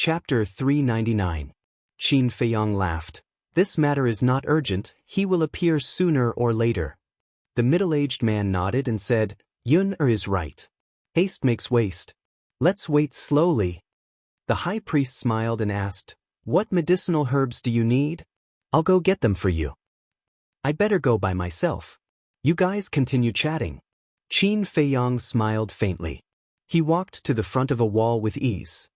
Chapter 399. Qin Feiyang laughed. This matter is not urgent, he will appear sooner or later. The middle-aged man nodded and said, Yun is right. Haste makes waste. Let's wait slowly. The high priest smiled and asked, What medicinal herbs do you need? I'll go get them for you. I'd better go by myself. You guys continue chatting. Qin Feiyang smiled faintly. He walked to the front of a wall with ease.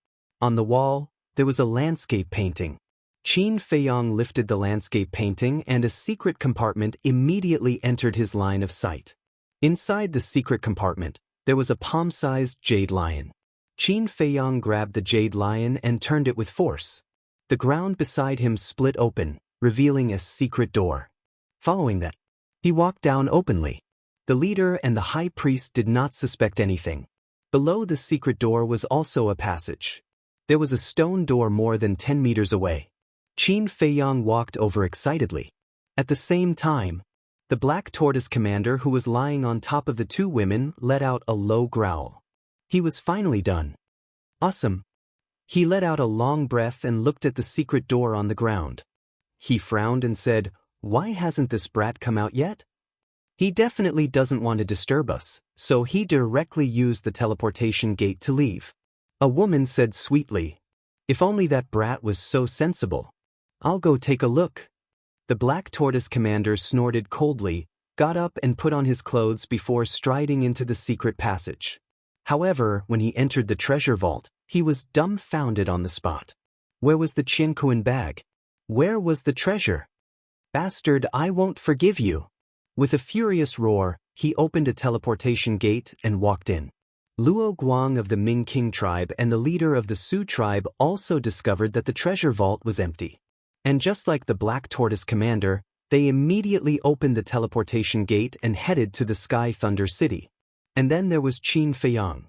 On the wall, there was a landscape painting. Qin Feiyang lifted the landscape painting and a secret compartment immediately entered his line of sight. Inside the secret compartment, there was a palm-sized jade lion. Qin Feiyang grabbed the jade lion and turned it with force. The ground beside him split open, revealing a secret door. Following that, he walked down openly. The leader and the high priest did not suspect anything. Below the secret door was also a passage. There was a stone door more than 10 meters away. Qin Feiyang walked over excitedly. At the same time, the black tortoise commander who was lying on top of the two women let out a low growl. He was finally done. Awesome. He let out a long breath and looked at the secret door on the ground. He frowned and said, Why hasn't this brat come out yet? He definitely doesn't want to disturb us, so he directly used the teleportation gate to leave. A woman said sweetly, If only that brat was so sensible. I'll go take a look. The black tortoise commander snorted coldly, got up and put on his clothes before striding into the secret passage. However, when he entered the treasure vault, he was dumbfounded on the spot. Where was the Qiankuan bag? Where was the treasure? Bastard, I won't forgive you. With a furious roar, he opened a teleportation gate and walked in. Luo Guang of the Ming King tribe and the leader of the Su tribe also discovered that the treasure vault was empty. And just like the black tortoise commander, they immediately opened the teleportation gate and headed to the Sky Thunder City. And then there was Qin Feiyang.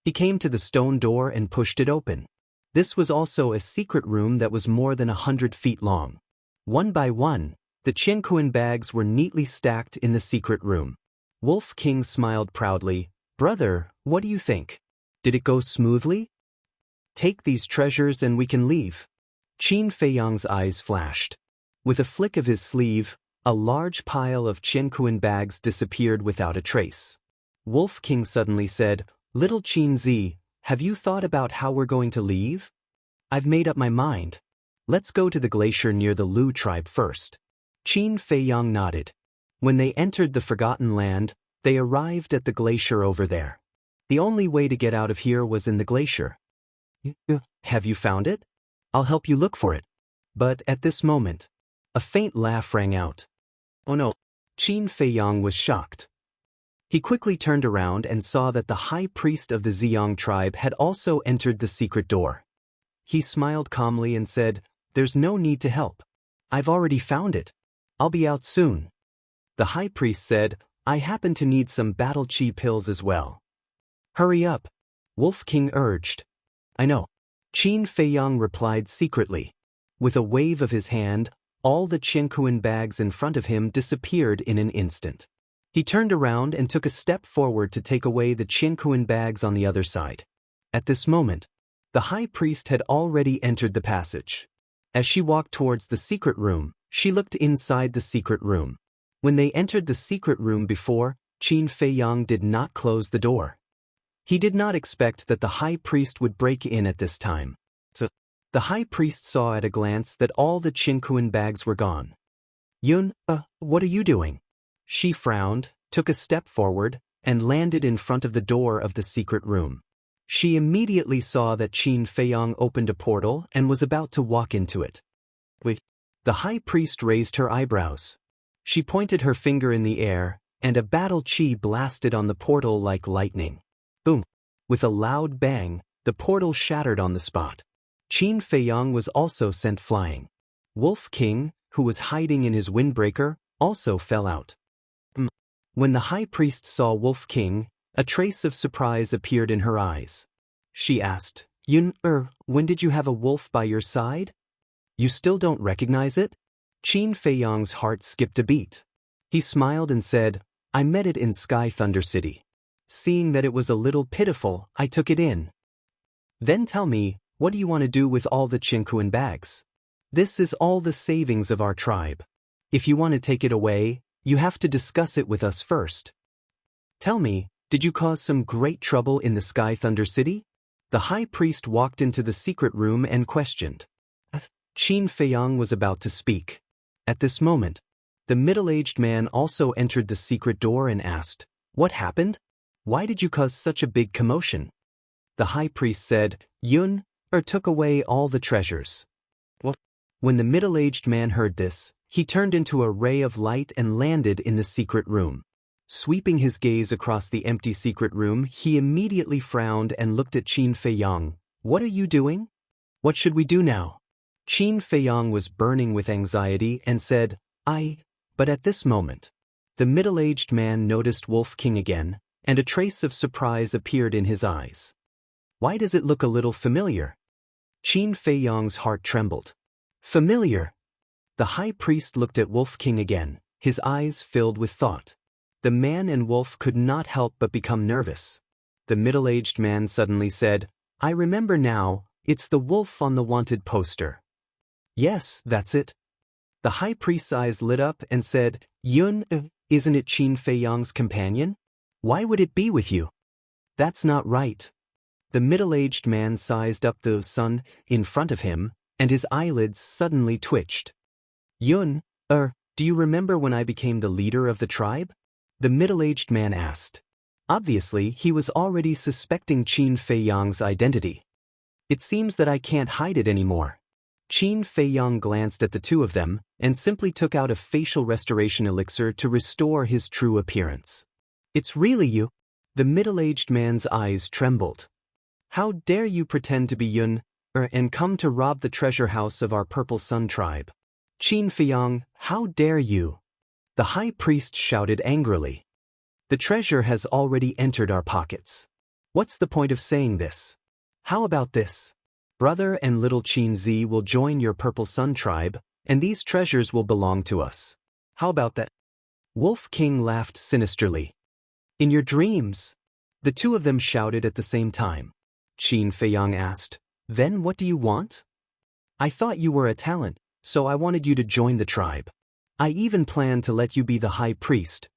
He came to the stone door and pushed it open. This was also a secret room that was more than 100 feet long. One by one, the Qiankuan bags were neatly stacked in the secret room. Wolf King smiled proudly. Brother, what do you think? Did it go smoothly? Take these treasures and we can leave. Qin Feiyang's eyes flashed. With a flick of his sleeve, a large pile of Qiankuan bags disappeared without a trace. Wolf King suddenly said, Little Qin Zi, have you thought about how we're going to leave? I've made up my mind. Let's go to the glacier near the Lu tribe first. Qin Feiyang nodded. When they entered the Forgotten Land, they arrived at the glacier over there. The only way to get out of here was in the glacier. Have you found it? I'll help you look for it. But at this moment, a faint laugh rang out. Oh no! Qin Feiyang was shocked. He quickly turned around and saw that the high priest of the Ziyang tribe had also entered the secret door. He smiled calmly and said, There's no need to help. I've already found it. I'll be out soon. The high priest said, I happen to need some battle chi pills as well. Hurry up, Wolf King urged. I know. Qin Feiyang replied secretly. With a wave of his hand, all the Qiankuan bags in front of him disappeared in an instant. He turned around and took a step forward to take away the Qiankuan bags on the other side. At this moment, the high priest had already entered the passage. As she walked towards the secret room, she looked inside the secret room. When they entered the secret room before, Qin Feiyang did not close the door. He did not expect that the high priest would break in at this time. So, the high priest saw at a glance that all the Qiankuan bags were gone. Yun, what are you doing? She frowned, took a step forward, and landed in front of the door of the secret room. She immediately saw that Qin Feiyang opened a portal and was about to walk into it. Wait. The high priest raised her eyebrows. She pointed her finger in the air, and a battle chi blasted on the portal like lightning. Boom! With a loud bang, the portal shattered on the spot. Qin Feiyang was also sent flying. Wolf King, who was hiding in his windbreaker, also fell out. When the high priest saw Wolf King, a trace of surprise appeared in her eyes. She asked, Yun, when did you have a wolf by your side? You still don't recognize it? Qin Feiyang's heart skipped a beat. He smiled and said, I met it in Sky Thunder City. Seeing that it was a little pitiful, I took it in. Then tell me, What do you want to do with all the Chinkuan bags? This is all the savings of our tribe. If you want to take it away, you have to discuss it with us first. Tell me, did you cause some great trouble in the Sky Thunder City? The high priest walked into the secret room and questioned. Qin Feiyang was about to speak. At this moment, the middle-aged man also entered the secret door and asked, "What happened? Why did you cause such a big commotion?" The high priest said, "Yun took away all the treasures." What? When the middle-aged man heard this, he turned into a ray of light and landed in the secret room. Sweeping his gaze across the empty secret room, he immediately frowned and looked at Qin Feiyang. "What are you doing? What should we do now?" Qin Feiyang was burning with anxiety and said, But at this moment, the middle-aged man noticed Wolf King again, and a trace of surprise appeared in his eyes. "Why does it look a little familiar?" Qin Feiyang's heart trembled. "Familiar?" The high priest looked at Wolf King again, his eyes filled with thought. The man and Wolf could not help but become nervous. The middle-aged man suddenly said, "I remember now, it's the wolf on the wanted poster." "Yes, that's it." The high priest's eyes lit up and said, "Yun, isn't it Qin Feiyang's companion? Why would it be with you?" "That's not right." The middle-aged man sized up the sun in front of him, and his eyelids suddenly twitched. "Yun, do you remember when I became the leader of the tribe?" The middle-aged man asked. Obviously, he was already suspecting Qin Feiyang's identity. "It seems that I can't hide it anymore." Qin Feiyang glanced at the two of them and simply took out a facial restoration elixir to restore his true appearance. "It's really you?" The middle-aged man's eyes trembled. "How dare you pretend to be Yun, and come to rob the treasure house of our Purple Sun tribe? Qin Feiyang, how dare you?" The high priest shouted angrily. "The treasure has already entered our pockets. What's the point of saying this? How about this? Brother and little Qin Zi will join your Purple Sun tribe, and these treasures will belong to us. How about that?" Wolf King laughed sinisterly. "In your dreams?" The two of them shouted at the same time. Qin Feiyang asked, "Then what do you want?" "I thought you were a talent, so I wanted you to join the tribe. I even planned to let you be the high priest.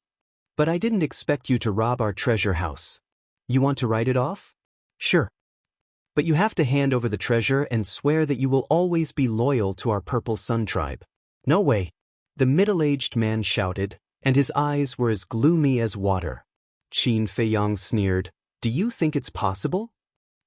But I didn't expect you to rob our treasure house. You want to write it off? Sure. But you have to hand over the treasure and swear that you will always be loyal to our Purple Sun tribe." "No way!" the middle-aged man shouted, and his eyes were as gloomy as water. Qin Feiyang sneered, "Do you think it's possible?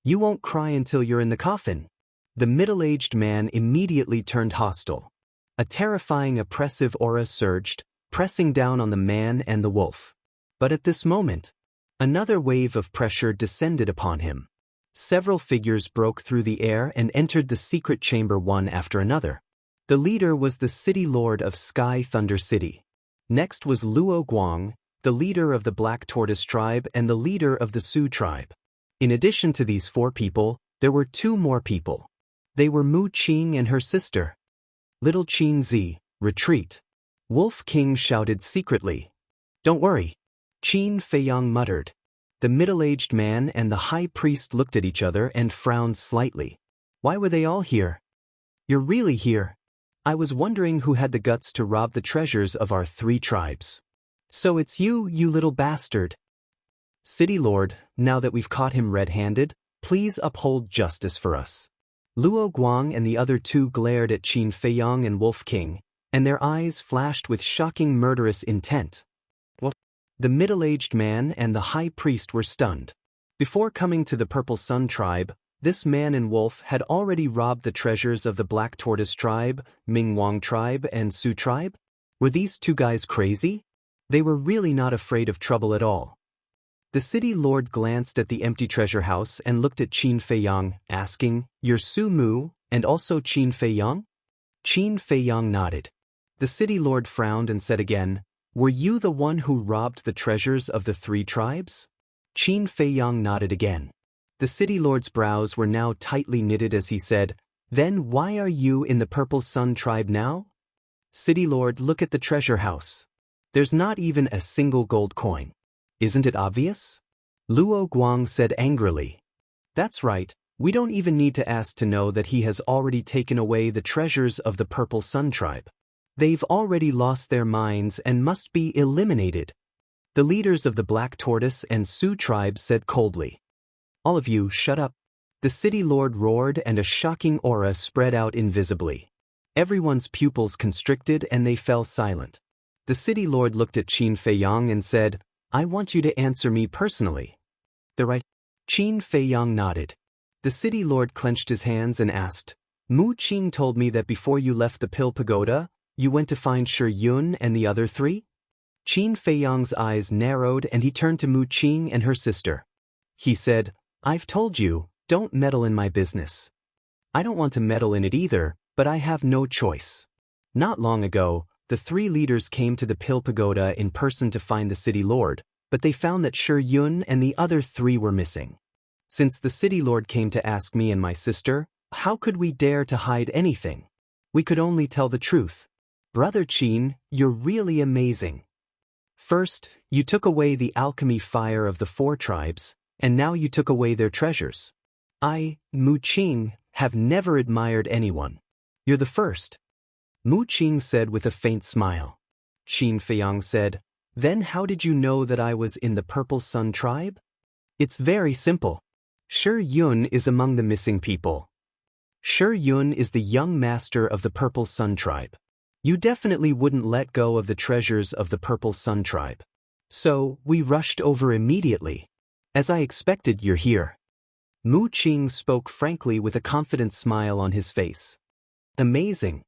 You won't cry until you're in the coffin." The middle-aged man immediately turned hostile. A terrifying oppressive aura surged, pressing down on the man and the wolf. But at this moment, another wave of pressure descended upon him. Several figures broke through the air and entered the secret chamber one after another. The leader was the city lord of Sky Thunder City. Next was Luo Guang, the leader of the Black Tortoise tribe and the leader of the Sioux tribe. In addition to these four people, there were two more people. They were Mu Qing and her sister. "Little Qin Zi, retreat." Wolf King shouted secretly. "Don't worry," Qin Feiyang muttered. The middle-aged man and the high priest looked at each other and frowned slightly. Why were they all here? "You're really here? I was wondering who had the guts to rob the treasures of our three tribes." "So it's you, you little bastard." "City Lord, now that we've caught him red-handed, please uphold justice for us." Luo Guang and the other two glared at Qin Feiyang and Wolf King, and their eyes flashed with shocking murderous intent. What? The middle-aged man and the high priest were stunned. Before coming to the Purple Sun tribe, this man and wolf had already robbed the treasures of the Black Tortoise tribe, Ming Wang tribe, and Sioux tribe? Were these two guys crazy? They were really not afraid of trouble at all. The city lord glanced at the empty treasure house and looked at Qin Feiyang, asking, "You're Su Mu, and also Qin Feiyang?" Qin Feiyang nodded. The city lord frowned and said again, "Were you the one who robbed the treasures of the three tribes?" Qin Feiyang nodded again. The city lord's brows were now tightly knitted as he said, "Then why are you in the Purple Sun tribe now?" "City lord, look at the treasure house. There's not even a single gold coin. Isn't it obvious?" Luo Guang said angrily. "That's right, We don't even need to ask to know that he has already taken away the treasures of the Purple Sun tribe. They've already lost their minds and must be eliminated. The leaders of the Black Tortoise and Sioux tribes said coldly. All of you, shut up. The city lord roared and a shocking aura spread out invisibly. Everyone's pupils constricted and they fell silent. The city lord looked at Qin Feiyang and said, I want you to answer me personally. The right? Qin Feiyang nodded. The city lord clenched his hands and asked, Mu Qing told me that before you left the Pill Pagoda, you went to find Shi Yun and the other three? Qin Feiyang's eyes narrowed and he turned to Mu Qing and her sister. He said, I've told you, don't meddle in my business. I don't want to meddle in it either, but I have no choice. Not long ago, the three leaders came to the Pill Pagoda in person to find the city lord, but they found that Shi Yun and the other three were missing. Since the city lord came to ask me and my sister, how could we dare to hide anything? We could only tell the truth. Brother Qin, you're really amazing. First, you took away the alchemy fire of the four tribes, and now you took away their treasures. I, Mu Qing, have never admired anyone. You're the first. Mu Qing said with a faint smile. Qin Feiyang said, Then how did you know that I was in the Purple Sun tribe? It's very simple. Shi Yun is among the missing people. Shi Yun is the young master of the Purple Sun tribe. You definitely wouldn't let go of the treasures of the Purple Sun tribe. So, we rushed over immediately. As I expected, you're here. Mu Qing spoke frankly with a confident smile on his face. Amazing.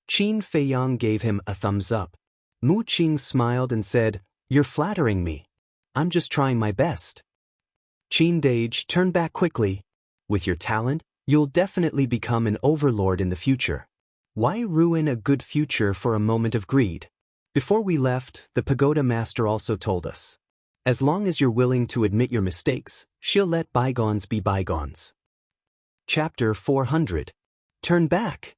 Qin Feiyang gave him a thumbs up. Mu Qing smiled and said, You're flattering me. I'm just trying my best. Qin Dage, turn back quickly. With your talent, you'll definitely become an overlord in the future. Why ruin a good future for a moment of greed? Before we left, the pagoda master also told us. As long as you're willing to admit your mistakes, she'll let bygones be bygones. Chapter 400. Turn back.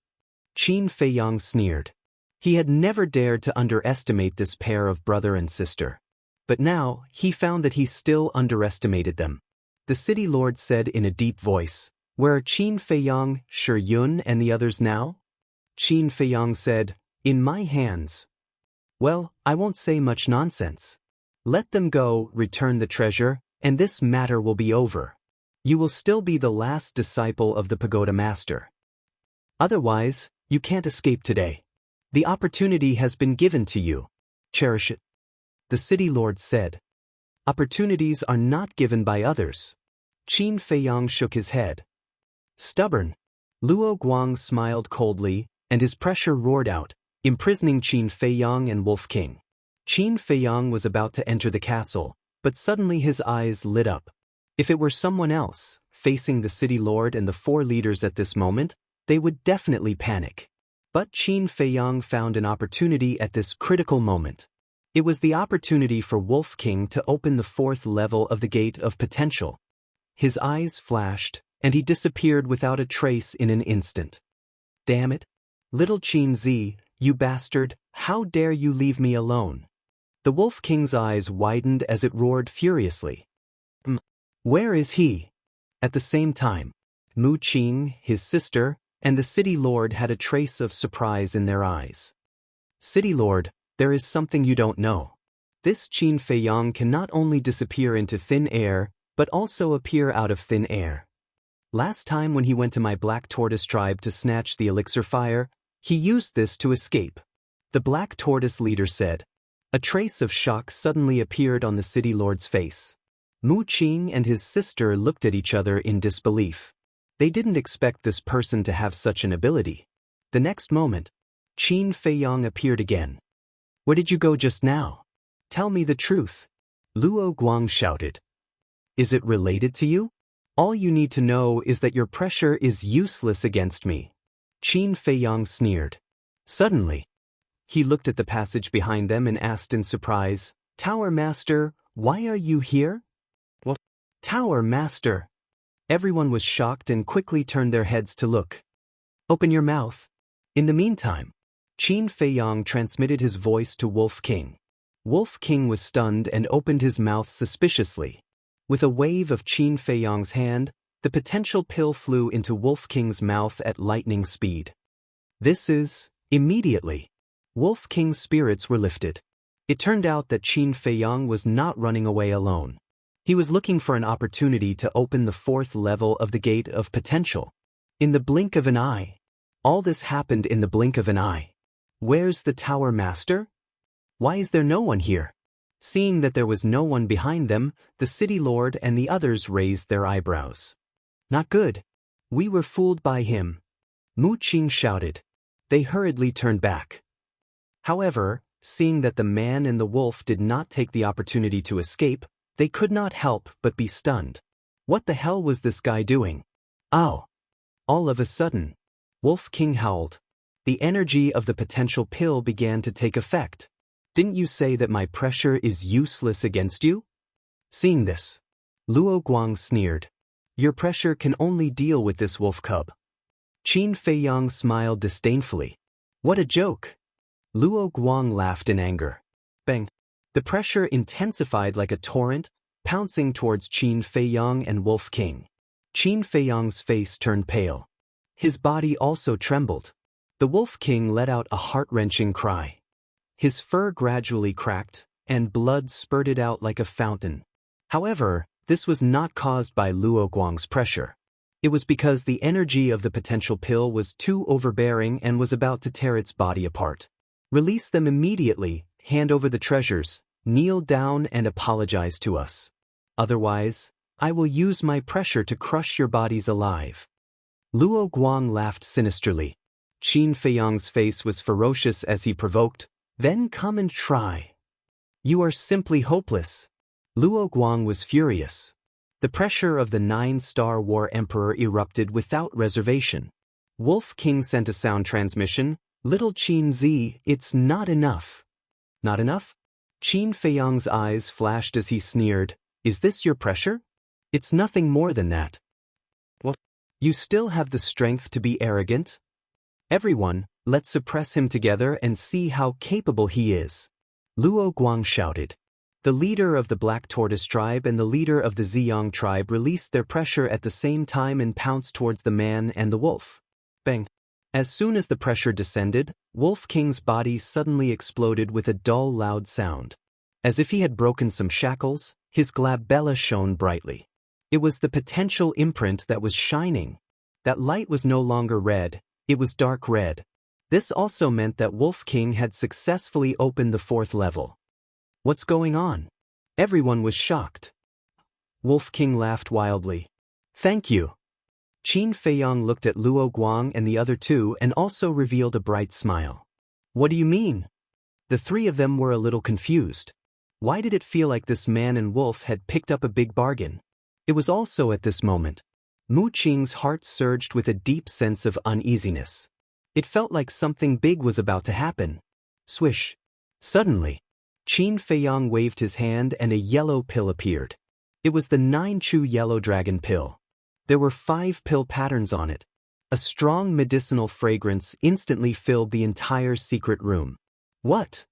Qin Feiyang sneered. He had never dared to underestimate this pair of brother and sister. But now, he found that he still underestimated them. The city lord said in a deep voice, Where are Qin Feiyang, Shi Yun and the others now? Qin Feiyang said, In my hands. Well, I won't say much nonsense. Let them go, return the treasure, and this matter will be over. You will still be the last disciple of the pagoda master. Otherwise, you can't escape today. The opportunity has been given to you. Cherish it. The city lord said. Opportunities are not given by others. Qin Feiyang shook his head. Stubborn. Luo Guang smiled coldly, and his pressure roared out, imprisoning Qin Feiyang and Wolf King. Qin Feiyang was about to enter the castle, but suddenly his eyes lit up. If it were someone else, facing the city lord and the four leaders at this moment, they would definitely panic. But Qin Feiyang found an opportunity at this critical moment. It was the opportunity for Wolf King to open the fourth level of the Gate of Potential. His eyes flashed, and he disappeared without a trace in an instant. Damn it! Little Qin Zi, you bastard, how dare you leave me alone? The Wolf King's eyes widened as it roared furiously. Where is he? At the same time, Mu Qing, his sister, and the city lord had a trace of surprise in their eyes. City lord, there is something you don't know. This Qin Feiyang can not only disappear into thin air, but also appear out of thin air. Last time when he went to my Black Tortoise tribe to snatch the elixir fire, he used this to escape. The Black Tortoise leader said. A trace of shock suddenly appeared on the city lord's face. Mu Qing and his sister looked at each other in disbelief. They didn't expect this person to have such an ability. The next moment, Qin Feiyang appeared again. Where did you go just now? Tell me the truth. Luo Guang shouted. Is it related to you? All you need to know is that your pressure is useless against me. Qin Feiyang sneered. Suddenly, he looked at the passage behind them and asked in surprise, Tower Master, why are you here? What? Tower Master. Everyone was shocked and quickly turned their heads to look. Open your mouth. In the meantime, Qin Feiyang transmitted his voice to Wolf King. Wolf King was stunned and opened his mouth suspiciously. With a wave of Qin Feiyang's hand, The potential pill flew into Wolf King's mouth at lightning speed. Immediately, Wolf King's spirits were lifted. It turned out that Qin Feiyang was not running away alone. He was looking for an opportunity to open the fourth level of the Gate of Potential. In the blink of an eye. All this happened in the blink of an eye. Where's the Tower Master? Why is there no one here? Seeing that there was no one behind them, the City Lord and the others raised their eyebrows. Not good. We were fooled by him. Mu Qing shouted. They hurriedly turned back. However, seeing that the man and the wolf did not take the opportunity to escape, they could not help but be stunned. What the hell was this guy doing? Ow! All of a sudden, Wolf King howled. The energy of the potential pill began to take effect. Didn't you say that my pressure is useless against you? Seeing this, Luo Guang sneered. Your pressure can only deal with this wolf cub. Qin Feiyang smiled disdainfully. What a joke! Luo Guang laughed in anger. Bang! The pressure intensified like a torrent, pouncing towards Qin Feiyang and Wolf King. Qin Feiyang's face turned pale. His body also trembled. The Wolf King let out a heart-wrenching cry. His fur gradually cracked, and blood spurted out like a fountain. However, this was not caused by Luo Guang's pressure. It was because the energy of the potential pill was too overbearing and was about to tear its body apart. Release them immediately, hand over the treasures, kneel down and apologize to us. Otherwise, I will use my pressure to crush your bodies alive. Luo Guang laughed sinisterly. Qin Feiyang's face was ferocious as he provoked, then come and try. You are simply hopeless. Luo Guang was furious. The pressure of the 9-star War Emperor erupted without reservation. Wolf King sent a sound transmission. Little Qin Zi, it's not enough. Not enough? Qin Feiyang's eyes flashed as he sneered. Is this your pressure? It's nothing more than that. What? You still have the strength to be arrogant? Everyone, let's suppress him together and see how capable he is. Luo Guang shouted. The leader of the Black Tortoise tribe and the leader of the Ziyang tribe released their pressure at the same time and pounced towards the man and the wolf. Bang! As soon as the pressure descended, Wolf King's body suddenly exploded with a dull, loud sound. As if he had broken some shackles, his glabella shone brightly. It was the potential imprint that was shining. That light was no longer red, it was dark red. This also meant that Wolf King had successfully opened the fourth level. What's going on? Everyone was shocked. Wolf King laughed wildly. Thank you. Qin Feiyang looked at Luo Guang and the other two and also revealed a bright smile. What do you mean? The three of them were a little confused. Why did it feel like this man and wolf had picked up a big bargain? It was also at this moment. Mu Qing's heart surged with a deep sense of uneasiness. It felt like something big was about to happen. Swish. Suddenly, Qin Feiyang waved his hand and a yellow pill appeared. It was the 9-chew yellow dragon pill. There were 5 pill patterns on it. A strong medicinal fragrance instantly filled the entire secret room. What?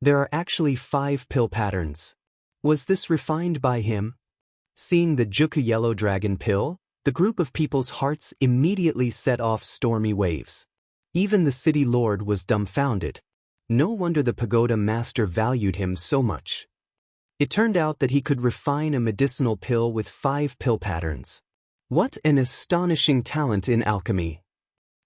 There are actually 5 pill patterns. Was this refined by him? Seeing the Juku yellow dragon pill, the group of people's hearts immediately set off stormy waves. Even the city lord was dumbfounded. No wonder the pagoda master valued him so much. It turned out that he could refine a medicinal pill with 5 pill patterns. What an astonishing talent in alchemy.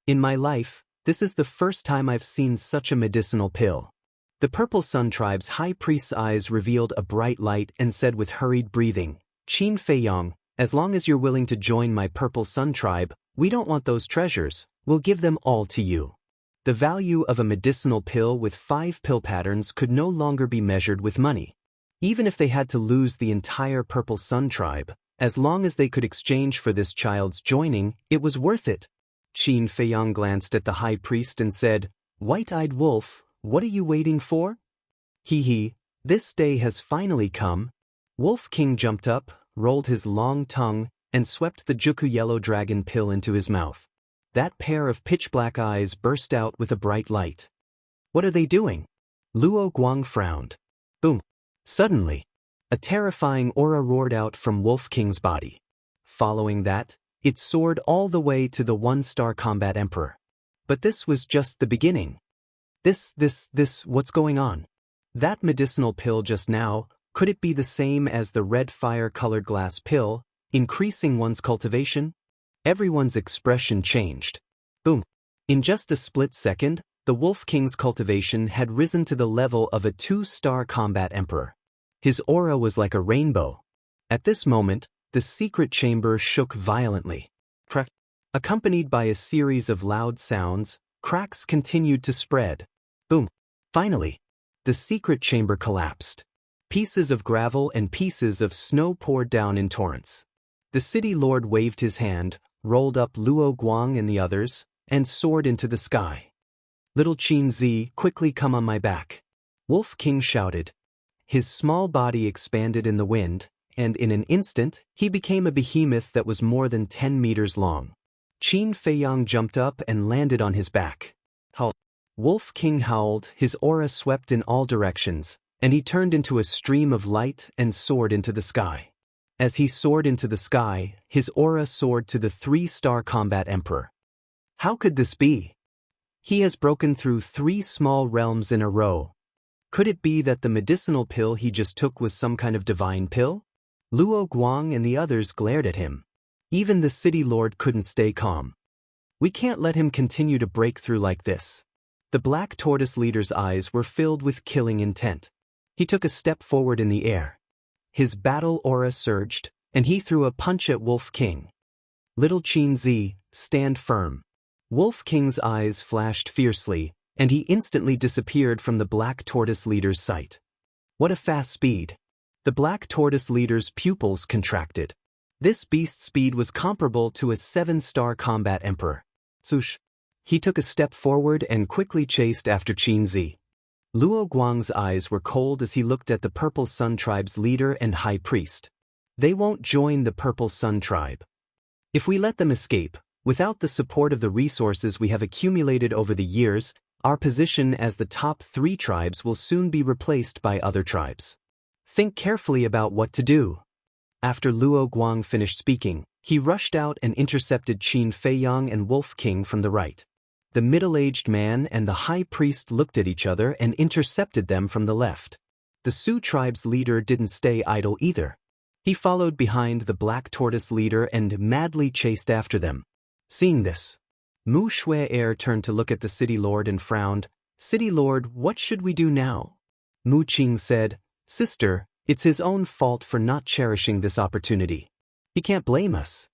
In my life, this is the first time I've seen such a medicinal pill. The Purple Sun Tribe's high priest's eyes revealed a bright light and said with hurried breathing, Qin Feiyang, as long as you're willing to join my Purple Sun Tribe, we don't want those treasures, we'll give them all to you. The value of a medicinal pill with 5 pill patterns could no longer be measured with money. Even if they had to lose the entire Purple Sun Tribe, as long as they could exchange for this child's joining, it was worth it. Qin Feiyang glanced at the high priest and said, White-eyed wolf, what are you waiting for? Hee, this day has finally come. Wolf King jumped up, rolled his long tongue, and swept the Juku yellow dragon pill into his mouth. That pair of pitch-black eyes burst out with a bright light. What are they doing? Luo Guang frowned. Boom. Suddenly, a terrifying aura roared out from Wolf King's body. Following that, it soared all the way to the one-star combat emperor. But this was just the beginning. What's going on? That medicinal pill just now, could it be the same as the red fire-colored glass pill, increasing one's cultivation? Everyone's expression changed. Boom. In just a split second, the Wolf King's cultivation had risen to the level of a 2-star combat emperor. His aura was like a rainbow. At this moment, the secret chamber shook violently. Crack. Accompanied by a series of loud sounds, cracks continued to spread. Boom. Finally, the secret chamber collapsed. Pieces of gravel and pieces of snow poured down in torrents. The city lord waved his hand, rolled up Luo Guang and the others, and soared into the sky. Little Qin Zi, quickly come on my back. Wolf King shouted. His small body expanded in the wind, and in an instant, he became a behemoth that was more than 10 meters long. Qin Feiyang jumped up and landed on his back. Howl. Wolf King howled, his aura swept in all directions, and he turned into a stream of light and soared into the sky. As he soared into the sky, his aura soared to the 3-star combat emperor. How could this be? He has broken through 3 small realms in a row. Could it be that the medicinal pill he just took was some kind of divine pill? Luo Guang and the others glared at him. Even the city lord couldn't stay calm. We can't let him continue to break through like this. The Black Tortoise leader's eyes were filled with killing intent. He took a step forward in the air. His battle aura surged, and he threw a punch at Wolf King. Little Qin Zi, stand firm. Wolf King's eyes flashed fiercely, and he instantly disappeared from the Black Tortoise leader's sight. What a fast speed! The Black Tortoise leader's pupils contracted. This beast's speed was comparable to a 7-star combat emperor. Swoosh! He took a step forward and quickly chased after Qin Zi. Luo Guang's eyes were cold as he looked at the Purple Sun Tribe's leader and high priest. They won't join the Purple Sun Tribe. If we let them escape, without the support of the resources we have accumulated over the years, our position as the top 3 tribes will soon be replaced by other tribes. Think carefully about what to do. After Luo Guang finished speaking, he rushed out and intercepted Qin Feiyang and Wolf King from the right. The middle-aged man and the high priest looked at each other and intercepted them from the left. The Sioux tribe's leader didn't stay idle either. He followed behind the Black Tortoise leader and madly chased after them. Seeing this, Mu Shui turned to look at the city lord and frowned. City lord, what should we do now? Mu Qing said, Sister, it's his own fault for not cherishing this opportunity. He can't blame us.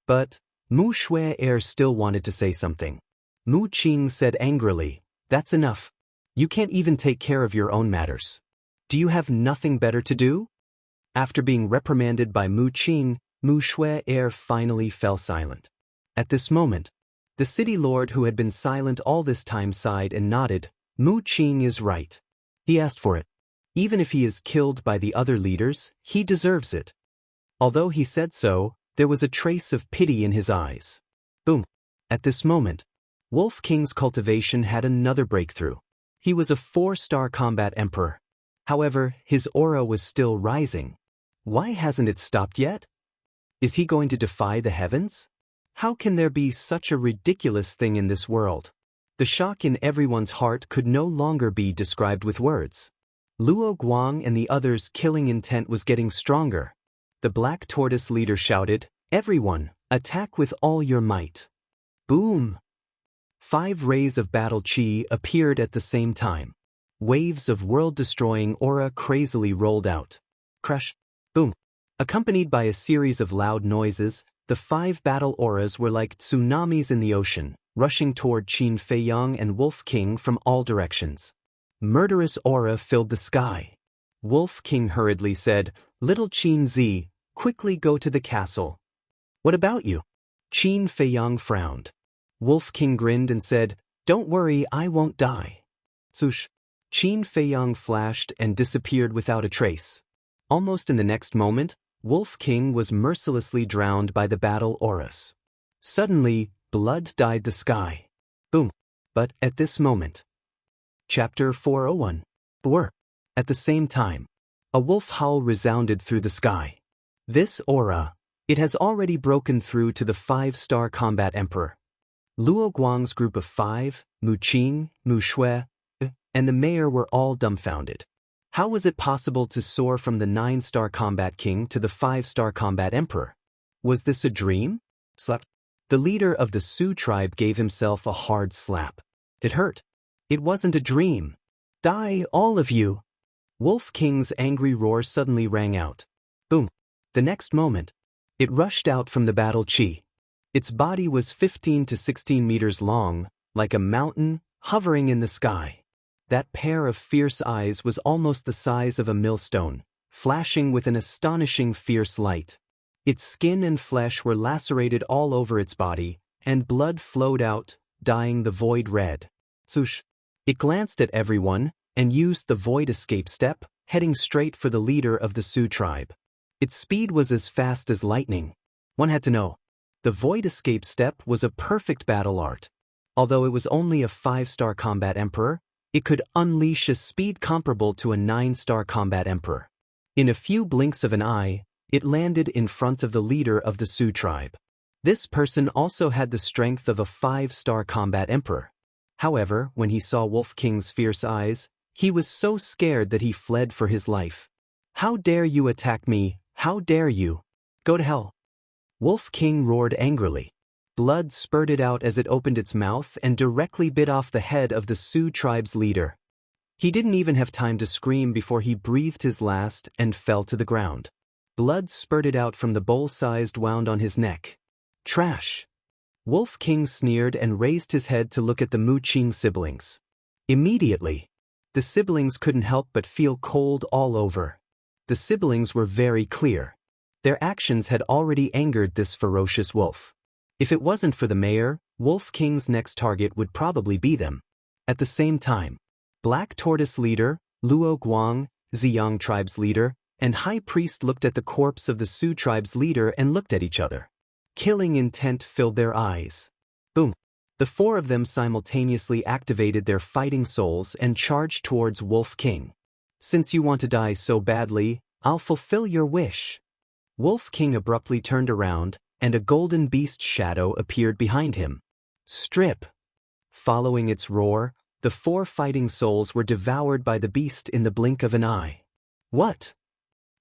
But Mu Shui still wanted to say something. Mu Qing said angrily, that's enough. You can't even take care of your own matters. Do you have nothing better to do? After being reprimanded by Mu Qing, Mu Shui finally fell silent. At this moment, the city lord who had been silent all this time sighed and nodded. Mu Qing is right. He asked for it. Even if he is killed by the other leaders, he deserves it. Although he said so, there was a trace of pity in his eyes. Boom. At this moment, Wolf King's cultivation had another breakthrough. He was a 4-star combat emperor. However, his aura was still rising. Why hasn't it stopped yet? Is he going to defy the heavens? How can there be such a ridiculous thing in this world? The shock in everyone's heart could no longer be described with words. Luo Guang and the others' killing intent was getting stronger. The Black Tortoise leader shouted, Everyone, attack with all your might. Boom! 5 rays of battle chi appeared at the same time. Waves of world-destroying aura crazily rolled out. Crash! Boom! Accompanied by a series of loud noises, the 5 battle auras were like tsunamis in the ocean, rushing toward Qin Feiyang and Wolf King from all directions. Murderous aura filled the sky. Wolf King hurriedly said, Little Qin Zi, quickly go to the castle. What about you? Qin Feiyang frowned. Wolf King grinned and said, Don't worry, I won't die. Swoosh! Qin Feiyang flashed and disappeared without a trace. Almost in the next moment, Wolf King was mercilessly drowned by the battle auras. Suddenly, blood dyed the sky. Boom! But at this moment. Chapter 401. At the same time, a wolf howl resounded through the sky. This aura, It has already broken through to the 5-star combat emperor. Luo Guang's group of 5, Mu Qing, Mu Shui, and the mayor were all dumbfounded. How was it possible to soar from the 9-star combat king to the 5-star combat emperor? Was this a dream? Slap. The leader of the Su tribe gave himself a hard slap. It hurt. It wasn't a dream. Die, all of you! Wolf King's angry roar suddenly rang out. Boom. The next moment, it rushed out from the battle chi. Its body was 15 to 16 meters long, like a mountain, hovering in the sky. That pair of fierce eyes was almost the size of a millstone, flashing with an astonishing fierce light. Its skin and flesh were lacerated all over its body, and blood flowed out, dyeing the void red. Swoosh! It glanced at everyone, and used the void escape step, heading straight for the leader of the Su tribe. Its speed was as fast as lightning. One had to know. The void escape step was a perfect battle art. Although it was only a 5-star combat emperor, it could unleash a speed comparable to a 9-star combat emperor. In a few blinks of an eye, it landed in front of the leader of the Su tribe. This person also had the strength of a 5-star combat emperor. However, when he saw Wolf King's fierce eyes, he was so scared that he fled for his life. How dare you attack me? How dare you? Go to hell! Wolf King roared angrily. Blood spurted out as it opened its mouth and directly bit off the head of the Su tribe's leader. He didn't even have time to scream before he breathed his last and fell to the ground. Blood spurted out from the bowl-sized wound on his neck. Trash! Wolf King sneered and raised his head to look at the Mu Qing siblings. Immediately, the siblings couldn't help but feel cold all over. The siblings were very clear. Their actions had already angered this ferocious wolf. If it wasn't for the mayor, Wolf King's next target would probably be them. At the same time, Black Tortoise leader, Luo Guang, Ziyang tribe's leader, and High Priest looked at the corpse of the Su tribe's leader and looked at each other. Killing intent filled their eyes. Boom! The 4 of them simultaneously activated their fighting souls and charged towards Wolf King. Since you want to die so badly, I'll fulfill your wish. Wolf King abruptly turned around, and a golden beast shadow appeared behind him. Strip! Following its roar, the 4 fighting souls were devoured by the beast in the blink of an eye. What?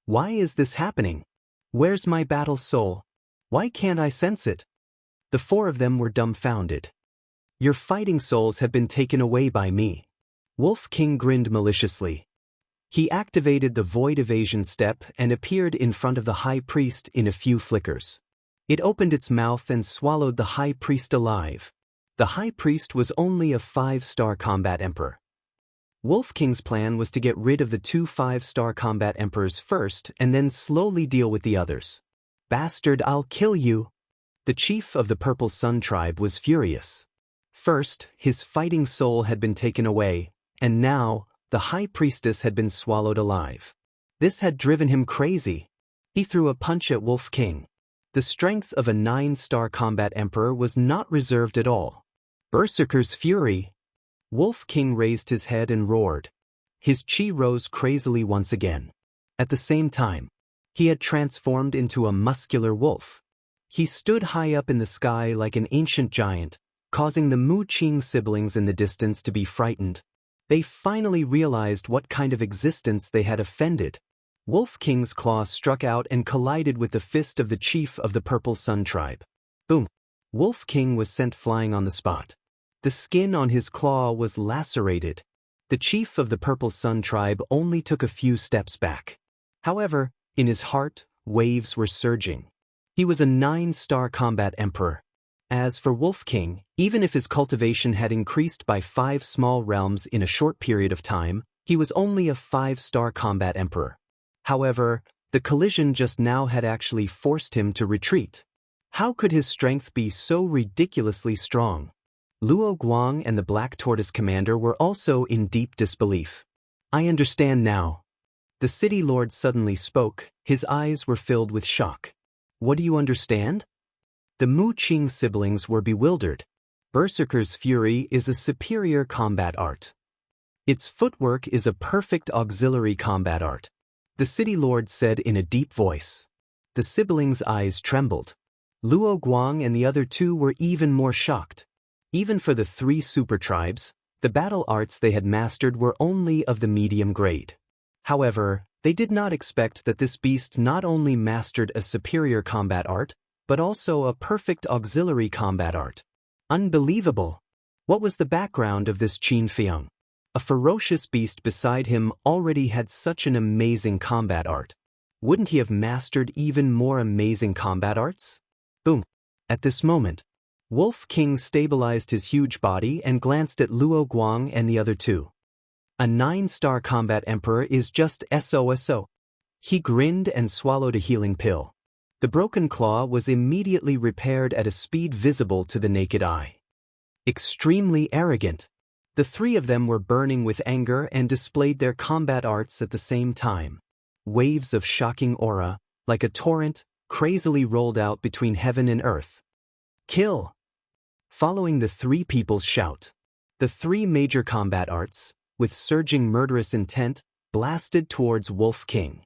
Why is this happening? Where's my battle soul? Why can't I sense it? The 4 of them were dumbfounded. Your fighting souls have been taken away by me. Wolf King grinned maliciously. He activated the void evasion step and appeared in front of the High Priest in a few flickers. It opened its mouth and swallowed the High Priest alive. The High Priest was only a 5-star combat emperor. Wolf King's plan was to get rid of the 2 5-star combat emperors first and then slowly deal with the others. Bastard, I'll kill you! The chief of the Purple Sun tribe was furious. First, his fighting soul had been taken away, and now, the High Priestess had been swallowed alive. This had driven him crazy. He threw a punch at Wolf King. The strength of a 9-star combat emperor was not reserved at all. Berserker's fury! Wolf King raised his head and roared. His chi rose crazily once again. At the same time, he had transformed into a muscular wolf. He stood high up in the sky like an ancient giant, causing the Mu Qing siblings in the distance to be frightened. They finally realized what kind of existence they had offended. Wolf King's claw struck out and collided with the fist of the chief of the Purple Sun tribe. Boom! Wolf King was sent flying on the spot. The skin on his claw was lacerated. The chief of the Purple Sun tribe only took a few steps back. However, in his heart, waves were surging. He was a 9-star combat emperor. As for Wolf King, even if his cultivation had increased by 5 small realms in a short period of time, he was only a 5-star combat emperor. However, the collision just now had actually forced him to retreat. How could his strength be so ridiculously strong? Luo Guang and the Black Tortoise commander were also in deep disbelief. I understand now. The city lord suddenly spoke, his eyes were filled with shock. What do you understand? The Mu Qing siblings were bewildered. Berserker's fury is a superior combat art. Its footwork is a perfect auxiliary combat art. The city lord said in a deep voice. The siblings' eyes trembled. Luo Guang and the other two were even more shocked. Even for the three super tribes, the battle arts they had mastered were only of the medium grade. However, they did not expect that this beast not only mastered a superior combat art, but also a perfect auxiliary combat art. Unbelievable! What was the background of this Qin Feiyang? A ferocious beast beside him already had such an amazing combat art. Wouldn't he have mastered even more amazing combat arts? Boom! At this moment, Wolf King stabilized his huge body and glanced at Luo Guang and the other two. A 9-star combat emperor is just SOSO. He grinned and swallowed a healing pill. The broken claw was immediately repaired at a speed visible to the naked eye. Extremely arrogant. The three of them were burning with anger and displayed their combat arts at the same time. Waves of shocking aura, like a torrent, crazily rolled out between heaven and earth. Kill! Following the three people's shout, the three major combat arts, with surging murderous intent, blasted towards Wolf King.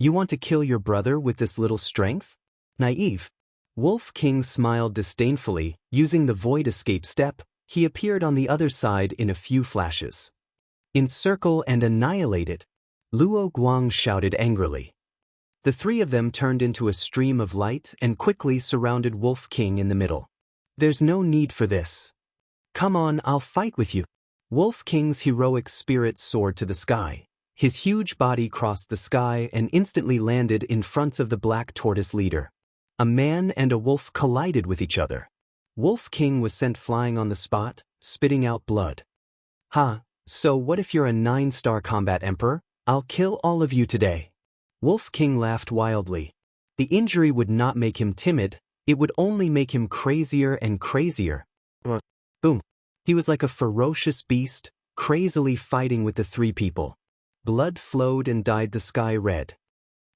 You want to kill your brother with this little strength? Naive. Wolf King smiled disdainfully. Using the void escape step, he appeared on the other side in a few flashes. Encircle and annihilate it, Luo Guang shouted angrily. The three of them turned into a stream of light and quickly surrounded Wolf King in the middle. There's no need for this. Come on, I'll fight with you. Wolf King's heroic spirit soared to the sky. His huge body crossed the sky and instantly landed in front of the Black Tortoise leader. A man and a wolf collided with each other. Wolf King was sent flying on the spot, spitting out blood. So what if you're a 9-star combat emperor? I'll kill all of you today. Wolf King laughed wildly. The injury would not make him timid, it would only make him crazier and crazier. Boom. He was like a ferocious beast, crazily fighting with the three people. Blood flowed and dyed the sky red.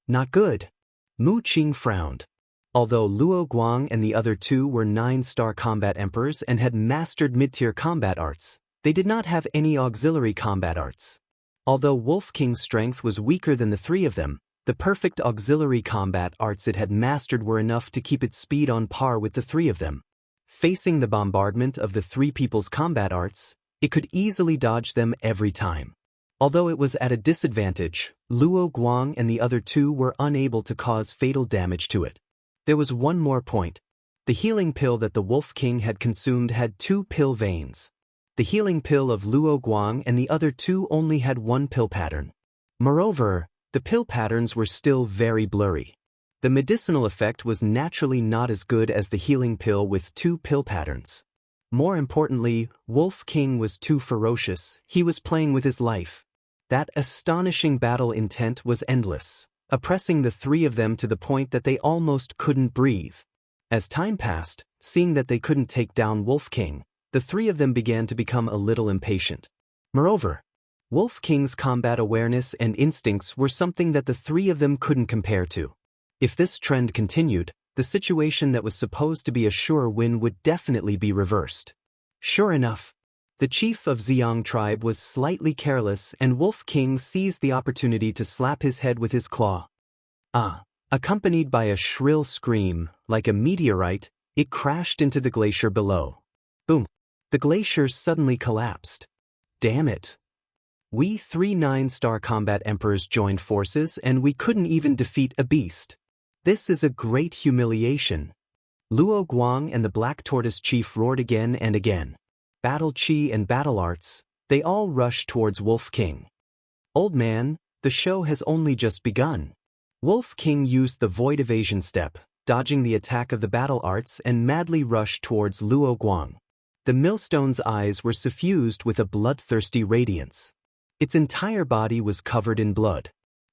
Not good. Mu Qing frowned. Although Luo Guang and the other two were 9-star combat emperors and had mastered mid-tier combat arts, they did not have any auxiliary combat arts. Although Wolf King's strength was weaker than the three of them, the perfect auxiliary combat arts it had mastered were enough to keep its speed on par with the three of them. Facing the bombardment of the three people's combat arts, it could easily dodge them every time. Although it was at a disadvantage, Luo Guang and the other two were unable to cause fatal damage to it. There was one more point. The healing pill that the Wolf King had consumed had 2 pill veins. The healing pill of Luo Guang and the other two only had 1 pill pattern. Moreover, the pill patterns were still very blurry. The medicinal effect was naturally not as good as the healing pill with 2 pill patterns. More importantly, Wolf King was too ferocious, he was playing with his life. That astonishing battle intent was endless, oppressing the three of them to the point that they almost couldn't breathe. As time passed, seeing that they couldn't take down Wolf King, the three of them began to become a little impatient. Moreover, Wolf King's combat awareness and instincts were something that the three of them couldn't compare to. If this trend continued, the situation that was supposed to be a sure win would definitely be reversed. Sure enough, the chief of Ziyang tribe was slightly careless and Wolf King seized the opportunity to slap his head with his claw. Accompanied by a shrill scream, like a meteorite, it crashed into the glacier below. Boom! The glacier suddenly collapsed. Damn it! We 3 9-star combat emperors joined forces and we couldn't even defeat a beast. This is a great humiliation. Luo Guang and the Black Tortoise chief roared again and again. Battle chi and battle arts, they all rushed towards Wolf King. Old man, the show has only just begun. Wolf King used the void evasion step, dodging the attack of the battle arts and madly rushed towards Luo Guang. The millstone's eyes were suffused with a bloodthirsty radiance. Its entire body was covered in blood.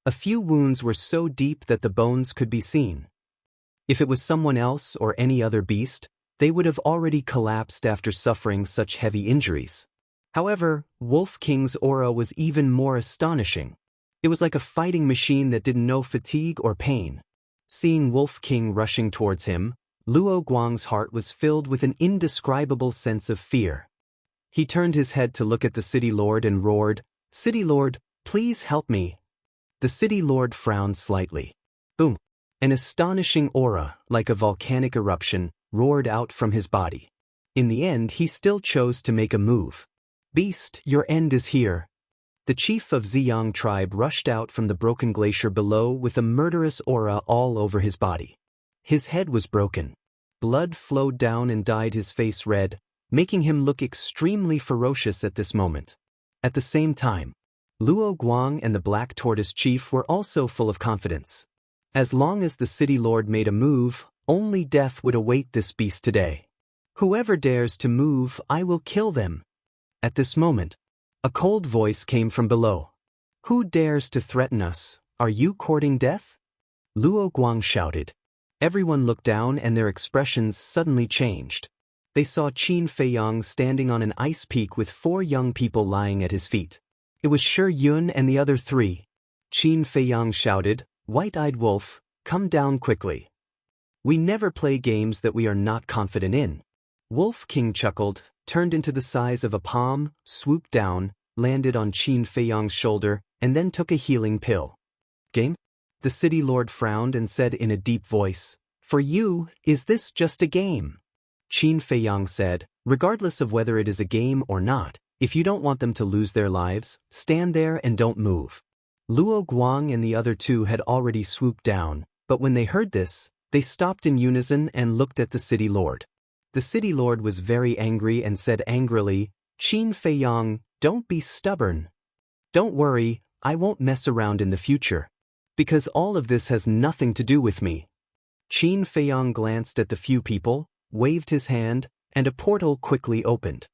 A few wounds were so deep that the bones could be seen. If it was someone else or any other beast, they would have already collapsed after suffering such heavy injuries. However, Wolf King's aura was even more astonishing. It was like a fighting machine that didn't know fatigue or pain. Seeing Wolf King rushing towards him, Luo Guang's heart was filled with an indescribable sense of fear. He turned his head to look at the city lord and roared, "City lord, please help me." The city lord frowned slightly. Boom! An astonishing aura, like a volcanic eruption, roared out from his body. In the end, he still chose to make a move. Beast, your end is here. The chief of Ziyang tribe rushed out from the broken glacier below with a murderous aura all over his body. His head was broken. Blood flowed down and dyed his face red, making him look extremely ferocious at this moment. At the same time, Luo Guang and the Black Tortoise Chief were also full of confidence. As long as the city lord made a move, only death would await this beast today. Whoever dares to move, I will kill them. At this moment, a cold voice came from below. Who dares to threaten us? Are you courting death? Luo Guang shouted. Everyone looked down and their expressions suddenly changed. They saw Qin Feiyang standing on an ice peak with 4 young people lying at his feet. It was Shi Yun and the other 3. Qin Feiyang shouted, White-eyed wolf, come down quickly. We never play games that we are not confident in. Wolf King chuckled, turned into the size of a palm, swooped down, landed on Qin Feiyang's shoulder, and then took a healing pill. Game? The city lord frowned and said in a deep voice, For you, is this just a game? Qin Feiyang said, Regardless of whether it is a game or not, if you don't want them to lose their lives, stand there and don't move. Luo Guang and the other 2 had already swooped down, but when they heard this, they stopped in unison and looked at the city lord. The city lord was very angry and said angrily, Qin Feiyang, don't be stubborn. Don't worry, I won't mess around in the future. Because all of this has nothing to do with me. Qin Feiyang glanced at the few people, waved his hand, and a portal quickly opened.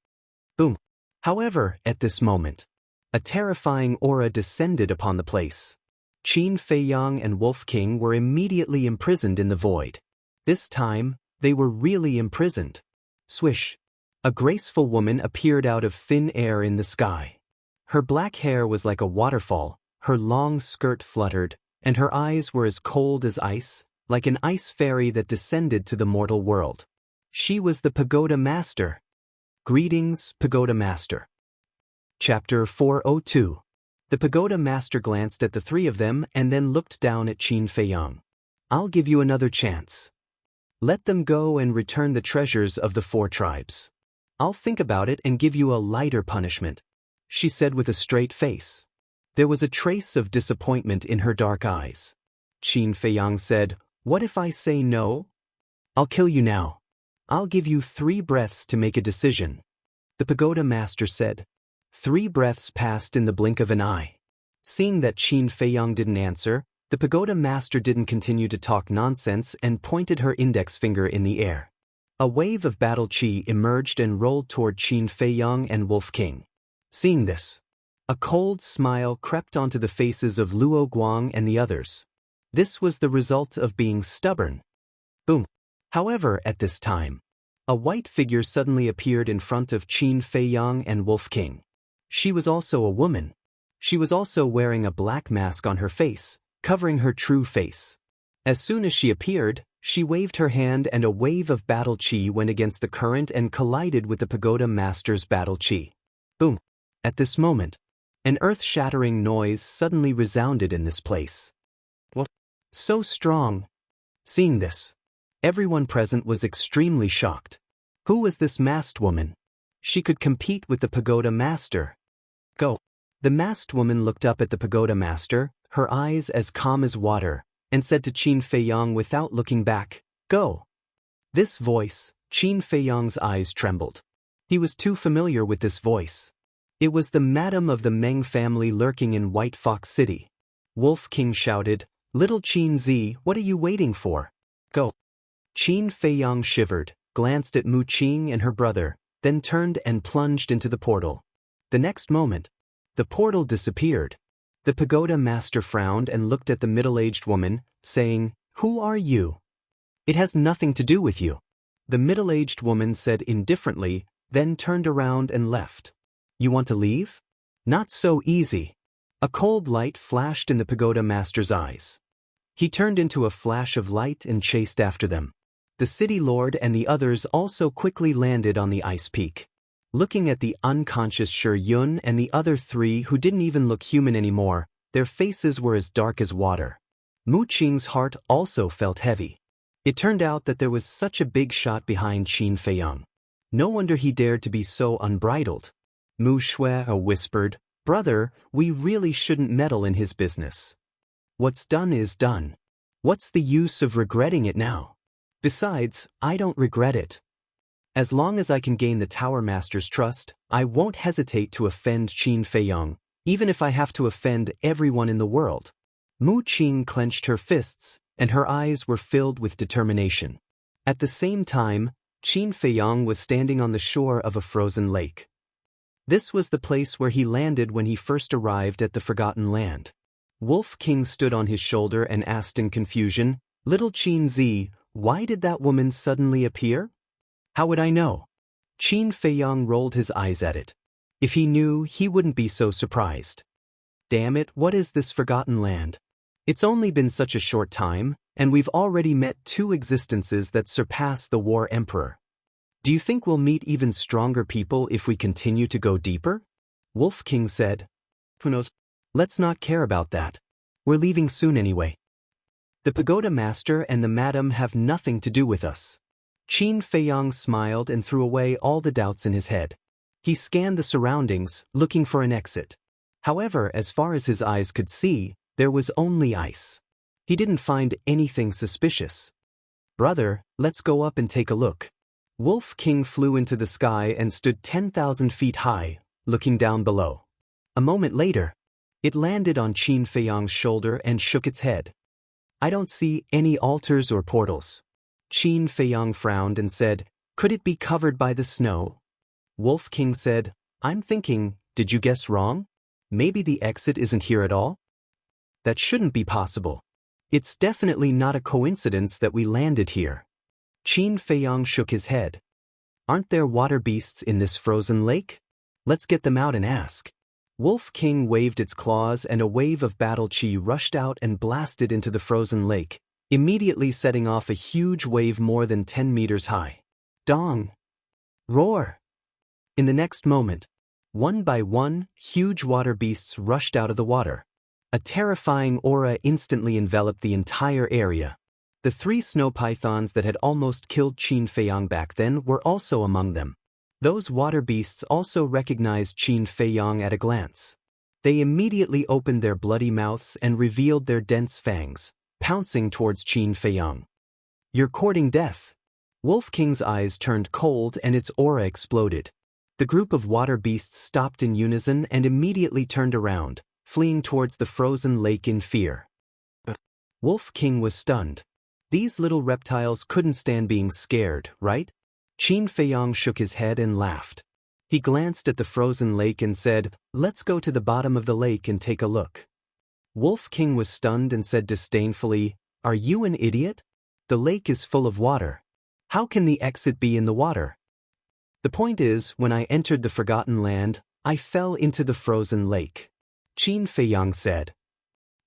Boom. However, at this moment, a terrifying aura descended upon the place. Qin Feiyang and Wolf King were immediately imprisoned in the void. This time, they were really imprisoned. Swish. A graceful woman appeared out of thin air in the sky. Her black hair was like a waterfall, her long skirt fluttered, and her eyes were as cold as ice, like an ice fairy that descended to the mortal world. She was the Pagoda Master. Greetings, Pagoda Master. Chapter 402. The Pagoda Master glanced at the 3 of them and then looked down at Qin Feiyang. I'll give you another chance. Let them go and return the treasures of the 4 tribes. I'll think about it and give you a lighter punishment, she said with a straight face. There was a trace of disappointment in her dark eyes. Qin Feiyang said, What if I say no? I'll kill you now. I'll give you 3 breaths to make a decision. The Pagoda Master said. 3 breaths passed in the blink of an eye. Seeing that Qin Feiyang didn't answer, the Pagoda Master didn't continue to talk nonsense and pointed her index finger in the air. A wave of battle chi emerged and rolled toward Qin Feiyang and Wolf King. Seeing this, a cold smile crept onto the faces of Luo Guang and the others. This was the result of being stubborn. Boom. However, at this time, a white figure suddenly appeared in front of Qin Feiyang and Wolf King. She was also a woman. She was also wearing a black mask on her face, covering her true face. As soon as she appeared, she waved her hand and a wave of battle chi went against the current and collided with the Pagoda Master's battle chi. Boom. At this moment, an earth-shattering noise suddenly resounded in this place. What? So strong. Seeing this, everyone present was extremely shocked. Who was this masked woman? She could compete with the Pagoda Master. Go. The masked woman looked up at the Pagoda Master, her eyes as calm as water, and said to Qin Feiyang without looking back, Go. This voice, Qin Feiyang's eyes trembled. He was too familiar with this voice. It was the madam of the Meng family lurking in White Fox City. Wolf King shouted, Little Qin Zi, what are you waiting for? Go. Qin Feiyang shivered, glanced at Mu Qing and her brother, then turned and plunged into the portal. The next moment, the portal disappeared. The Pagoda Master frowned and looked at the middle-aged woman, saying, Who are you? It has nothing to do with you. The middle-aged woman said indifferently, then turned around and left. You want to leave? Not so easy. A cold light flashed in the Pagoda Master's eyes. He turned into a flash of light and chased after them. The city lord and the others also quickly landed on the ice peak. Looking at the unconscious Shi Yun and the other 3 who didn't even look human anymore, their faces were as dark as water. Mu Qing's heart also felt heavy. It turned out that there was such a big shot behind Qin Feiyang. No wonder he dared to be so unbridled. Mu Shui whispered, "Brother, we really shouldn't meddle in his business. What's done is done. What's the use of regretting it now? Besides, I don't regret it. As long as I can gain the Tower Master's trust, I won't hesitate to offend Qin Feiyang, even if I have to offend everyone in the world." Mu Qing clenched her fists, and her eyes were filled with determination. At the same time, Qin Feiyang was standing on the shore of a frozen lake. This was the place where he landed when he first arrived at the Forgotten Land. Wolf King stood on his shoulder and asked in confusion, "Little Qin Zi, why did that woman suddenly appear?" "How would I know?" Qin Feiyang rolled his eyes at it. If he knew, he wouldn't be so surprised. "Damn it, what is this Forgotten Land? It's only been such a short time, and we've already met two existences that surpass the War Emperor. Do you think we'll meet even stronger people if we continue to go deeper?" Wolf King said. "Who knows? Let's not care about that. We're leaving soon anyway. The Pagoda Master and the Madam have nothing to do with us." Qin Feiyang smiled and threw away all the doubts in his head. He scanned the surroundings, looking for an exit. However, as far as his eyes could see, there was only ice. He didn't find anything suspicious. "Brother, let's go up and take a look." Wolf King flew into the sky and stood 10,000 feet high, looking down below. A moment later, it landed on Qin Feiyang's shoulder and shook its head. "I don't see any altars or portals." Qin Feiyang frowned and said, "Could it be covered by the snow?" Wolf King said, "I'm thinking, did you guess wrong? Maybe the exit isn't here at all?" "That shouldn't be possible. It's definitely not a coincidence that we landed here." Qin Feiyang shook his head. "Aren't there water beasts in this frozen lake? Let's get them out and ask." Wolf King waved its claws and a wave of battle chi rushed out and blasted into the frozen lake, immediately setting off a huge wave more than 10 meters high. Dong! Roar! In the next moment, one by one, huge water beasts rushed out of the water. A terrifying aura instantly enveloped the entire area. The 3 snow pythons that had almost killed Qin Feiyang back then were also among them. Those water beasts also recognized Qin Feiyang at a glance. They immediately opened their bloody mouths and revealed their dense fangs, pouncing towards Qin Feiyang. "You're courting death." Wolf King's eyes turned cold and its aura exploded. The group of water beasts stopped in unison and immediately turned around, fleeing towards the frozen lake in fear. Wolf King was stunned. These little reptiles couldn't stand being scared, right? Qin Feiyang shook his head and laughed. He glanced at the frozen lake and said, "Let's go to the bottom of the lake and take a look." Wolf King was stunned and said disdainfully, "Are you an idiot? The lake is full of water. How can the exit be in the water?" "The point is, when I entered the Forgotten Land, I fell into the frozen lake," Qin Feiyang said.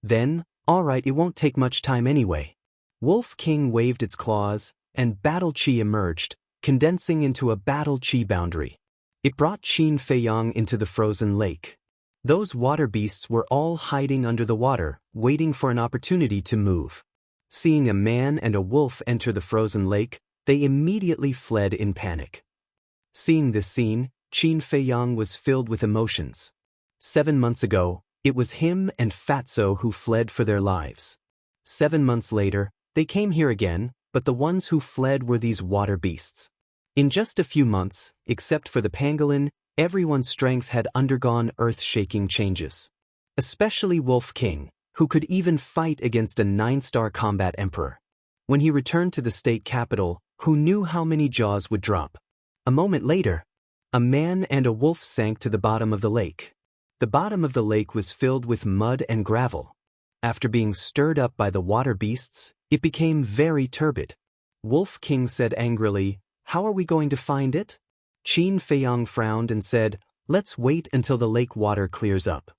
"Then, all right, it won't take much time anyway." Wolf King waved its claws, and battle chi emerged, condensing into a battle chi boundary. It brought Qin Feiyang into the frozen lake. Those water beasts were all hiding under the water, waiting for an opportunity to move. Seeing a man and a wolf enter the frozen lake, they immediately fled in panic. Seeing this scene, Qin Feiyang was filled with emotions. 7 months ago, it was him and Fatso who fled for their lives. 7 months later, they came here again, but the ones who fled were these water beasts. In just a few months, except for the pangolin, everyone's strength had undergone earth-shaking changes. Especially Wolf King, who could even fight against a 9-star combat emperor. When he returned to the state capital, who knew how many jaws would drop? A moment later, a man and a wolf sank to the bottom of the lake. The bottom of the lake was filled with mud and gravel. After being stirred up by the water beasts, it became very turbid. Wolf King said angrily, "How are we going to find it?" Qin Feiyang frowned and said, "Let's wait until the lake water clears up."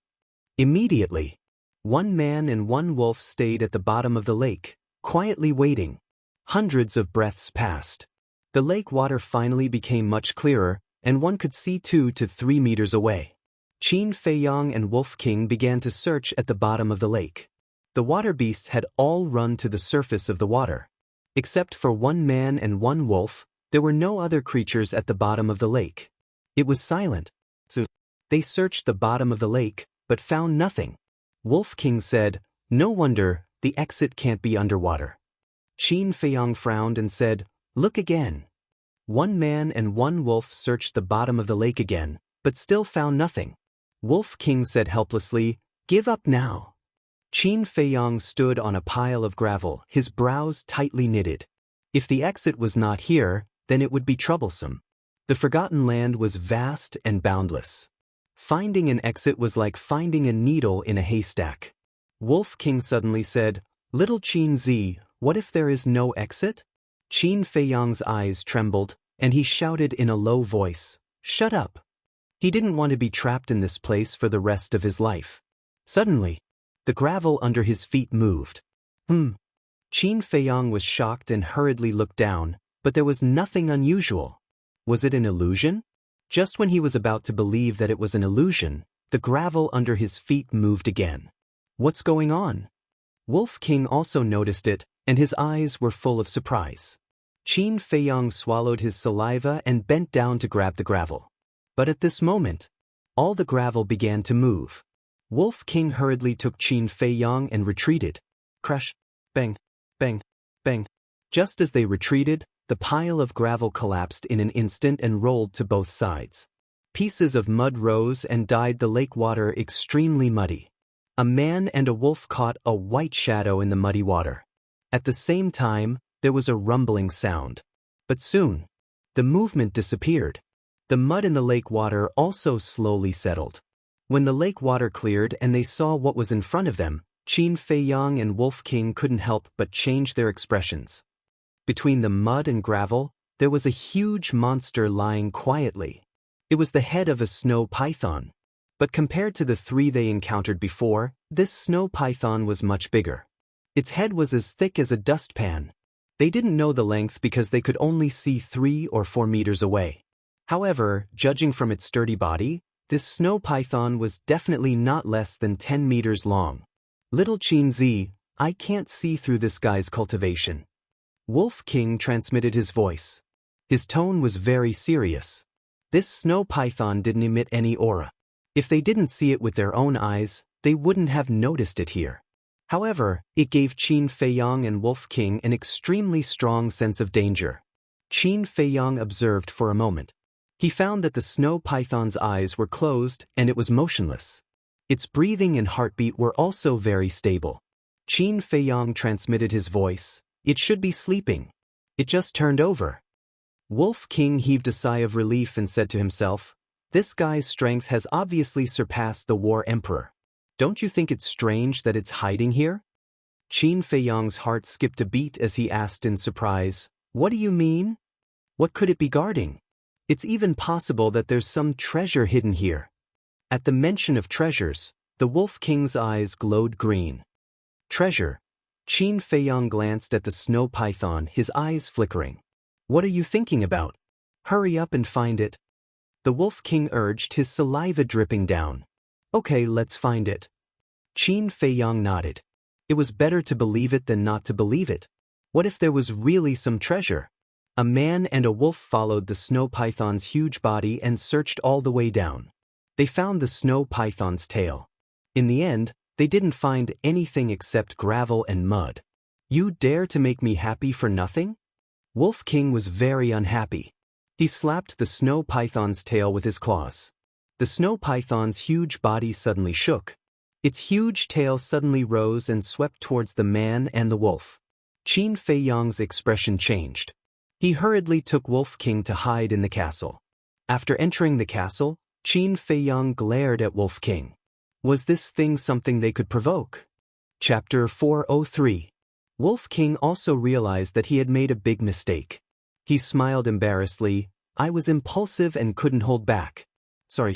Immediately, 1 man and 1 wolf stayed at the bottom of the lake, quietly waiting. Hundreds of breaths passed. The lake water finally became much clearer, and one could see 2 to 3 meters away. Qin Feiyang and Wolf King began to search at the bottom of the lake. The water beasts had all run to the surface of the water. Except for one man and one wolf, there were no other creatures at the bottom of the lake. It was silent. So they searched the bottom of the lake, but found nothing. Wolf King said, "No wonder, the exit can't be underwater." Qin Feiyong frowned and said, "Look again." One man and one wolf searched the bottom of the lake again, but still found nothing. Wolf King said helplessly, "Give up now." Qin Feiyong stood on a pile of gravel, his brows tightly knitted. If the exit was not here, then it would be troublesome. The forgotten land was vast and boundless. Finding an exit was like finding a needle in a haystack. Wolf King suddenly said, "Little Qin Zi, what if there is no exit?" Qin Feiyong's eyes trembled, and he shouted in a low voice, "Shut up." He didn't want to be trapped in this place for the rest of his life. Suddenly, the gravel under his feet moved. Qin Feiyong was shocked and hurriedly looked down, but there was nothing unusual. Was it an illusion? Just when he was about to believe that it was an illusion, the gravel under his feet moved again. What's going on? Wolf King also noticed it, and his eyes were full of surprise. Qin Feiyong swallowed his saliva and bent down to grab the gravel. But at this moment, all the gravel began to move. Wolf King hurriedly took Qin Feiyong and retreated. Crash, bang, bang, bang. Just as they retreated, the pile of gravel collapsed in an instant and rolled to both sides. Pieces of mud rose and dyed the lake water extremely muddy. A man and a wolf caught a white shadow in the muddy water. At the same time, there was a rumbling sound. But soon, the movement disappeared. The mud in the lake water also slowly settled. When the lake water cleared and they saw what was in front of them, Qin Feiyong and Wolf King couldn't help but change their expressions. Between the mud and gravel, there was a huge monster lying quietly. It was the head of a snow python. But compared to the three they encountered before, this snow python was much bigger. Its head was as thick as a dustpan. They didn't know the length because they could only see 3 or 4 meters away. However, judging from its sturdy body, this snow python was definitely not less than 10 meters long. "Little Qin Zi, I can't see through this guy's cultivation." Wolf King transmitted his voice. His tone was very serious. This snow python didn't emit any aura. If they didn't see it with their own eyes, they wouldn't have noticed it here. However, it gave Qin Feiyong and Wolf King an extremely strong sense of danger. Qin Feiyong observed for a moment. He found that the snow python's eyes were closed and it was motionless. Its breathing and heartbeat were also very stable. Qin Feiyong transmitted his voice. "It should be sleeping. It just turned over." Wolf King heaved a sigh of relief and said to himself, "This guy's strength has obviously surpassed the War Emperor. Don't you think it's strange that it's hiding here?" Qin Feiyong's heart skipped a beat as he asked in surprise, "What do you mean? What could it be guarding? It's even possible that there's some treasure hidden here." At the mention of treasures, the Wolf King's eyes glowed green. "Treasure?" Qin Feiyong glanced at the snow python, his eyes flickering. "What are you thinking about? Hurry up and find it." The Wolf King urged, his saliva dripping down. "Okay, let's find it." Qin Feiyong nodded. It was better to believe it than not to believe it. What if there was really some treasure? A man and a wolf followed the snow python's huge body and searched all the way down. They found the snow python's tail. In the end, they didn't find anything except gravel and mud. "You dare to make me happy for nothing?" Wolf King was very unhappy. He slapped the snow python's tail with his claws. The snow python's huge body suddenly shook. Its huge tail suddenly rose and swept towards the man and the wolf. Qin Feiyong's expression changed. He hurriedly took Wolf King to hide in the castle. After entering the castle, Qin Feiyong glared at Wolf King. Was this thing something they could provoke? Chapter 403. Wolf King also realized that he had made a big mistake. He smiled embarrassedly. "I was impulsive and couldn't hold back. Sorry."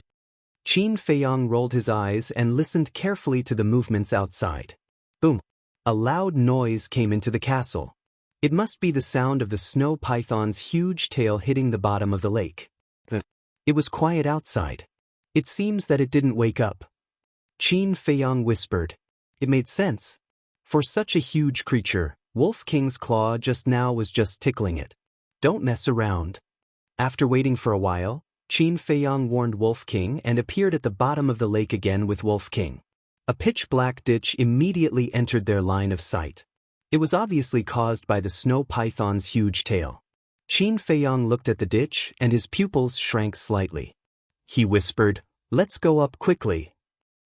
Qin Feiyong rolled his eyes and listened carefully to the movements outside. Boom! A loud noise came into the castle. It must be the sound of the snow python's huge tail hitting the bottom of the lake. It was quiet outside. It seems that it didn't wake up. Qin Feiyong whispered. It made sense. For such a huge creature, Wolf King's claw just now was just tickling it. Don't mess around. After waiting for a while, Qin Feiyang warned Wolf King and appeared at the bottom of the lake again with Wolf King. A pitch-black ditch immediately entered their line of sight. It was obviously caused by the snow python's huge tail. Qin Feiyang looked at the ditch and his pupils shrank slightly. He whispered, "Let's go up quickly.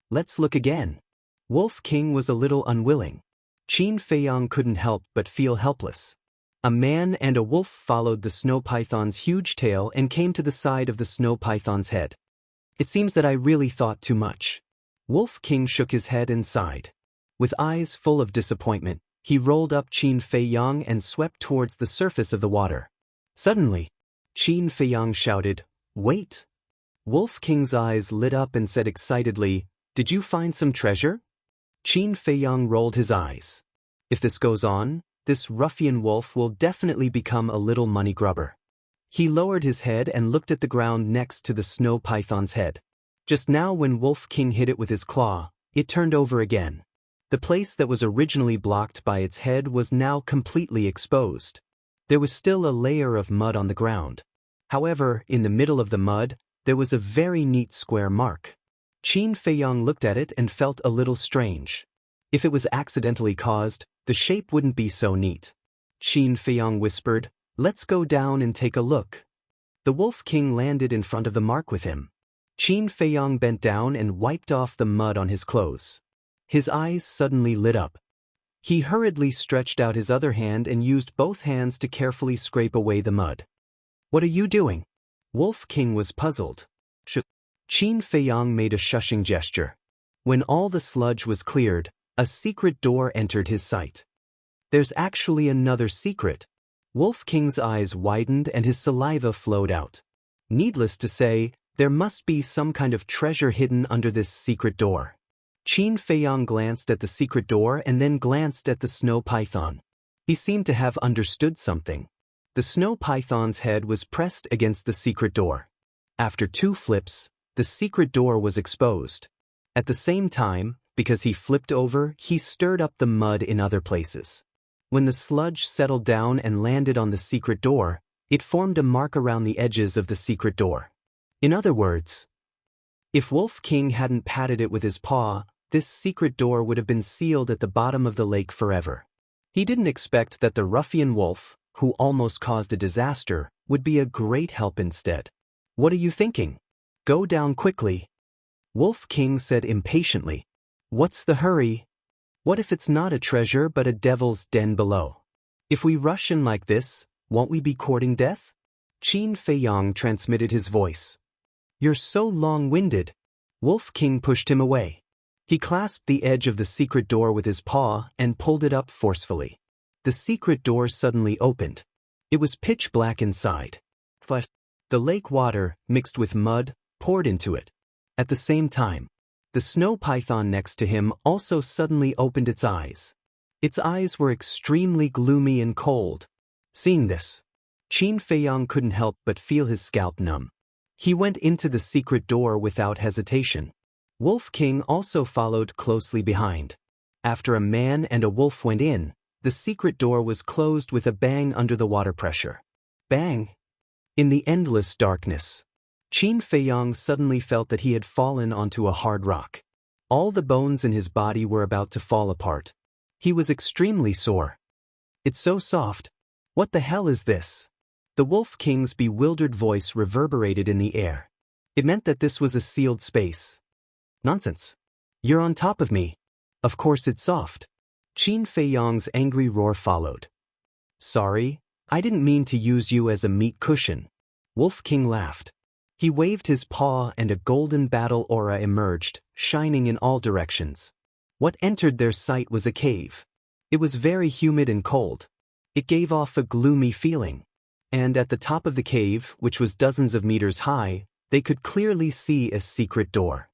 Let's look again." Wolf King was a little unwilling. Qin Feiyang couldn't help but feel helpless. A man and a wolf followed the snow python's huge tail and came to the side of the snow python's head. "It seems that I really thought too much." Wolf King shook his head and sighed. With eyes full of disappointment, he rolled up Qin Feiyang and swept towards the surface of the water. Suddenly, Qin Feiyang shouted, "Wait!" Wolf King's eyes lit up and said excitedly, "Did you find some treasure?" Qin Feiyang rolled his eyes. If this goes on, this ruffian wolf will definitely become a little money grubber. He lowered his head and looked at the ground next to the snow python's head. Just now when Wolf King hit it with his claw, it turned over again. The place that was originally blocked by its head was now completely exposed. There was still a layer of mud on the ground. However, in the middle of the mud, there was a very neat square mark. Qin Feiyang looked at it and felt a little strange. If it was accidentally caused, the shape wouldn't be so neat. Qin Feiyang whispered, "Let's go down and take a look." The Wolf King landed in front of the mark with him. Qin Feiyang bent down and wiped off the mud on his clothes. His eyes suddenly lit up. He hurriedly stretched out his other hand and used both hands to carefully scrape away the mud. "What are you doing?" Wolf King was puzzled. Qin Feiyang made a shushing gesture. When all the sludge was cleared, a secret door entered his sight. "There's actually another secret." Wolf King's eyes widened and his saliva flowed out. Needless to say, there must be some kind of treasure hidden under this secret door. Qin Feiyang glanced at the secret door and then glanced at the snow python. He seemed to have understood something. The snow python's head was pressed against the secret door. After 2 flips, the secret door was exposed. At the same time, because he flipped over, he stirred up the mud in other places. When the sludge settled down and landed on the secret door, it formed a mark around the edges of the secret door. In other words, if Wolf King hadn't patted it with his paw, this secret door would have been sealed at the bottom of the lake forever. He didn't expect that the ruffian wolf, who almost caused a disaster, would be a great help instead. "What are you thinking? Go down quickly." Wolf King said impatiently. "What's the hurry? What if it's not a treasure but a devil's den below? If we rush in like this, won't we be courting death?" Qin Feiyang transmitted his voice. "You're so long-winded." Wolf King pushed him away. He clasped the edge of the secret door with his paw and pulled it up forcefully. The secret door suddenly opened. It was pitch black inside. The lake water, mixed with mud, poured into it. At the same time, the snow python next to him also suddenly opened its eyes. Its eyes were extremely gloomy and cold. Seeing this, Qin Feiyang couldn't help but feel his scalp numb. He went into the secret door without hesitation. Wolf King also followed closely behind. After a man and a wolf went in, the secret door was closed with a bang under the water pressure. Bang! In the endless darkness, Qin Feiyang suddenly felt that he had fallen onto a hard rock. All the bones in his body were about to fall apart. He was extremely sore. "It's so soft. What the hell is this?" The Wolf King's bewildered voice reverberated in the air. It meant that this was a sealed space. "Nonsense. You're on top of me. Of course it's soft." Qin Feiyang's angry roar followed. "Sorry, I didn't mean to use you as a meat cushion." Wolf King laughed. He waved his paw and a golden battle aura emerged, shining in all directions. What entered their sight was a cave. It was very humid and cold. It gave off a gloomy feeling. And at the top of the cave, which was dozens of meters high, they could clearly see a secret door.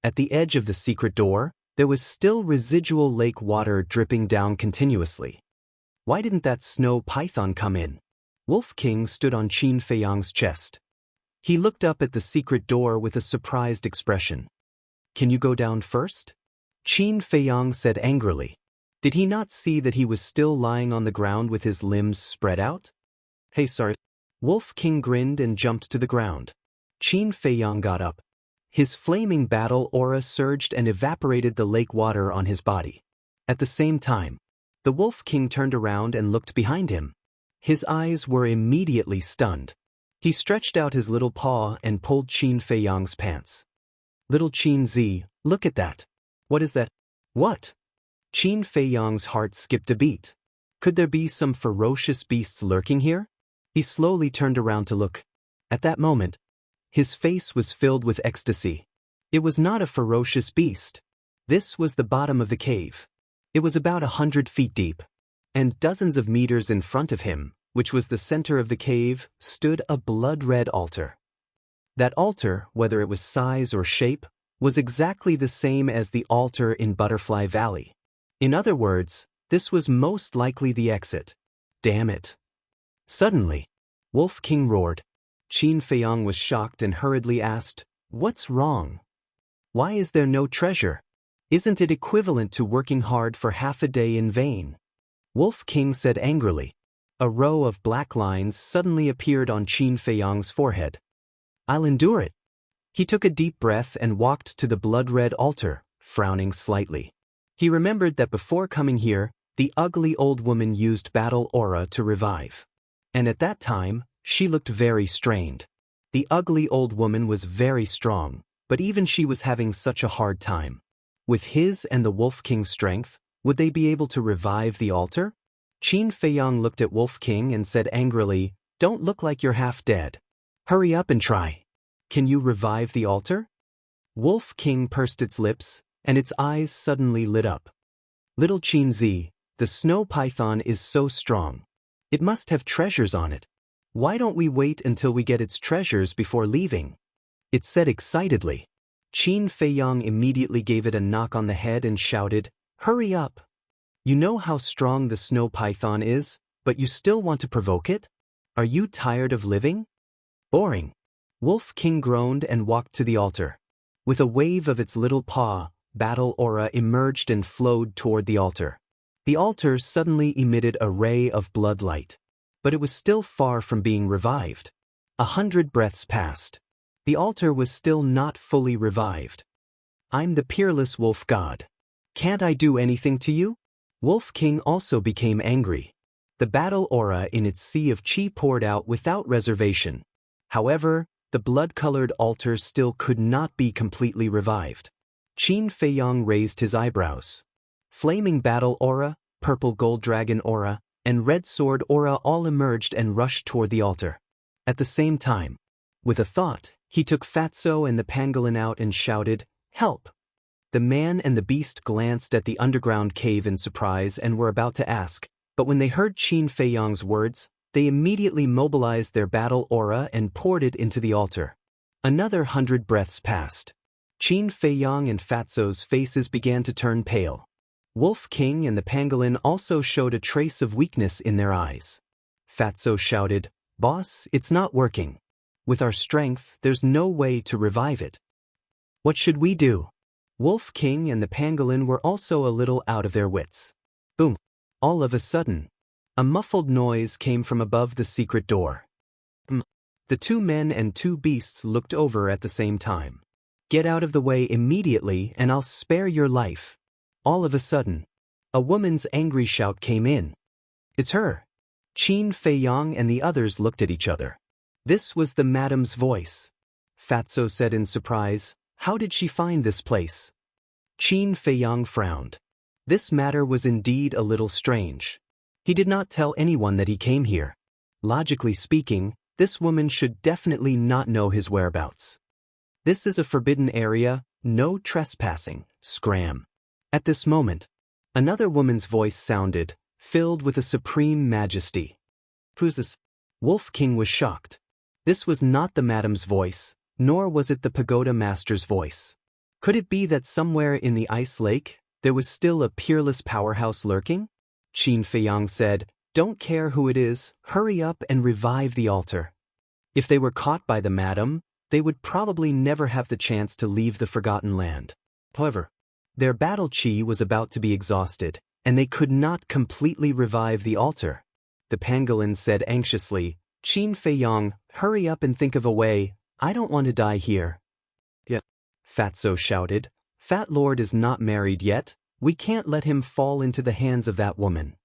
At the edge of the secret door, there was still residual lake water dripping down continuously. Why didn't that snow python come in? Wolf King stood on Qin Feiyang's chest. He looked up at the secret door with a surprised expression. "Can you go down first?" Qin Feiyang said angrily. Did he not see that he was still lying on the ground with his limbs spread out? Hey, sorry. Wolf King grinned and jumped to the ground. Qin Feiyang got up. His flaming battle aura surged and evaporated the lake water on his body. At the same time, the Wolf King turned around and looked behind him. His eyes were immediately stunned. He stretched out his little paw and pulled Qin Feiyang's pants. Little Qin Zi, look at that. What is that? What? Qin Feiyang's heart skipped a beat. Could there be some ferocious beasts lurking here? He slowly turned around to look. At that moment, his face was filled with ecstasy. It was not a ferocious beast. This was the bottom of the cave. It was about 100 feet deep. And dozens of meters in front of him, which was the center of the cave, stood a blood-red altar. That altar, whether it was size or shape, was exactly the same as the altar in Butterfly Valley. In other words, this was most likely the exit. Damn it. Suddenly, Wolf King roared. Qin Feiyang was shocked and hurriedly asked, "What's wrong? Why is there no treasure? Isn't it equivalent to working hard for half a day in vain?" Wolf King said angrily. A row of black lines suddenly appeared on Qin Feiyang's forehead. "I'll endure it." He took a deep breath and walked to the blood-red altar, frowning slightly. He remembered that before coming here, the ugly old woman used battle aura to revive. And at that time, she looked very strained. The ugly old woman was very strong, but even she was having such a hard time. With his and the Wolf King's strength, would they be able to revive the altar? Qin Feiyang looked at Wolf King and said angrily, "Don't look like you're half dead. Hurry up and try. Can you revive the altar?" Wolf King pursed its lips, and its eyes suddenly lit up. "Little Qin Zi, the snow python is so strong. It must have treasures on it. Why don't we wait until we get its treasures before leaving?" It said excitedly. Qin Feiyang immediately gave it a knock on the head and shouted, "Hurry up! You know how strong the snow python is, but you still want to provoke it? Are you tired of living? Boring." Wolf King groaned and walked to the altar. With a wave of its little paw, battle aura emerged and flowed toward the altar. The altar suddenly emitted a ray of blood light. But it was still far from being revived. 100 breaths passed. The altar was still not fully revived. "I'm the peerless wolf god. Can't I do anything to you?" Wolf King also became angry. The battle aura in its sea of chi poured out without reservation. However, the blood-colored altar still could not be completely revived. Qin Feiyang raised his eyebrows. Flaming battle aura, purple gold dragon aura, and red sword aura all emerged and rushed toward the altar. At the same time, with a thought, he took Fatso and the pangolin out and shouted, "Help!" The man and the beast glanced at the underground cave in surprise and were about to ask, but when they heard Qin Feiyang's words, they immediately mobilized their battle aura and poured it into the altar. Another 100 breaths passed. Qin Feiyang and Fatso's faces began to turn pale. Wolf King and the pangolin also showed a trace of weakness in their eyes. Fatso shouted, "Boss, it's not working. With our strength, there's no way to revive it. What should we do?" Wolf King and the pangolin were also a little out of their wits. Boom! All of a sudden, a muffled noise came from above the secret door. The two men and two beasts looked over at the same time. "Get out of the way immediately and I'll spare your life." All of a sudden, a woman's angry shout came in. "It's her!" Qin Feiyang and the others looked at each other. This was the madam's voice. Fatso said in surprise, "How did she find this place?" Qin Feiyang frowned. This matter was indeed a little strange. He did not tell anyone that he came here. Logically speaking, this woman should definitely not know his whereabouts. This is a forbidden area, no trespassing, scram. At this moment, another woman's voice sounded, filled with a supreme majesty. "Who's this?" Wolf King was shocked. This was not the madam's voice, nor was it the pagoda master's voice. Could it be that somewhere in the ice lake, there was still a peerless powerhouse lurking? Qin Feiyang said, "Don't care who it is, hurry up and revive the altar." If they were caught by the madam, they would probably never have the chance to leave the Forgotten Land. However, their battle chi was about to be exhausted, and they could not completely revive the altar. The pangolin said anxiously, "Qin Feiyong, hurry up and think of a way. I don't want to die here." "Yet," Fatso shouted, "Fat Lord is not married yet. We can't let him fall into the hands of that woman."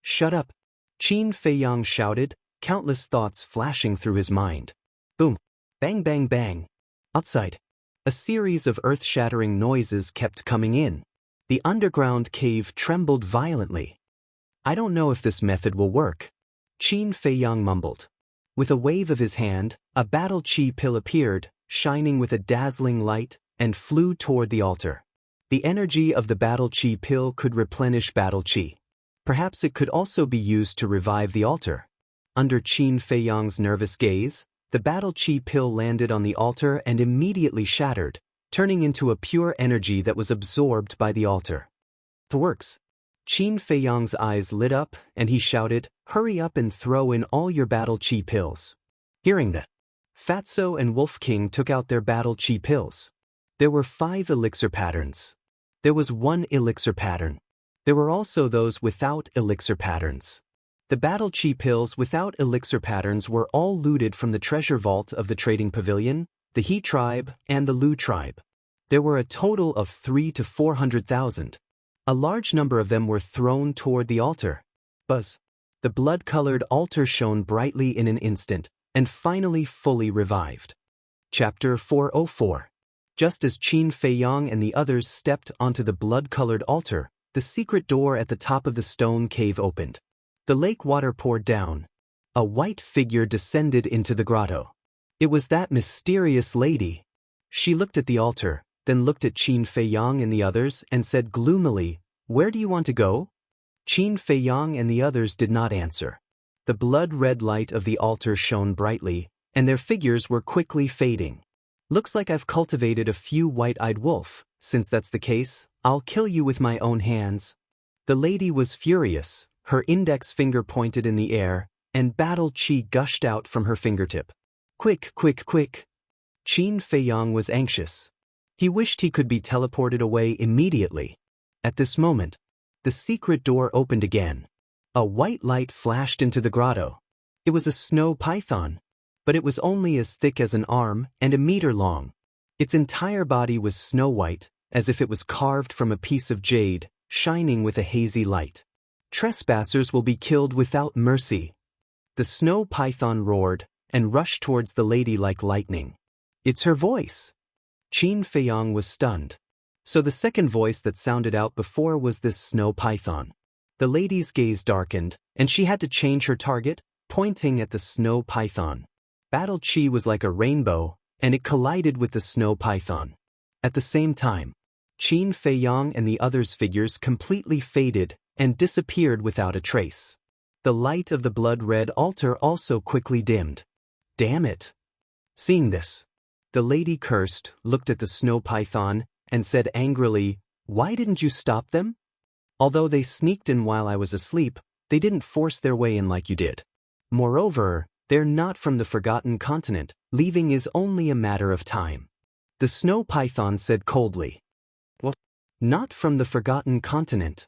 "Shut up," Qin Feiyong shouted, countless thoughts flashing through his mind. Boom. Bang bang bang. Outside, a series of earth-shattering noises kept coming in. The underground cave trembled violently. "I don't know if this method will work," Qin Feiyong mumbled. With a wave of his hand, a battle chi pill appeared, shining with a dazzling light, and flew toward the altar. The energy of the battle chi pill could replenish battle chi. Perhaps it could also be used to revive the altar. Under Qin Feiyong's nervous gaze, the battle chi pill landed on the altar and immediately shattered, turning into a pure energy that was absorbed by the altar. "It works." Qin Feiyong's eyes lit up, and he shouted, "Hurry up and throw in all your battle chi pills." Hearing that, Fatso and Wolf King took out their battle chi pills. There were 5 elixir patterns. There was 1 elixir pattern. There were also those without elixir patterns. The battle chi pills without elixir patterns were all looted from the treasure vault of the trading pavilion, the He tribe, and the Lu tribe. There were a total of 300,000 to 400,000. A large number of them were thrown toward the altar. Buzz. The blood-colored altar shone brightly in an instant, and finally fully revived. Chapter 404. Just as Qin Feiyong and the others stepped onto the blood-colored altar, the secret door at the top of the stone cave opened. The lake water poured down. A white figure descended into the grotto. It was that mysterious lady. She looked at the altar, then looked at Qin Feiyong and the others and said gloomily, "Where do you want to go?" Qin Feiyong and the others did not answer. The blood-red light of the altar shone brightly, and their figures were quickly fading. "Looks like I've cultivated a few white-eyed wolf. Since that's the case, I'll kill you with my own hands." The lady was furious. Her index finger pointed in the air, and battle chi gushed out from her fingertip. "Quick, quick, quick!" Qin Feiyong was anxious. He wished he could be teleported away immediately. At this moment, the secret door opened again. A white light flashed into the grotto. It was a snow python, but it was only as thick as an arm and a meter long. Its entire body was snow white, as if it was carved from a piece of jade, shining with a hazy light. "Trespassers will be killed without mercy." The snow python roared and rushed towards the lady like lightning. "It's her voice." Qin Feiyong was stunned. So the second voice that sounded out before was this snow python. The lady's gaze darkened, and she had to change her target, pointing at the snow python. Battle chi was like a rainbow, and it collided with the snow python. At the same time, Qin Feiyong and the others' figures completely faded and disappeared without a trace. The light of the blood-red altar also quickly dimmed. "Damn it!" Seeing this, the lady cursed, looked at the snow python, and said angrily, "Why didn't you stop them? Although they sneaked in while I was asleep, they didn't force their way in like you did. Moreover, they're not from the Forgotten Continent. Leaving is only a matter of time." The snow python said coldly. "What? Not from the Forgotten Continent?"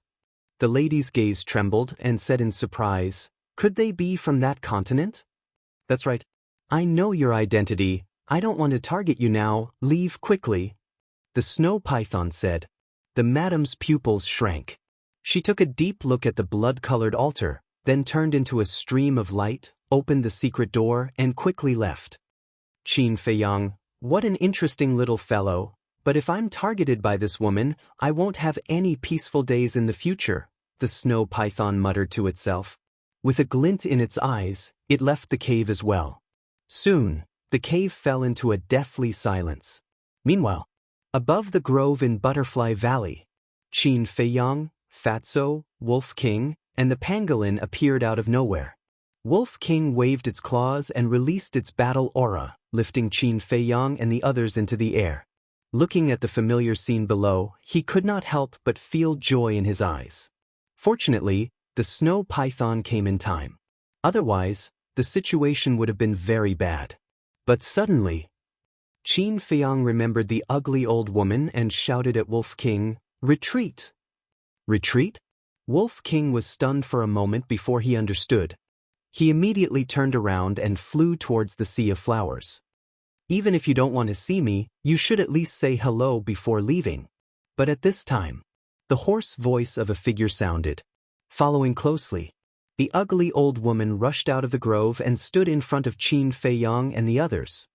The lady's gaze trembled and said in surprise, "Could they be from that continent?" "That's right. I know your identity. I don't want to target you now. Leave quickly." The snow python said. The madam's pupils shrank. She took a deep look at the blood-colored altar, then turned into a stream of light, opened the secret door, and quickly left. Qin Feiyong, what an interesting little fellow, but if I'm targeted by this woman, I won't have any peaceful days in the future, the snow python muttered to itself. With a glint in its eyes, it left the cave as well. Soon, the cave fell into a deathly silence. Meanwhile, above the grove in Butterfly Valley, Qin Feiyong, Fatso, Wolf King, and the pangolin appeared out of nowhere. Wolf King waved its claws and released its battle aura, lifting Qin Feiyong and the others into the air. Looking at the familiar scene below, he could not help but feel joy in his eyes. Fortunately, the snow python came in time. Otherwise, the situation would have been very bad. But suddenly, Qin Feiyong remembered the ugly old woman and shouted at Wolf King, "Retreat!" "Retreat?" Wolf King was stunned for a moment before he understood. He immediately turned around and flew towards the sea of flowers. Even if you don't want to see me, you should at least say hello before leaving. But at this time, the hoarse voice of a figure sounded. Following closely, the ugly old woman rushed out of the grove and stood in front of Qin Feiyang and the others.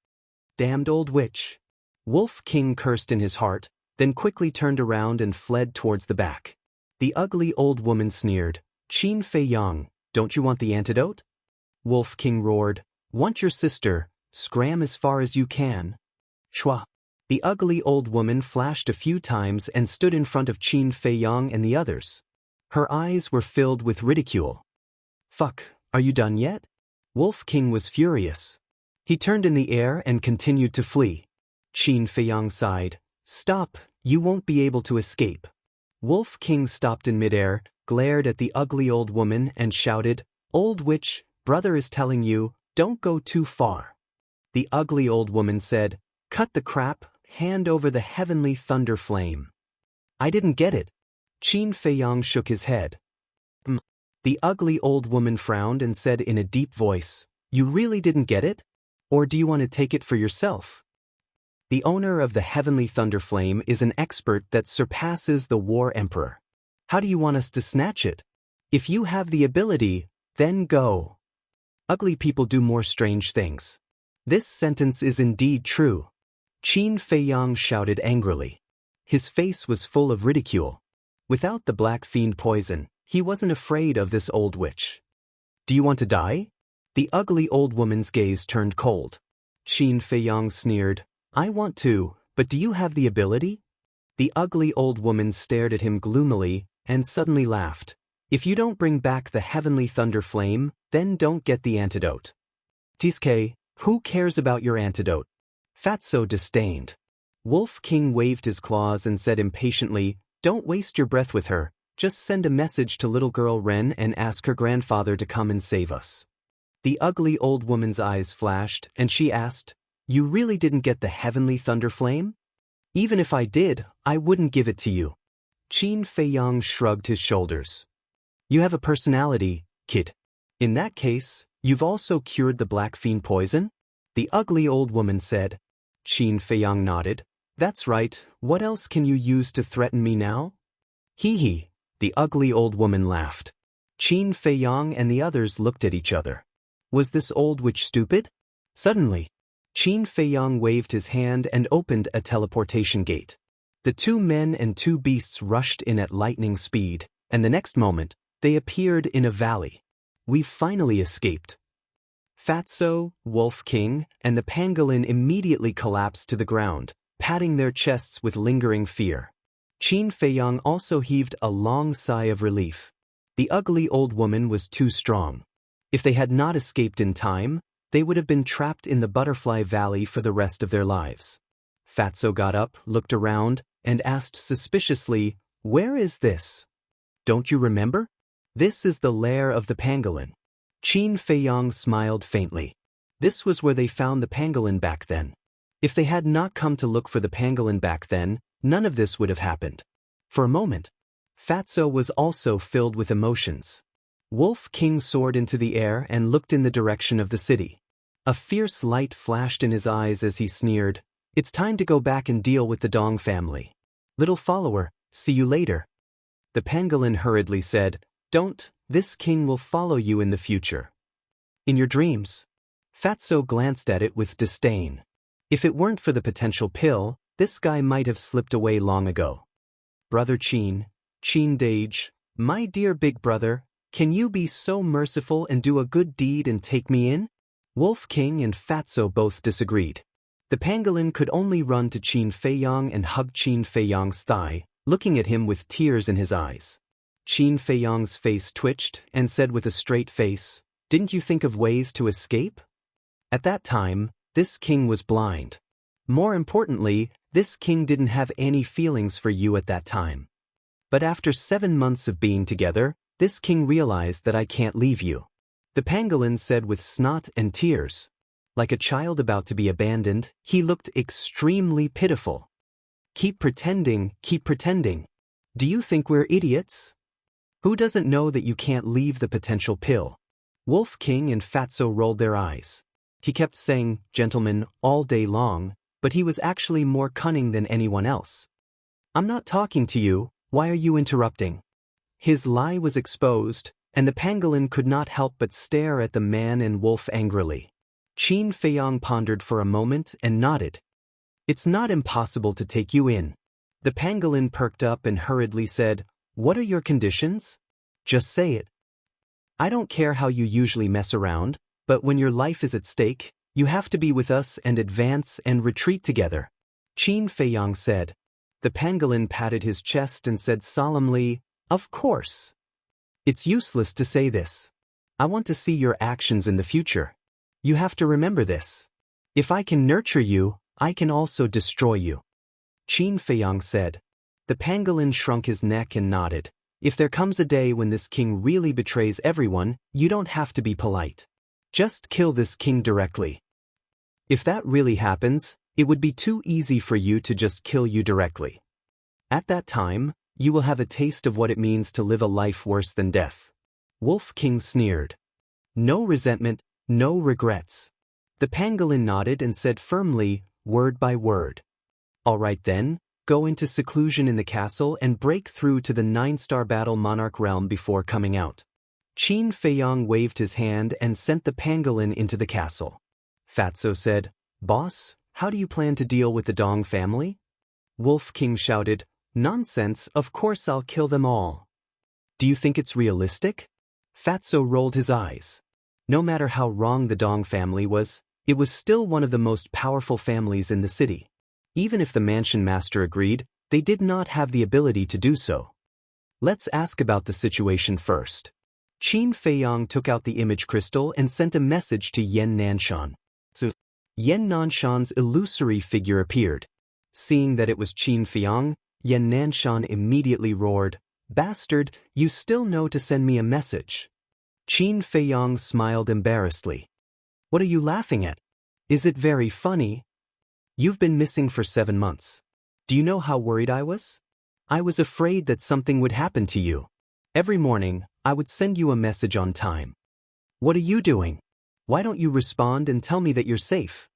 Damned old witch! Wolf King cursed in his heart, then quickly turned around and fled towards the back. The ugly old woman sneered, Qin Feiyang, don't you want the antidote? Wolf King roared, want your sister, scram as far as you can. Shwa! The ugly old woman flashed a few times and stood in front of Qin Feiyang and the others. Her eyes were filled with ridicule. Fuck, are you done yet? Wolf King was furious. He turned in the air and continued to flee. Qin Feiyang sighed, stop, you won't be able to escape. Wolf King stopped in midair, glared at the ugly old woman and shouted, old witch, brother is telling you, don't go too far. The ugly old woman said, cut the crap, hand over the heavenly thunder flame. I didn't get it. Qin Feiyang shook his head. The ugly old woman frowned and said in a deep voice, you really didn't get it? Or do you want to take it for yourself? The owner of the heavenly thunder flame is an expert that surpasses the war emperor. How do you want us to snatch it? If you have the ability, then go. Ugly people do more strange things. This sentence is indeed true. Qin Feiyang shouted angrily. His face was full of ridicule. Without the black fiend poison, he wasn't afraid of this old witch. Do you want to die? The ugly old woman's gaze turned cold. Qin Feiyang sneered, I want to, but do you have the ability? The ugly old woman stared at him gloomily and suddenly laughed. If you don't bring back the heavenly thunder flame, then don't get the antidote. Tiske, who cares about your antidote? Fatso disdained. Wolf King waved his claws and said impatiently, don't waste your breath with her, just send a message to little girl Ren and ask her grandfather to come and save us. The ugly old woman's eyes flashed and she asked, you really didn't get the heavenly thunder flame? Even if I did, I wouldn't give it to you. Qin Feiyang shrugged his shoulders. You have a personality, kid. In that case, you've also cured the black fiend poison? The ugly old woman said. Qin Feiyang nodded. That's right, what else can you use to threaten me now? Hee hee, the ugly old woman laughed. Qin Feiyang and the others looked at each other. Was this old witch stupid? Suddenly, Qin Feiyang waved his hand and opened a teleportation gate. The two men and two beasts rushed in at lightning speed, and the next moment, they appeared in a valley. We've finally escaped. Fatso, Wolf King, and the pangolin immediately collapsed to the ground, patting their chests with lingering fear. Qin Feiyang also heaved a long sigh of relief. The ugly old woman was too strong. If they had not escaped in time, they would have been trapped in the Butterfly Valley for the rest of their lives. Fatso got up, looked around, and asked suspiciously, where is this? Don't you remember? This is the lair of the pangolin. Qin Feiyang smiled faintly. This was where they found the pangolin back then. If they had not come to look for the pangolin back then, none of this would have happened. For a moment, Fatso was also filled with emotions. Wolf King soared into the air and looked in the direction of the city. A fierce light flashed in his eyes as he sneered, it's time to go back and deal with the Dong family. Little follower, see you later. The pangolin hurriedly said, don't, this king will follow you in the future. In your dreams. Fatso glanced at it with disdain. If it weren't for the potential pill, this guy might have slipped away long ago. Brother Qin Dage, my dear big brother, can you be so merciful and do a good deed and take me in? Wolf King and Fatso both disagreed. The pangolin could only run to Qin Feiyang and hug Qin Feiyang's thigh, looking at him with tears in his eyes. Qin Feiyang's face twitched and said with a straight face, didn't you think of ways to escape? At that time, this king was blind. More importantly, this king didn't have any feelings for you at that time. But after 7 months of being together, this king realized that I can't leave you. The pangolin said with snot and tears. Like a child about to be abandoned, he looked extremely pitiful. Keep pretending, keep pretending. Do you think we're idiots? Who doesn't know that you can't leave the potential pill? Wolf King and Fatso rolled their eyes. He kept saying, "Gentlemen," all day long, but he was actually more cunning than anyone else. "I'm not talking to you, why are you interrupting?" His lie was exposed, and the pangolin could not help but stare at the man and wolf angrily. Qin Feiyong pondered for a moment and nodded. "It's not impossible to take you in." The pangolin perked up and hurriedly said, "What are your conditions? Just say it. I don't care how you usually mess around, but when your life is at stake, you have to be with us and advance and retreat together," Qin Feiyong said. The pangolin patted his chest and said solemnly, "Of course. It's useless to say this. I want to see your actions in the future. You have to remember this. If I can nurture you, I can also destroy you," Qin Feiyong said. The pangolin shrunk his neck and nodded. "If there comes a day when this king really betrays everyone, you don't have to be polite. Just kill this king directly. If that really happens, it would be too easy for you to just kill you directly. At that time, you will have a taste of what it means to live a life worse than death." Wolf King sneered. "No resentment, no regrets." The pangolin nodded and said firmly, word by word, "All right then, go into seclusion in the castle and break through to the 9-star battle monarch realm before coming out." Qin Feiyong waved his hand and sent the pangolin into the castle. Fatso said, "Boss, how do you plan to deal with the Dong family?" Wolf King shouted, "Nonsense, of course I'll kill them all." "Do you think it's realistic?" Fatso rolled his eyes. No matter how wrong the Dong family was, it was still one of the most powerful families in the city. Even if the mansion master agreed, they did not have the ability to do so. "Let's ask about the situation first." Qin Feiyong took out the image crystal and sent a message to Yen Nanshan. So, Yen Nanshan's illusory figure appeared. Seeing that it was Qin Feiyong, Yen Nanshan immediately roared, "Bastard, you still know to send me a message." Qin Feiyong smiled embarrassedly. "What are you laughing at? Is it very funny? You've been missing for 7 months. Do you know how worried I was? I was afraid that something would happen to you. Every morning, I would send you a message on time. What are you doing? Why don't you respond and tell me that you're safe?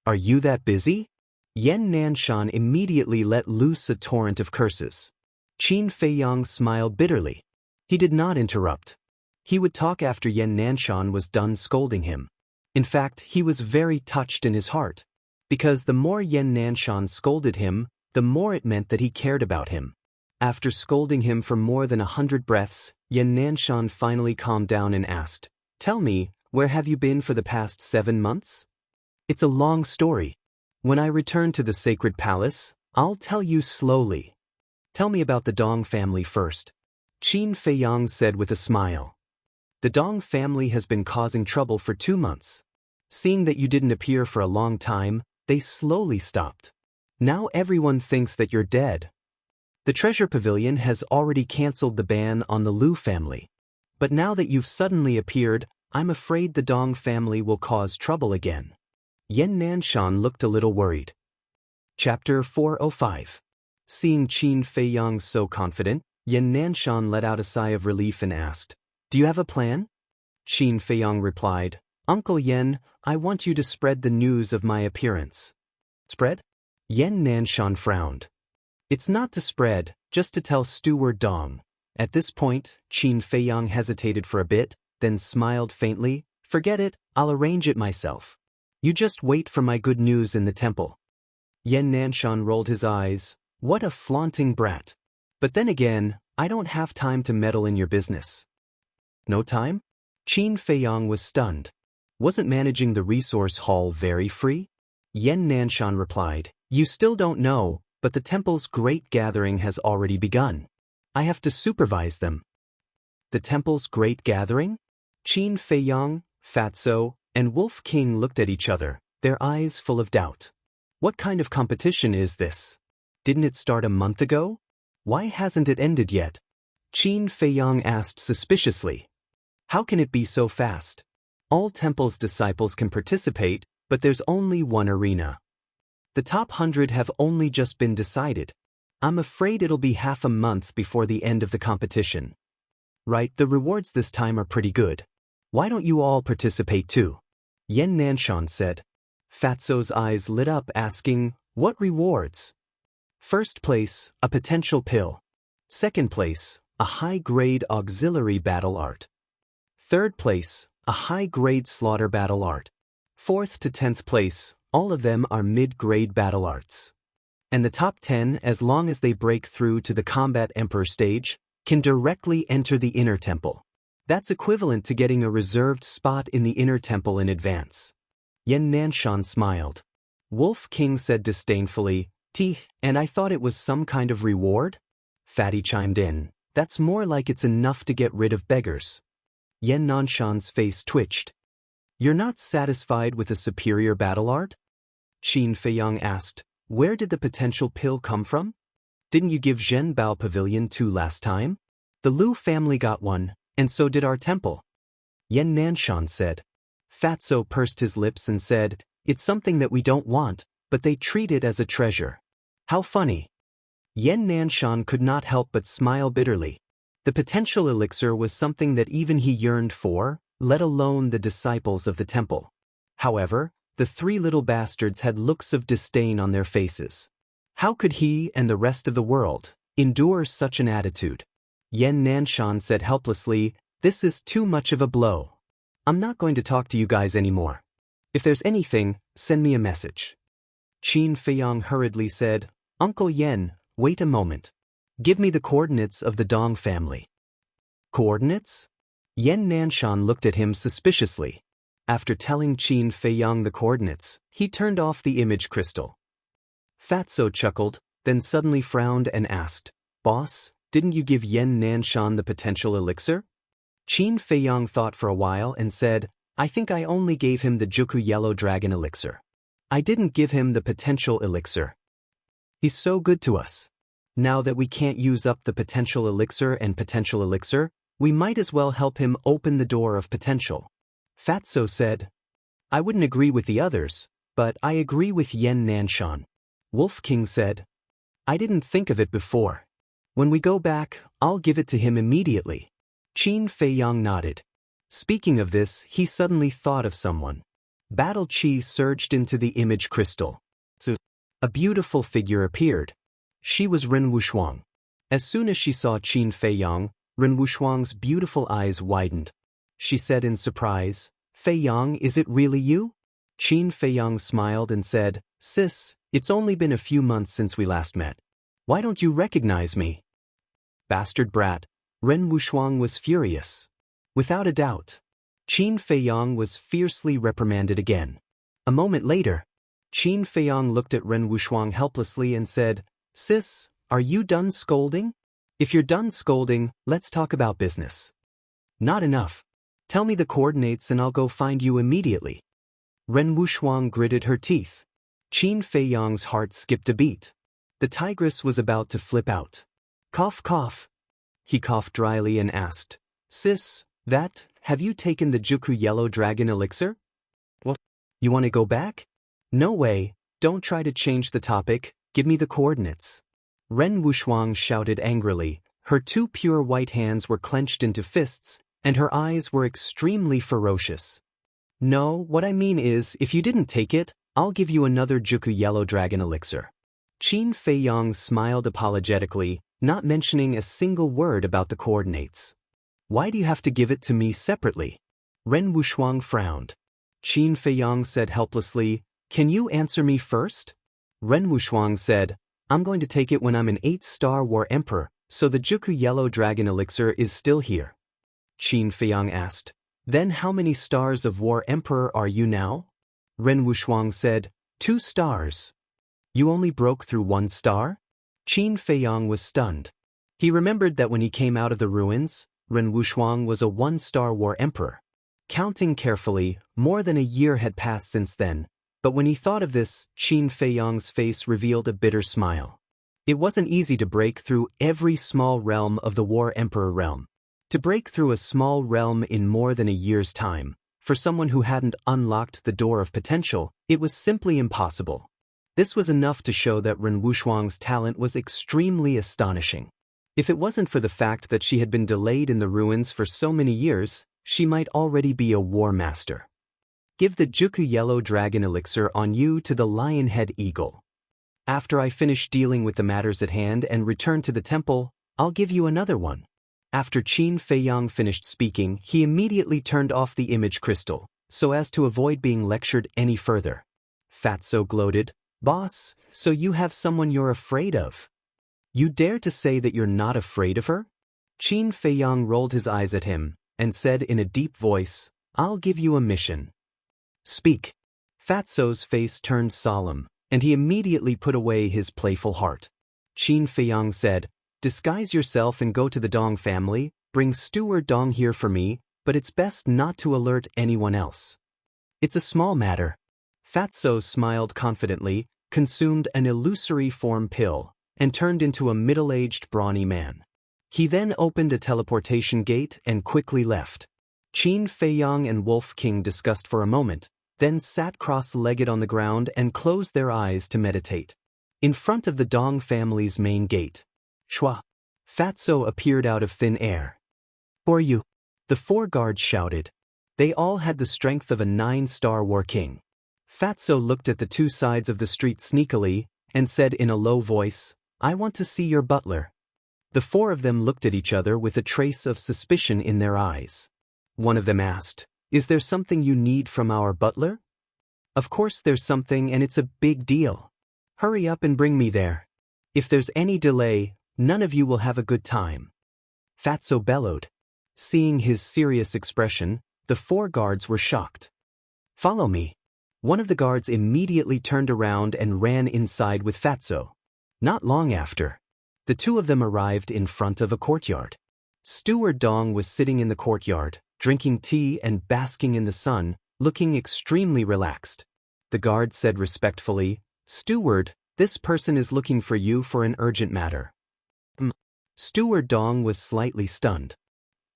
Are you that busy?" Yen Nanshan immediately let loose a torrent of curses. Qin Feiyong smiled bitterly. He did not interrupt. He would talk after Yen Nanshan was done scolding him. In fact, he was very touched in his heart. Because the more Yen Nanshan scolded him, the more it meant that he cared about him. After scolding him for more than 100 breaths, Yen Nanshan finally calmed down and asked, "Tell me, where have you been for the past 7 months? It's a long story. When I return to the sacred palace, I'll tell you slowly. Tell me about the Dong family first," Qin Feiyong said with a smile. "The Dong family has been causing trouble for 2 months. Seeing that you didn't appear for a long time, they slowly stopped. Now everyone thinks that you're dead. The Treasure Pavilion has already cancelled the ban on the Liu family. But now that you've suddenly appeared, I'm afraid the Dong family will cause trouble again." Yen Nanshan looked a little worried. Chapter 405. Seeing Qin Feiyong so confident, Yen Nanshan let out a sigh of relief and asked, "Do you have a plan?" Qin Feiyong replied, "Uncle Yen, I want you to spread the news of my appearance." "Spread?" Yen Nanshan frowned. "It's not to spread, just to tell Steward Dong." At this point, Qin Feiyong hesitated for a bit, then smiled faintly. "Forget it, I'll arrange it myself. You just wait for my good news in the temple." Yen Nanshan rolled his eyes. "What a flaunting brat. But then again, I don't have time to meddle in your business." "No time?" Qin Feiyong was stunned. Wasn't managing the resource hall very free? Yen Nanshan replied, "You still don't know, but the temple's great gathering has already begun. I have to supervise them." "The temple's great gathering?" Qin Feiyong, Fatso, and Wolf King looked at each other, their eyes full of doubt. What kind of competition is this? Didn't it start a month ago? Why hasn't it ended yet? Qin Feiyong asked suspiciously. How can it be so fast? All temple's disciples can participate, but there's only one arena. The top 100 have only just been decided. I'm afraid it'll be half a month before the end of the competition. Right, the rewards this time are pretty good. Why don't you all participate too? Yen Nanshan said. Fatso's eyes lit up asking, what rewards? First place, a potential pill. Second place, a high-grade auxiliary battle art. Third place, a high-grade slaughter battle art. Fourth to 10th place, all of them are mid-grade battle arts. And the top 10, as long as they break through to the Combat Emperor stage, can directly enter the Inner Temple. That's equivalent to getting a reserved spot in the Inner Temple in advance. Yen Nanshan smiled. Wolf King said disdainfully, and I thought it was some kind of reward? Fatty chimed in, that's more like it's enough to get rid of beggars. Yen Nanshan's face twitched. You're not satisfied with a superior battle art? Qin Feiyang asked, where did the potential pill come from? Didn't you give Zhen Bao Pavilion 2 last time? The Liu family got one, and so did our temple. Yen Nanshan said. Fatso pursed his lips and said, it's something that we don't want, but they treat it as a treasure. How funny. Yen Nanshan could not help but smile bitterly. The potential elixir was something that even he yearned for, let alone the disciples of the temple. However, the three little bastards had looks of disdain on their faces. How could he and the rest of the world endure such an attitude? Yen Nanshan said helplessly, this is too much of a blow. I'm not going to talk to you guys anymore. If there's anything, send me a message. Qin Feiyang hurriedly said, Uncle Yen, wait a moment. Give me the coordinates of the Dong family. Coordinates? Yen Nanshan looked at him suspiciously. After telling Qin Feiyang the coordinates, he turned off the image crystal. Fatso chuckled, then suddenly frowned and asked, Boss, didn't you give Yen Nanshan the potential elixir? Qin Feiyang thought for a while and said, I think I only gave him the Juku Yellow Dragon elixir. I didn't give him the potential elixir. He's so good to us. Now that we can't use up the potential elixir, we might as well help him open the door of potential. Fatso said, I wouldn't agree with the others, but I agree with Yen Nanshan. Wolf King said, I didn't think of it before. When we go back, I'll give it to him immediately. Qin Feiyang nodded. Speaking of this, he suddenly thought of someone. Battle Chi surged into the image crystal. So, a beautiful figure appeared. She was Ren Wushuang. As soon as she saw Qin Feiyang, Ren Wushuang's beautiful eyes widened. She said in surprise, Feiyang, is it really you? Qin Feiyang smiled and said, Sis, it's only been a few months since we last met. Why don't you recognize me? Bastard brat. Ren Wushuang was furious. Without a doubt. Qin Feiyang was fiercely reprimanded again. A moment later, Qin Feiyang looked at Ren Wushuang helplessly and said, Sis, are you done scolding? If you're done scolding, let's talk about business. Not enough. Tell me the coordinates and I'll go find you immediately. Ren Wushuang gritted her teeth. Qin Feiyang's heart skipped a beat. The tigress was about to flip out. Cough, cough. He coughed dryly and asked, Sis, have you taken the Juku Yellow Dragon elixir? What? You want to go back? No way, don't try to change the topic, give me the coordinates. Ren Wushuang shouted angrily. Her two pure white hands were clenched into fists, and her eyes were extremely ferocious. No, what I mean is, if you didn't take it, I'll give you another Juku Yellow Dragon elixir. Qin Feiyang smiled apologetically, not mentioning a single word about the coordinates. Why do you have to give it to me separately? Ren Wushuang frowned. Qin Feiyang said helplessly, Can you answer me first? Ren Wushuang said, I'm going to take it when I'm an 8-star War Emperor, so the Juku Yellow Dragon elixir is still here. Qin Feiyang asked, Then how many stars of War Emperor are you now? Ren Wushuang said, 2 stars. You only broke through 1 star? Qin Feiyang was stunned. He remembered that when he came out of the ruins, Ren Wushuang was a 1-star War Emperor. Counting carefully, more than a year had passed since then, but when he thought of this, Qin Feiyang's face revealed a bitter smile. It wasn't easy to break through every small realm of the War Emperor realm. To break through a small realm in more than a year's time, for someone who hadn't unlocked the door of potential, it was simply impossible. This was enough to show that Ren Wushuang's talent was extremely astonishing. If it wasn't for the fact that she had been delayed in the ruins for so many years, she might already be a war master. Give the Juku Yellow Dragon Elixir on you to the Lionhead Eagle. After I finish dealing with the matters at hand and return to the temple, I'll give you another one. After Qin Feiyang finished speaking, he immediately turned off the image crystal, so as to avoid being lectured any further. Fatso gloated, "Boss, so you have someone you're afraid of? You dare to say that you're not afraid of her?" Qin Feiyang rolled his eyes at him, and said in a deep voice, "I'll give you a mission." "Speak." Fatso's face turned solemn, and he immediately put away his playful heart. Qin Feiyang said, "Disguise yourself and go to the Dong family, bring Steward Dong here for me, but it's best not to alert anyone else." "It's a small matter." Fatso smiled confidently, consumed an illusory form pill, and turned into a middle-aged brawny man. He then opened a teleportation gate and quickly left. Qin Feiyang and Wolf King discussed for a moment, then sat cross-legged on the ground and closed their eyes to meditate. In front of the Dong family's main gate, Shua, Fatso appeared out of thin air. "Who are you?" The 4 guards shouted. They all had the strength of a 9-star war king. Fatso looked at the 2 sides of the street sneakily, and said in a low voice, "I want to see your butler." The 4 of them looked at each other with a trace of suspicion in their eyes. One of them asked, "Is there something you need from our butler?" "Of course there's something, and it's a big deal. Hurry up and bring me there. If there's any delay, none of you will have a good time." Fatso bellowed. Seeing his serious expression, the 4 guards were shocked. "Follow me." One of the guards immediately turned around and ran inside with Fatso. Not long after, the 2 of them arrived in front of a courtyard. Steward Dong was sitting in the courtyard, drinking tea and basking in the sun, looking extremely relaxed. The guard said respectfully, "Steward, this person is looking for you for an urgent matter." Steward Dong was slightly stunned.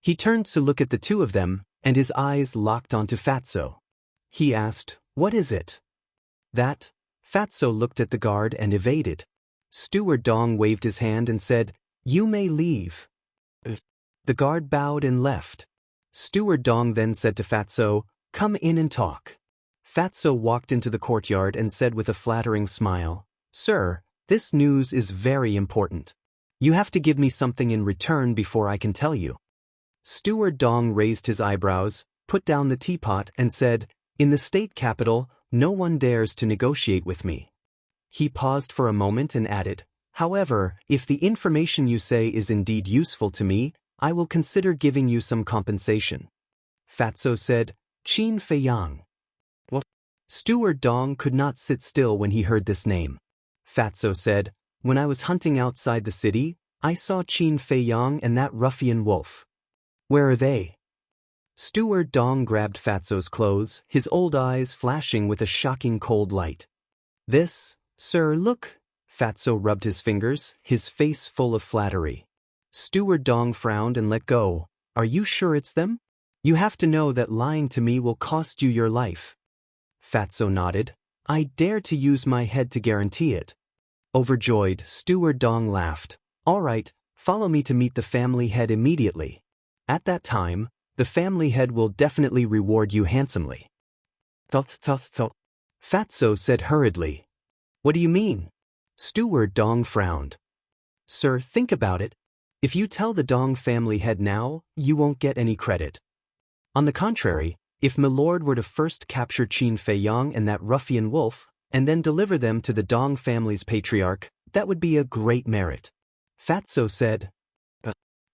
He turned to look at the 2 of them, and his eyes locked onto Fatso. He asked, "What is it?" "That." Fatso looked at the guard and evaded. Steward Dong waved his hand and said, "You may leave." The guard bowed and left. Steward Dong then said to Fatso, "Come in and talk." Fatso walked into the courtyard and said with a flattering smile, "Sir, this news is very important. You have to give me something in return before I can tell you." Steward Dong raised his eyebrows, put down the teapot, and said, "In the state capital, no one dares to negotiate with me." He paused for a moment and added, "However, if the information you say is indeed useful to me, I will consider giving you some compensation." Fatso said, "Qin Feiyang." What? Steward Dong could not sit still when he heard this name. Fatso said, "When I was hunting outside the city, I saw Qin Feiyang and that ruffian wolf." "Where are they?" Steward Dong grabbed Fatso's clothes, his old eyes flashing with a shocking cold light. "This, sir, look." Fatso rubbed his fingers, his face full of flattery. Steward Dong frowned and let go. "Are you sure it's them? You have to know that lying to me will cost you your life." Fatso nodded. "I dare to use my head to guarantee it." Overjoyed, Steward Dong laughed. "All right, follow me to meet the family head immediately. At that time, the family head will definitely reward you handsomely." Fatso said hurriedly. "What do you mean?" Steward Dong frowned. "Sir, think about it. If you tell the Dong family head now, you won't get any credit. On the contrary, if Milord were to first capture Qin Feiyang and that ruffian wolf, and then deliver them to the Dong family's patriarch, that would be a great merit." Fatso said.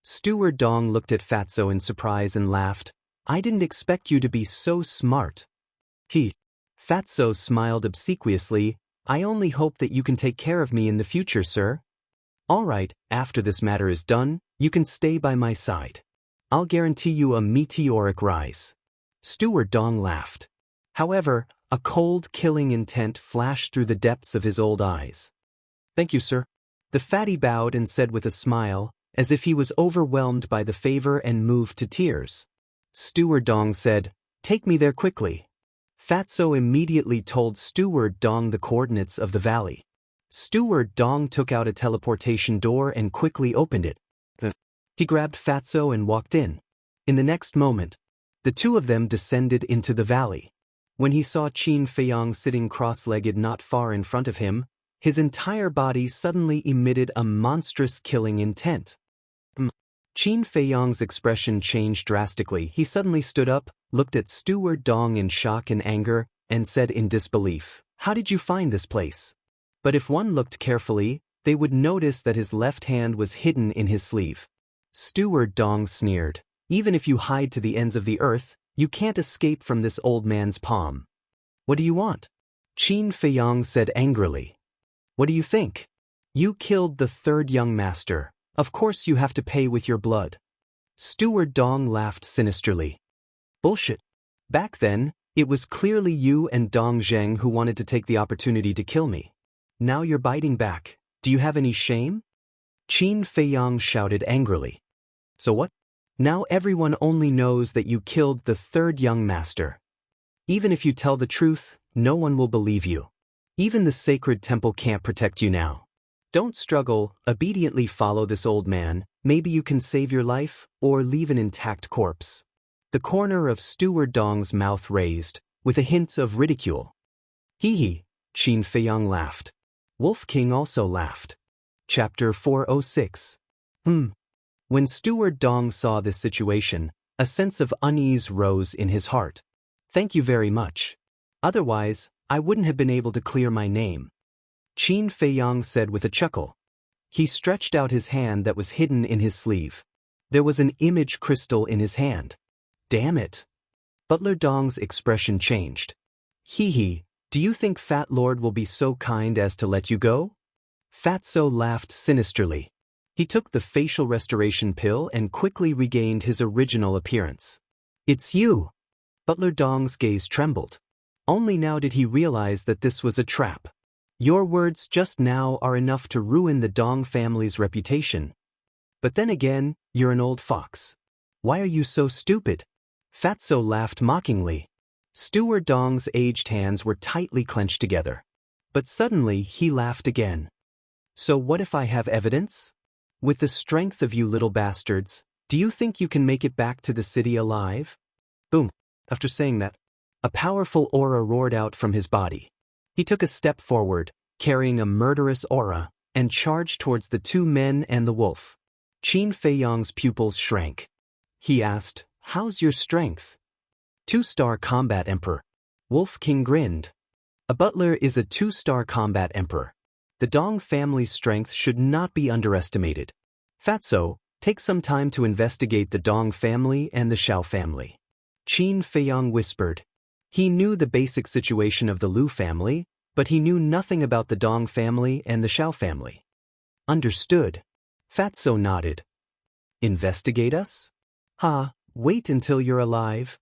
Steward Dong looked at Fatso in surprise and laughed. "I didn't expect you to be so smart." Fatso smiled obsequiously. "I only hope that you can take care of me in the future, sir. All right, after this matter is done, you can stay by my side. I'll guarantee you a meteoric rise." Steward Dong laughed. However, a cold, killing intent flashed through the depths of his old eyes. "Thank you, sir." The fatty bowed and said with a smile, as if he was overwhelmed by the favor and moved to tears. Steward Dong said, "Take me there quickly." Fatso immediately told Steward Dong the coordinates of the valley. Steward Dong took out a teleportation door and quickly opened it. He grabbed Fatso and walked in. In the next moment, the two of them descended into the valley. When he saw Qin Feiyang sitting cross-legged not far in front of him, his entire body suddenly emitted a monstrous killing intent. Qin Feiyang's expression changed drastically. He suddenly stood up, looked at Steward Dong in shock and anger, and said in disbelief, "How did you find this place?" But if one looked carefully, they would notice that his left hand was hidden in his sleeve. Steward Dong sneered, "Even if you hide to the ends of the earth, you can't escape from this old man's palm." "What do you want?" Qin Feiyang said angrily. "What do you think? You killed the third young master. Of course you have to pay with your blood." Steward Dong laughed sinisterly. "Bullshit. Back then, it was clearly you and Dong Zheng who wanted to take the opportunity to kill me. Now you're biting back. Do you have any shame?" Qin Feiyang shouted angrily. "So what? Now everyone only knows that you killed the third young master. Even if you tell the truth, no one will believe you. Even the sacred temple can't protect you now. Don't struggle, obediently follow this old man. Maybe you can save your life, or leave an intact corpse." The corner of Steward Dong's mouth raised, with a hint of ridicule. "Hee hee," Qin Feiyang laughed. Wolf King also laughed. Chapter 406. When Steward Dong saw this situation, a sense of unease rose in his heart. "Thank you very much. Otherwise, I wouldn't have been able to clear my name," Qin Feiyang said with a chuckle. He stretched out his hand that was hidden in his sleeve. There was an image crystal in his hand. "Damn it." Butler Dong's expression changed. "Hee hee, do you think Fat Lord will be so kind as to let you go?" Fatso laughed sinisterly. He took the facial restoration pill and quickly regained his original appearance. "It's you." Butler Dong's gaze trembled. Only now did he realize that this was a trap. "Your words just now are enough to ruin the Dong family's reputation. But then again, you're an old fox. Why are you so stupid?" Fatso laughed mockingly. Steward Dong's aged hands were tightly clenched together. But suddenly he laughed again. "So what if I have evidence? With the strength of you little bastards, do you think you can make it back to the city alive?" Boom. After saying that, a powerful aura roared out from his body. He took a step forward, carrying a murderous aura, and charged towards the two men and the wolf. Qin Feiyang's pupils shrank. He asked, "How's your strength?" "2-star combat emperor." Wolf King grinned. A butler is a 2-star combat emperor. The Dong family's strength should not be underestimated. Fatso, take some time to investigate the Dong family and the Xiao family. Qin Feiyang whispered. He knew the basic situation of the Lu family, but he knew nothing about the Dong family and the Xiao family. Understood. Fatso nodded. Investigate us? Ha, wait until you're alive.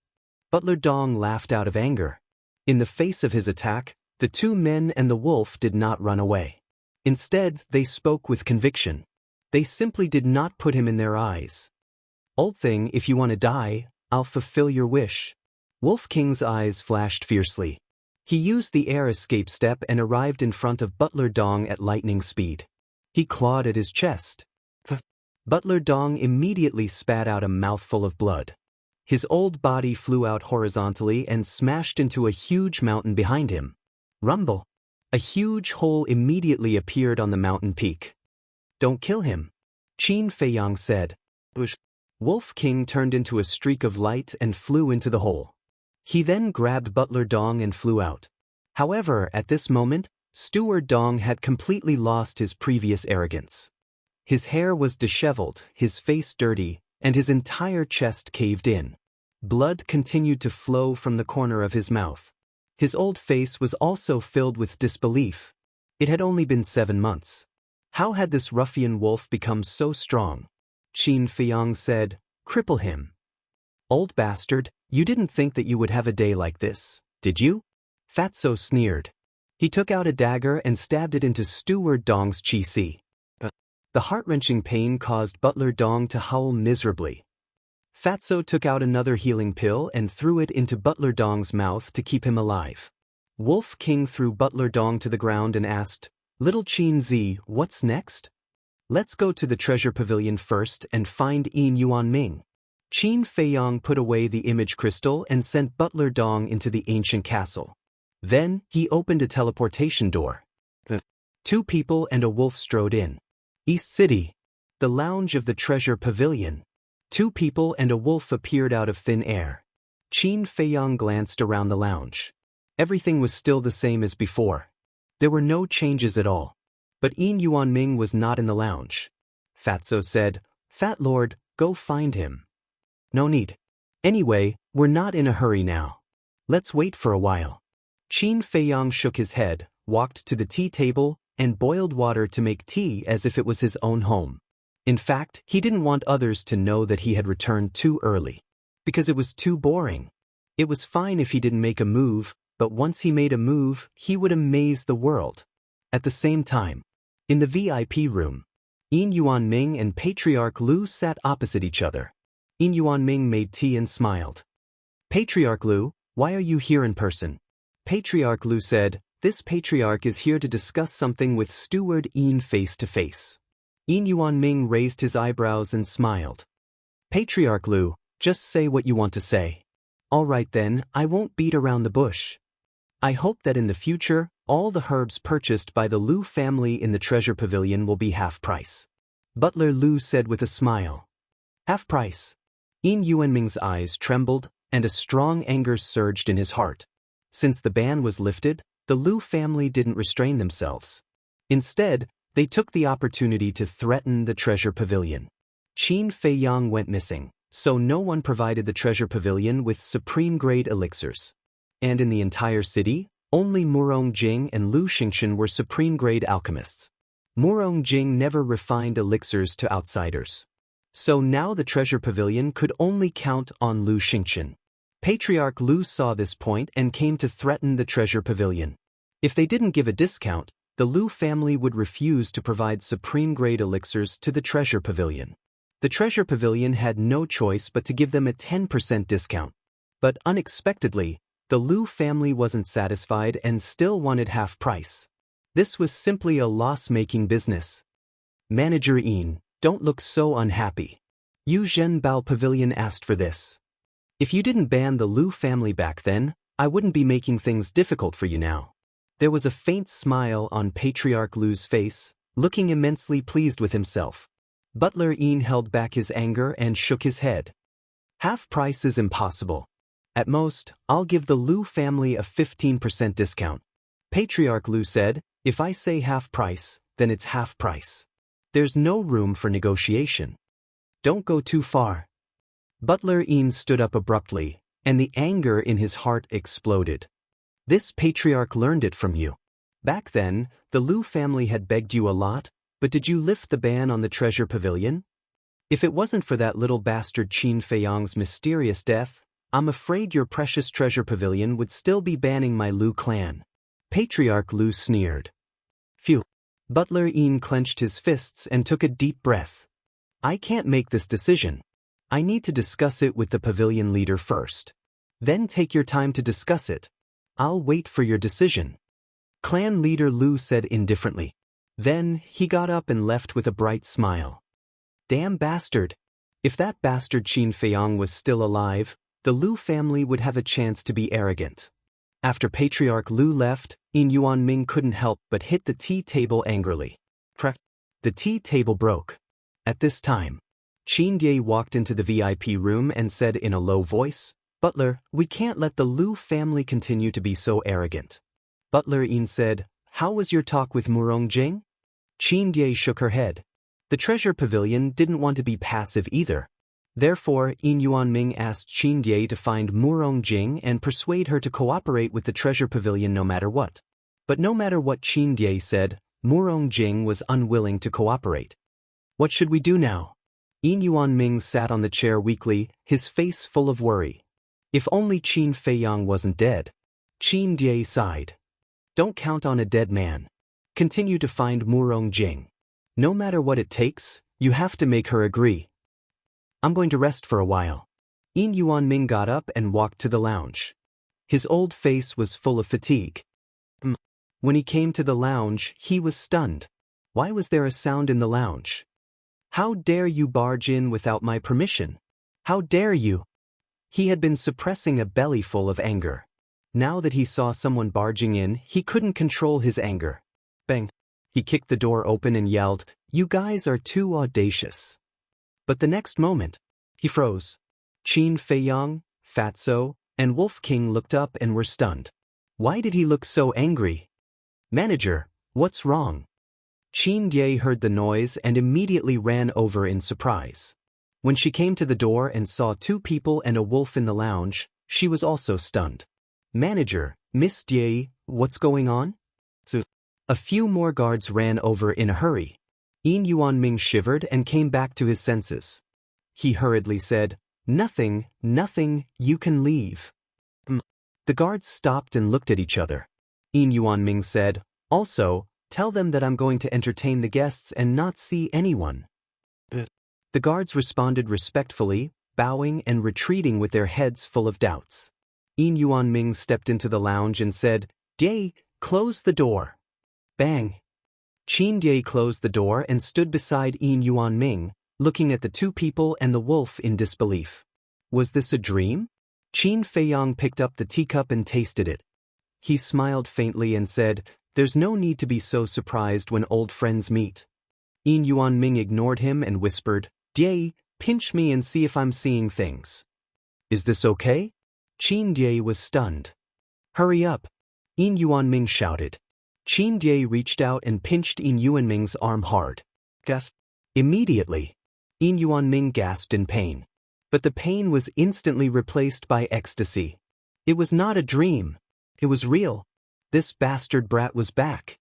Butler Dong laughed out of anger. In the face of his attack, the two men and the wolf did not run away. Instead, they spoke with conviction. They simply did not put him in their eyes. "Old thing, if you want to die, I'll fulfill your wish." Wolf King's eyes flashed fiercely. He used the air escape step and arrived in front of Butler Dong at lightning speed. He clawed at his chest. Butler Dong immediately spat out a mouthful of blood. His old body flew out horizontally and smashed into a huge mountain behind him. Rumble. A huge hole immediately appeared on the mountain peak. "Don't kill him," Qin Feiyang said. Wolf King turned into a streak of light and flew into the hole. He then grabbed Butler Dong and flew out. However, at this moment, Steward Dong had completely lost his previous arrogance. His hair was disheveled, his face dirty, and his entire chest caved in. Blood continued to flow from the corner of his mouth. His old face was also filled with disbelief. It had only been 7 months. How had this ruffian wolf become so strong? Qin Feiyang said, "Cripple him." "Old bastard, you didn't think that you would have a day like this, did you?" Fatso sneered. He took out a dagger and stabbed it into Steward Dong's chi-si. The heart-wrenching pain caused Butler Dong to howl miserably. Fatso took out another healing pill and threw it into Butler Dong's mouth to keep him alive. Wolf King threw Butler Dong to the ground and asked, "Little Qin Zi, what's next?" Let's go to the treasure pavilion first and find Yin Yuan Ming. Qin Feiyang put away the image crystal and sent Butler Dong into the ancient castle. Then, he opened a teleportation door. 2 people and a wolf strode in. East City. The lounge of the treasure pavilion. 2 people and a wolf appeared out of thin air. Qin Feiyang glanced around the lounge. Everything was still the same as before. There were no changes at all. But Yin Yuan Ming was not in the lounge. Fatso said, "Fat Lord, go find him." "No need. Anyway, we're not in a hurry now. Let's wait for a while." Qin Feiyang shook his head, walked to the tea table, and boiled water to make tea as if it was his own home. In fact, he didn't want others to know that he had returned too early. Because it was too boring. It was fine if he didn't make a move, but once he made a move, he would amaze the world. At the same time, in the VIP room, Yin Yuan Ming and Patriarch Lu sat opposite each other. Yin Yuan Ming made tea and smiled. "Patriarch Lu, why are you here in person?" Patriarch Lu said, "This patriarch is here to discuss something with Steward Yin face to face." Yin Yuan Ming raised his eyebrows and smiled. "Patriarch Lu, just say what you want to say." "All right then, I won't beat around the bush. I hope that in the future, all the herbs purchased by the Lu family in the treasure pavilion will be half price." Butler Lu said with a smile. "Half price?" Yin Yuan Ming's eyes trembled, and a strong anger surged in his heart. Since the ban was lifted, the Lu family didn't restrain themselves. Instead, they took the opportunity to threaten the treasure pavilion. Qin Feiyang went missing, so no one provided the treasure pavilion with supreme-grade elixirs. And in the entire city, only Murong Jing and Lu Xingchen were supreme-grade alchemists. Murong Jing never refined elixirs to outsiders. So now the treasure pavilion could only count on Lu Xingchen. Patriarch Lu saw this point and came to threaten the treasure pavilion. If they didn't give a discount, the Lu family would refuse to provide supreme-grade elixirs to the treasure pavilion. The treasure pavilion had no choice but to give them a 10% discount. But unexpectedly, the Lu family wasn't satisfied and still wanted half price. This was simply a loss-making business. "Manager Yin, don't look so unhappy. Yu Zhenbao Pavilion asked for this. If you didn't ban the Lu family back then, I wouldn't be making things difficult for you now." There was a faint smile on Patriarch Lu's face, looking immensely pleased with himself. Butler Yin held back his anger and shook his head. "Half price is impossible. At most, I'll give the Lu family a 15% discount." Patriarch Lu said, "If I say half price, then it's half price. There's no room for negotiation. Don't go too far." Butler Yin stood up abruptly, and the anger in his heart exploded. "This patriarch learned it from you. Back then, the Lu family had begged you a lot, but did you lift the ban on the treasure pavilion? If it wasn't for that little bastard Qin Feiyang's mysterious death, I'm afraid your precious treasure pavilion would still be banning my Lu clan." Patriarch Lu sneered. "Phew." Butler Yin clenched his fists and took a deep breath. "I can't make this decision. I need to discuss it with the pavilion leader first. Then take your time to discuss it. I'll wait for your decision." Clan leader Lu said indifferently. Then, he got up and left with a bright smile. Damn bastard. If that bastard Qin Feiyang was still alive, the Lu family would have a chance to be arrogant. After Patriarch Lu left, Yin Yuan Ming couldn't help but hit the tea table angrily. Crack. The tea table broke. At this time, Qin Die walked into the VIP room and said in a low voice, "Butler, we can't let the Lu family continue to be so arrogant." Butler Yin said, "How was your talk with Murong Jing?" Qin Die shook her head. The treasure pavilion didn't want to be passive either. Therefore, Yin Yuan Ming asked Qin Die to find Murong Jing and persuade her to cooperate with the treasure pavilion no matter what. But no matter what Qin Die said, Murong Jing was unwilling to cooperate. "What should we do now?" Yin Yuan Ming sat on the chair weakly, his face full of worry. If only Qin Feiyang wasn't dead. Qin Die sighed. "Don't count on a dead man. Continue to find Murong Jing. No matter what it takes, you have to make her agree. I'm going to rest for a while." Yin Yuan Ming got up and walked to the lounge. His old face was full of fatigue. When he came to the lounge, he was stunned. Why was there a sound in the lounge? How dare you barge in without my permission? How dare you? He had been suppressing a bellyful of anger. Now that he saw someone barging in, he couldn't control his anger. Bang! He kicked the door open and yelled, "You guys are too audacious." But the next moment, he froze. Qin Feiyang, Fatso, and Wolf King looked up and were stunned. Why did he look so angry? "Manager, what's wrong?" Qin Ye heard the noise and immediately ran over in surprise. When she came to the door and saw two people and a wolf in the lounge, she was also stunned. "Manager, Miss Ye, what's going on?" A few more guards ran over in a hurry. Yin Yuanming shivered and came back to his senses. He hurriedly said, "Nothing, nothing, you can leave." The guards stopped and looked at each other. Yin Yuanming said, "Also, tell them that I'm going to entertain the guests and not see anyone." The guards responded respectfully, bowing and retreating with their heads full of doubts. Yin Yuanming stepped into the lounge and said, "Ye, close the door." Bang! Qin Ye closed the door and stood beside Yin Yuanming, looking at the two people and the wolf in disbelief. Was this a dream? Qin Feiyang picked up the teacup and tasted it. He smiled faintly and said, "There's no need to be so surprised when old friends meet." Yin Yuanming ignored him and whispered, "Ye, pinch me and see if I'm seeing things." "Is this okay?" Qin Ye was stunned. "Hurry up!" Yin Yuanming shouted. Qin Ye reached out and pinched Yin Yuanming's arm hard. Gasp! Immediately, Yin Yuanming gasped in pain. But the pain was instantly replaced by ecstasy. It was not a dream. It was real. This bastard brat was back.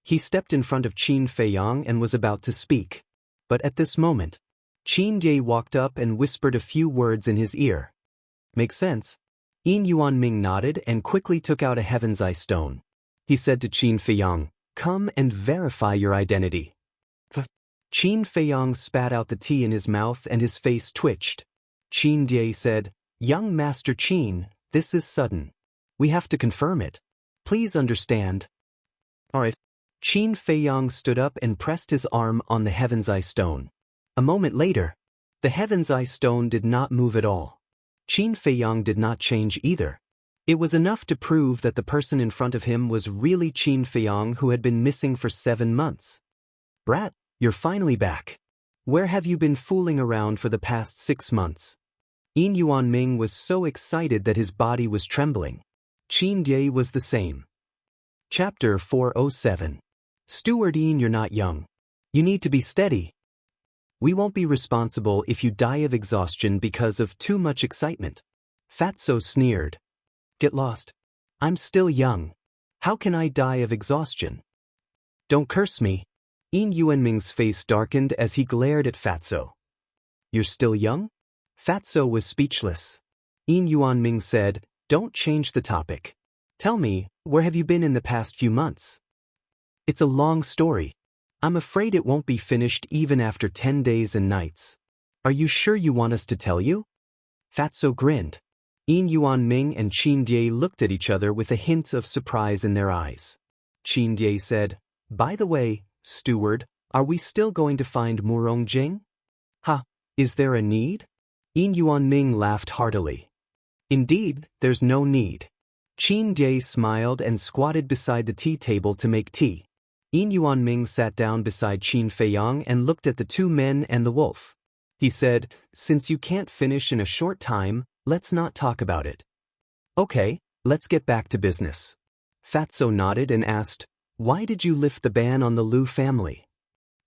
He stepped in front of Qin Feiyang and was about to speak. But at this moment, Qin Ye walked up and whispered a few words in his ear. "Makes sense." Yin Yuanming nodded and quickly took out a Heaven's Eye stone. He said to Qin Feiyang, "Come and verify your identity." Qin Feiyang spat out the tea in his mouth and his face twitched. Qin Ye said, "Young Master Qin, this is sudden. We have to confirm it. Please understand." "All right." Qin Feiyang stood up and pressed his arm on the Heaven's Eye stone. A moment later, the Heaven's Eye stone did not move at all. Qin Feiyang did not change either. It was enough to prove that the person in front of him was really Qin Feiyang, who had been missing for 7 months. "Brat, you're finally back. Where have you been fooling around for the past 6 months?" Yin Yuanming was so excited that his body was trembling. Qin Ye was the same. Chapter 407. Steward Yin, you're not young. You need to be steady. We won't be responsible if you die of exhaustion because of too much excitement. Fatso sneered. Get lost. I'm still young. How can I die of exhaustion? Don't curse me. Yin Yuanming's face darkened as he glared at Fatso. You're still young? Fatso was speechless. Yin Yuanming said, "Don't change the topic. Tell me, where have you been in the past few months?" "It's a long story. I'm afraid it won't be finished even after 10 days and nights. Are you sure you want us to tell you?" Fatso grinned. Yin Yuanming and Qin Ye looked at each other with a hint of surprise in their eyes. Qin Ye said, "By the way, steward, are we still going to find Murong Jing?" "Ha, is there a need?" Yin Yuanming laughed heartily. "Indeed, there's no need." Qin Ye smiled and squatted beside the tea table to make tea. Yin Yuanming sat down beside Qin Feiyang and looked at the two men and the wolf. He said, "Since you can't finish in a short time, let's not talk about it." "Okay, let's get back to business." Fatso nodded and asked, "Why did you lift the ban on the Liu family?"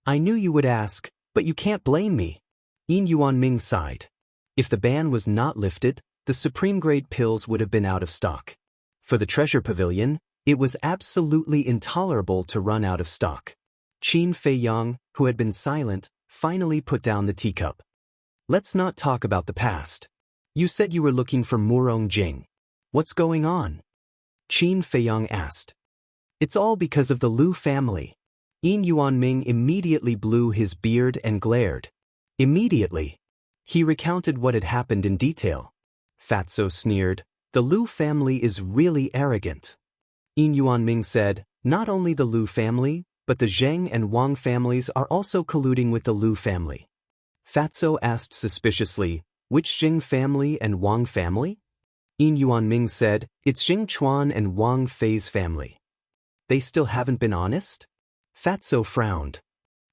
"I knew you would ask, but you can't blame me." Yin Yuanming sighed. If the ban was not lifted, the supreme-grade pills would have been out of stock. For the treasure pavilion, it was absolutely intolerable to run out of stock. Qin Feiyang, who had been silent, finally put down the teacup. "Let's not talk about the past. You said you were looking for Murong Jing. What's going on?" Qin Feiyang asked. "It's all because of the Liu family." Yin Yuanming immediately blew his beard and glared. Immediately, he recounted what had happened in detail. Fatso sneered, "The Liu family is really arrogant." Yin Yuanming said, "Not only the Liu family, but the Zheng and Wang families are also colluding with the Lu family. Fatso asked suspiciously, which Zheng family and Wang family? Yin Yuanming said, it's Jing Chuan and Wang Fei's family. They still haven't been honest? Fatso frowned.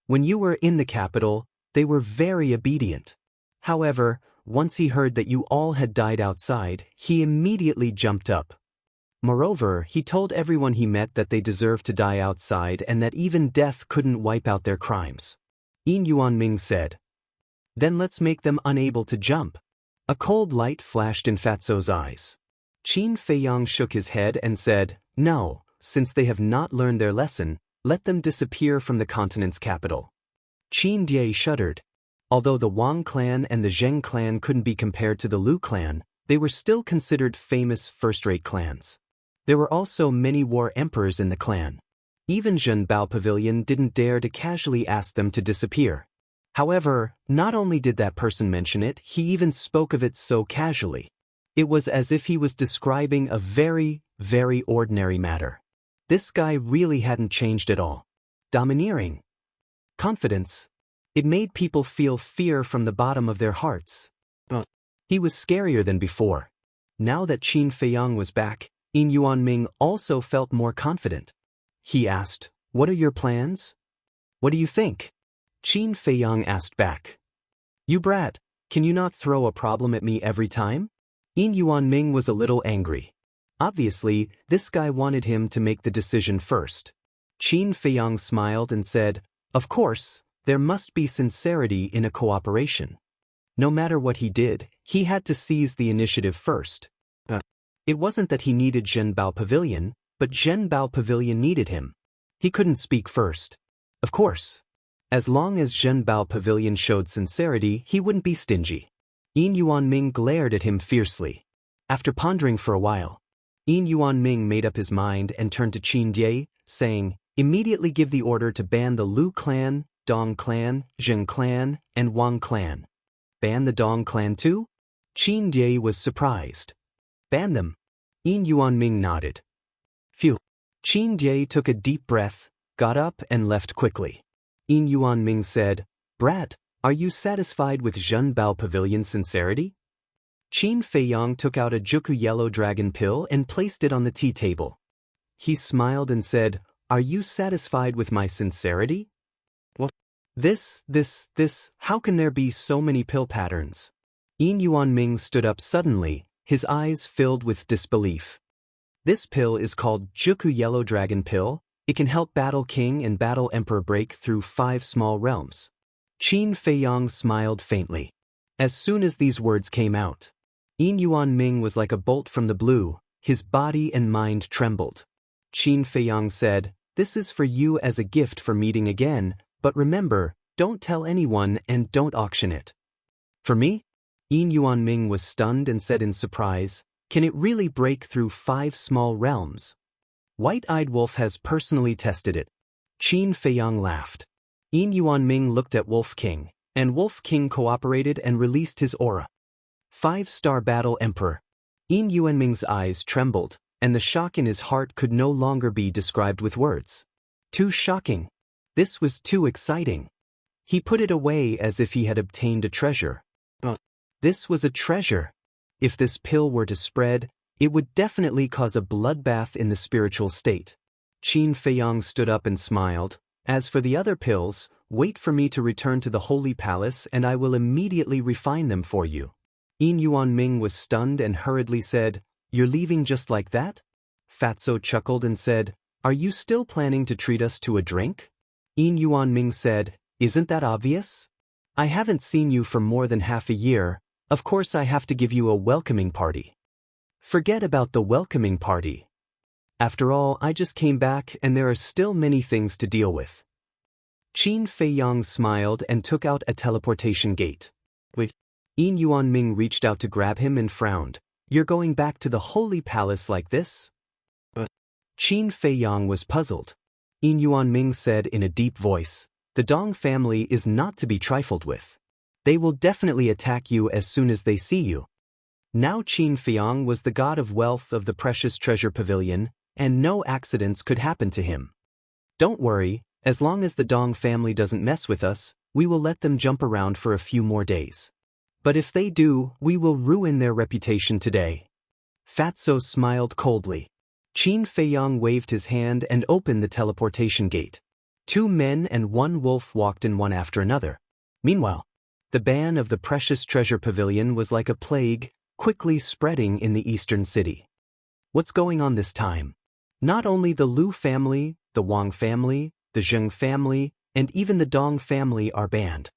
When you were in the capital, they were very obedient. However, once he heard that you all had died outside, he immediately jumped up. Moreover, he told everyone he met that they deserved to die outside and that even death couldn't wipe out their crimes. Yin Yuanming said. Then let's make them unable to jump. A cold light flashed in Fatso's eyes. Qin Feiyang shook his head and said, no, since they have not learned their lesson, let them disappear from the continent's capital. Qin Die shuddered. Although the Wang clan and the Zheng clan couldn't be compared to the Lu clan, they were still considered famous first-rate clans. There were also many war emperors in the clan. Even Zhen Bao Pavilion didn't dare to casually ask them to disappear. However, not only did that person mention it, he even spoke of it so casually. It was as if he was describing a very, very ordinary matter. This guy really hadn't changed at all. Domineering. Confidence. It made people feel fear from the bottom of their hearts. He was scarier than before. Now that Qin Feiyang was back, Yin Yuanming also felt more confident. He asked, what are your plans? What do you think? Qin Feiyang asked back. You brat, can you not throw a problem at me every time? Yin Yuanming was a little angry. Obviously, this guy wanted him to make the decision first. Qin Feiyang smiled and said, of course, there must be sincerity in a cooperation. No matter what he did, he had to seize the initiative first. It wasn't that he needed Zhen Bao Pavilion, but Zhen Bao Pavilion needed him. He couldn't speak first. Of course. As long as Zhen Bao Pavilion showed sincerity, he wouldn't be stingy. Yin Yuanming glared at him fiercely. After pondering for a while, Yin Yuanming made up his mind and turned to Qin Die, saying, immediately give the order to ban the Lu clan, Dong clan, Zheng clan, and Wang clan. Ban the Dong clan too? Qin Die was surprised. Ban them. Yin Yuanming nodded. Phew. Qin Die took a deep breath, got up and left quickly. Yin Yuanming said, brat, are you satisfied with Zhen Bao Pavilion's sincerity? Qin Feiyang took out a Juku yellow dragon pill and placed it on the tea table. He smiled and said, are you satisfied with my sincerity? What? This, how can there be so many pill patterns? Yin Yuanming stood up suddenly, his eyes filled with disbelief. This pill is called Juku Yellow Dragon Pill. It can help Battle King and Battle Emperor break through 5 small realms. Qin Feiyang smiled faintly. As soon as these words came out, Yin Yuanming was like a bolt from the blue, his body and mind trembled. Qin Feiyang said, this is for you as a gift for meeting again, but remember, don't tell anyone and don't auction it. For me? Yin Yuanming was stunned and said in surprise, can it really break through 5 small realms? White-Eyed Wolf has personally tested it. Qin Feiyang laughed. Yin Yuanming looked at Wolf King, and Wolf King cooperated and released his aura. 5-star Battle Emperor. Yin Yuanming's eyes trembled, and the shock in his heart could no longer be described with words. Too shocking. This was too exciting. He put it away as if he had obtained a treasure. This was a treasure. If this pill were to spread, it would definitely cause a bloodbath in the spiritual state. Qin Feiyang stood up and smiled. As for the other pills, wait for me to return to the Holy Palace and I will immediately refine them for you. Yin Yuanming was stunned and hurriedly said, you're leaving just like that? Fatso chuckled and said, are you still planning to treat us to a drink? Yin Yuanming said, isn't that obvious? I haven't seen you for more than half a year. Of course I have to give you a welcoming party. Forget about the welcoming party. After all, I just came back and there are still many things to deal with. Qin Feiyang smiled and took out a teleportation gate. Wait. Yin Yuanming reached out to grab him and frowned. You're going back to the Holy Palace like this? Qin Feiyang was puzzled. Yin Yuanming said in a deep voice, the Dong family is not to be trifled with. They will definitely attack you as soon as they see you. Now Qin Feiyang was the god of wealth of the precious treasure pavilion, and no accidents could happen to him. Don't worry, As long as the Dong family doesn't mess with us, we will let them jump around for a few more days. But if they do, we will ruin their reputation today. Fatso smiled coldly. Qin Feiyang waved his hand and opened the teleportation gate. 2 men and 1 wolf walked in one after another. Meanwhile, the ban of the precious treasure pavilion was like a plague, quickly spreading in the eastern city. What's going on this time? Not only the Lu family, the Wang family, the Zheng family, and even the Dong family are banned.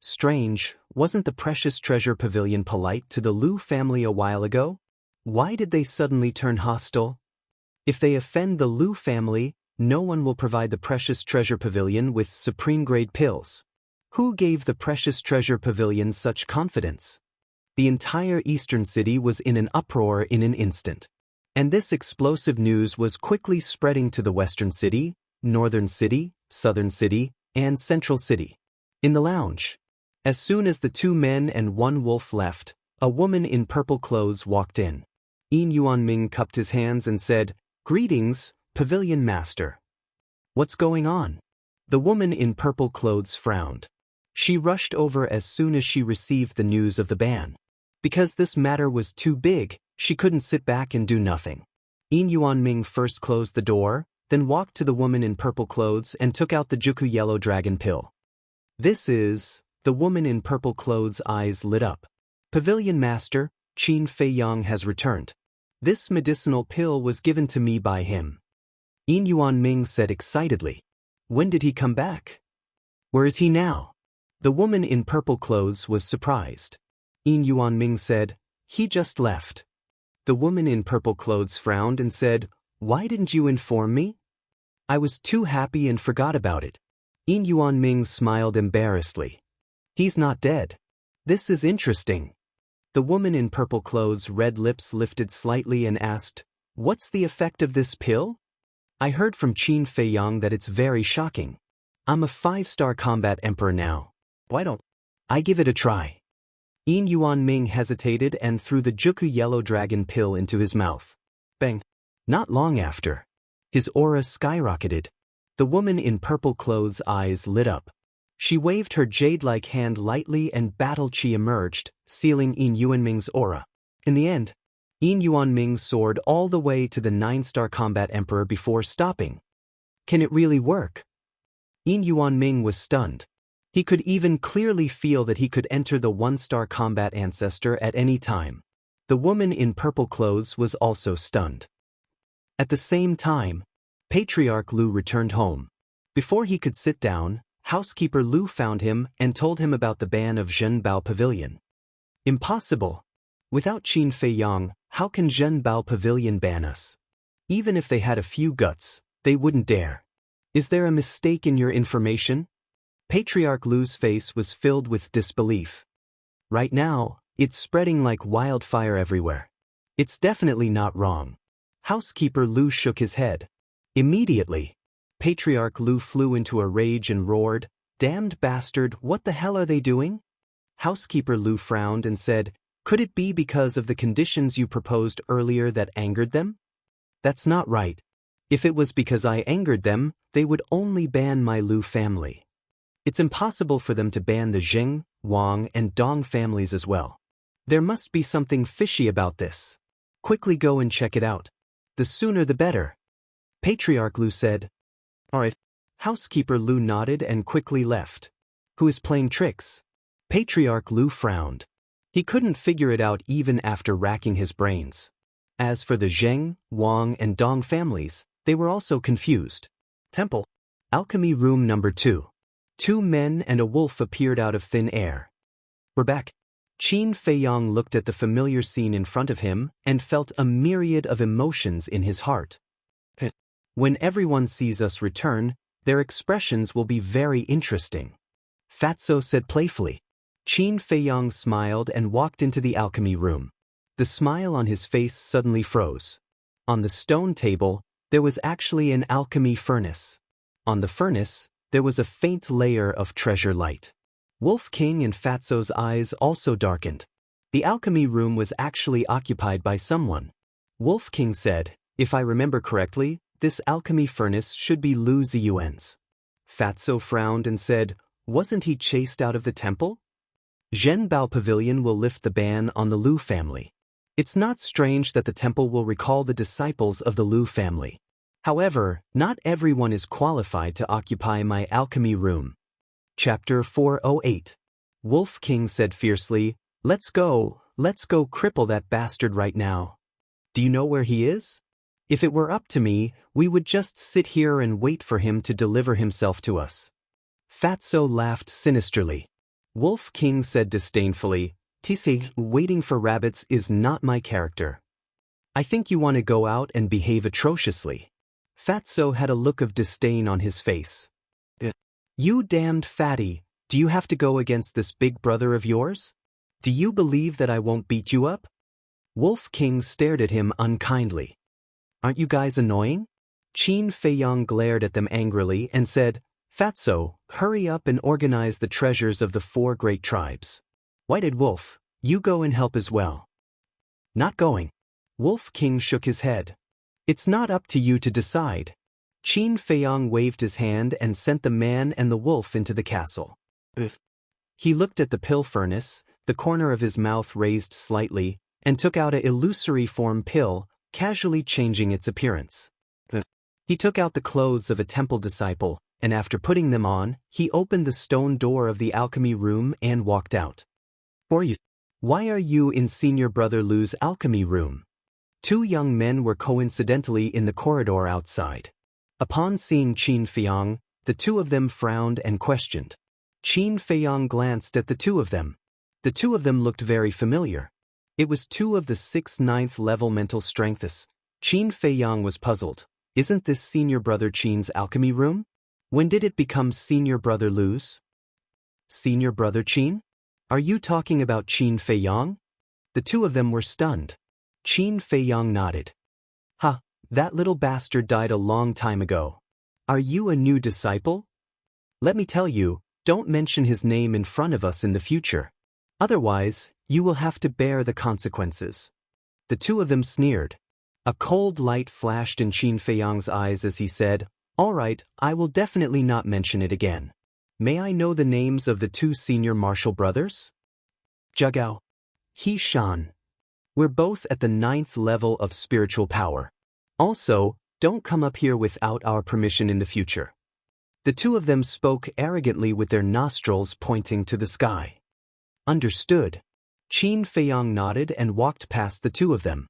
Strange, wasn't the precious treasure pavilion polite to the Lu family a while ago? Why did they suddenly turn hostile? If they offend the Lu family, no one will provide the precious treasure pavilion with supreme-grade pills. Who gave the precious treasure pavilion such confidence? The entire eastern city was in an uproar in an instant. And this explosive news was quickly spreading to the western city, northern city, southern city, and central city. In the lounge, as soon as the 2 men and 1 wolf left, a woman in purple clothes walked in. Yin Yuanming cupped his hands and said, "Greetings, Pavilion Master." "What's going on?" The woman in purple clothes frowned. She rushed over as soon as she received the news of the ban. Because this matter was too big, she couldn't sit back and do nothing. Yin Yuanming first closed the door, then walked to the woman in purple clothes and took out the Juku Yellow Dragon pill. "This is..." The woman in purple clothes' eyes lit up. "Pavilion Master, Qin Feiyang has returned. This medicinal pill was given to me by him." Yin Yuanming said excitedly. "When did he come back? Where is he now?" The woman in purple clothes was surprised. Yin Yuanming said, "He just left." The woman in purple clothes frowned and said, "Why didn't you inform me?" "I was too happy and forgot about it." Yin Yuanming smiled embarrassedly. "He's not dead. This is interesting." The woman in purple clothes' red lips lifted slightly and asked, "What's the effect of this pill?" "I heard from Qin Feiyang that it's very shocking. I'm a 5-star combat emperor now. Why don't I give it a try?" Yin Yuanming hesitated and threw the Juku Yellow Dragon pill into his mouth. Bang! Not long after, his aura skyrocketed. The woman in purple clothes' eyes lit up. She waved her jade-like hand lightly and battle chi emerged, sealing Yin Yuanming's aura. In the end, Yin Yuanming soared all the way to the 9-star combat emperor before stopping. Can it really work? Yin Yuanming was stunned. He could even clearly feel that he could enter the 1-star combat ancestor at any time. The woman in purple clothes was also stunned. At the same time, Patriarch Lu returned home. Before he could sit down, Housekeeper Lu found him and told him about the ban of Zhenbao Pavilion. "Impossible. Without Qin Feiyang, how can Zhenbao Pavilion ban us? Even if they had a few guts, they wouldn't dare. Is there a mistake in your information?" Patriarch Lu's face was filled with disbelief. "Right now, it's spreading like wildfire everywhere. It's definitely not wrong." Housekeeper Lu shook his head. Immediately, Patriarch Lu flew into a rage and roared, "Damned bastard, what the hell are they doing?" Housekeeper Lu frowned and said, "Could it be because of the conditions you proposed earlier that angered them?" "That's not right. If it was because I angered them, they would only ban my Lu family. It's impossible for them to ban the Zheng, Wang, and Dong families as well. There must be something fishy about this. Quickly go and check it out. The sooner the better." Patriarch Lu said. "All right." Housekeeper Lu nodded and quickly left. "Who is playing tricks?" Patriarch Lu frowned. He couldn't figure it out even after racking his brains. As for the Zheng, Wang, and Dong families, they were also confused. Temple. Alchemy Room Number 2. 2 men and a wolf appeared out of thin air. "We're back." Qin Feiyang looked at the familiar scene in front of him and felt a myriad of emotions in his heart. When everyone sees us return, their expressions will be very interesting. Fatso said playfully. Qin Feiyang smiled and walked into the alchemy room. The smile on his face suddenly froze. On the stone table, there was actually an alchemy furnace. On the furnace, there was a faint layer of treasure light. Wolf King and Fatso's eyes also darkened. The alchemy room was actually occupied by someone. Wolf King said, "If I remember correctly, this alchemy furnace should be Lu Ziyuan's." Fatso frowned and said, "Wasn't he chased out of the temple?" Zhenbao Pavilion will lift the ban on the Lu family. It's not strange that the temple will recall the disciples of the Lu family. However, not everyone is qualified to occupy my alchemy room. Chapter 408. Wolf King said fiercely, let's go cripple that bastard right now. Do you know where he is? If it were up to me, we would just sit here and wait for him to deliver himself to us." Fatso laughed sinisterly. Wolf King said disdainfully, "Tise, waiting for rabbits is not my character. I think you want to go out and behave atrociously." Fatso had a look of disdain on his face. "You damned fatty, do you have to go against this big brother of yours? Do you believe that I won't beat you up?" Wolf King stared at him unkindly. "Aren't you guys annoying?" Qin Feiyang glared at them angrily and said, "Fatso, hurry up and organize the treasures of the 4 great tribes. White-Eyed Wolf, you go and help as well." "Not going." Wolf King shook his head. "It's not up to you to decide." Qin Feiyang waved his hand and sent the man and the wolf into the castle. He looked at the pill furnace, the corner of his mouth raised slightly, and took out a illusory form pill, casually changing its appearance. He took out the clothes of a temple disciple, and after putting them on, he opened the stone door of the alchemy room and walked out. Why are you in Senior Brother Lu's alchemy room?" 2 young men were coincidentally in the corridor outside. Upon seeing Qin Feiyang, the 2 of them frowned and questioned. Qin Feiyang glanced at the 2 of them. The 2 of them looked very familiar. It was 2 of the 6th 9th level mental strengths. Qin Feiyang was puzzled. Isn't this Senior Brother Qin's alchemy room? When did it become Senior Brother Lu's? Senior Brother Qin? Are you talking about Qin Feiyang? The 2 of them were stunned. Qin Feiyang nodded. "Ha, that little bastard died a long time ago. Are you a new disciple? Let me tell you, don't mention his name in front of us in the future. Otherwise, you will have to bear the consequences." The 2 of them sneered. A cold light flashed in Qin Feiyang's eyes as he said, "All right, I will definitely not mention it again. May I know the names of the 2 senior martial brothers?" "Zhagao. He Shan. We're both at the 9th level of spiritual power. Also, don't come up here without our permission in the future." The 2 of them spoke arrogantly with their nostrils pointing to the sky. "Understood." Qin Feiyang nodded and walked past the 2 of them.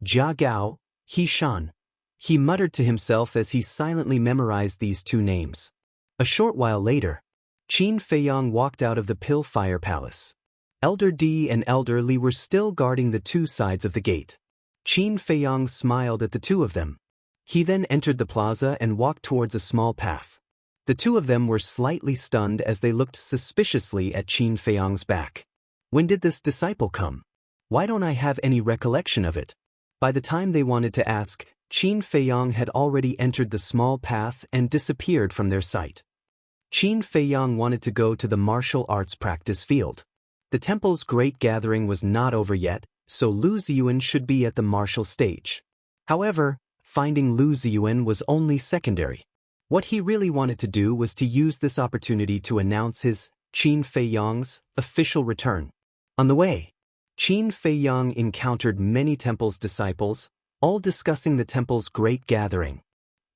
"Jia Gao, He Shan." He muttered to himself as he silently memorized these 2 names. A short while later, Qin Feiyang walked out of the Pill-Fire Palace. Elder D and Elder Li were still guarding the 2 sides of the gate. Qin Feiyang smiled at the 2 of them. He then entered the plaza and walked towards a small path. The 2 of them were slightly stunned as they looked suspiciously at Qin Feiyang's back. When did this disciple come? Why don't I have any recollection of it? By the time they wanted to ask, Qin Feiyang had already entered the small path and disappeared from their sight. Qin Feiyang wanted to go to the martial arts practice field. The temple's great gathering was not over yet, so Lu Ziyuan should be at the martial stage. However, finding Lu Ziyuan was only secondary. What he really wanted to do was to use this opportunity to announce his, Qin Feiyang's, official return. On the way, Qin Feiyang encountered many temple's disciples, all discussing the temple's great gathering.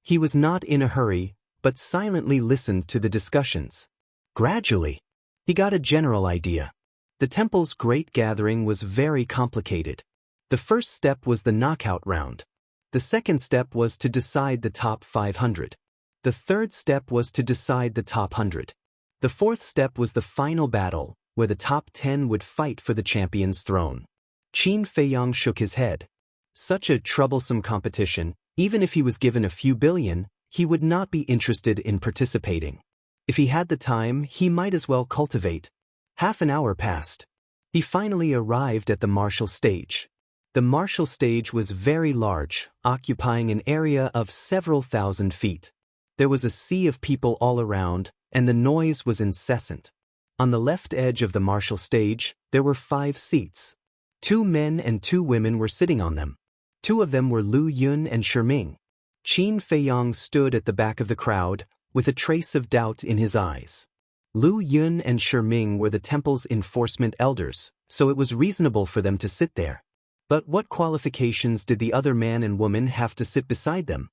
He was not in a hurry, but silently listened to the discussions. Gradually, he got a general idea. The temple's great gathering was very complicated. The first step was the knockout round. The second step was to decide the top 500. The third step was to decide the top 100. The fourth step was the final battle, where the top 10 would fight for the champion's throne. Qin Feiyang shook his head. Such a troublesome competition, even if he was given a few billion, he would not be interested in participating. If he had the time, he might as well cultivate. Half an hour passed. He finally arrived at the martial stage. The martial stage was very large, occupying an area of several thousand feet. There was a sea of people all around, and the noise was incessant. On the left edge of the martial stage, there were 5 seats. 2 men and 2 women were sitting on them. 2 of them were Lu Yun and Shiming. Qin Feiyang stood at the back of the crowd, with a trace of doubt in his eyes. Lu Yun and Shiming were the temple's enforcement elders, so it was reasonable for them to sit there. But what qualifications did the other man and woman have to sit beside them?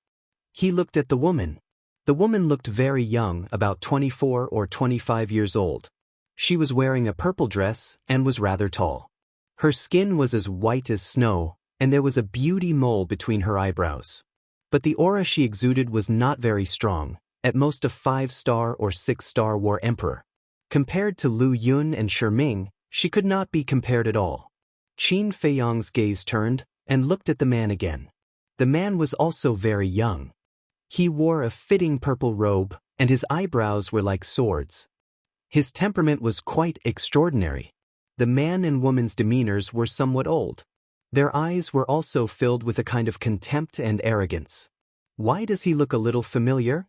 He looked at the woman. The woman looked very young, about 24 or 25 years old. She was wearing a purple dress and was rather tall. Her skin was as white as snow, and there was a beauty mole between her eyebrows. But the aura she exuded was not very strong, at most a 5-star or 6-star war emperor. Compared to Lu Yun and Shiming, she could not be compared at all. Qin Feiyong's gaze turned and looked at the man again. The man was also very young. He wore a fitting purple robe, and his eyebrows were like swords. His temperament was quite extraordinary. The man and woman's demeanors were somewhat old. Their eyes were also filled with a kind of contempt and arrogance. Why does he look a little familiar?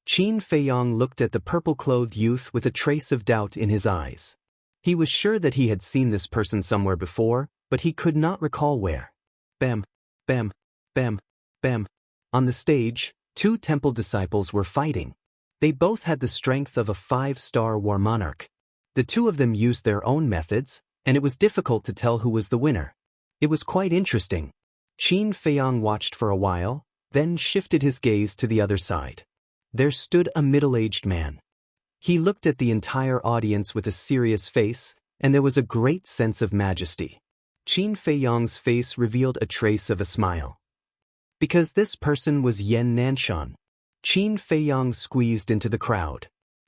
Qin Feiyong looked at the purple-clothed youth with a trace of doubt in his eyes. He was sure that he had seen this person somewhere before, but he could not recall where. Bam, bam, bam, bam. On the stage, 2 temple disciples were fighting. They both had the strength of a 5-star war monarch. The 2 of them used their own methods, and it was difficult to tell who was the winner. It was quite interesting. Qin Feiyong watched for a while, then shifted his gaze to the other side. There stood a middle-aged man. He looked at the entire audience with a serious face, and there was a great sense of majesty. Qin Feiyong's face revealed a trace of a smile. Because this person was Yan Nanshan. Qin Feiyong squeezed into the crowd.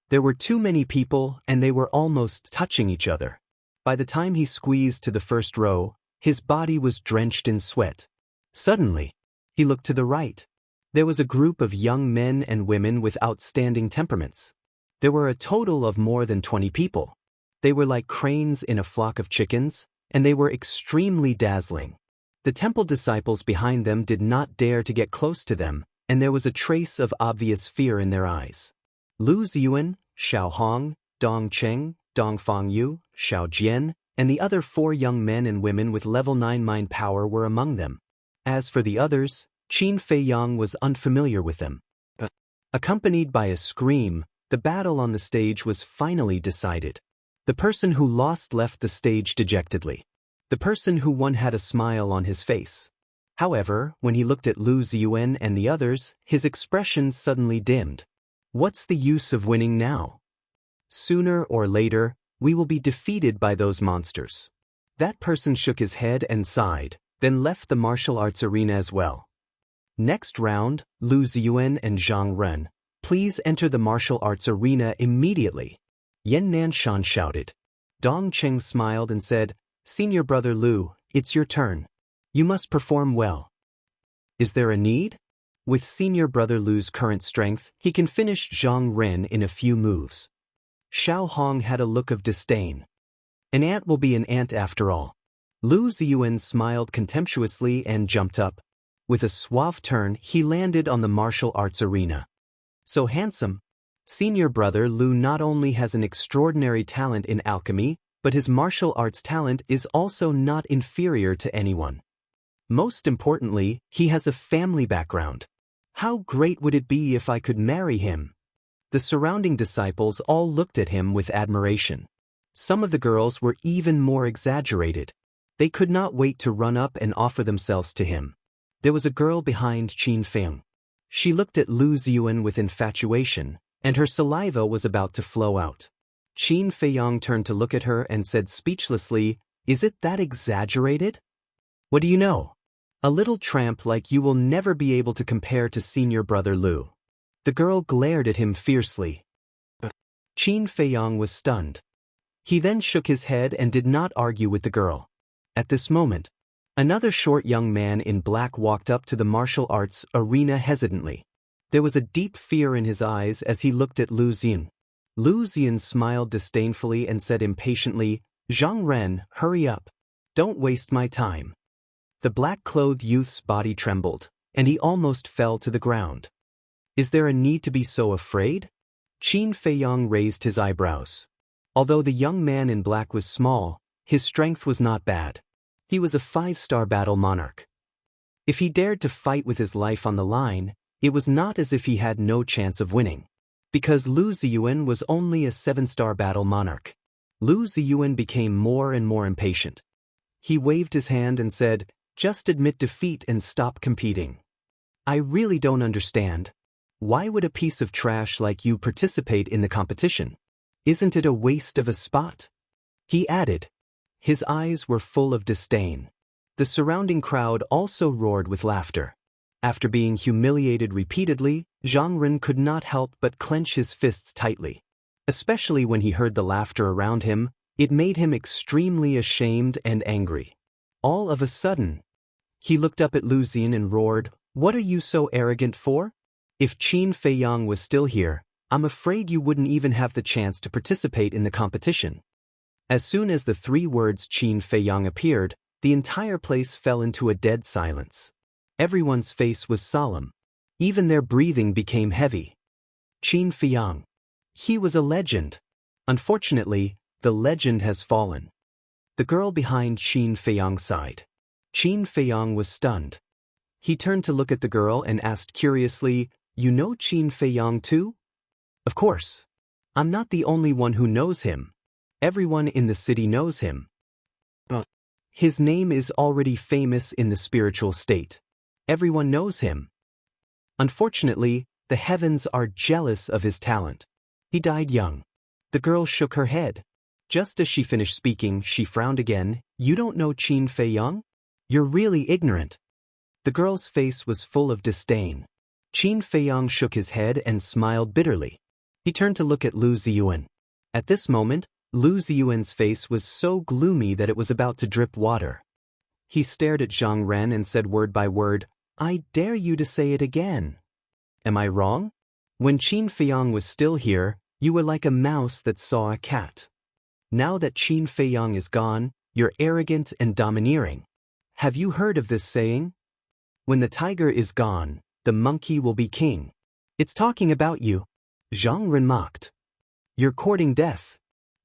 There were too many people, and they were almost touching each other. By the time he squeezed to the first row, his body was drenched in sweat. Suddenly, he looked to the right. There was a group of young men and women with outstanding temperaments. There were a total of more than 20 people. They were like cranes in a flock of chickens, and they were extremely dazzling. The temple disciples behind them did not dare to get close to them, and there was a trace of obvious fear in their eyes. Lu Ziyuan, Xiao Hong, Dong Cheng, Dong Fangyu, Xiao Jian, and the other 4 young men and women with level 9 mind power were among them. As for the others, Qin Feiyong was unfamiliar with them. Accompanied by a scream, the battle on the stage was finally decided. The person who lost left the stage dejectedly. The person who won had a smile on his face. However, when he looked at Lu Ziyuan and the others, his expression suddenly dimmed. What's the use of winning now? Sooner or later, we will be defeated by those monsters. That person shook his head and sighed, then left the martial arts arena as well. Next round, Lu Ziyuan and Zhang Ren, please enter the martial arts arena immediately. Yan Nanshan shouted. Dong Cheng smiled and said, Senior brother Lu, it's your turn. You must perform well. Is there a need? With senior brother Lu's current strength, he can finish Zhang Ren in a few moves. Xiao Hong had a look of disdain. An ant will be an ant after all. Lu Ziyuan smiled contemptuously and jumped up. With a suave turn, he landed on the martial arts arena. So handsome. Senior brother Lu not only has an extraordinary talent in alchemy, but his martial arts talent is also not inferior to anyone. Most importantly, he has a family background. How great would it be if I could marry him? The surrounding disciples all looked at him with admiration. Some of the girls were even more exaggerated. They could not wait to run up and offer themselves to him. There was a girl behind Qin Feiyong. She looked at Lu Ziyuan with infatuation, and her saliva was about to flow out. Qin Feiyong turned to look at her and said speechlessly, Is it that exaggerated? What do you know? A little tramp like you will never be able to compare to senior brother Lu. The girl glared at him fiercely. Qin Feiyong was stunned. He then shook his head and did not argue with the girl. At this moment, another short young man in black walked up to the martial arts arena hesitantly. There was a deep fear in his eyes as he looked at Lu Ziyuan. Lu Ziyuan smiled disdainfully and said impatiently, Zhang Ren, hurry up. Don't waste my time. The black-clothed youth's body trembled, and he almost fell to the ground. Is there a need to be so afraid? Qin Feiyong raised his eyebrows. Although the young man in black was small, his strength was not bad. He was a 5-star battle monarch. If he dared to fight with his life on the line, it was not as if he had no chance of winning. Because Lu Ziyuan was only a 7-star battle monarch. Lu Ziyuan became more and more impatient. He waved his hand and said, "Just admit defeat and stop competing. I really don't understand. Why would a piece of trash like you participate in the competition? Isn't it a waste of a spot?" He added. His eyes were full of disdain. The surrounding crowd also roared with laughter. After being humiliated repeatedly, Zhang Ren could not help but clench his fists tightly. Especially when he heard the laughter around him, it made him extremely ashamed and angry. All of a sudden, he looked up at Lu Ziyan and roared, "What are you so arrogant for? If Qin Feiyang was still here, I'm afraid you wouldn't even have the chance to participate in the competition." As soon as the 3 words Qin Feiyang appeared, the entire place fell into a dead silence. Everyone's face was solemn. Even their breathing became heavy. Qin Feiyang. He was a legend. Unfortunately, the legend has fallen. The girl behind Qin Feiyang sighed. Qin Feiyang was stunned. He turned to look at the girl and asked curiously, "You know Qin Feiyang too?" "Of course. I'm not the only one who knows him. Everyone in the city knows him. His name is already famous in the spiritual state. Everyone knows him. Unfortunately, the heavens are jealous of his talent. He died young." The girl shook her head. Just as she finished speaking, she frowned again. "You don't know Qin Feiyang? You're really ignorant." The girl's face was full of disdain. Qin Feiyang shook his head and smiled bitterly. He turned to look at Lu Ziyuan. At this moment, Lu Ziyuan's face was so gloomy that it was about to drip water. He stared at Zhang Ren and said word by word, "I dare you to say it again. Am I wrong? When Qin Feiyang was still here, you were like a mouse that saw a cat. Now that Qin Feiyang is gone, you're arrogant and domineering. Have you heard of this saying? When the tiger is gone, the monkey will be king. It's talking about you." Zhang Ren mocked. "You're courting death."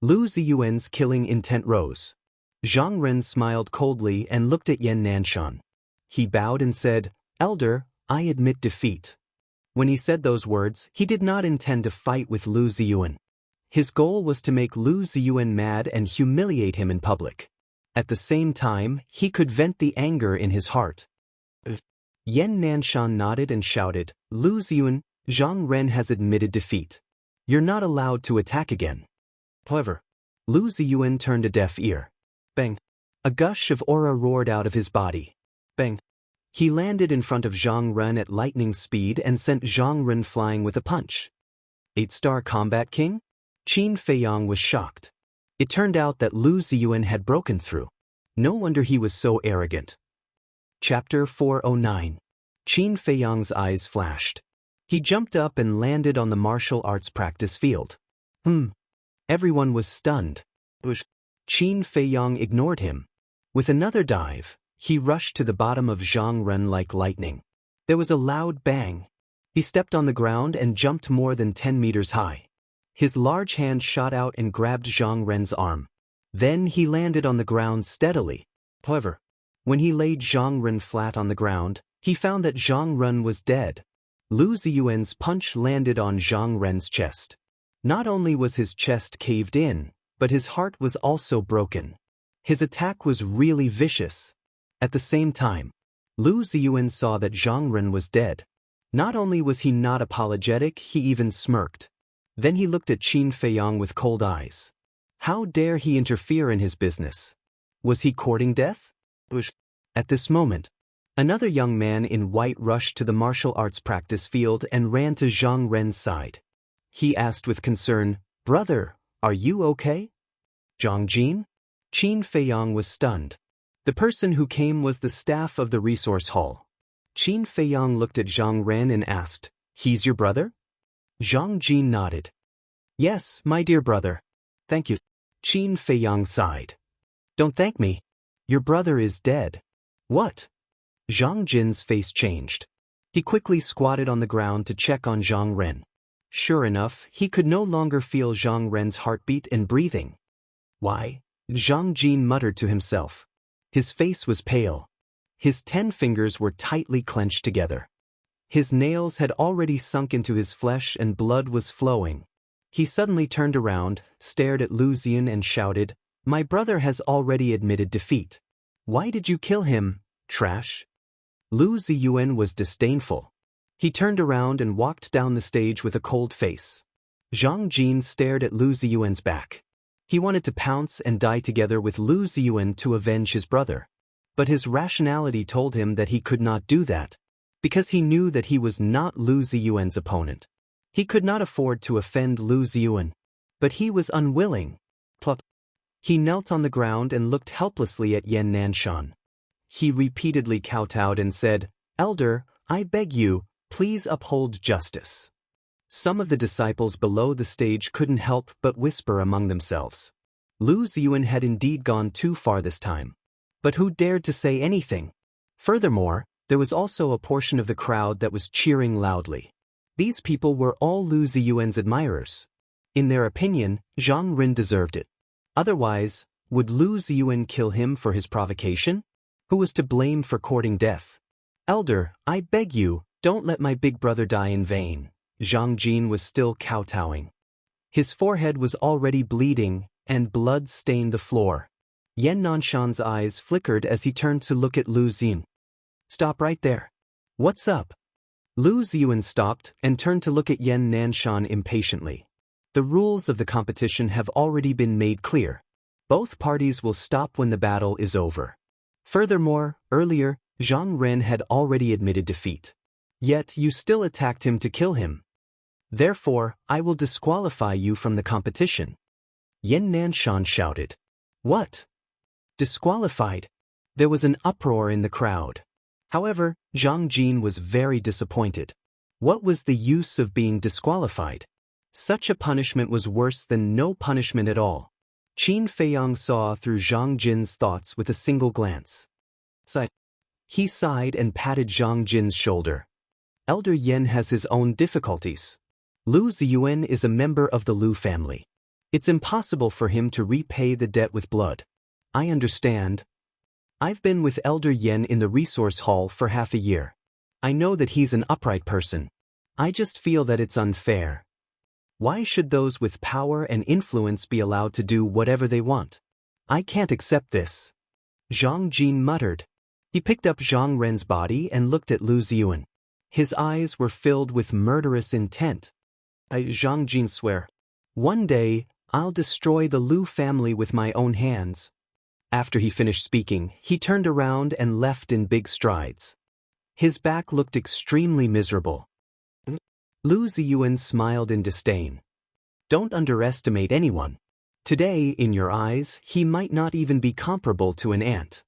Lu Ziyuan's killing intent rose. Zhang Ren smiled coldly and looked at Yan Nanshan. He bowed and said, "Elder, I admit defeat." When he said those words, he did not intend to fight with Lu Ziyuan. His goal was to make Lu Ziyuan mad and humiliate him in public. At the same time, he could vent the anger in his heart. Yan Nanshan nodded and shouted, "Lu Ziyuan, Zhang Ren has admitted defeat. You're not allowed to attack again." However, Lu Ziyuan turned a deaf ear. Bang! A gush of aura roared out of his body. Bang! He landed in front of Zhang Ren at lightning speed and sent Zhang Ren flying with a punch. 8-star combat king? Qin Feiyang was shocked. It turned out that Lu Ziyuan had broken through. No wonder he was so arrogant. Chapter 409. Qin Feiyang's eyes flashed. He jumped up and landed on the martial arts practice field. Everyone was stunned. Qin Feiyang ignored him. With another dive, he rushed to the bottom of Zhang Ren like lightning. There was a loud bang. He stepped on the ground and jumped more than 10 meters high. His large hand shot out and grabbed Zhang Ren's arm. Then he landed on the ground steadily. However, when he laid Zhang Ren flat on the ground, he found that Zhang Ren was dead. Lu Ziyuan's punch landed on Zhang Ren's chest. Not only was his chest caved in, but his heart was also broken. His attack was really vicious. At the same time, Lu Ziyuan saw that Zhang Ren was dead. Not only was he not apologetic, he even smirked. Then he looked at Qin Feiyang with cold eyes. How dare he interfere in his business? Was he courting death? At this moment, another young man in white rushed to the martial arts practice field and ran to Zhang Ren's side. He asked with concern, "Brother, are you okay?" "Zhang Jin?" Qin Feiyang was stunned. The person who came was the staff of the resource hall. Qin Feiyang looked at Zhang Ren and asked, "He's your brother?" Zhang Jin nodded. "Yes, my dear brother. Thank you." Qin Feiyang sighed. "Don't thank me. Your brother is dead." "What?" Zhang Jin's face changed. He quickly squatted on the ground to check on Zhang Ren. Sure enough, he could no longer feel Zhang Ren's heartbeat and breathing. "Why?" Zhang Jin muttered to himself. His face was pale. His 10 fingers were tightly clenched together. His nails had already sunk into his flesh and blood was flowing. He suddenly turned around, stared at Lu Xun and shouted, "My brother has already admitted defeat. Why did you kill him, trash?" Lu Ziyuan was disdainful. He turned around and walked down the stage with a cold face. Zhang Jin stared at Lu Ziyuan's back. He wanted to pounce and die together with Lu Ziyuan to avenge his brother. But his rationality told him that he could not do that, because he knew that he was not Lu Ziyuan's opponent. He could not afford to offend Lu Ziyuan. But he was unwilling. Plop. He knelt on the ground and looked helplessly at Yan Nanshan. He repeatedly kowtowed and said, "Elder, I beg you, please uphold justice." Some of the disciples below the stage couldn't help but whisper among themselves. Lu Ziyuan had indeed gone too far this time. But who dared to say anything? Furthermore, there was also a portion of the crowd that was cheering loudly. These people were all Lu Ziyuan's admirers. In their opinion, Zhang Rin deserved it. Otherwise, would Lu Ziyuan kill him for his provocation? Who was to blame for courting death? "Elder, I beg you, don't let my big brother die in vain." Zhang Jin was still kowtowing. His forehead was already bleeding, and blood stained the floor. Yan Nanshan's eyes flickered as he turned to look at Lu Xun. "Stop right there. What's up?" Lu Ziyuan stopped and turned to look at Yan Nanshan impatiently. "The rules of the competition have already been made clear. Both parties will stop when the battle is over. Furthermore, earlier, Zhang Ren had already admitted defeat. Yet you still attacked him to kill him. Therefore, I will disqualify you from the competition." Yan Nanshan shouted. "What? Disqualified?" There was an uproar in the crowd. However, Zhang Jin was very disappointed. What was the use of being disqualified? Such a punishment was worse than no punishment at all. Qin Feiyang saw through Zhang Jin's thoughts with a single glance. He sighed and patted Zhang Jin's shoulder. "Elder Yan has his own difficulties. Lu Ziyuan is a member of the Lu family. It's impossible for him to repay the debt with blood. I understand. I've been with Elder Yan in the resource hall for half a year. I know that he's an upright person. I just feel that it's unfair. Why should those with power and influence be allowed to do whatever they want? I can't accept this." Zhang Jin muttered. He picked up Zhang Ren's body and looked at Lu Ziyuan. His eyes were filled with murderous intent. Zhang Jin swear. "One day, I'll destroy the Lu family with my own hands." After he finished speaking, he turned around and left in big strides. His back looked extremely miserable. Lu Ziyuan smiled in disdain. "Don't underestimate anyone. Today, in your eyes, he might not even be comparable to an ant.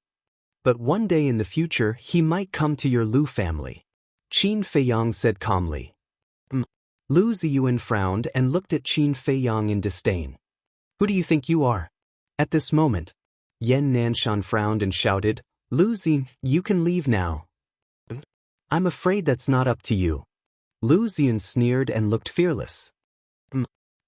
But one day in the future, he might come to your Lu family." Qin Feiyang said calmly. Lu Ziyuan frowned and looked at Qin Feiyang in disdain. "Who do you think you are?" At this moment, Yan Nanshan frowned and shouted, "Lu Ziyuan, you can leave now." "I'm afraid that's not up to you." Lu Ziyuan sneered and looked fearless.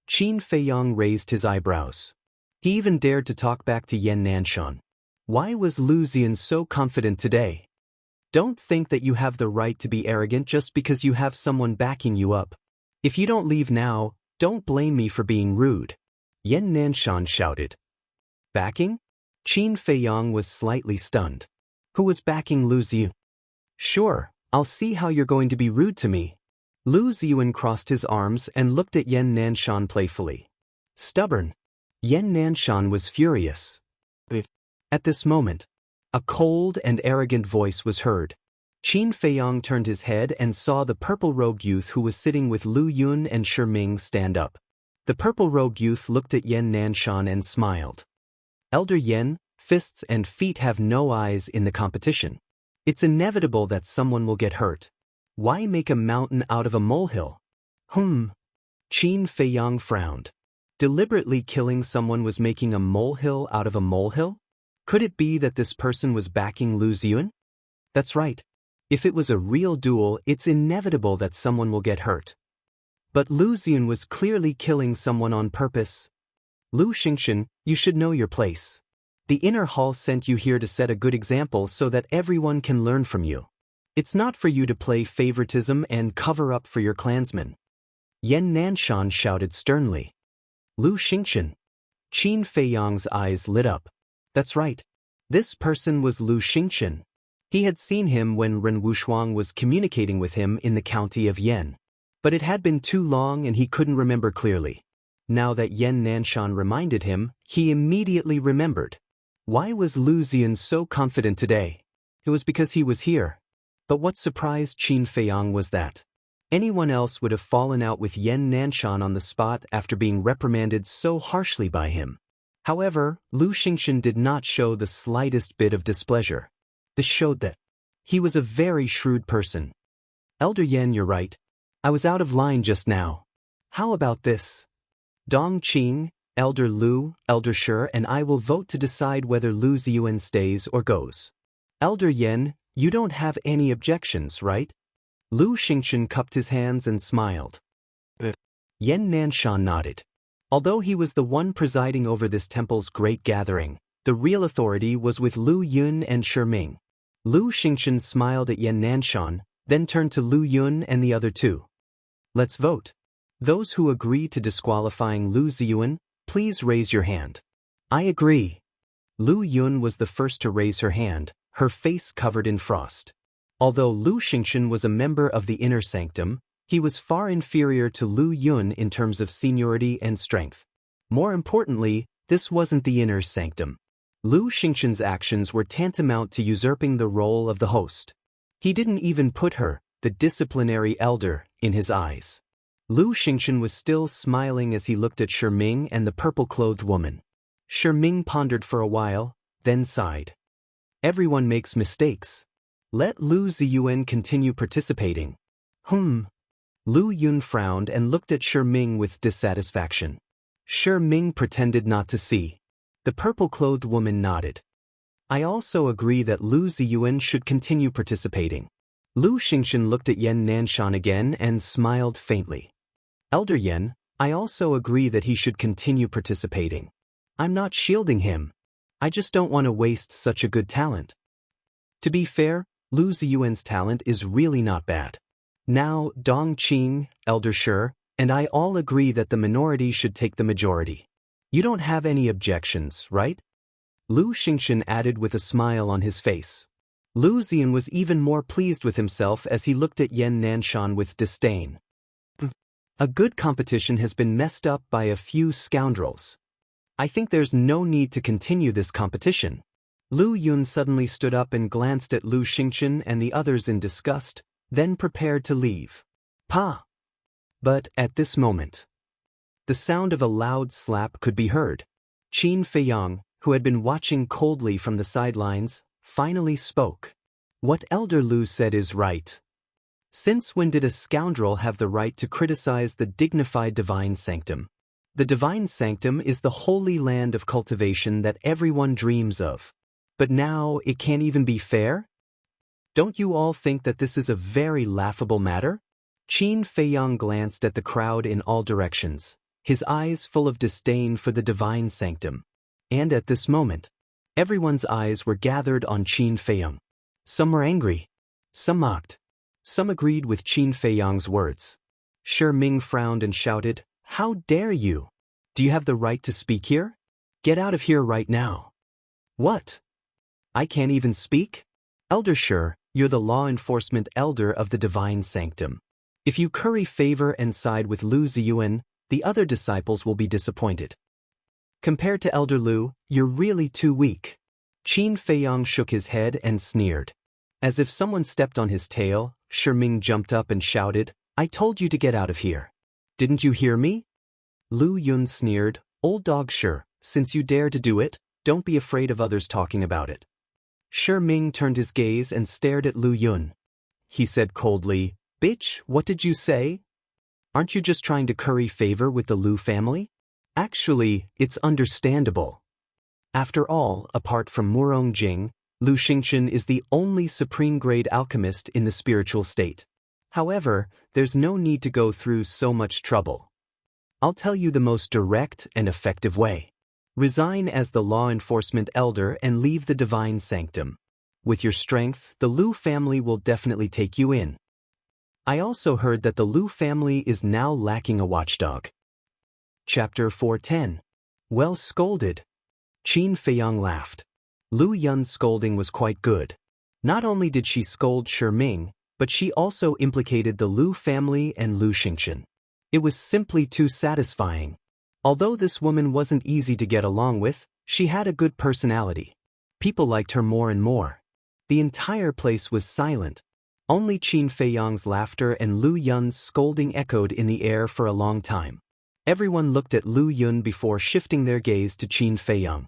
Qin Feiyang raised his eyebrows. He even dared to talk back to Yan Nanshan. Why was Lu Ziyuan so confident today? "Don't think that you have the right to be arrogant just because you have someone backing you up. If you don't leave now, don't blame me for being rude." Yan Nanshan shouted. "Backing?" Qin Feiyang was slightly stunned. Who was backing Lu Ziyuan? "Sure, I'll see how you're going to be rude to me." Lu Ziyuan crossed his arms and looked at Yan Nanshan playfully. "Stubborn." Yan Nanshan was furious. At this moment, a cold and arrogant voice was heard. Qin Feiyang turned his head and saw the purple-robed youth who was sitting with Lu Yun and Shi Ming stand up. The purple-robed youth looked at Yan Nanshan and smiled. "Elder Yan, fists and feet have no eyes in the competition. It's inevitable that someone will get hurt. Why make a mountain out of a molehill?" Qin Feiyang frowned. Deliberately killing someone was making a molehill out of a molehill? Could it be that this person was backing Lu Ziyuan? That's right. If it was a real duel, it's inevitable that someone will get hurt. But Lu Ziyuan was clearly killing someone on purpose. "Lu Xingxian, you should know your place. The inner hall sent you here to set a good example so that everyone can learn from you. It's not for you to play favoritism and cover up for your clansmen. Yan Nanshan shouted sternly. Lu Xingchen. Qin Feiyang's eyes lit up. That's right. This person was Lu Xingchen. He had seen him when Ren Wushuang was communicating with him in the county of Yan. But it had been too long and he couldn't remember clearly. Now that Yan Nanshan reminded him, he immediately remembered. Why was Lu Xian so confident today? It was because he was here. But what surprised Qin Feiyang was that anyone else would have fallen out with Yan Nanshan on the spot after being reprimanded so harshly by him. However, Lu Xingchen did not show the slightest bit of displeasure. This showed that he was a very shrewd person. Elder Yan, you're right. I was out of line just now. How about this? Dong Qing, Elder Lu, Elder Shi, and I will vote to decide whether Lu Ziyuan stays or goes. Elder Yan, you don't have any objections, right? Lu Xingchen cupped his hands and smiled. Yan Nanshan nodded. Although he was the one presiding over this temple's great gathering, the real authority was with Lu Yun and Shi Ming. Lu Xingchen smiled at Yan Nanshan, then turned to Lu Yun and the other two. Let's vote. Those who agree to disqualifying Lu Ziyuan, please raise your hand. I agree. Lu Yun was the first to raise her hand, her face covered in frost. Although Lu Xingchen was a member of the inner sanctum, he was far inferior to Lu Yun in terms of seniority and strength. More importantly, this wasn't the inner sanctum. Lu Xingchen's actions were tantamount to usurping the role of the host. He didn't even put her, the disciplinary elder, in his eyes. Lu Xingchen was still smiling as he looked at Shi Ming and the purple-clothed woman. Shi Ming pondered for a while, then sighed. Everyone makes mistakes. Let Lu Ziyuan continue participating. Lu Yun frowned and looked at Shi Ming with dissatisfaction. Shi Ming pretended not to see. The purple-clothed woman nodded. I also agree that Lu Ziyuan should continue participating. Lu Xingchen looked at Yan Nanshan again and smiled faintly. Elder Yan, I also agree that he should continue participating. I'm not shielding him. I just don't want to waste such a good talent. To be fair, Lu Ziyuan's talent is really not bad. Now, Dong Qing, Elder Shi, and I all agree that the minority should take the majority. You don't have any objections, right? Lu Xingchen added with a smile on his face. Lu Xian was even more pleased with himself as he looked at Yan Nanshan with disdain. A good competition has been messed up by a few scoundrels. I think there's no need to continue this competition. Lu Yun suddenly stood up and glanced at Lu Xingchen and the others in disgust, then prepared to leave. Pa! But at this moment, the sound of a loud slap could be heard. Qin Feiyang, who had been watching coldly from the sidelines, finally spoke. What Elder Lu said is right. Since when did a scoundrel have the right to criticize the dignified divine sanctum? The divine sanctum is the holy land of cultivation that everyone dreams of. But now it can't even be fair? Don't you all think that this is a very laughable matter? Qin Feiyang glanced at the crowd in all directions, his eyes full of disdain for the divine sanctum. And at this moment, everyone's eyes were gathered on Qin Feiyang. Some were angry. Some mocked. Some agreed with Qin Feiyang's words. Shi Ming frowned and shouted, How dare you? Do you have the right to speak here? Get out of here right now. What? I can't even speak? Elder Shi, you're the law enforcement elder of the divine sanctum. If you curry favor and side with Lu Ziyuan, the other disciples will be disappointed. Compared to Elder Lu, you're really too weak. Qin Feiyang shook his head and sneered. As if someone stepped on his tail, Shi Ming jumped up and shouted, I told you to get out of here. Didn't you hear me? Lu Yun sneered, Old dog Shi, since you dare to do it, don't be afraid of others talking about it. Shi Ming turned his gaze and stared at Lu Yun. He said coldly, Bitch, what did you say? Aren't you just trying to curry favor with the Lu family? Actually, it's understandable. After all, apart from Murong Jing, Lu Xingchen is the only supreme-grade alchemist in the spiritual state. However, there's no need to go through so much trouble. I'll tell you the most direct and effective way. Resign as the law enforcement elder and leave the divine sanctum. With your strength, the Lu family will definitely take you in. I also heard that the Lu family is now lacking a watchdog. Chapter 410. Well scolded. Qin Feiyang laughed. Lu Yun's scolding was quite good. Not only did she scold Shi Ming, but she also implicated the Lu family and Lu Xingchen. It was simply too satisfying. Although this woman wasn't easy to get along with, she had a good personality. People liked her more and more. The entire place was silent. Only Qin Feiyang's laughter and Lu Yun's scolding echoed in the air for a long time. Everyone looked at Lu Yun before shifting their gaze to Qin Feiyang.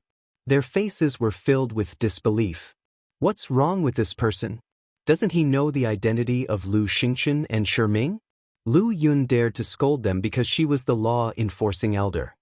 Their faces were filled with disbelief. What's wrong with this person? Doesn't he know the identity of Lu Xingchen and Shi Ming? Lu Yun dared to scold them because she was the law-enforcing elder.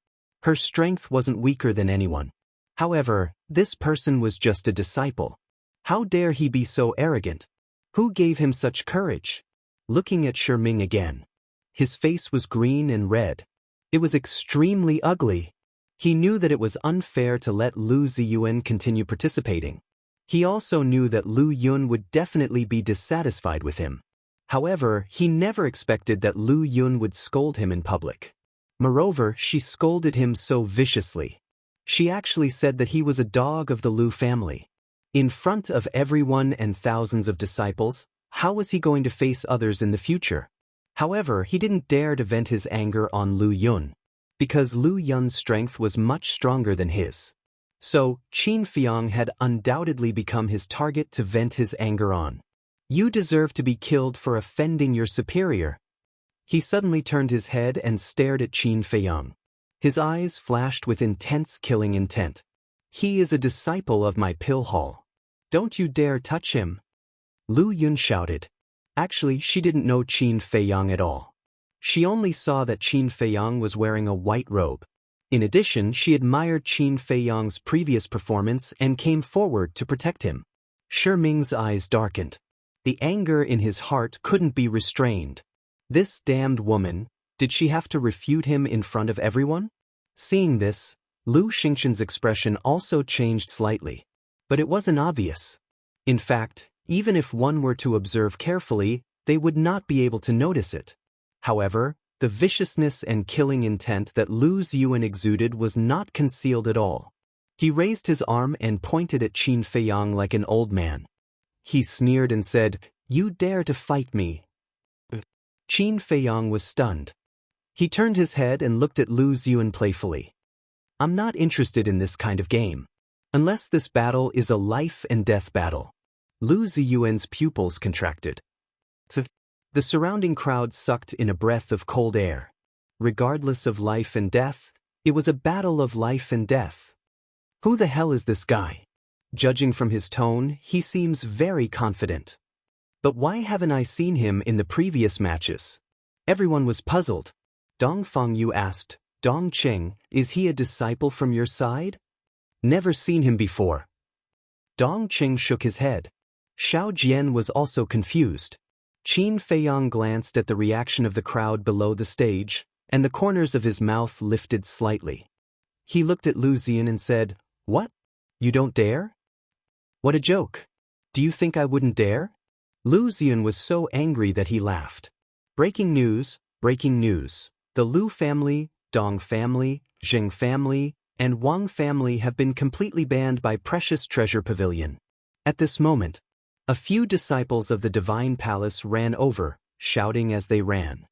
Her strength wasn't weaker than anyone. However, this person was just a disciple. How dare he be so arrogant? Who gave him such courage? Looking at Shi Ming again. His face was green and red. It was extremely ugly. He knew that it was unfair to let Lu Ziyuan continue participating. He also knew that Lu Yun would definitely be dissatisfied with him. However, he never expected that Lu Yun would scold him in public. Moreover, she scolded him so viciously. She actually said that he was a dog of the Lu family. In front of everyone and thousands of disciples, how was he going to face others in the future? However, he didn't dare to vent his anger on Lu Yun, because Lu Yun's strength was much stronger than his. So, Qin Feiyang had undoubtedly become his target to vent his anger on. You deserve to be killed for offending your superior. He suddenly turned his head and stared at Qin Feiyang. His eyes flashed with intense killing intent. He is a disciple of my pill hall. Don't you dare touch him. Lu Yun shouted. Actually, she didn't know Qin Feiyang at all. She only saw that Qin Feiyang was wearing a white robe. In addition, she admired Qin Feiyang's previous performance and came forward to protect him. Shi Ming's eyes darkened. The anger in his heart couldn't be restrained. This damned woman, did she have to refute him in front of everyone? Seeing this, Lu Xingchen's expression also changed slightly. But it wasn't obvious. In fact, even if one were to observe carefully, they would not be able to notice it. However, the viciousness and killing intent that Lu Ziyuan exuded was not concealed at all. He raised his arm and pointed at Qin Feiyang like an old man. He sneered and said, "You dare to fight me." Qin Feiyang was stunned. He turned his head and looked at Lu Ziyuan playfully. I'm not interested in this kind of game. Unless this battle is a life-and-death battle. Lu Ziyuan's pupils contracted. The surrounding crowd sucked in a breath of cold air. Regardless of life and death, it was a battle of life and death. Who the hell is this guy? Judging from his tone, he seems very confident. But why haven't I seen him in the previous matches? Everyone was puzzled. Dong Fengyu asked, Dong Qing, is he a disciple from your side? Never seen him before. Dong Qing shook his head. Xiao Jian was also confused. Qin Feiyang glanced at the reaction of the crowd below the stage, and the corners of his mouth lifted slightly. He looked at Lu Ziyuan and said, What? You don't dare? What a joke. Do you think I wouldn't dare? Lu Ziyuan was so angry that he laughed. Breaking news, breaking news. The Lu family, Dong family, Jing family, and Wang family have been completely banned by Precious Treasure Pavilion. At this moment, a few disciples of the Divine Palace ran over, shouting as they ran.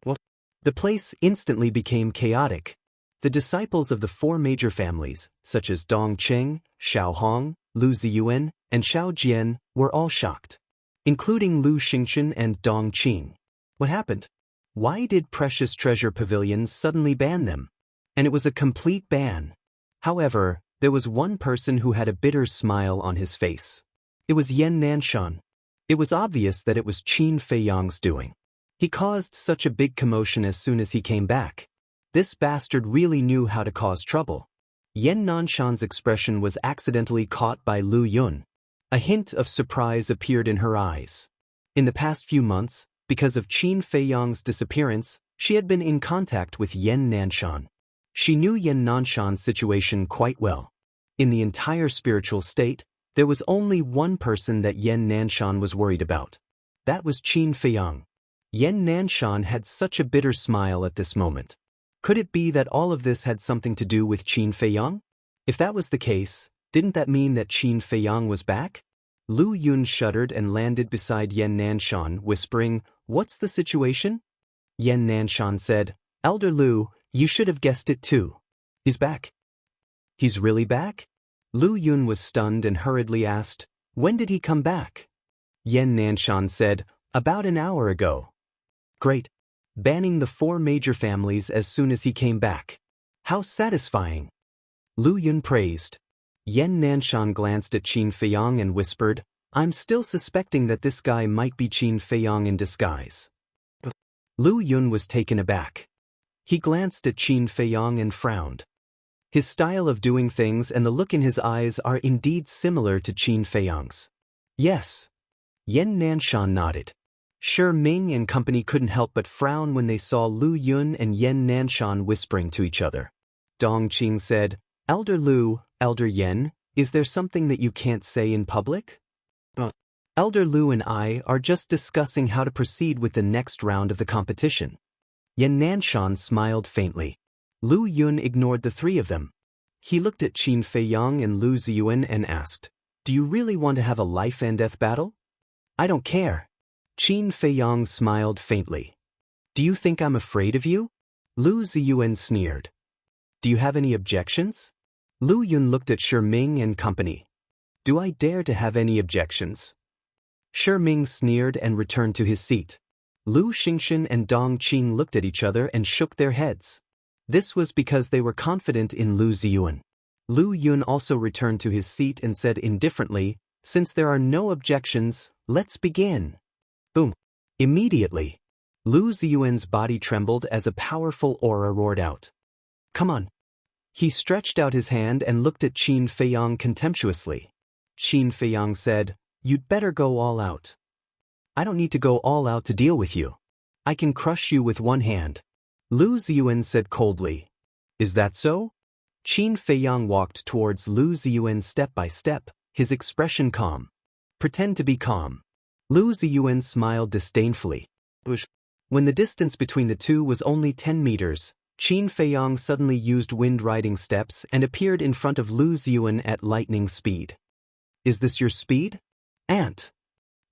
What? The place instantly became chaotic. The disciples of the four major families, such as Dong Qing, Xiao Hong, Lu Ziyuan, and Xiao Jian, were all shocked, including Lu Xingchen and Dong Qing. What happened? Why did Precious Treasure Pavilion suddenly ban them? And it was a complete ban. However, there was one person who had a bitter smile on his face. It was Yan Nanshan. It was obvious that it was Qin Feiyang's doing. He caused such a big commotion as soon as he came back. This bastard really knew how to cause trouble. Yan Nanshan's expression was accidentally caught by Lu Yun. A hint of surprise appeared in her eyes. In the past few months, because of Qin Feiyang's disappearance, she had been in contact with Yan Nanshan. She knew Yan Nanshan's situation quite well. In the entire spiritual state, There was only one person that Yan Nanshan was worried about. That was Qin Feiyang. Yan Nanshan had such a bitter smile at this moment. Could it be that all of this had something to do with Qin Feiyang? If that was the case, didn't that mean that Qin Feiyang was back? Lu Yun shuddered and landed beside Yan Nanshan, whispering, "What's the situation?" Yan Nanshan said, "Elder Lu, you should have guessed it too. He's back." "He's really back?" Lu Yun was stunned and hurriedly asked, "When did he come back?" Yan Nanshan said, "About an hour ago." "Great. Banning the 4 major families as soon as he came back. How satisfying." Lu Yun praised. Yan Nanshan glanced at Qin Feiyang and whispered, "I'm still suspecting that this guy might be Qin Feiyang in disguise." Lu Yun was taken aback. He glanced at Qin Feiyang and frowned. His style of doing things and the look in his eyes are indeed similar to Qin Feiyang's. "Yes." Yan Nanshan nodded. Shi Ming and company couldn't help but frown when they saw Lu Yun and Yan Nanshan whispering to each other. Dong Qing said, "Elder Lu, Elder Yan, is there something that you can't say in public?" "Elder Lu and I are just discussing how to proceed with the next round of the competition." Yan Nanshan smiled faintly. Lu Yun ignored the 3 of them. He looked at Qin Feiyang and Lu Ziyuan and asked, "Do you really want to have a life-and-death battle?" "I don't care." Qin Feiyang smiled faintly. "Do you think I'm afraid of you?" Lu Ziyuan sneered. "Do you have any objections?" Lu Yun looked at Shi Ming and company. "Do I dare to have any objections?" Shi Ming sneered and returned to his seat. Lu Xingshan and Dong Qing looked at each other and shook their heads. This was because they were confident in Lu Ziyuan. Lu Yun also returned to his seat and said indifferently, "Since there are no objections, let's begin." Boom. Immediately, Lu Ziyuan's body trembled as a powerful aura roared out. "Come on." He stretched out his hand and looked at Qin Feiyang contemptuously. Qin Feiyang said, "You'd better go all out." "I don't need to go all out to deal with you. I can crush you with one hand." Lu Ziyuan said coldly. "Is that so?" Qin Feiyang walked towards Lu Ziyuan step by step, his expression calm. "Pretend to be calm." Lu Ziyuan smiled disdainfully. When the distance between the two was only 10 meters, Qin Feiyang suddenly used wind-riding steps and appeared in front of Lu Ziyuan at lightning speed. "Is this your speed? Ant?"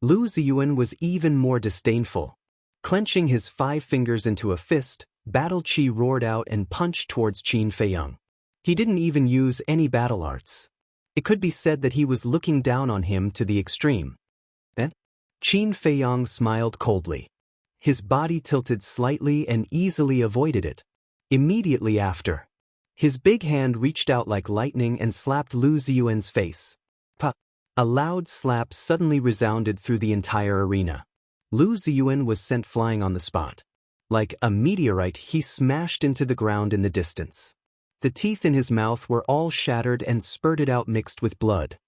Lu Ziyuan was even more disdainful. Clenching his 5 fingers into a fist, Battle Chi roared out and punched towards Qin Feiyang. He didn't even use any battle arts. It could be said that he was looking down on him to the extreme. Then, Qin Feiyang smiled coldly. His body tilted slightly and easily avoided it. Immediately after, his big hand reached out like lightning and slapped Lu Ziyuan's face. Pa! A loud slap suddenly resounded through the entire arena. Lu Ziyuan was sent flying on the spot. Like a meteorite, he smashed into the ground in the distance. The teeth in his mouth were all shattered and spurted out mixed with blood.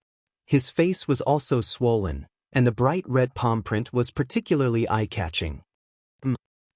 His face was also swollen, and the bright red palm print was particularly eye-catching.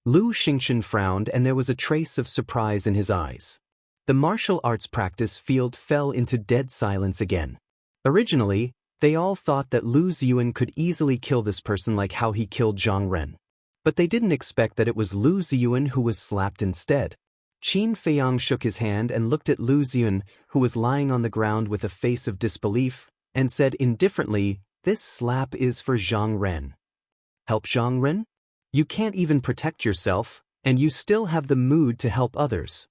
Lu Xingshan frowned and there was a trace of surprise in his eyes. The martial arts practice field fell into dead silence again. Originally, they all thought that Lu Ziyuan could easily kill this person like how he killed Zhang Ren. But they didn't expect that it was Lu Ziyuan who was slapped instead. Qin Feiyang shook his hand and looked at Lu Ziyuan, who was lying on the ground with a face of disbelief, and said indifferently, "This slap is for Zhang Ren." "Help Zhang Ren? You can't even protect yourself, and you still have the mood to help others.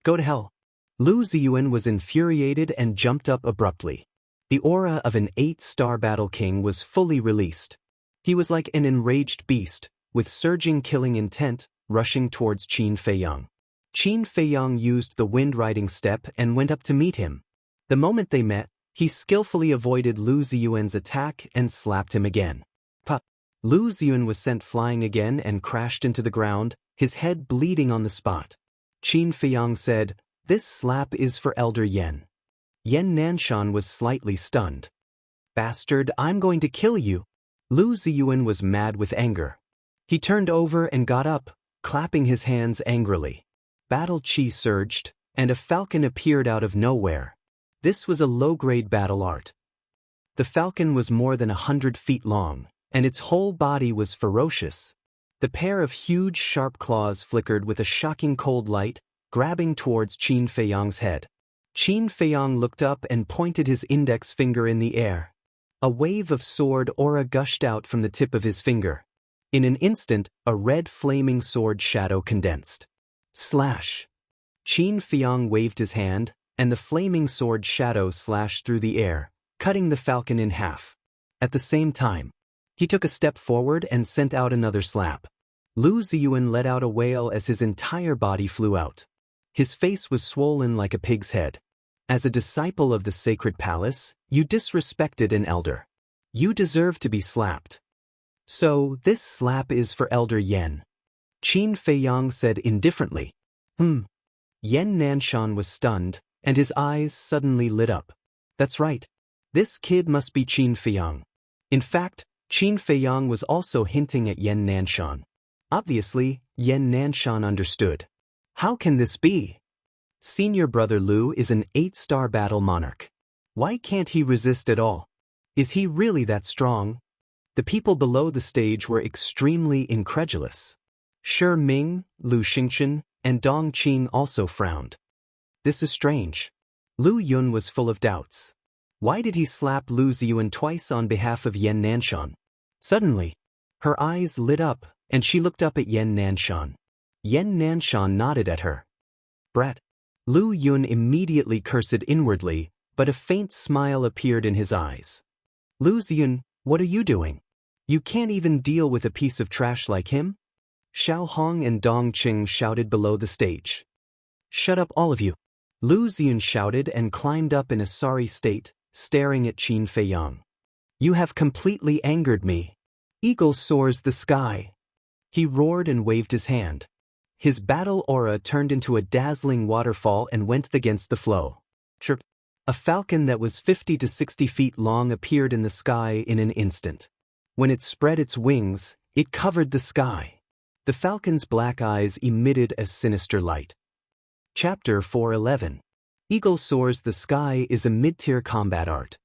Go to hell." Lu Ziyuan was infuriated and jumped up abruptly. The aura of an 8-star battle king was fully released. He was like an enraged beast, with surging killing intent, rushing towards Qin Feiyang. Qin Feiyang used the wind-riding step and went up to meet him. The moment they met, he skillfully avoided Lu Ziyuan's attack and slapped him again. Pa! Lu Ziyuan was sent flying again and crashed into the ground, his head bleeding on the spot. Qin Feiyang said, "This slap is for Elder Yan." Yan Nanshan was slightly stunned. "Bastard, I'm going to kill you." Lu Ziyuan was mad with anger. He turned over and got up, clapping his hands angrily. Battle Chi surged, and a falcon appeared out of nowhere. This was a low-grade battle art. The falcon was more than 100 feet long, and its whole body was ferocious. The pair of huge sharp claws flickered with a shocking cold light, grabbing towards Qin Feiyang's head. Qin Feiyang looked up and pointed his index finger in the air. A wave of sword aura gushed out from the tip of his finger. In an instant, a red flaming sword shadow condensed. Slash! Qin Feiyang waved his hand, and the flaming sword shadow slashed through the air, cutting the falcon in half. At the same time, he took a step forward and sent out another slap. Lu Ziyuan let out a wail as his entire body flew out. His face was swollen like a pig's head. As a disciple of the sacred palace, you disrespected an elder. You deserve to be slapped. So, this slap is for Elder Yen. Qin Feiyang said indifferently. Yen Nanshan was stunned, and his eyes suddenly lit up. That's right. This kid must be Qin Feiyang. In fact, Qin Feiyang was also hinting at Yen Nanshan. Obviously, Yen Nanshan understood. How can this be? Senior brother Lu is an 8-star battle monarch. Why can't he resist at all? Is he really that strong? The people below the stage were extremely incredulous. Shi Ming, Lu Xingchen, and Dong Qing also frowned. This is strange. Lu Yun was full of doubts. Why did he slap Lu Ziyuan twice on behalf of Yen Nanshan? Suddenly, her eyes lit up, and she looked up at Yen Nanshan. Yen Nanshan nodded at her. Brat. Lu Yun immediately cursed inwardly, but a faint smile appeared in his eyes. Lu Ziyun, what are you doing? You can't even deal with a piece of trash like him? Xiao Hong and Dong Qing shouted below the stage. Shut up all of you. Lu Ziyun shouted and climbed up in a sorry state, staring at Qin Feiyang. You have completely angered me. Eagle soars the sky. He roared and waved his hand. His battle aura turned into a dazzling waterfall and went against the flow. Chirp. A falcon that was 50 to 60 feet long appeared in the sky in an instant. When it spread its wings, it covered the sky. The falcon's black eyes emitted a sinister light. Chapter 411. Eagle Soars the Sky is a mid-tier combat art.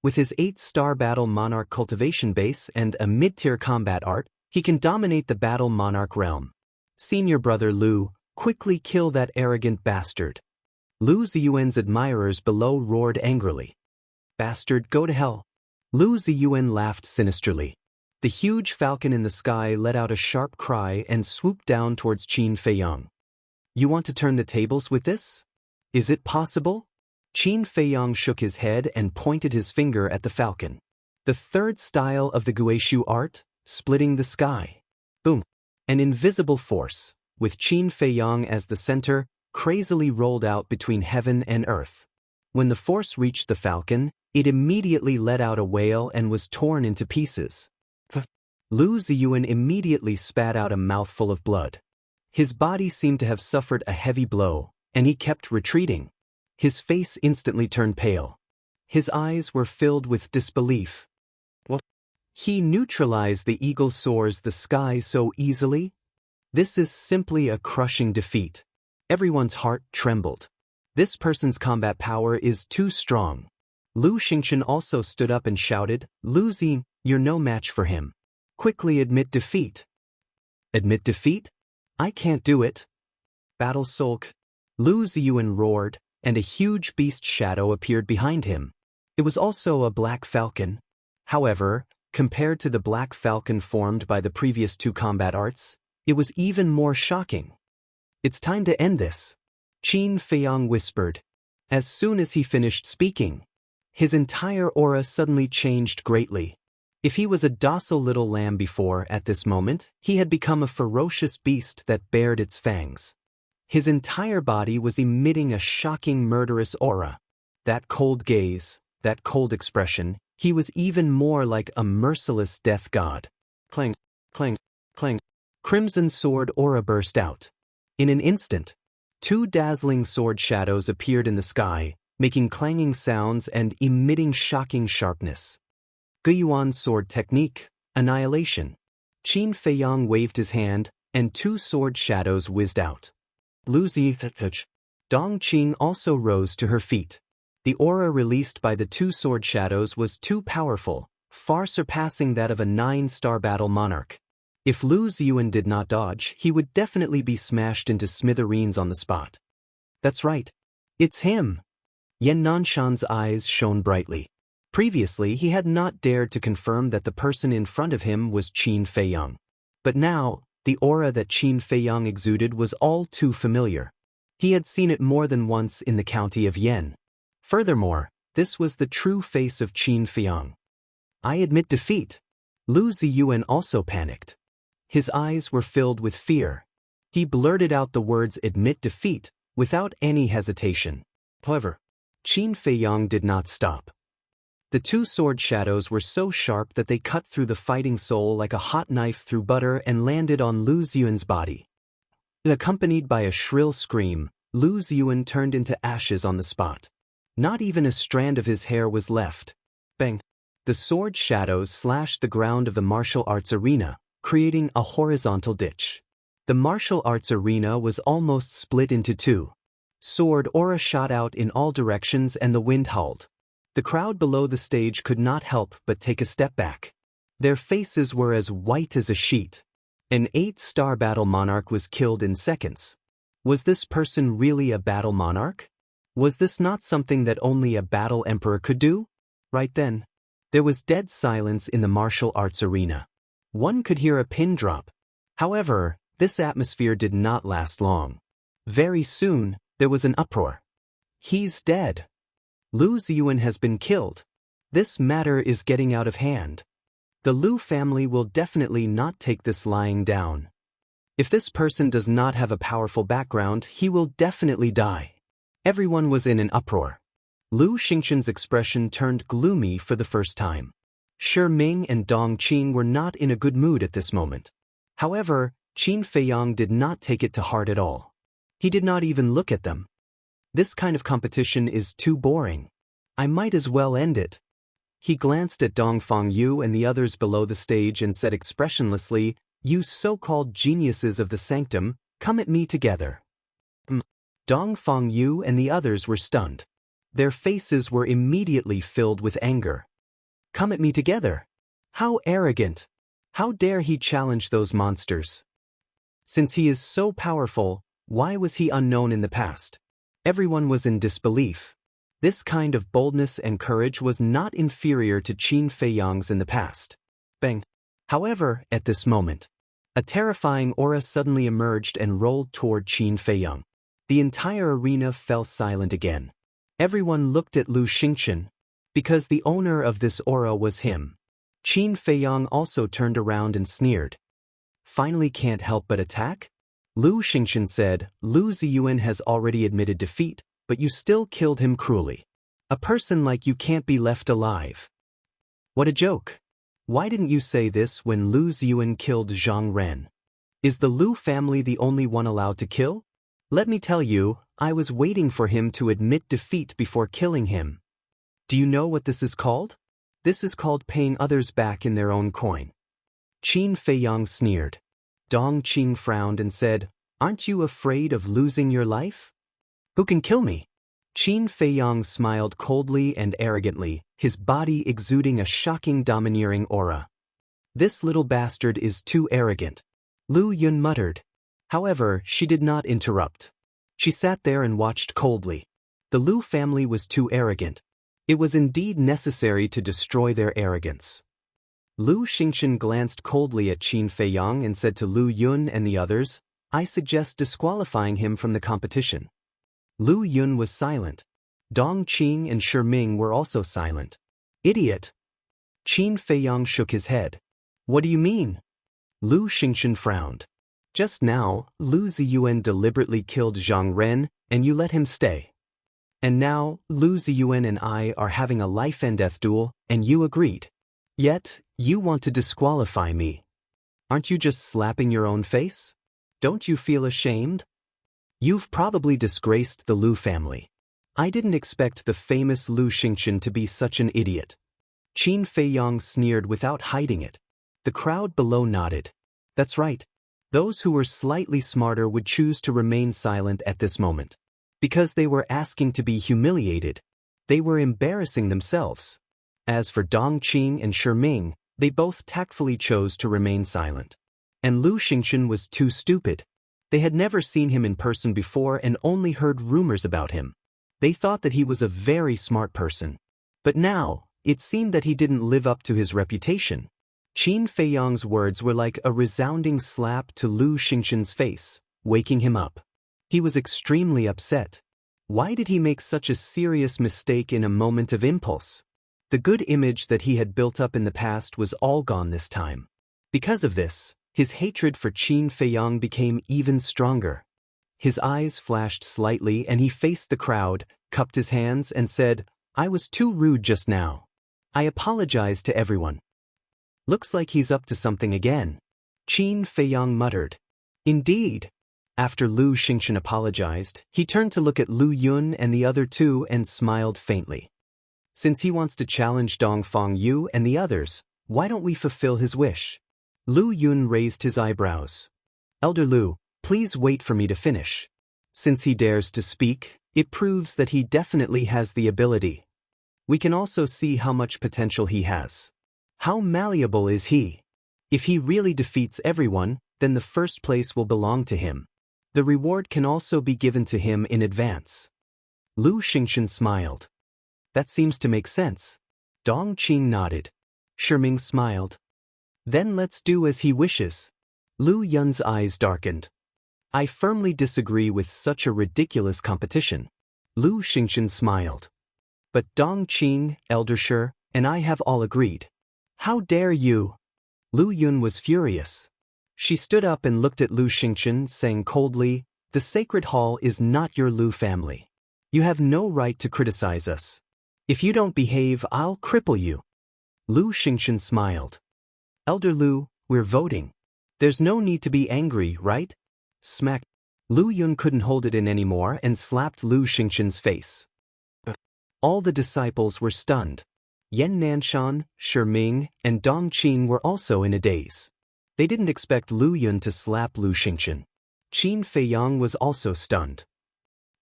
With his 8-star Battle Monarch cultivation base and a mid-tier combat art, he can dominate the Battle Monarch realm. Senior brother Lu, quickly kill that arrogant bastard. Lu Ziyuan's admirers below roared angrily. Bastard, go to hell. Lu Ziyuan laughed sinisterly. The huge falcon in the sky let out a sharp cry and swooped down towards Qin Feiyang. You want to turn the tables with this? Is it possible? Qin Feiyang shook his head and pointed his finger at the falcon. The third style of the Guishu art, splitting the sky. Boom. An invisible force, with Qin Feiyang as the center, crazily rolled out between heaven and earth. When the force reached the falcon, it immediately let out a wail and was torn into pieces. Lu Ziyuan immediately spat out a mouthful of blood. His body seemed to have suffered a heavy blow, and he kept retreating. His face instantly turned pale. His eyes were filled with disbelief. What? He neutralized the eagle soars the sky so easily? This is simply a crushing defeat. Everyone's heart trembled. This person's combat power is too strong. Lu Xingchen also stood up and shouted, Lu Zi, you're no match for him. Quickly admit defeat. Admit defeat? I can't do it. Battle sulk. Lu Ziyuan roared, and a huge beast shadow appeared behind him. It was also a black falcon. However, compared to the black falcon formed by the previous 2 combat arts, it was even more shocking. It's time to end this, Qin Feiyang whispered. As soon as he finished speaking, his entire aura suddenly changed greatly. If he was a docile little lamb before, at this moment, he had become a ferocious beast that bared its fangs. His entire body was emitting a shocking murderous aura. That cold gaze, that cold expression, he was even more like a merciless death god. Clang, clang, clang. Crimson sword aura burst out. In an instant, 2 dazzling sword shadows appeared in the sky, making clanging sounds and emitting shocking sharpness. Guiyuan sword technique, annihilation. Qin Feiyang waved his hand, and 2 sword shadows whizzed out. Lu Zi, Dong Qing also rose to her feet. The aura released by the two sword shadows was too powerful, far surpassing that of a 9-star battle monarch. If Lu Ziyuan did not dodge, he would definitely be smashed into smithereens on the spot. That's right. It's him. Yan Nanshan's eyes shone brightly. Previously, he had not dared to confirm that the person in front of him was Qin Feiyang. But now, the aura that Qin Feiyang exuded was all too familiar. He had seen it more than once in the county of Yan. Furthermore, this was the true face of Qin Feiyang. I admit defeat. Lu Ziyuan also panicked. His eyes were filled with fear. He blurted out the words admit defeat without any hesitation. However, Qin Feiyang did not stop. The two sword shadows were so sharp that they cut through the fighting soul like a hot knife through butter and landed on Lu Ziyuan's body. Accompanied by a shrill scream, Lu Ziyuan turned into ashes on the spot. Not even a strand of his hair was left. Bang! The sword shadows slashed the ground of the martial arts arena, creating a horizontal ditch. The martial arts arena was almost split into two. Sword aura shot out in all directions and the wind howled. The crowd below the stage could not help but take a step back. Their faces were as white as a sheet. An 8-star battle monarch was killed in seconds. Was this person really a battle monarch? Was this not something that only a battle emperor could do? Right then, there was dead silence in the martial arts arena. One could hear a pin drop. However, this atmosphere did not last long. Very soon, there was an uproar. He's dead. Lu Ziyuan has been killed. This matter is getting out of hand. The Lu family will definitely not take this lying down. If this person does not have a powerful background, he will definitely die. Everyone was in an uproar. Lu Xingqian's expression turned gloomy for the first time. Shi Ming and Dong Qing were not in a good mood at this moment. However, Qin Feiyang did not take it to heart at all. He did not even look at them. This kind of competition is too boring. I might as well end it. He glanced at Dong Fangyu and the others below the stage and said expressionlessly, "You so-called geniuses of the sanctum, come at me together." Dong Fangyu and the others were stunned. Their faces were immediately filled with anger. Come at me together? How arrogant! How dare he challenge those monsters? Since he is so powerful, why was he unknown in the past? Everyone was in disbelief. This kind of boldness and courage was not inferior to Qin Feiyang's in the past. Bang! However, at this moment, a terrifying aura suddenly emerged and rolled toward Qin Feiyang. The entire arena fell silent again. Everyone looked at Lu Xingqian, because the owner of this aura was him. Qin Feiyang also turned around and sneered. Finally can't help but attack? Lu Xingqian said, Lu Ziyuan has already admitted defeat, but you still killed him cruelly. A person like you can't be left alive. What a joke. Why didn't you say this when Lu Ziyuan killed Zhang Ren? Is the Lu family the only one allowed to kill? Let me tell you, I was waiting for him to admit defeat before killing him. Do you know what this is called? This is called paying others back in their own coin. Qin Feiyang sneered. Dong Qing frowned and said, Aren't you afraid of losing your life? Who can kill me? Qin Feiyang smiled coldly and arrogantly, his body exuding a shocking domineering aura. This little bastard is too arrogant. Lu Yun muttered. However, she did not interrupt. She sat there and watched coldly. The Lu family was too arrogant. It was indeed necessary to destroy their arrogance. Lu Xingqian glanced coldly at Qin Feiyang and said to Lu Yun and the others, I suggest disqualifying him from the competition. Lu Yun was silent. Dong Qing and Shi Ming were also silent. Idiot! Qin Feiyang shook his head. What do you mean? Lu Xingqian frowned. Just now, Lu Ziyuan deliberately killed Zhang Ren, and you let him stay. And now, Lu Ziyuan and I are having a life-and-death duel, and you agreed. Yet, you want to disqualify me. Aren't you just slapping your own face? Don't you feel ashamed? You've probably disgraced the Lu family. I didn't expect the famous Lu Xingqian to be such an idiot. Qin Feiyang sneered without hiding it. The crowd below nodded. That's right. Those who were slightly smarter would choose to remain silent at this moment. Because they were asking to be humiliated. They were embarrassing themselves. As for Dongqing and Shiming, they both tactfully chose to remain silent. And Lu Xingchen was too stupid. They had never seen him in person before and only heard rumors about him. They thought that he was a very smart person. But now, it seemed that he didn't live up to his reputation. Qin Feiyang's words were like a resounding slap to Lu Xingchen's face, waking him up. He was extremely upset. Why did he make such a serious mistake in a moment of impulse? The good image that he had built up in the past was all gone this time. Because of this, his hatred for Qin Feiyang became even stronger. His eyes flashed slightly and he faced the crowd, cupped his hands and said, "I was too rude just now. I apologize to everyone." "Looks like he's up to something again," Qin Feiyang muttered. "Indeed." After Lu Xingchen apologized, he turned to look at Lu Yun and the other two and smiled faintly. "Since he wants to challenge Dongfang Yu and the others, why don't we fulfill his wish?" Lu Yun raised his eyebrows. "Elder Lu, please wait for me to finish." Since he dares to speak, it proves that he definitely has the ability. We can also see how much potential he has. How malleable is he? If he really defeats everyone, then the first place will belong to him. The reward can also be given to him in advance. Lu Xingchen smiled. "That seems to make sense." Dongqing nodded. Shiming smiled. "Then let's do as he wishes." Lu Yun's eyes darkened. "I firmly disagree with such a ridiculous competition." Lu Xingchen smiled. "But Dongqing, Elder Shi, and I have all agreed." "How dare you?" Lu Yun was furious. She stood up and looked at Lu Xingchen, saying coldly, "The Sacred Hall is not your Lu family. You have no right to criticize us. If you don't behave, I'll cripple you." Lu Xingchen smiled. "Elder Lu, we're voting. There's no need to be angry, right?" Smack. Lu Yun couldn't hold it in anymore and slapped Lu Xingchen's face. All the disciples were stunned. Yan Nanshan, Shiming, and Dongqing were also in a daze. They didn't expect Lu Yun to slap Lu Xingchen. Qin Feiyang was also stunned.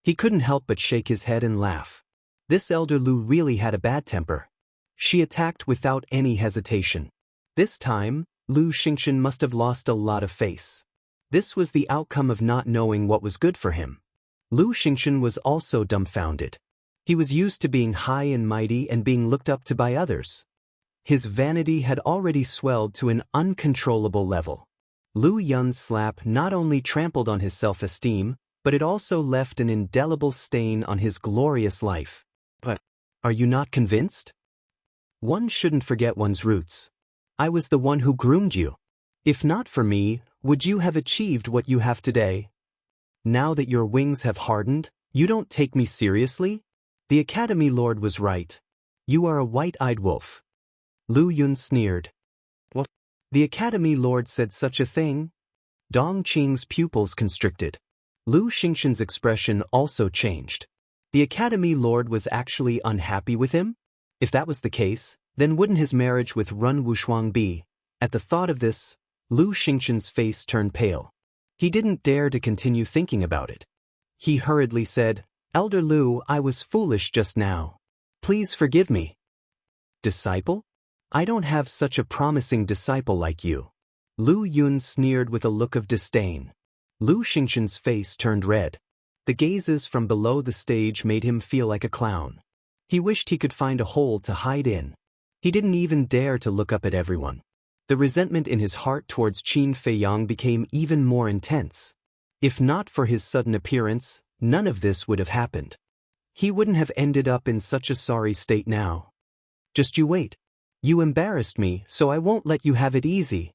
He couldn't help but shake his head and laugh. This Elder Lu really had a bad temper. She attacked without any hesitation. This time, Lu Xingchen must have lost a lot of face. This was the outcome of not knowing what was good for him. Lu Xingchen was also dumbfounded. He was used to being high and mighty and being looked up to by others. His vanity had already swelled to an uncontrollable level. Lu Yun's slap not only trampled on his self-esteem, but it also left an indelible stain on his glorious life. But, are you not convinced? One shouldn't forget one's roots. I was the one who groomed you. If not for me, would you have achieved what you have today? Now that your wings have hardened, you don't take me seriously? The Academy Lord was right. You are a white-eyed wolf. Lu Yun sneered. What? The Academy Lord said such a thing? Dongqing's pupils constricted. Lu Xingchen's expression also changed. The Academy Lord was actually unhappy with him? If that was the case, then wouldn't his marriage with Run Wushuang be? At the thought of this, Lu Xingchen's face turned pale. He didn't dare to continue thinking about it. He hurriedly said, "Elder Lu, I was foolish just now. Please forgive me." "Disciple? I don't have such a promising disciple like you." Lu Yun sneered with a look of disdain. Lu Xingchen's face turned red. The gazes from below the stage made him feel like a clown. He wished he could find a hole to hide in. He didn't even dare to look up at everyone. The resentment in his heart towards Qin Feiyang became even more intense. If not for his sudden appearance, none of this would have happened. He wouldn't have ended up in such a sorry state now. Just you wait. You embarrassed me, so I won't let you have it easy.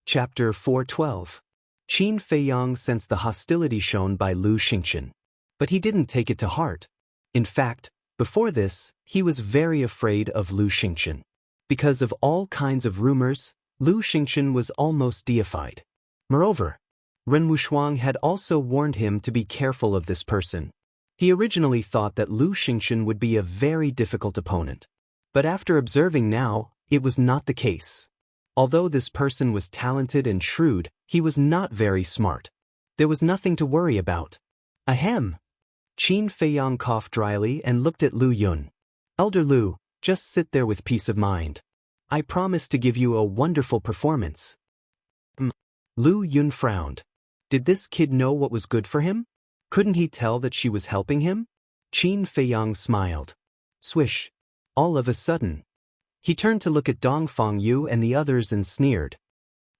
Chapter 412. Qin Feiyang sensed the hostility shown by Lu Xingchen. But he didn't take it to heart. In fact, before this, he was very afraid of Lu Xingchen. Because of all kinds of rumors, Lu Xingchen was almost deified. Moreover, Ren Wushuang had also warned him to be careful of this person. He originally thought that Lu Xingchen would be a very difficult opponent. But after observing now, it was not the case. Although this person was talented and shrewd, he was not very smart. There was nothing to worry about. Ahem. Qin Feiyang coughed dryly and looked at Lu Yun. Elder Lu, just sit there with peace of mind. I promise to give you a wonderful performance. Lu Yun frowned. Did this kid know what was good for him? Couldn't he tell that she was helping him? Qin Feiyang smiled. Swish. All of a sudden. He turned to look at Dong Fengyu and the others and sneered.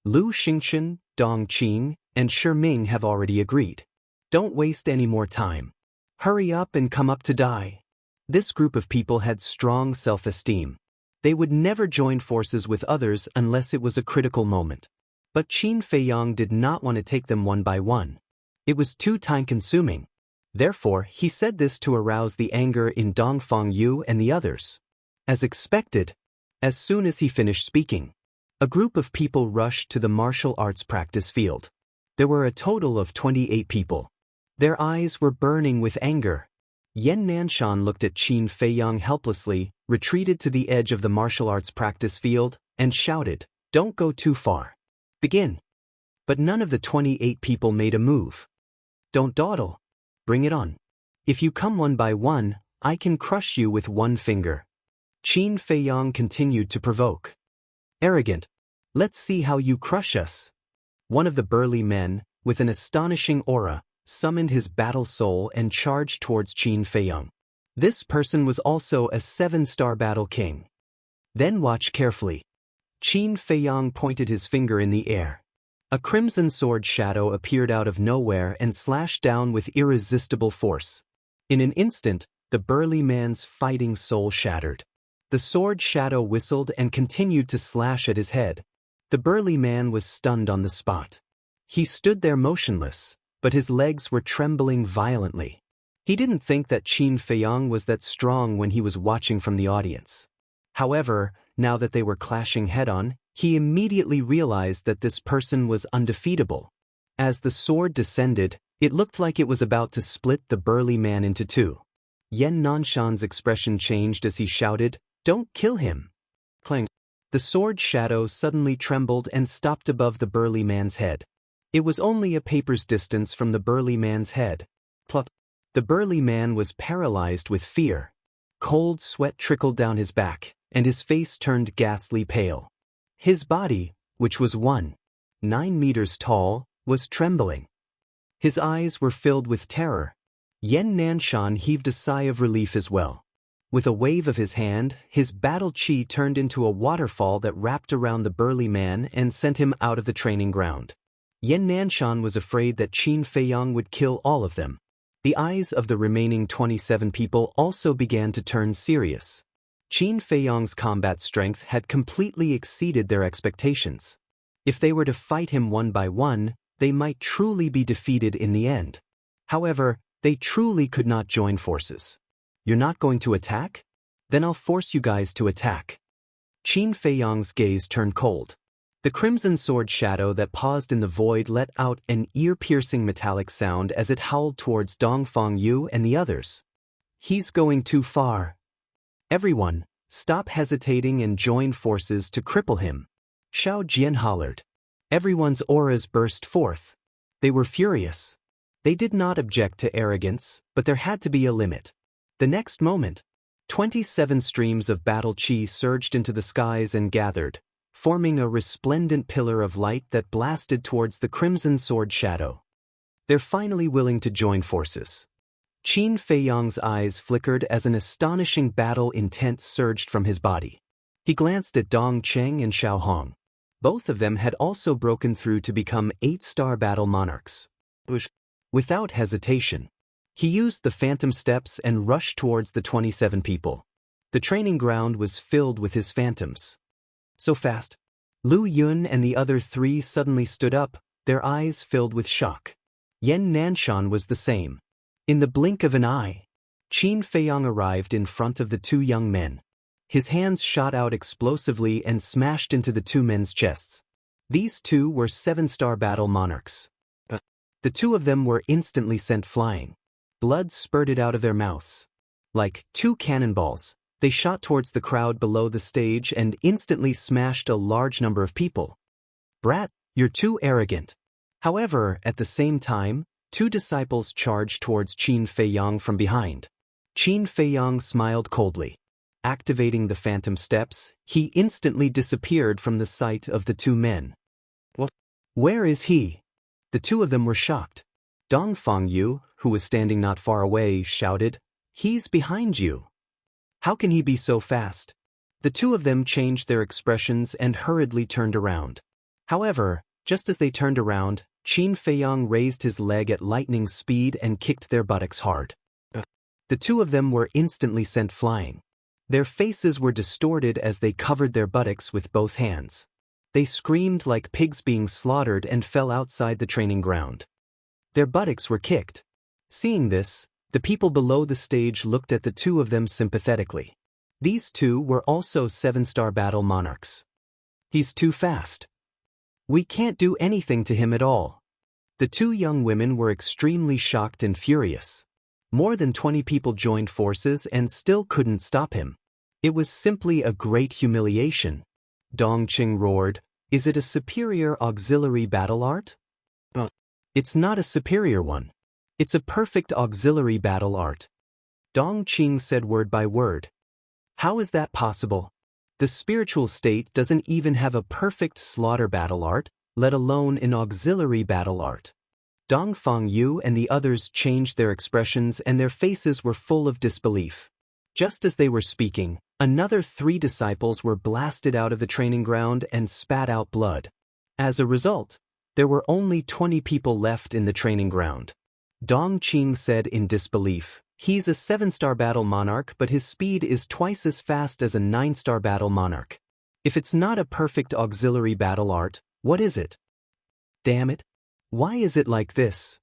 Lu Xingchen, Dong Qing, and Shi Ming have already agreed. Don't waste any more time. Hurry up and come up to die. This group of people had strong self-esteem. They would never join forces with others unless it was a critical moment. But Qin Feiyang did not want to take them one by one. It was too time-consuming. Therefore, he said this to arouse the anger in Dong Fengyu and the others. As expected, as soon as he finished speaking, a group of people rushed to the martial arts practice field. There were a total of 28 people. Their eyes were burning with anger. Yan Nanshan looked at Qin Feiyang helplessly, retreated to the edge of the martial arts practice field, and shouted, "Don't go too far. Begin." But none of the 28 people made a move. Don't dawdle. Bring it on. If you come one by one, I can crush you with one finger. Qin Feiyang continued to provoke. Arrogant. Let's see how you crush us. One of the burly men, with an astonishing aura, summoned his battle soul and charged towards Qin Feiyang. This person was also a 7-star battle king. Then watch carefully. Qin Feiyang pointed his finger in the air. A crimson sword shadow appeared out of nowhere and slashed down with irresistible force. In an instant, the burly man's fighting soul shattered. The sword shadow whistled and continued to slash at his head. The burly man was stunned on the spot. He stood there motionless, but his legs were trembling violently. He didn't think that Qin Feiyang was that strong when he was watching from the audience. However, now that they were clashing head-on, he immediately realized that this person was undefeatable. As the sword descended, it looked like it was about to split the burly man into two. Yan Nanshan's expression changed as he shouted, "Don't kill him!" Clang. The sword shadow suddenly trembled and stopped above the burly man's head. It was only a paper's distance from the burly man's head. Plop. The burly man was paralyzed with fear. Cold sweat trickled down his back, and his face turned ghastly pale. His body, which was 1.9 meters tall, was trembling. His eyes were filled with terror. Yan Nanshan heaved a sigh of relief as well. With a wave of his hand, his battle chi turned into a waterfall that wrapped around the burly man and sent him out of the training ground. Yan Nanshan was afraid that Qin Feiyang would kill all of them. The eyes of the remaining 27 people also began to turn serious. Qin Feiyang's combat strength had completely exceeded their expectations. If they were to fight him one by one, they might truly be defeated in the end. However, they truly could not join forces. You're not going to attack? Then I'll force you guys to attack. Qin Feiyang's gaze turned cold. The crimson sword shadow that paused in the void let out an ear-piercing metallic sound as it howled towards Dong Fengyu and the others. He's going too far. Everyone, stop hesitating and join forces to cripple him. Xiao Jian hollered. Everyone's auras burst forth. They were furious. They did not object to arrogance, but there had to be a limit. The next moment, 27 streams of battle chi surged into the skies and gathered, forming a resplendent pillar of light that blasted towards the crimson sword shadow. They're finally willing to join forces. Qin Feiyang's eyes flickered as an astonishing battle intent surged from his body. He glanced at Dong Cheng and Xiao Hong. Both of them had also broken through to become 8-star battle monarchs. Without hesitation, he used the phantom steps and rushed towards the 27 people. The training ground was filled with his phantoms. So fast. Lu Yun and the other 3 suddenly stood up, their eyes filled with shock. Yan Nanshan was the same. In the blink of an eye, Qin Feiyang arrived in front of the 2 young men. His hands shot out explosively and smashed into the 2 men's chests. These 2 were 7-star battle monarchs. The 2 of them were instantly sent flying. Blood spurted out of their mouths. Like 2 cannonballs, they shot towards the crowd below the stage and instantly smashed a large number of people. Brat, you're too arrogant. However, at the same time, Two disciples charged towards Qin Feiyang from behind. Qin Feiyang smiled coldly. Activating the phantom steps, he instantly disappeared from the sight of the two men. What? Where is he? The two of them were shocked. Dong Fangyu, who was standing not far away, shouted, "He's behind you. How can he be so fast?" The two of them changed their expressions and hurriedly turned around. However, just as they turned around, Qin Feiyang raised his leg at lightning speed and kicked their buttocks hard. The two of them were instantly sent flying. Their faces were distorted as they covered their buttocks with both hands. They screamed like pigs being slaughtered and fell outside the training ground. Their buttocks were kicked. Seeing this, the people below the stage looked at the two of them sympathetically. These two were also 7-star battle monarchs. "He's too fast. We can't do anything to him at all." The two young women were extremely shocked and furious. More than 20 people joined forces and still couldn't stop him. It was simply a great humiliation. Dongqing roared, "Is it a superior auxiliary battle art?" "It's not a superior one. It's a perfect auxiliary battle art." Dongqing said word by word. "How is that possible? The spiritual state doesn't even have a perfect slaughter battle art, let alone an auxiliary battle art." Dong Fangyu and the others changed their expressions and their faces were full of disbelief. Just as they were speaking, another 3 disciples were blasted out of the training ground and spat out blood. As a result, there were only 20 people left in the training ground. Dongqing said in disbelief, "He's a 7-star battle monarch, but his speed is twice as fast as a 9-star battle monarch. If it's not a perfect auxiliary battle art, what is it? Damn it. Why is it like this?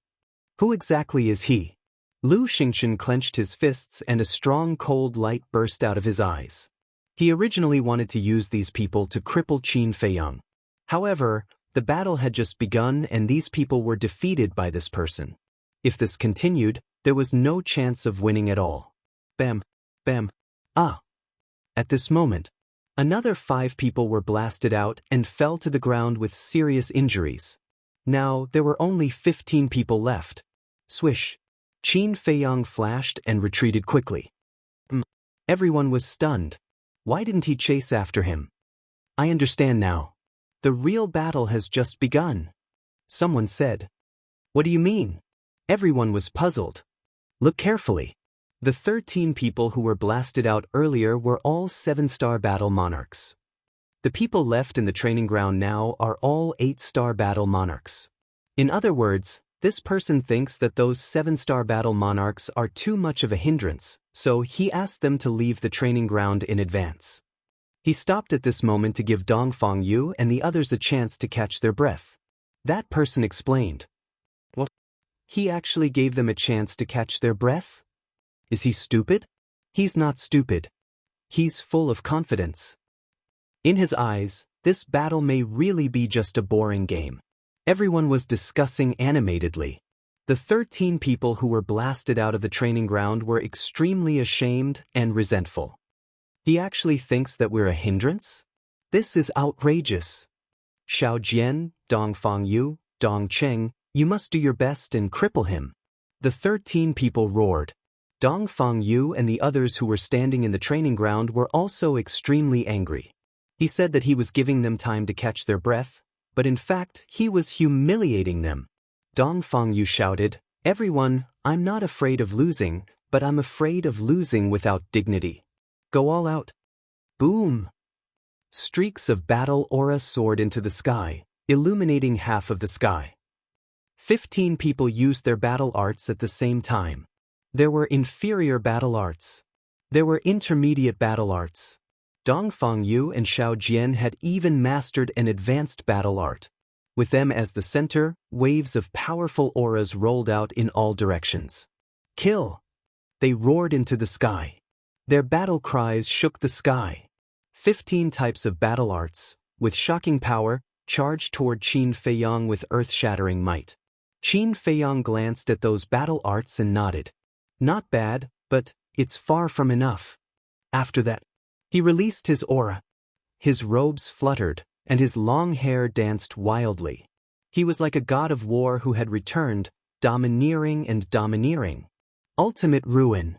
Who exactly is he?" Lu Xingchen clenched his fists and a strong cold light burst out of his eyes. He originally wanted to use these people to cripple Qin Feiyang. However, the battle had just begun and these people were defeated by this person. If this continued, there was no chance of winning at all. Bam, bam, ah. At this moment, another 5 people were blasted out and fell to the ground with serious injuries. Now, there were only 15 people left. Swish. Qin Feiyang flashed and retreated quickly. Everyone was stunned. Why didn't he chase after him? I understand now. The real battle has just begun. Someone said. What do you mean? Everyone was puzzled. Look carefully. The 13 people who were blasted out earlier were all 7-star battle monarchs. The people left in the training ground now are all 8-star battle monarchs. In other words, this person thinks that those 7-star battle monarchs are too much of a hindrance, so he asked them to leave the training ground in advance. He stopped at this moment to give Dong Fangyu and the others a chance to catch their breath. That person explained. What? He actually gave them a chance to catch their breath? Is he stupid? He's not stupid. He's full of confidence. In his eyes, this battle may really be just a boring game. Everyone was discussing animatedly. The 13 people who were blasted out of the training ground were extremely ashamed and resentful. He actually thinks that we're a hindrance? This is outrageous. Xiao Jian, Dong Fangyu, Dong Cheng, you must do your best and cripple him. The 13 people roared. Dong Fangyu and the others who were standing in the training ground were also extremely angry. He said that he was giving them time to catch their breath, but in fact, he was humiliating them. Dong Fangyu shouted, Everyone, I'm not afraid of losing, but I'm afraid of losing without dignity. Go all out. Boom! Streaks of battle aura soared into the sky, illuminating half of the sky. 15 people used their battle arts at the same time. There were inferior battle arts. There were intermediate battle arts. Dong Fangyu and Xiao Jian had even mastered an advanced battle art. With them as the center, waves of powerful auras rolled out in all directions. Kill! They roared into the sky. Their battle cries shook the sky. 15 types of battle arts, with shocking power, charged toward Qin Feiyang with earth-shattering might. Qin Feiyang glanced at those battle arts and nodded. Not bad, but it's far from enough. After that, he released his aura. His robes fluttered, and his long hair danced wildly. He was like a god of war who had returned, domineering and domineering. Ultimate ruin.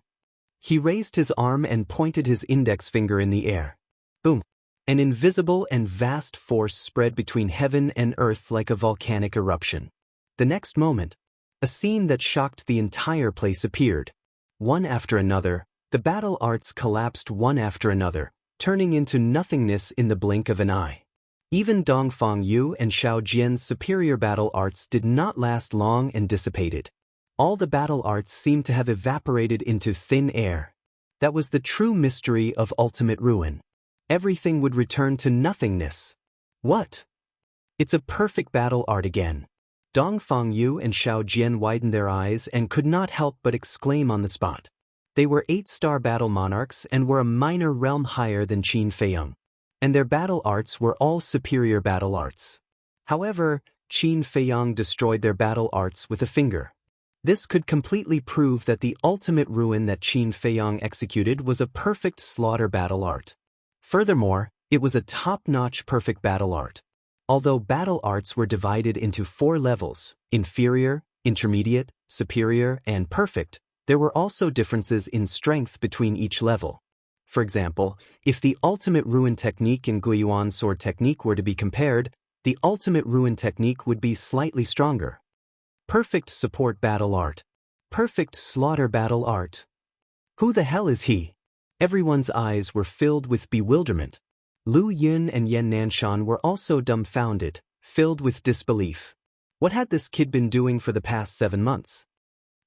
He raised his arm and pointed his index finger in the air. Boom. An invisible and vast force spread between heaven and earth like a volcanic eruption. The next moment, a scene that shocked the entire place appeared. One after another, the battle arts collapsed one after another, turning into nothingness in the blink of an eye. Even Dongfang Yu and Xiao Jian's superior battle arts did not last long and dissipated. All the battle arts seemed to have evaporated into thin air. That was the true mystery of ultimate ruin. Everything would return to nothingness. What? It's a perfect battle art again. Dongfang Yu and Xiao Jian widened their eyes and could not help but exclaim on the spot. They were 8-star battle monarchs and were a minor realm higher than Qin Feiyang. And their battle arts were all superior battle arts. However, Qin Feiyang destroyed their battle arts with a finger. This could completely prove that the ultimate ruin that Qin Feiyang executed was a perfect slaughter battle art. Furthermore, it was a top-notch perfect battle art. Although battle arts were divided into 4 levels, inferior, intermediate, superior, and perfect, there were also differences in strength between each level. For example, if the ultimate ruin technique and Guiyuan sword technique were to be compared, the ultimate ruin technique would be slightly stronger. Perfect support battle art. Perfect slaughter battle art. Who the hell is he? Everyone's eyes were filled with bewilderment. Lu Yun and Yan Nanshan were also dumbfounded, filled with disbelief. What had this kid been doing for the past 7 months?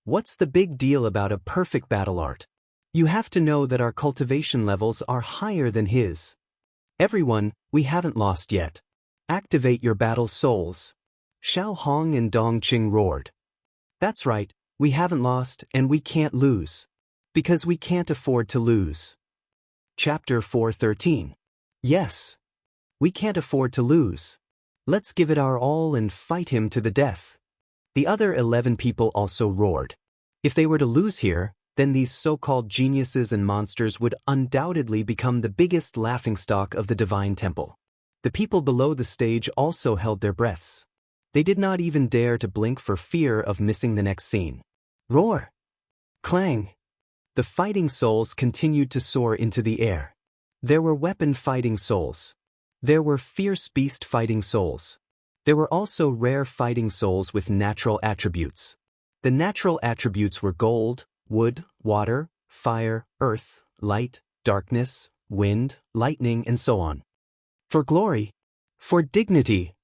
What's the big deal about a perfect battle art? You have to know that our cultivation levels are higher than his. Everyone, we haven't lost yet. Activate your battle souls. Xiao Hong and Dong Qing roared. That's right, we haven't lost and we can't lose. Because we can't afford to lose. Chapter 413. Yes. We can't afford to lose. Let's give it our all and fight him to the death. The other 11 people also roared. If they were to lose here, then these so-called geniuses and monsters would undoubtedly become the biggest laughingstock of the Divine Temple. The people below the stage also held their breaths. They did not even dare to blink for fear of missing the next scene. Roar! Clang! The fighting souls continued to soar into the air. There were weapon fighting souls. There were fierce beast fighting souls. There were also rare fighting souls with natural attributes. The natural attributes were gold, wood, water, fire, earth, light, darkness, wind, lightning, and so on. For glory, for dignity.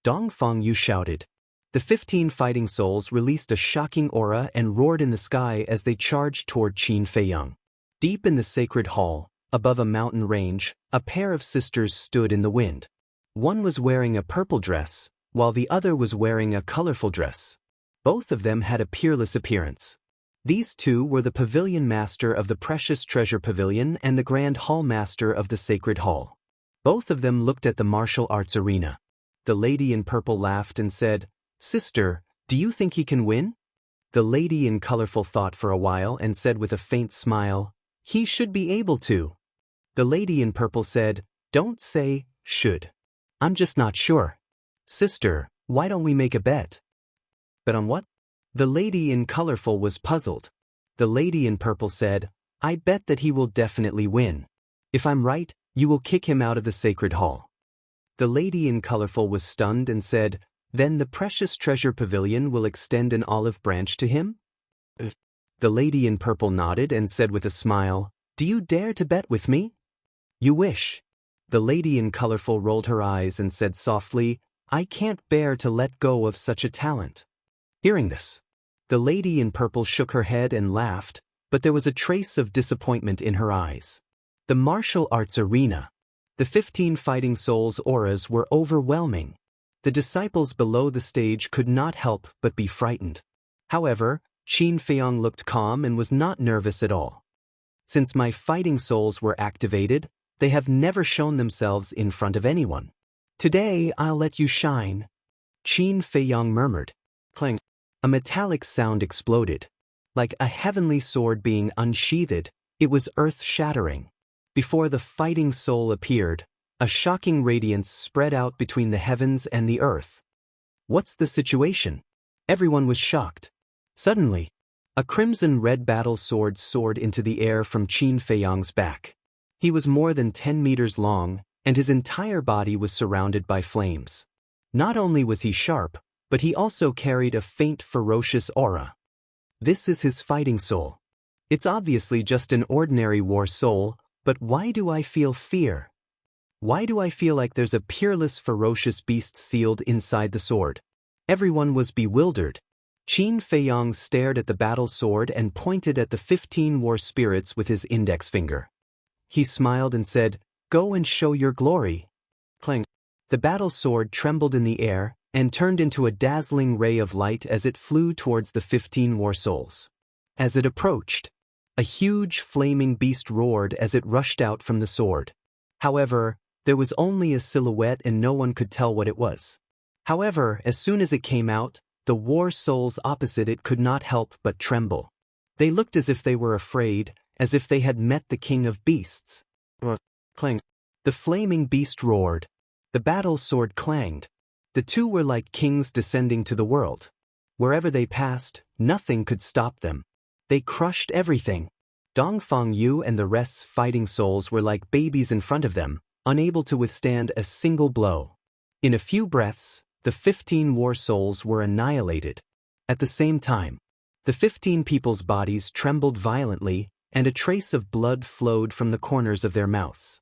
Dongfang Yu shouted. The 15 fighting souls released a shocking aura and roared in the sky as they charged toward Qin Feiyang. Deep in the sacred hall, above a mountain range, a pair of sisters stood in the wind. One was wearing a purple dress, while the other was wearing a colorful dress. Both of them had a peerless appearance. These two were the pavilion master of the Precious Treasure Pavilion and the Grand Hall Master of the Sacred Hall. Both of them looked at the martial arts arena. The lady in purple laughed and said, "Sister, do you think he can win?" The lady in colorful thought for a while and said with a faint smile, "He should be able to." The lady in purple said, "Don't say, should. I'm just not sure. Sister, why don't we make a bet?" "Bet on what?" The lady in colorful was puzzled. The lady in purple said, "I bet that he will definitely win. If I'm right, you will kick him out of the sacred hall." The lady in colorful was stunned and said, "Then the Precious Treasure Pavilion will extend an olive branch to him?" The lady in purple nodded and said with a smile, "Do you dare to bet with me?" "You wish." The lady in colorful rolled her eyes and said softly, "I can't bear to let go of such a talent." Hearing this, the lady in purple shook her head and laughed, but there was a trace of disappointment in her eyes. The martial arts arena. The 15 fighting souls' auras were overwhelming. The disciples below the stage could not help but be frightened. However, Qin Feiyang looked calm and was not nervous at all. "Since my fighting souls were activated, they have never shown themselves in front of anyone. Today I'll let you shine." Qin Feiyang murmured. Clang. A metallic sound exploded. Like a heavenly sword being unsheathed, it was earth-shattering. Before the fighting soul appeared, a shocking radiance spread out between the heavens and the earth. "What's the situation?" Everyone was shocked. Suddenly, a crimson-red battle sword soared into the air from Qin Feiyang's back. He was more than 10 meters long, and his entire body was surrounded by flames. Not only was he sharp, but he also carried a faint ferocious aura. This is his fighting soul. It's obviously just an ordinary war soul, but why do I feel fear? Why do I feel like there's a peerless ferocious beast sealed inside the sword? Everyone was bewildered. Qin Feiyang stared at the battle sword and pointed at the 15 war spirits with his index finger. He smiled and said, "Go and show your glory." Clang. The battle sword trembled in the air and turned into a dazzling ray of light as it flew towards the 15 war souls. As it approached, a huge flaming beast roared as it rushed out from the sword. However, there was only a silhouette and no one could tell what it was. However, as soon as it came out, the war souls opposite it could not help but tremble. They looked as if they were afraid, as if they had met the king of beasts. Clang. The flaming beast roared. The battle sword clanged. The two were like kings descending to the world. Wherever they passed, nothing could stop them. They crushed everything. Dongfang Yu and the rest's fighting souls were like babies in front of them, unable to withstand a single blow. In a few breaths, the 15 war souls were annihilated. At the same time, the 15 people's bodies trembled violently, and a trace of blood flowed from the corners of their mouths.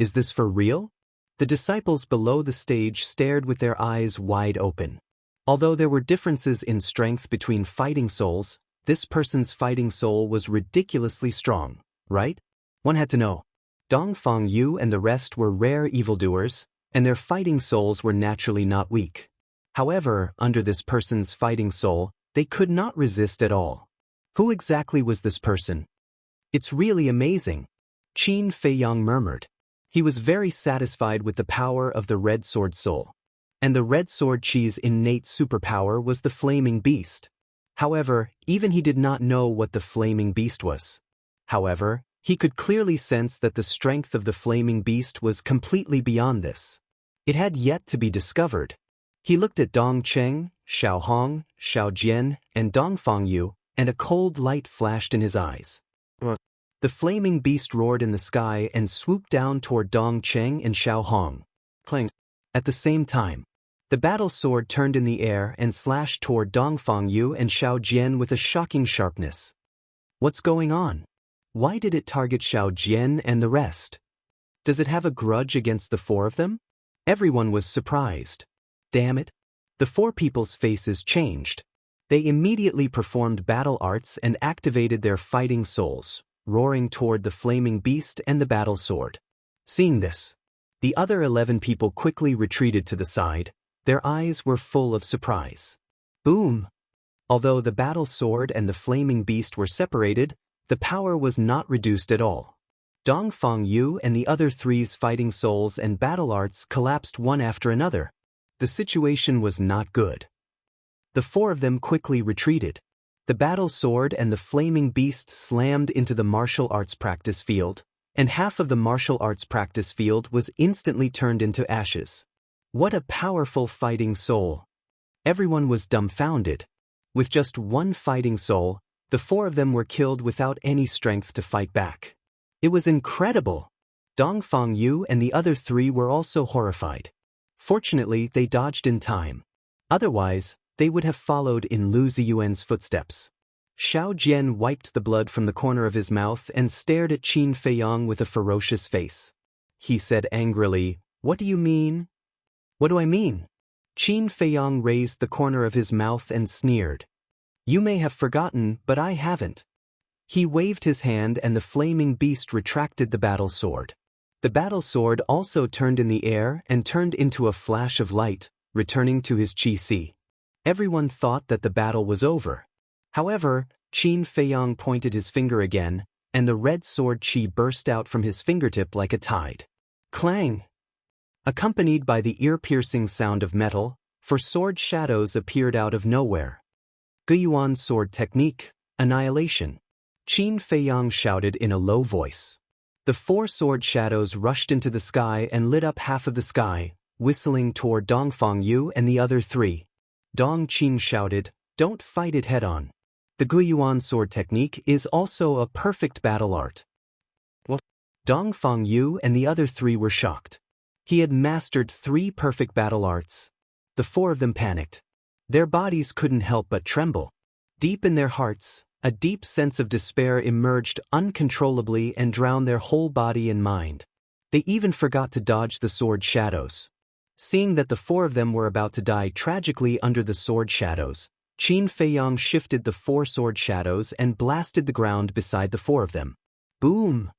Is this for real? The disciples below the stage stared with their eyes wide open. Although there were differences in strength between fighting souls, this person's fighting soul was ridiculously strong, right? One had to know. Dongfang Yu and the rest were rare evildoers, and their fighting souls were naturally not weak. However, under this person's fighting soul, they could not resist at all. Who exactly was this person? It's really amazing, Qin Feiyang murmured. He was very satisfied with the power of the Red Sword soul. And the Red Sword Chi's innate superpower was the Flaming Beast. However, even he did not know what the Flaming Beast was. However, he could clearly sense that the strength of the Flaming Beast was completely beyond this. It had yet to be discovered. He looked at Dong Cheng, Xiao Hong, Xiao Jian, and Dongfang Yu, and a cold light flashed in his eyes. The flaming beast roared in the sky and swooped down toward Dong Cheng and Xiao Hong. Clang. At the same time, the battle sword turned in the air and slashed toward Dongfang Yu and Xiao Jian with a shocking sharpness. What's going on? Why did it target Xiao Jian and the rest? Does it have a grudge against the four of them? Everyone was surprised. Damn it. The four people's faces changed. They immediately performed battle arts and activated their fighting souls, roaring toward the flaming beast and the battle sword. Seeing this, the other 11 people quickly retreated to the side. Their eyes were full of surprise. Boom! Although the battle sword and the flaming beast were separated, the power was not reduced at all. Dongfang Yu and the other three's fighting souls and battle arts collapsed one after another. The situation was not good. The four of them quickly retreated. The battle sword and the flaming beast slammed into the martial arts practice field, and half of the martial arts practice field was instantly turned into ashes. What a powerful fighting soul! Everyone was dumbfounded. With just one fighting soul, the four of them were killed without any strength to fight back. It was incredible! Dongfang Yu and the other three were also horrified. Fortunately, they dodged in time. Otherwise, they would have followed in Lu Ziyuan's footsteps. Xiao Jian wiped the blood from the corner of his mouth and stared at Qin Feiyang with a ferocious face. He said angrily, "What do you mean?" "What do I mean?" Qin Feiyang raised the corner of his mouth and sneered. "You may have forgotten, but I haven't." He waved his hand and the flaming beast retracted the battle sword. The battle sword also turned in the air and turned into a flash of light, returning to his Qi. Everyone thought that the battle was over. However, Qin Feiyang pointed his finger again, and the red sword Qi burst out from his fingertip like a tide. Clang! Accompanied by the ear-piercing sound of metal, four sword shadows appeared out of nowhere. Guiyuan's sword technique, annihilation. Qin Feiyang shouted in a low voice. The four sword shadows rushed into the sky and lit up half of the sky, whistling toward Dongfang Yu and the other three. Dong Qing shouted, "Don't fight it head-on. The Guiyuan sword technique is also a perfect battle art." What? Dong Fangyu and the other three were shocked. He had mastered 3 perfect battle arts. The 4 of them panicked. Their bodies couldn't help but tremble. Deep in their hearts, a deep sense of despair emerged uncontrollably and drowned their whole body and mind. They even forgot to dodge the sword shadows. Seeing that the 4 of them were about to die tragically under the sword shadows, Qin Feiyang shifted the 4 sword shadows and blasted the ground beside the 4 of them. Boom!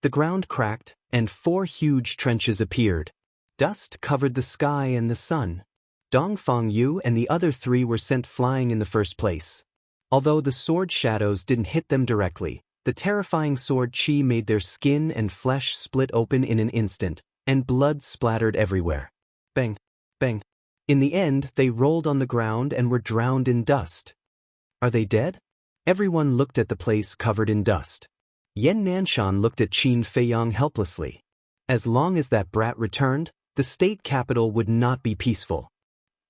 The ground cracked, and 4 huge trenches appeared. Dust covered the sky and the sun. Dong Fangyu and the other 3 were sent flying in the first place. Although the sword shadows didn't hit them directly, the terrifying sword qi made their skin and flesh split open in an instant, and blood splattered everywhere. Bang! Bang! In the end, they rolled on the ground and were drowned in dust. Are they dead? Everyone looked at the place covered in dust. Yan Nanshan looked at Qin Feiyang helplessly. As long as that brat returned, the state capital would not be peaceful.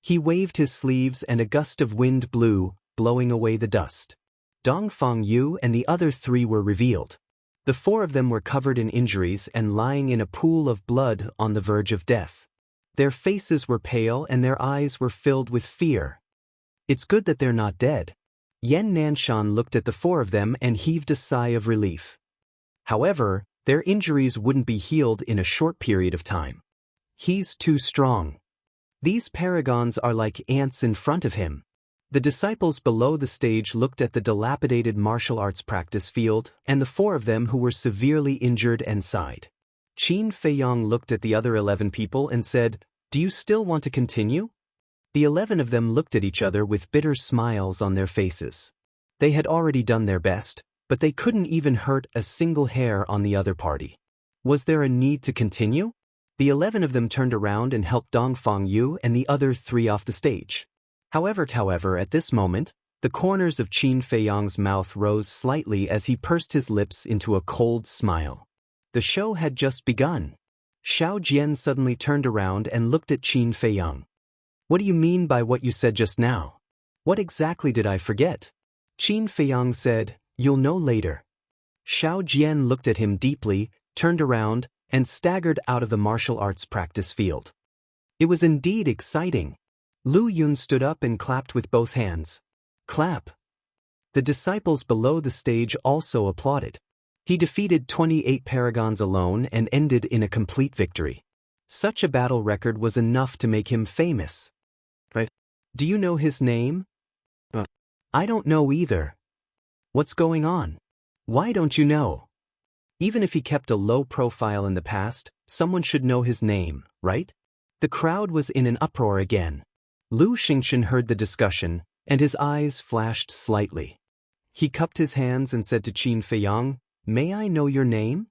He waved his sleeves and a gust of wind blew, blowing away the dust. Dong Fangyu and the other 3 were revealed. The 4 of them were covered in injuries and lying in a pool of blood on the verge of death. Their faces were pale and their eyes were filled with fear. It's good that they're not dead. Yan Nanshan looked at the 4 of them and heaved a sigh of relief. However, their injuries wouldn't be healed in a short period of time. He's too strong. These paragons are like ants in front of him. The disciples below the stage looked at the dilapidated martial arts practice field and the 4 of them who were severely injured and sighed. Qin Feiyang looked at the other 11 people and said, "Do you still want to continue?" The 11 of them looked at each other with bitter smiles on their faces. They had already done their best, but they couldn't even hurt a single hair on the other party. Was there a need to continue? The 11 of them turned around and helped Dong Fangyu and the other 3 off the stage. However, at this moment, the corners of Qin Feiyang's mouth rose slightly as he pursed his lips into a cold smile. The show had just begun. Xiao Jian suddenly turned around and looked at Qin Feiyang. "What do you mean by what you said just now? What exactly did I forget?" Qin Feiyang said, "You'll know later." Xiao Jian looked at him deeply, turned around, and staggered out of the martial arts practice field. It was indeed exciting. Lu Yun stood up and clapped with both hands. Clap. The disciples below the stage also applauded. He defeated 28 paragons alone and ended in a complete victory. Such a battle record was enough to make him famous. Right? Do you know his name? I don't know either. What's going on? Why don't you know? Even if he kept a low profile in the past, someone should know his name, right? The crowd was in an uproar again. Lu Xingchen heard the discussion, and his eyes flashed slightly. He cupped his hands and said to Qin Feiyang, "May I know your name?"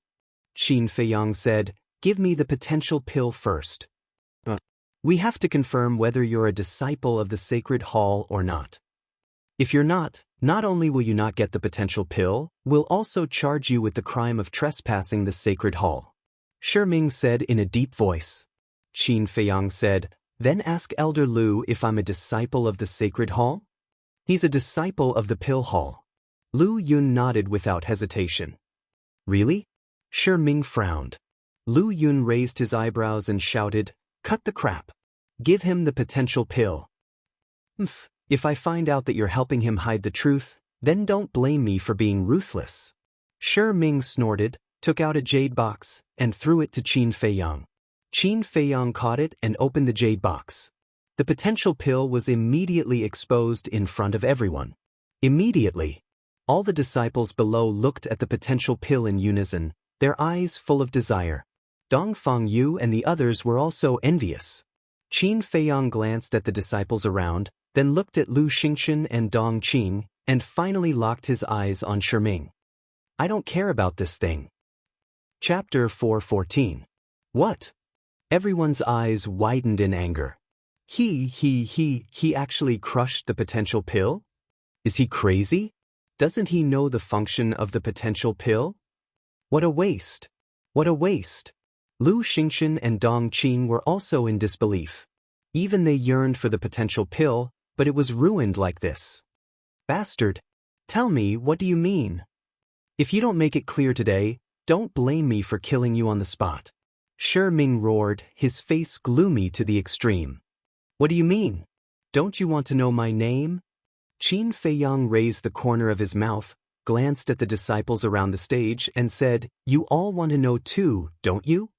Qin Feiyang said, "Give me the potential pill first. We have to confirm whether you're a disciple of the sacred hall or not. If you're not only will you not get the potential pill, we'll also charge you with the crime of trespassing the sacred hall." Shi Ming said in a deep voice. Qin Feiyang said, "Then ask Elder Lu if I'm a disciple of the sacred hall?" "He's a disciple of the pill hall." Lu Yun nodded without hesitation. "Really?" Shi Ming frowned. Lu Yun raised his eyebrows and shouted, "Cut the crap. Give him the potential pill. If I find out that you're helping him hide the truth, then don't blame me for being ruthless." Shi Ming snorted, took out a jade box, and threw it to Qin Feiyang. Qin Feiyang caught it and opened the jade box. The potential pill was immediately exposed in front of everyone. Immediately, all the disciples below looked at the potential pill in unison, their eyes full of desire. Dong Fangyu and the others were also envious. Qin Feiyang glanced at the disciples around, then looked at Lu Xingchen and Dong Qing, and finally locked his eyes on Shi Ming. "I don't care about this thing." Chapter 4:14. What? Everyone's eyes widened in anger. He actually crushed the potential pill? Is he crazy? Doesn't he know the function of the potential pill? What a waste! What a waste! Lu Xingchen and Dong Qing were also in disbelief. Even they yearned for the potential pill, but it was ruined like this. Bastard. Tell me, what do you mean? If you don't make it clear today, don't blame me for killing you on the spot. Shi Ming roared, his face gloomy to the extreme. What do you mean? Don't you want to know my name? Qin Feiyang raised the corner of his mouth, glanced at the disciples around the stage, and said, You all want to know too, don't you?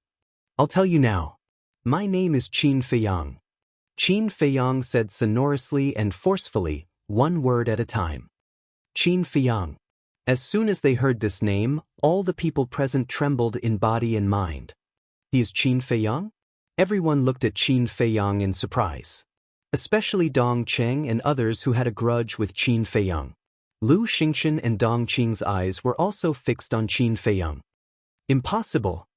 I'll tell you now. My name is Qin Feiyang. Qin Feiyang said sonorously and forcefully, one word at a time. Qin Feiyang. As soon as they heard this name, all the people present trembled in body and mind. He is Qin Feiyang? Everyone looked at Qin Feiyang in surprise. Especially Dong Cheng and others who had a grudge with Qin Feiyang. Lu Xingchen and Dong Qing's eyes were also fixed on Qin Feiyang. Impossible.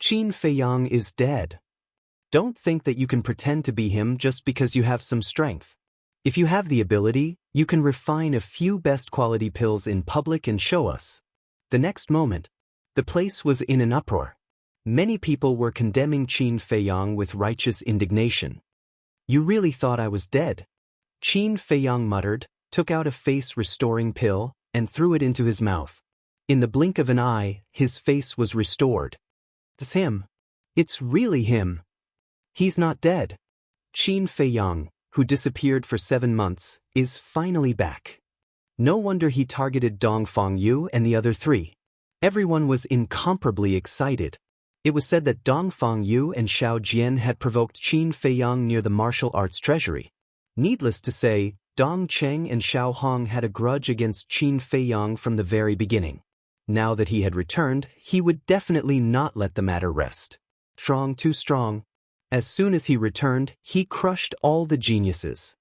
Qin Feiyang is dead. Don't think that you can pretend to be him just because you have some strength. If you have the ability, you can refine a few best quality pills in public and show us. The next moment, the place was in an uproar. Many people were condemning Qin Feiyang with righteous indignation. You really thought I was dead? Qin Feiyang muttered, took out a face-restoring pill, and threw it into his mouth. In the blink of an eye, his face was restored. It's him. It's really him. He's not dead. Qin Feiyang, who disappeared for 7 months, is finally back. No wonder he targeted Dong Fangyu and the other 3. Everyone was incomparably excited. It was said that Dong Fangyu and Xiao Jian had provoked Qin Feiyang near the martial arts treasury. Needless to say, Dong Cheng and Xiao Hong had a grudge against Qin Feiyang from the very beginning. Now that he had returned, he would definitely not let the matter rest. Strong, too strong. As soon as he returned, he crushed all the geniuses.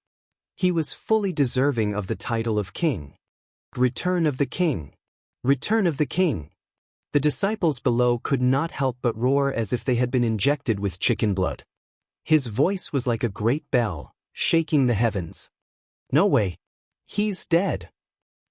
He was fully deserving of the title of king. Return of the king. Return of the king. The disciples below could not help but roar as if they had been injected with chicken blood. His voice was like a great bell, shaking the heavens. No way. He's dead.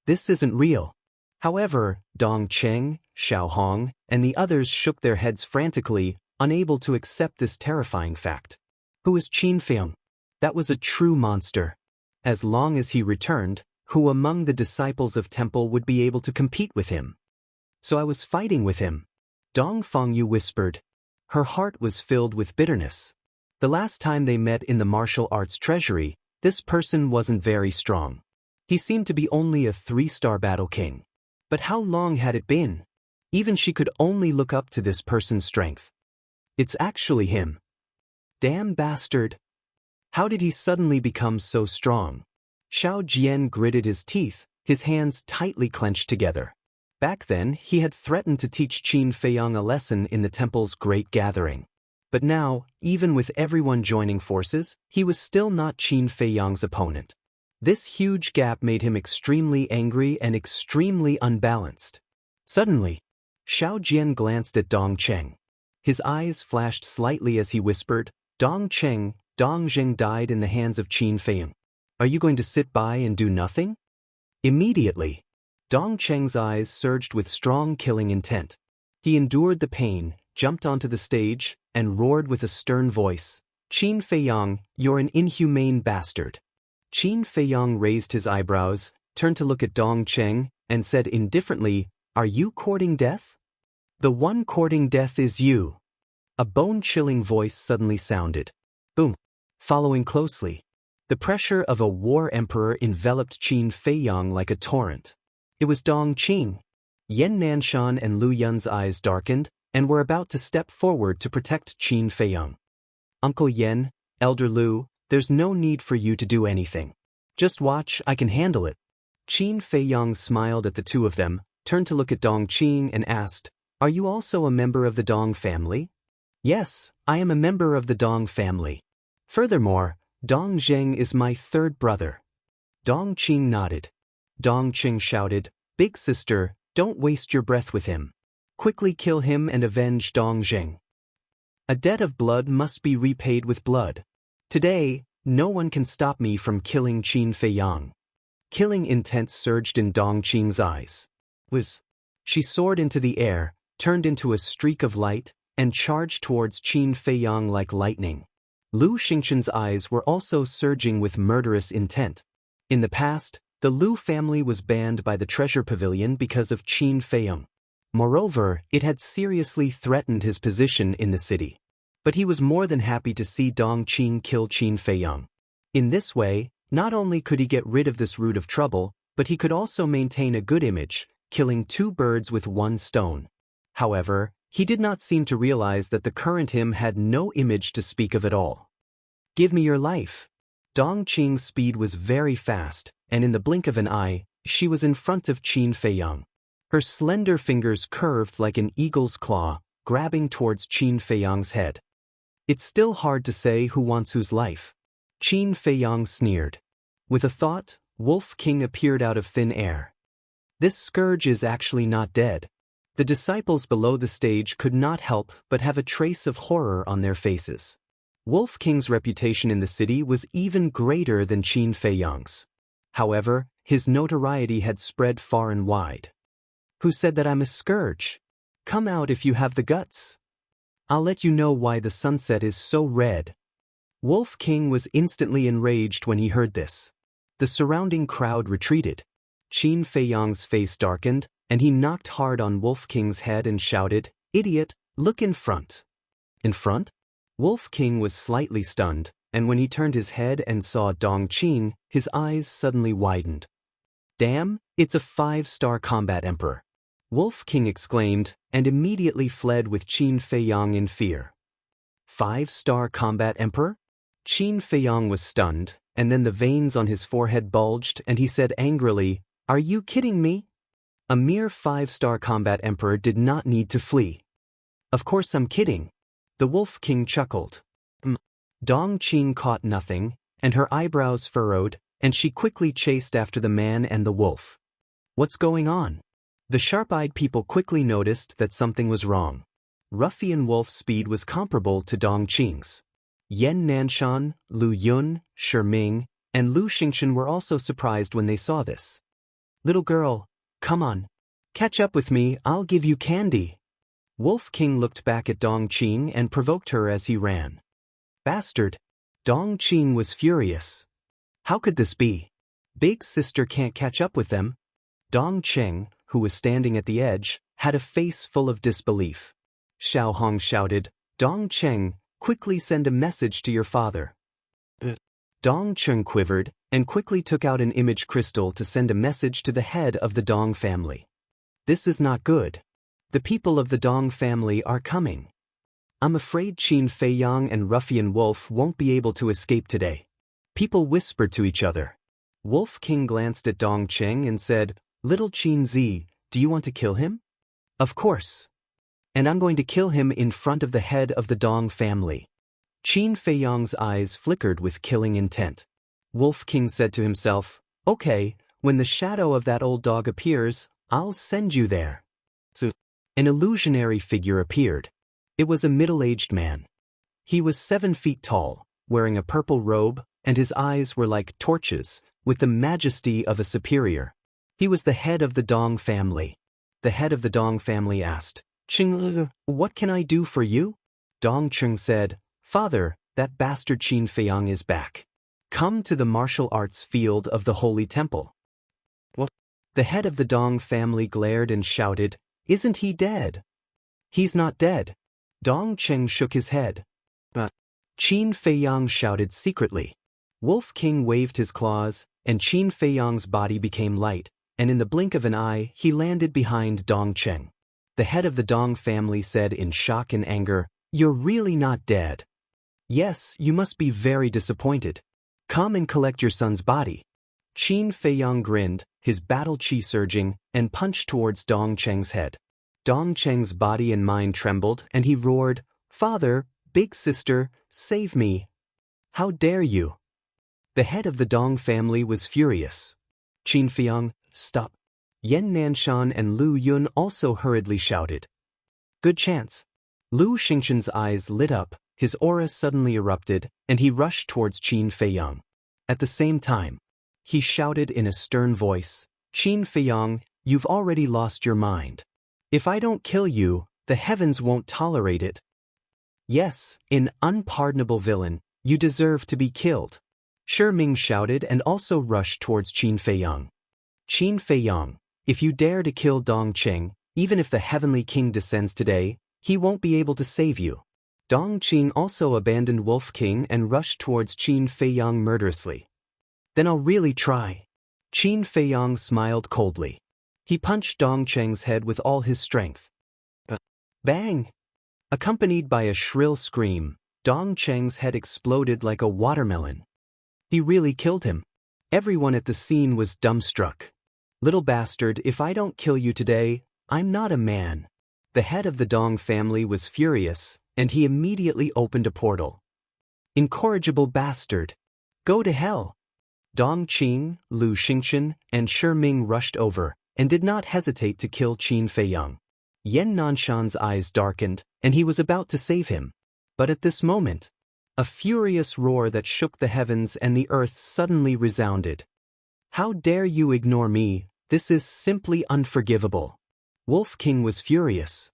This isn't real. However, Dong Cheng, Xiao Hong, and the others shook their heads frantically, unable to accept this terrifying fact. Who is Qin Feiyang? That was a true monster. As long as he returned, who among the disciples of Temple would be able to compete with him? So I was fighting with him. Dong Fangyu whispered. Her heart was filled with bitterness. The last time they met in the martial arts treasury, this person wasn't very strong. He seemed to be only a 3-star battle king. But how long had it been? Even she could only look up to this person's strength. It's actually him. Damn bastard. How did he suddenly become so strong? Xiao Jian gritted his teeth, his hands tightly clenched together. Back then, he had threatened to teach Qin Feiyang a lesson in the temple's great gathering. But now, even with everyone joining forces, he was still not Qin Feiyang's opponent. This huge gap made him extremely angry and extremely unbalanced. Suddenly, Xiao Jian glanced at Dong Cheng. His eyes flashed slightly as he whispered, Dong Cheng, Dong Zheng died in the hands of Qin Feiyang. Are you going to sit by and do nothing? Immediately, Dong Cheng's eyes surged with strong killing intent. He endured the pain, jumped onto the stage, and roared with a stern voice, Qin Feiyang, you're an inhumane bastard. Qin Feiyang raised his eyebrows, turned to look at Dong Cheng, and said indifferently, Are you courting death? The one courting death is you. A bone-chilling voice suddenly sounded. Boom. Following closely. The pressure of a war emperor enveloped Qin Feiyang like a torrent. It was Dong Qing. Yan Nanshan and Lu Yun's eyes darkened, and were about to step forward to protect Qin Feiyang. Uncle Yan, Elder Lu, there's no need for you to do anything. Just watch, I can handle it. Qin Feiyang smiled at the two of them, turned to look at Dong Qing and asked, Are you also a member of the Dong family? Yes, I am a member of the Dong family. Furthermore, Dong Zheng is my 3rd brother. Dong Qing nodded. Dong Qing shouted, Big sister, don't waste your breath with him. Quickly kill him and avenge Dong Zheng. A debt of blood must be repaid with blood. Today, no one can stop me from killing Qin Feiyang. Killing intent surged in Dong Qing's eyes. She soared into the air, turned into a streak of light, and charged towards Qin Feiyang like lightning. Lu Xingqian's eyes were also surging with murderous intent. In the past, the Lu family was banned by the Treasure Pavilion because of Qin Feiyong. Moreover, it had seriously threatened his position in the city. But he was more than happy to see Dong Qing kill Qin Feiyong. In this way, not only could he get rid of this root of trouble, but he could also maintain a good image, killing two birds with one stone. However, he did not seem to realize that the current him had no image to speak of at all. Give me your life. Dong Qing's speed was very fast, and in the blink of an eye, she was in front of Qin Feiyong. Her slender fingers curved like an eagle's claw, grabbing towards Qin Feiyong's head. It's still hard to say who wants whose life. Qin Feiyong sneered. With a thought, Wolf King appeared out of thin air. This scourge is actually not dead. The disciples below the stage could not help but have a trace of horror on their faces. Wolf King's reputation in the city was even greater than Qin Feiyong's. However, his notoriety had spread far and wide. Who said that I'm a scourge? Come out if you have the guts. I'll let you know why the sunset is so red. Wolf King was instantly enraged when he heard this. The surrounding crowd retreated. Qin Feiyong's face darkened, and he knocked hard on Wolf King's head and shouted, "Idiot, look in front." In front? Wolf King was slightly stunned, and when he turned his head and saw Dong Qing, his eyes suddenly widened. Damn, it's a 5-star combat emperor. Wolf King exclaimed, and immediately fled with Qin Feiyong in fear. 5-star combat emperor? Qin Feiyong was stunned, and then the veins on his forehead bulged and he said angrily, "Are you kidding me? A mere 5-star combat emperor did not need to flee." "Of course I'm kidding." The Wolf King chuckled. Dong Qing caught nothing, and her eyebrows furrowed, and she quickly chased after the man and the wolf. What's going on? The sharp-eyed people quickly noticed that something was wrong. Ruffian Wolf's speed was comparable to Dong Qing's. Yan Nanshan, Lu Yun, Shi Ming, and Lu Xingqian were also surprised when they saw this. "Little girl, come on. Catch up with me, I'll give you candy." Wolf King looked back at Dong Qing and provoked her as he ran. Bastard! Dong Qing was furious. How could this be? Big sister can't catch up with them. Dong Qing, who was standing at the edge, had a face full of disbelief. Xiao Hong shouted, "Dong Qing, quickly send a message to your father." Dong Qing quivered and quickly took out an image crystal to send a message to the head of the Dong family. This is not good. The people of the Dong family are coming. I'm afraid Qin Feiyong and Ruffian Wolf won't be able to escape today. People whispered to each other. Wolf King glanced at Dong Qing and said, "Little Qin Zi, do you want to kill him?" "Of course. And I'm going to kill him in front of the head of the Dong family." Qin Feiyong's eyes flickered with killing intent. Wolf King said to himself, "Okay, when the shadow of that old dog appears, I'll send you there." So, an illusionary figure appeared. It was a middle-aged man. He was 7 feet tall, wearing a purple robe, and his eyes were like torches, with the majesty of a superior. He was the head of the Dong family. The head of the Dong family asked, "Qing, what can I do for you?" Dong Qing said, "Father, that bastard Qin Feiyong is back. Come to the martial arts field of the Holy Temple." What? The head of the Dong family glared and shouted, "Isn't he dead?" "He's not dead." Dong Qing shook his head. But Qin Feiyong shouted secretly. Wolf King waved his claws, and Qin Feiyong's body became light, and in the blink of an eye he landed behind Dong Qing. The head of the Dong family said in shock and anger, "You're really not dead." "Yes, you must be very disappointed. Come and collect your son's body." Qin Feiyong grinned, his battle chi surging, and punched towards Dong Qing's head. Dong Qing's body and mind trembled, and he roared, "Father, big sister, save me. How dare you?" The head of the Dong family was furious. "Qin Feiyong, stop." Yan Nanshan and Lu Yun also hurriedly shouted. "Good chance." Lu Xingqian's eyes lit up, his aura suddenly erupted, and he rushed towards Qin Feiyong. At the same time, he shouted in a stern voice, "Qin Feiyong, you've already lost your mind. If I don't kill you, the heavens won't tolerate it." "Yes, an unpardonable villain, You deserve to be killed. Shi Ming shouted and also rushed towards Qin Feiyang. Qin Feiyang, if you dare to kill Dong Qing, even if the Heavenly King descends today, he won't be able to save you. Dong Qing also abandoned Wolf King and rushed towards Qin Feiyang murderously. Then I'll really try. Qin Feiyang smiled coldly. He punched Dong Cheng's head with all his strength. Bang! Accompanied by a shrill scream, Dong Cheng's head exploded like a watermelon. He really killed him. Everyone at the scene was dumbstruck. Little bastard, if I don't kill you today, I'm not a man. The head of the Dong family was furious, and he immediately opened a portal. Incorrigible bastard! Go to hell! Dong Qing, Lu Xingchen, and Shi Ming rushed over, and did not hesitate to kill Qin Feiyang. Yan Nanshan's eyes darkened, and he was about to save him. But at this moment, a furious roar that shook the heavens and the earth suddenly resounded. How dare you ignore me? This is simply unforgivable. Wolf King was furious.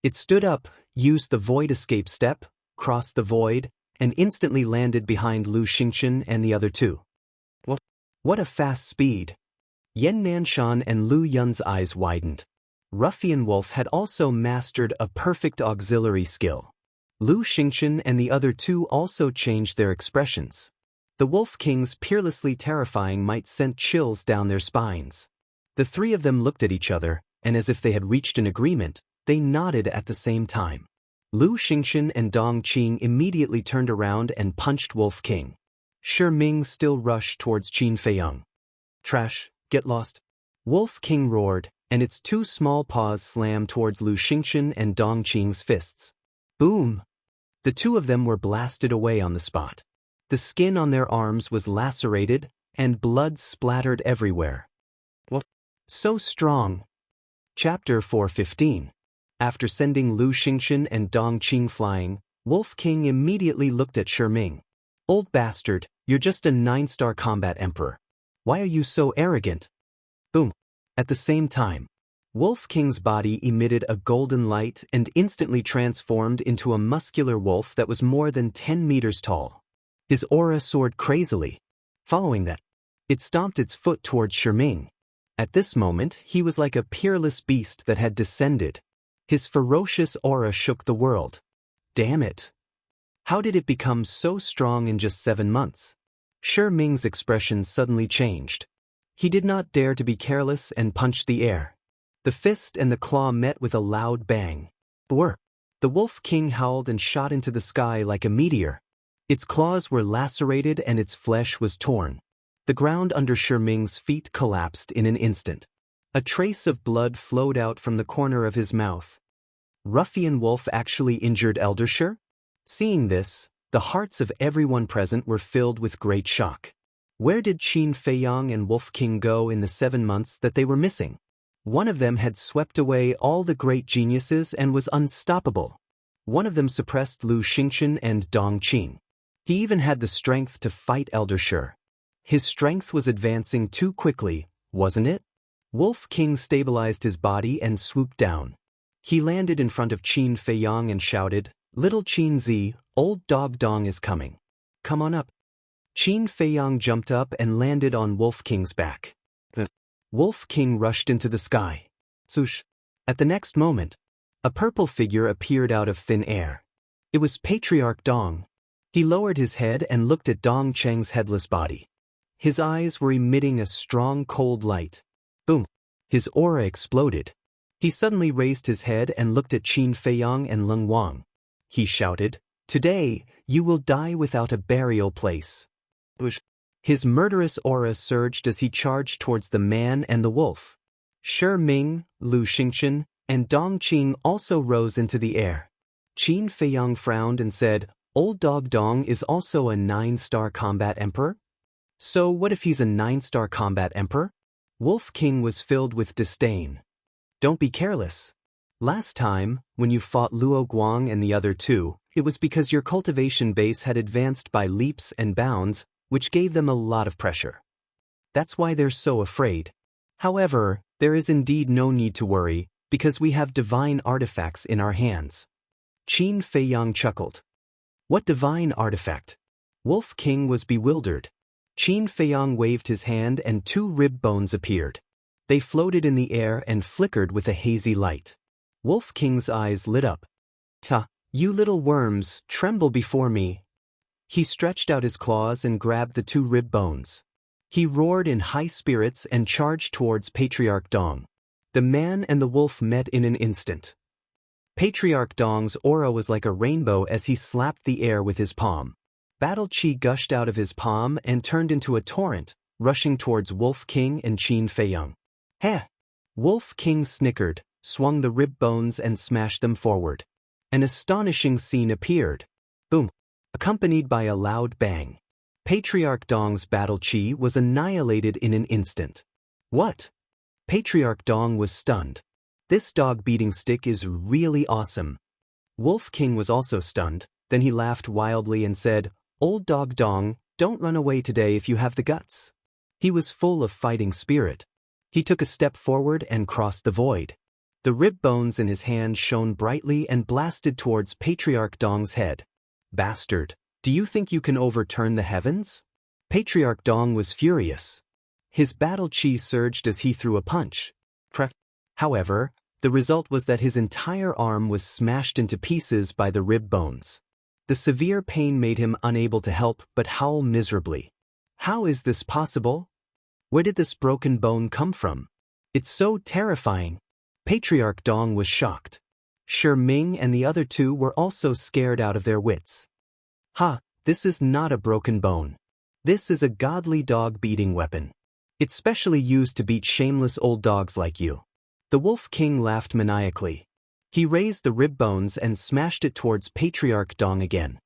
It stood up, used the void escape step, crossed the void, and instantly landed behind Lu Xingchen and the other two. What a fast speed! Yan Nanshan and Lu Yun's eyes widened. Ruffian Wolf had also mastered a perfect auxiliary skill. Lu Xingchen and the other two also changed their expressions. The Wolf King's peerlessly terrifying might sent chills down their spines. The three of them looked at each other, and as if they had reached an agreement, they nodded at the same time. Lu Xingchen and Dong Qing immediately turned around and punched Wolf King. Shi Ming still rushed towards Qin Feiyang. Trash, get lost! Wolf King roared, and its two small paws slammed towards Lu Xingchen and Dong Qing's fists. Boom! The two of them were blasted away on the spot. The skin on their arms was lacerated, and blood splattered everywhere. What? So strong! Chapter 415. After sending Lu Xingchen and Dong Qing flying, Wolf King immediately looked at Shi Ming. Old bastard, you're just a 9-star combat emperor. Why are you so arrogant? Boom! At the same time, Wolf King's body emitted a golden light and instantly transformed into a muscular wolf that was more than 10 meters tall. His aura soared crazily. Following that, it stomped its foot towards Shi Ming. At this moment, he was like a peerless beast that had descended. His ferocious aura shook the world. Damn it! How did it become so strong in just 7 months? Shi Ming's expression suddenly changed. He did not dare to be careless and punched the air. The fist and the claw met with a loud bang. The Wolf King howled and shot into the sky like a meteor. Its claws were lacerated and its flesh was torn. The ground under Shi Ming's feet collapsed in an instant. A trace of blood flowed out from the corner of his mouth. Ruffian Wolf actually injured Elder Shi? Seeing this, the hearts of everyone present were filled with great shock. Where did Qin Feiyang and Wolf King go in the 7 months that they were missing? One of them had swept away all the great geniuses and was unstoppable. One of them suppressed Lu Xingchen and Dong Qing. He even had the strength to fight Elder Shi. His strength was advancing too quickly, wasn't it? Wolf King stabilized his body and swooped down. He landed in front of Qin Feiyang and shouted, "Little Qin Zi, old dog Dong is coming. Come on up." Qin Feiyang jumped up and landed on Wolf King's back. Wolf King rushed into the sky. Swoosh! At the next moment, a purple figure appeared out of thin air. It was Patriarch Dong. He lowered his head and looked at Dong Cheng's headless body. His eyes were emitting a strong cold light. Boom! His aura exploded. He suddenly raised his head and looked at Qin Feiyang and Leng Wang. He shouted, "Today, you will die without a burial place." His murderous aura surged as he charged towards the man and the wolf. Shi Ming, Lu Xingchen, and Dong Qing also rose into the air. Qin Feiyang frowned and said, "Old dog Dong is also a 9-star combat emperor? So what if he's a 9-star combat emperor?" Wolf King was filled with disdain. Don't be careless. Last time, when you fought Luo Guang and the other two, it was because your cultivation base had advanced by leaps and bounds, which gave them a lot of pressure. That's why they're so afraid. However, there is indeed no need to worry, because we have divine artifacts in our hands. Qin Feiyang chuckled. What divine artifact? Wolf King was bewildered. Qin Feiyang waved his hand and 2 rib bones appeared. They floated in the air and flickered with a hazy light. Wolf King's eyes lit up. "Ha, you little worms, tremble before me." He stretched out his claws and grabbed the 2 rib bones. He roared in high spirits and charged towards Patriarch Dong. The man and the wolf met in an instant. Patriarch Dong's aura was like a rainbow as he slapped the air with his palm. Battle chi gushed out of his palm and turned into a torrent, rushing towards Wolf King and Qin Feiyang. "Heh!" Wolf King snickered, swung the rib bones and smashed them forward. An astonishing scene appeared. Boom! Accompanied by a loud bang. Patriarch Dong's battle chi was annihilated in an instant. What? Patriarch Dong was stunned. This dog-beating stick is really awesome. Wolf King was also stunned, then he laughed wildly and said, "Old dog Dong, don't run away today if you have the guts." He was full of fighting spirit. He took a step forward and crossed the void. The rib bones in his hand shone brightly and blasted towards Patriarch Dong's head. "Bastard, do you think you can overturn the heavens?" Patriarch Dong was furious. His battle chi surged as he threw a punch. However, the result was that his entire arm was smashed into pieces by the rib bones. The severe pain made him unable to help but howl miserably. "How is this possible? Where did this broken bone come from? It's so terrifying." Patriarch Dong was shocked. Shi Ming and the other 2 were also scared out of their wits. "Ha, this is not a broken bone. This is a godly dog-beating weapon. It's specially used to beat shameless old dogs like you." The Wolf King laughed maniacally. He raised the rib bones and smashed it towards Patriarch Dong again.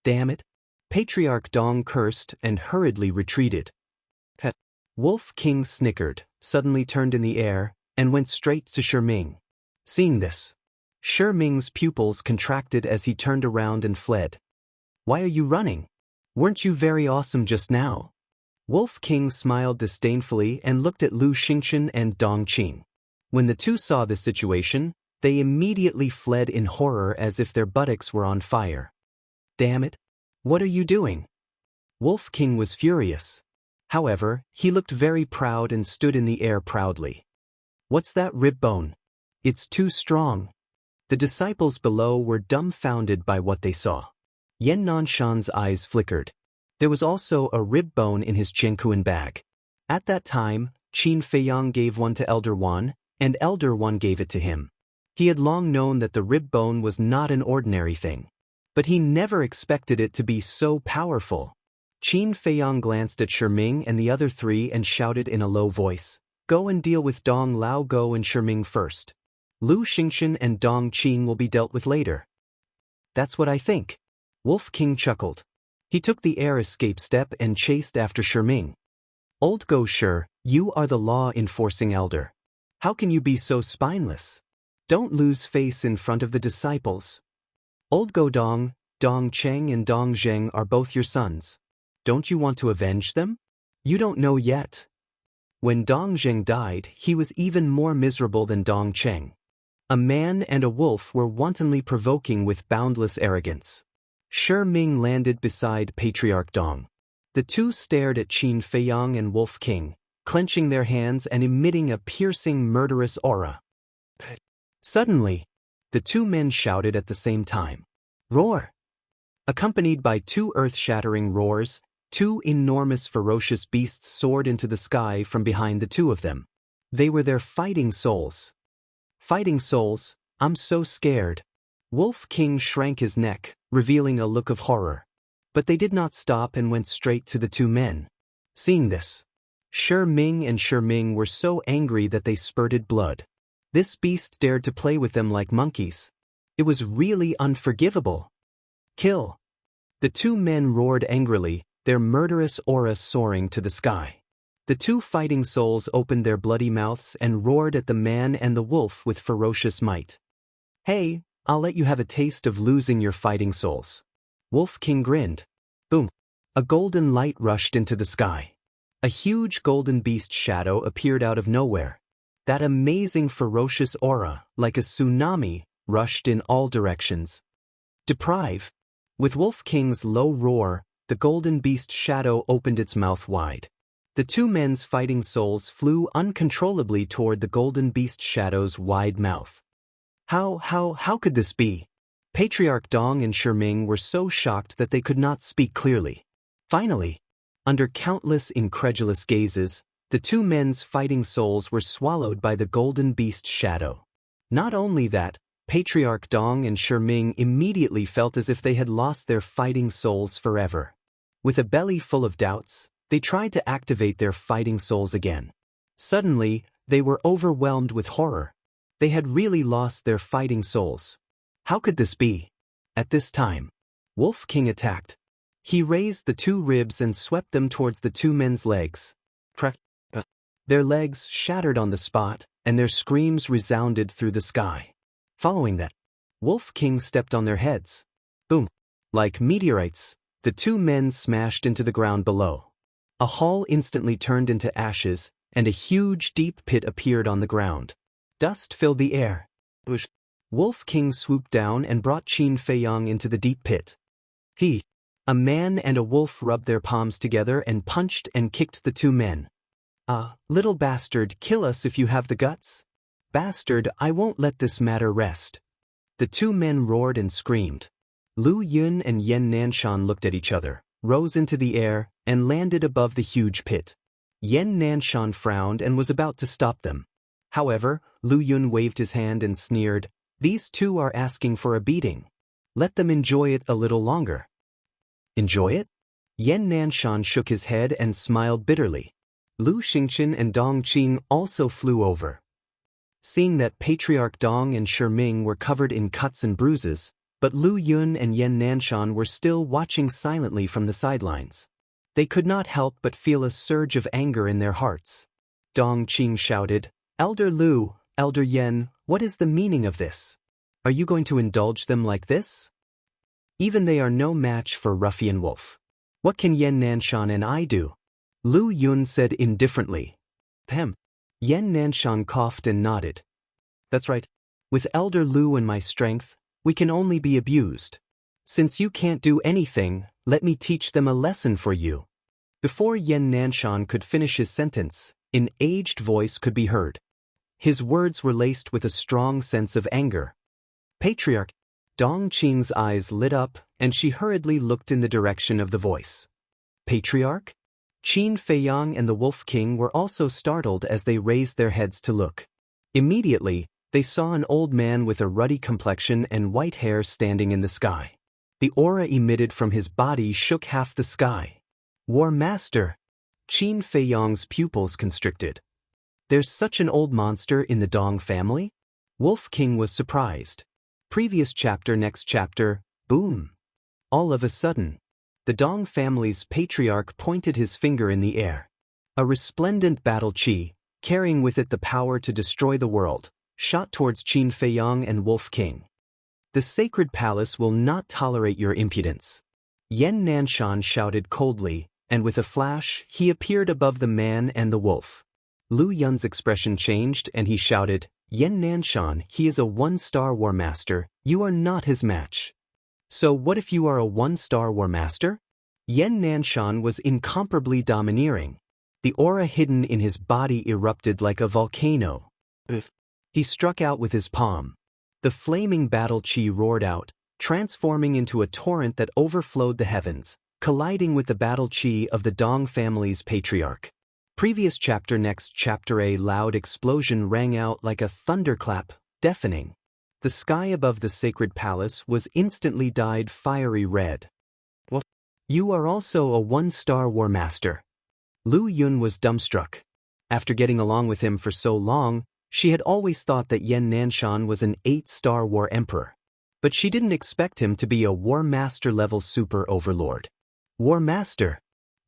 "Damn it!" Patriarch Dong cursed and hurriedly retreated. Wolf King snickered, suddenly turned in the air, and went straight to Shi Ming. Seeing this, Shi Ming's pupils contracted as he turned around and fled. "Why are you running? Weren't you very awesome just now?" Wolf King smiled disdainfully and looked at Lu Xingchen and Dong Qing. When the 2 saw this situation, they immediately fled in horror as if their buttocks were on fire. "Damn it! What are you doing?" Wolf King was furious. However, he looked very proud and stood in the air proudly. "What's that rib bone? It's too strong." The disciples below were dumbfounded by what they saw. Yan Nanshan's eyes flickered. There was also a rib bone in his Qiankuan bag. At that time, Qin Feiyang gave one to Elder Wan, and Elder Wan gave it to him. He had long known that the rib bone was not an ordinary thing. But he never expected it to be so powerful. Qin Feiyang glanced at Shi Ming and the other 3 and shouted in a low voice, "Go and deal with Dong Lao Go and Shi Ming first. Lu Xingchen and Dong Qing will be dealt with later." "That's what I think." Wolf King chuckled. He took the air escape step and chased after Shi Ming. "Old Go Shi, you are the law-enforcing elder. How can you be so spineless? Don't lose face in front of the disciples. Old Go Dong, Dong Cheng and Dong Zheng are both your sons. Don't you want to avenge them? You don't know yet." When Dong Zheng died, he was even more miserable than Dong Cheng. A man and a wolf were wantonly provoking with boundless arrogance. Shi Ming landed beside Patriarch Dong. The 2 stared at Qin Feiyang and Wolf King, clenching their hands and emitting a piercing, murderous aura. Suddenly, the 2 men shouted at the same time. "Roar!" Accompanied by 2 earth-shattering roars, 2 enormous ferocious beasts soared into the sky from behind the 2 of them. They were their fighting souls. "Fighting souls, I'm so scared." Wolf King shrank his neck, revealing a look of horror. But they did not stop and went straight to the 2 men. Seeing this, Shi Ming and Shi Ming were so angry that they spurted blood. This beast dared to play with them like monkeys. It was really unforgivable. "Kill!" The 2 men roared angrily, their murderous aura soaring to the sky. The 2 fighting souls opened their bloody mouths and roared at the man and the wolf with ferocious might. "Hey, I'll let you have a taste of losing your fighting souls." Wolf King grinned. Boom! A golden light rushed into the sky. A huge golden beast shadow appeared out of nowhere. That amazing ferocious aura, like a tsunami, rushed in all directions. "Deprive! With Wolf King's low roar, the golden beast shadow opened its mouth wide. The two men's fighting souls flew uncontrollably toward the golden beast shadow's wide mouth. How could this be? Patriarch Dong and Shiming were so shocked that they could not speak clearly. Finally, under countless incredulous gazes, the two men's fighting souls were swallowed by the golden beast shadow. Not only that, Patriarch Dong and Shiming immediately felt as if they had lost their fighting souls forever. With a belly full of doubts, they tried to activate their fighting souls again. Suddenly, they were overwhelmed with horror. They had really lost their fighting souls. How could this be? At this time, Wolf King attacked. He raised the two ribs and swept them towards the two men's legs. Their legs shattered on the spot, and their screams resounded through the sky. Following that, Wolf King stepped on their heads. Boom! Like meteorites, the two men smashed into the ground below. A hall instantly turned into ashes, and a huge deep pit appeared on the ground. Dust filled the air. Wolf King swooped down and brought Qin Feiyang into the deep pit. A man and a wolf rubbed their palms together and punched and kicked the two men. Little bastard, kill us if you have the guts. Bastard, I won't let this matter rest. The two men roared and screamed. Lu Yun and Yen Nanshan looked at each other, rose into the air, and landed above the huge pit. Yen Nanshan frowned and was about to stop them. However, Lu Yun waved his hand and sneered, "These two are asking for a beating. Let them enjoy it a little longer." Enjoy it? Yen Nanshan shook his head and smiled bitterly. Lu Xingchen and Dong Qing also flew over. Seeing that Patriarch Dong and Shiming were covered in cuts and bruises, but Lu Yun and Yen Nanshan were still watching silently from the sidelines. They could not help but feel a surge of anger in their hearts. Dong Qing shouted, "Elder Lu, Elder Yen, what is the meaning of this? Are you going to indulge them like this? Even they are no match for Ruffian Wolf. What can Yen Nanshan and I do?" Lu Yun said indifferently. Yen Nanshan coughed and nodded. "That's right. With Elder Lu and my strength, we can only be abused. Since you can't do anything, let me teach them a lesson for you." Before Yen Nanshan could finish his sentence, an aged voice could be heard. His words were laced with a strong sense of anger. Patriarch Dong Qing's eyes lit up, and she hurriedly looked in the direction of the voice. Patriarch? Qin Feiyang and the Wolf King were also startled as they raised their heads to look. Immediately, they saw an old man with a ruddy complexion and white hair standing in the sky. The aura emitted from his body shook half the sky. War Master! Qin Feiyang's pupils constricted. There's such an old monster in the Dong family? Wolf King was surprised. Previous chapter, next chapter, boom! All of a sudden, the Dong family's patriarch pointed his finger in the air. A resplendent battle chi, carrying with it the power to destroy the world, shot towards Qin Feiyang and Wolf King. "The sacred palace will not tolerate your impudence." Yen Nanshan shouted coldly, and with a flash, he appeared above the man and the wolf. Lu Yun's expression changed and he shouted, "Yen Nanshan, he is a one-star war master, you are not his match." "So what if you are a one-star war master?" Yen Nanshan was incomparably domineering. The aura hidden in his body erupted like a volcano. He struck out with his palm. The flaming battle chi roared out, transforming into a torrent that overflowed the heavens, colliding with the battle chi of the Dong family's patriarch. Previous chapter, next chapter. A loud explosion rang out like a thunderclap, deafening. The sky above the sacred palace was instantly dyed fiery red. "What? You are also a one-star war master?" Lu Yun was dumbstruck. After getting along with him for so long, she had always thought that Yen Nanshan was an 8-star war emperor. But she didn't expect him to be a war master-level super overlord. War master?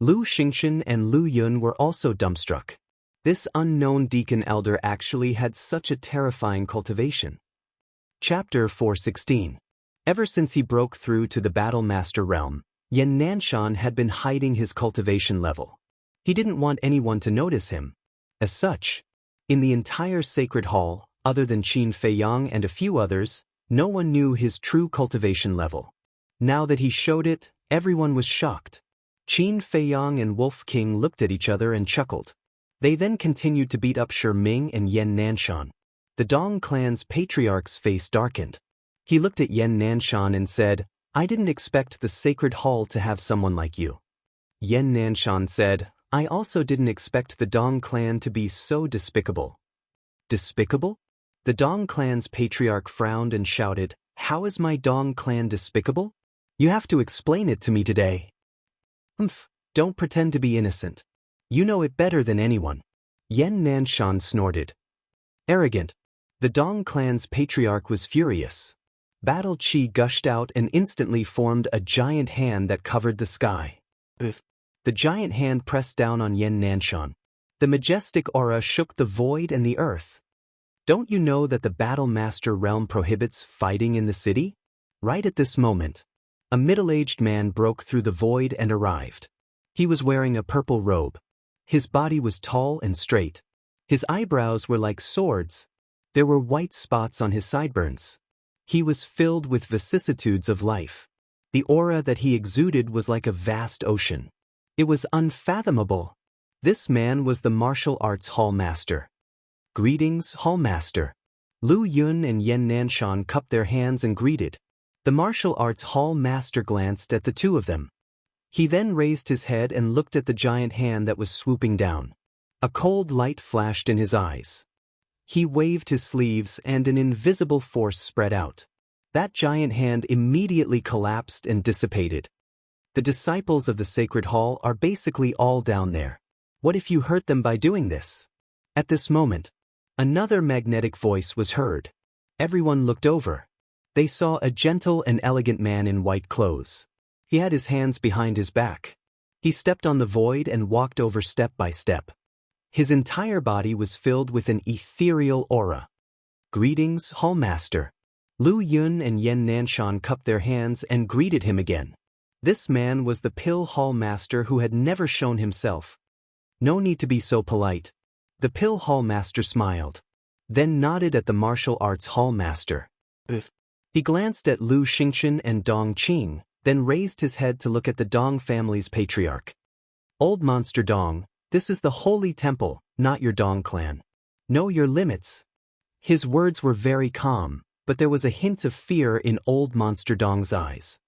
Lu Xingchen and Lu Yun were also dumbstruck. This unknown deacon elder actually had such a terrifying cultivation. Chapter 416. Ever since he broke through to the Battle Master realm, Yen Nanshan had been hiding his cultivation level. He didn't want anyone to notice him. As such, in the entire sacred hall, other than Qin Feiyang and a few others, no one knew his true cultivation level. Now that he showed it, everyone was shocked. Qin Feiyang and Wolf King looked at each other and chuckled. They then continued to beat up Shi Ming and Yan Nanshan. The Dong clan's patriarch's face darkened. He looked at Yan Nanshan and said, "I didn't expect the Sacred Hall to have someone like you." Yan Nanshan said, "I also didn't expect the Dong clan to be so despicable." Despicable? The Dong clan's patriarch frowned and shouted, "How is my Dong clan despicable? You have to explain it to me today." Don't pretend to be innocent. You know it better than anyone. Yan Nanshan snorted. Arrogant. The Dong clan's patriarch was furious. Battle chi gushed out and instantly formed a giant hand that covered the sky. The giant hand pressed down on Yan Nanshan. The majestic aura shook the void and the earth. Don't you know that the Battle Master realm prohibits fighting in the city? Right at this moment, a middle-aged man broke through the void and arrived. He was wearing a purple robe. His body was tall and straight. His eyebrows were like swords. There were white spots on his sideburns. He was filled with vicissitudes of life. The aura that he exuded was like a vast ocean. It was unfathomable. This man was the martial arts hall master. Greetings, hall master. Lu Yun and Yan Nanshan cupped their hands and greeted. The martial arts hall master glanced at the two of them. He then raised his head and looked at the giant hand that was swooping down. A cold light flashed in his eyes. He waved his sleeves and an invisible force spread out. That giant hand immediately collapsed and dissipated. The disciples of the Sacred Hall are basically all down there. What if you hurt them by doing this? At this moment, another magnetic voice was heard. Everyone looked over. They saw a gentle and elegant man in white clothes. He had his hands behind his back. He stepped on the void and walked over step by step. His entire body was filled with an ethereal aura. Greetings, Hall Master. Lu Yun and Yan Nanshan cupped their hands and greeted him again. This man was the Pill Hall Master who had never shown himself. No need to be so polite. The Pill Hall Master smiled, then nodded at the Martial Arts Hall Master. He glanced at Lu Xingchen and Dong Qing, then raised his head to look at the Dong family's patriarch. Old Monster Dong, this is the holy temple, not your Dong clan. Know your limits. His words were very calm, but there was a hint of fear in Old Monster Dong's eyes.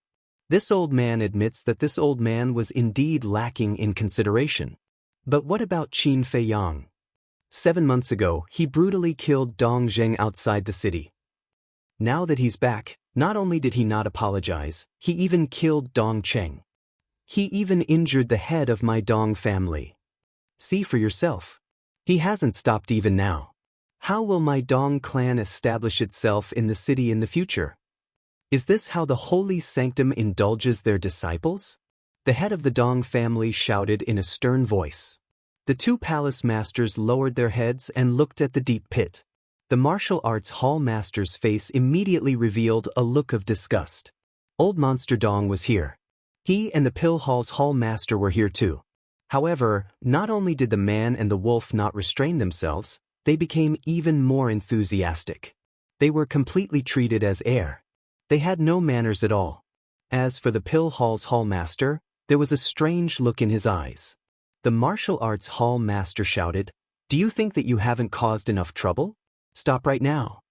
This old man admits that this old man was indeed lacking in consideration. But what about Qin Feiyang? 7 months ago, he brutally killed Dong Zheng outside the city. Now that he's back, not only did he not apologize, he even killed Dong Cheng. He even injured the head of my Dong family. See for yourself. He hasn't stopped even now. How will my Dong clan establish itself in the city in the future? Is this how the holy sanctum indulges their disciples? The head of the Dong family shouted in a stern voice. The two palace masters lowered their heads and looked at the deep pit. The martial arts hall master's face immediately revealed a look of disgust. Old Monster Dong was here. He and the Pill Hall's hall master were here too. However, not only did the man and the wolf not restrain themselves, they became even more enthusiastic. They were completely treated as air. They had no manners at all. As for the Pill Hall's hall master, there was a strange look in his eyes. The martial arts hall master shouted, "Do you think that you haven't caused enough trouble? Stop right now."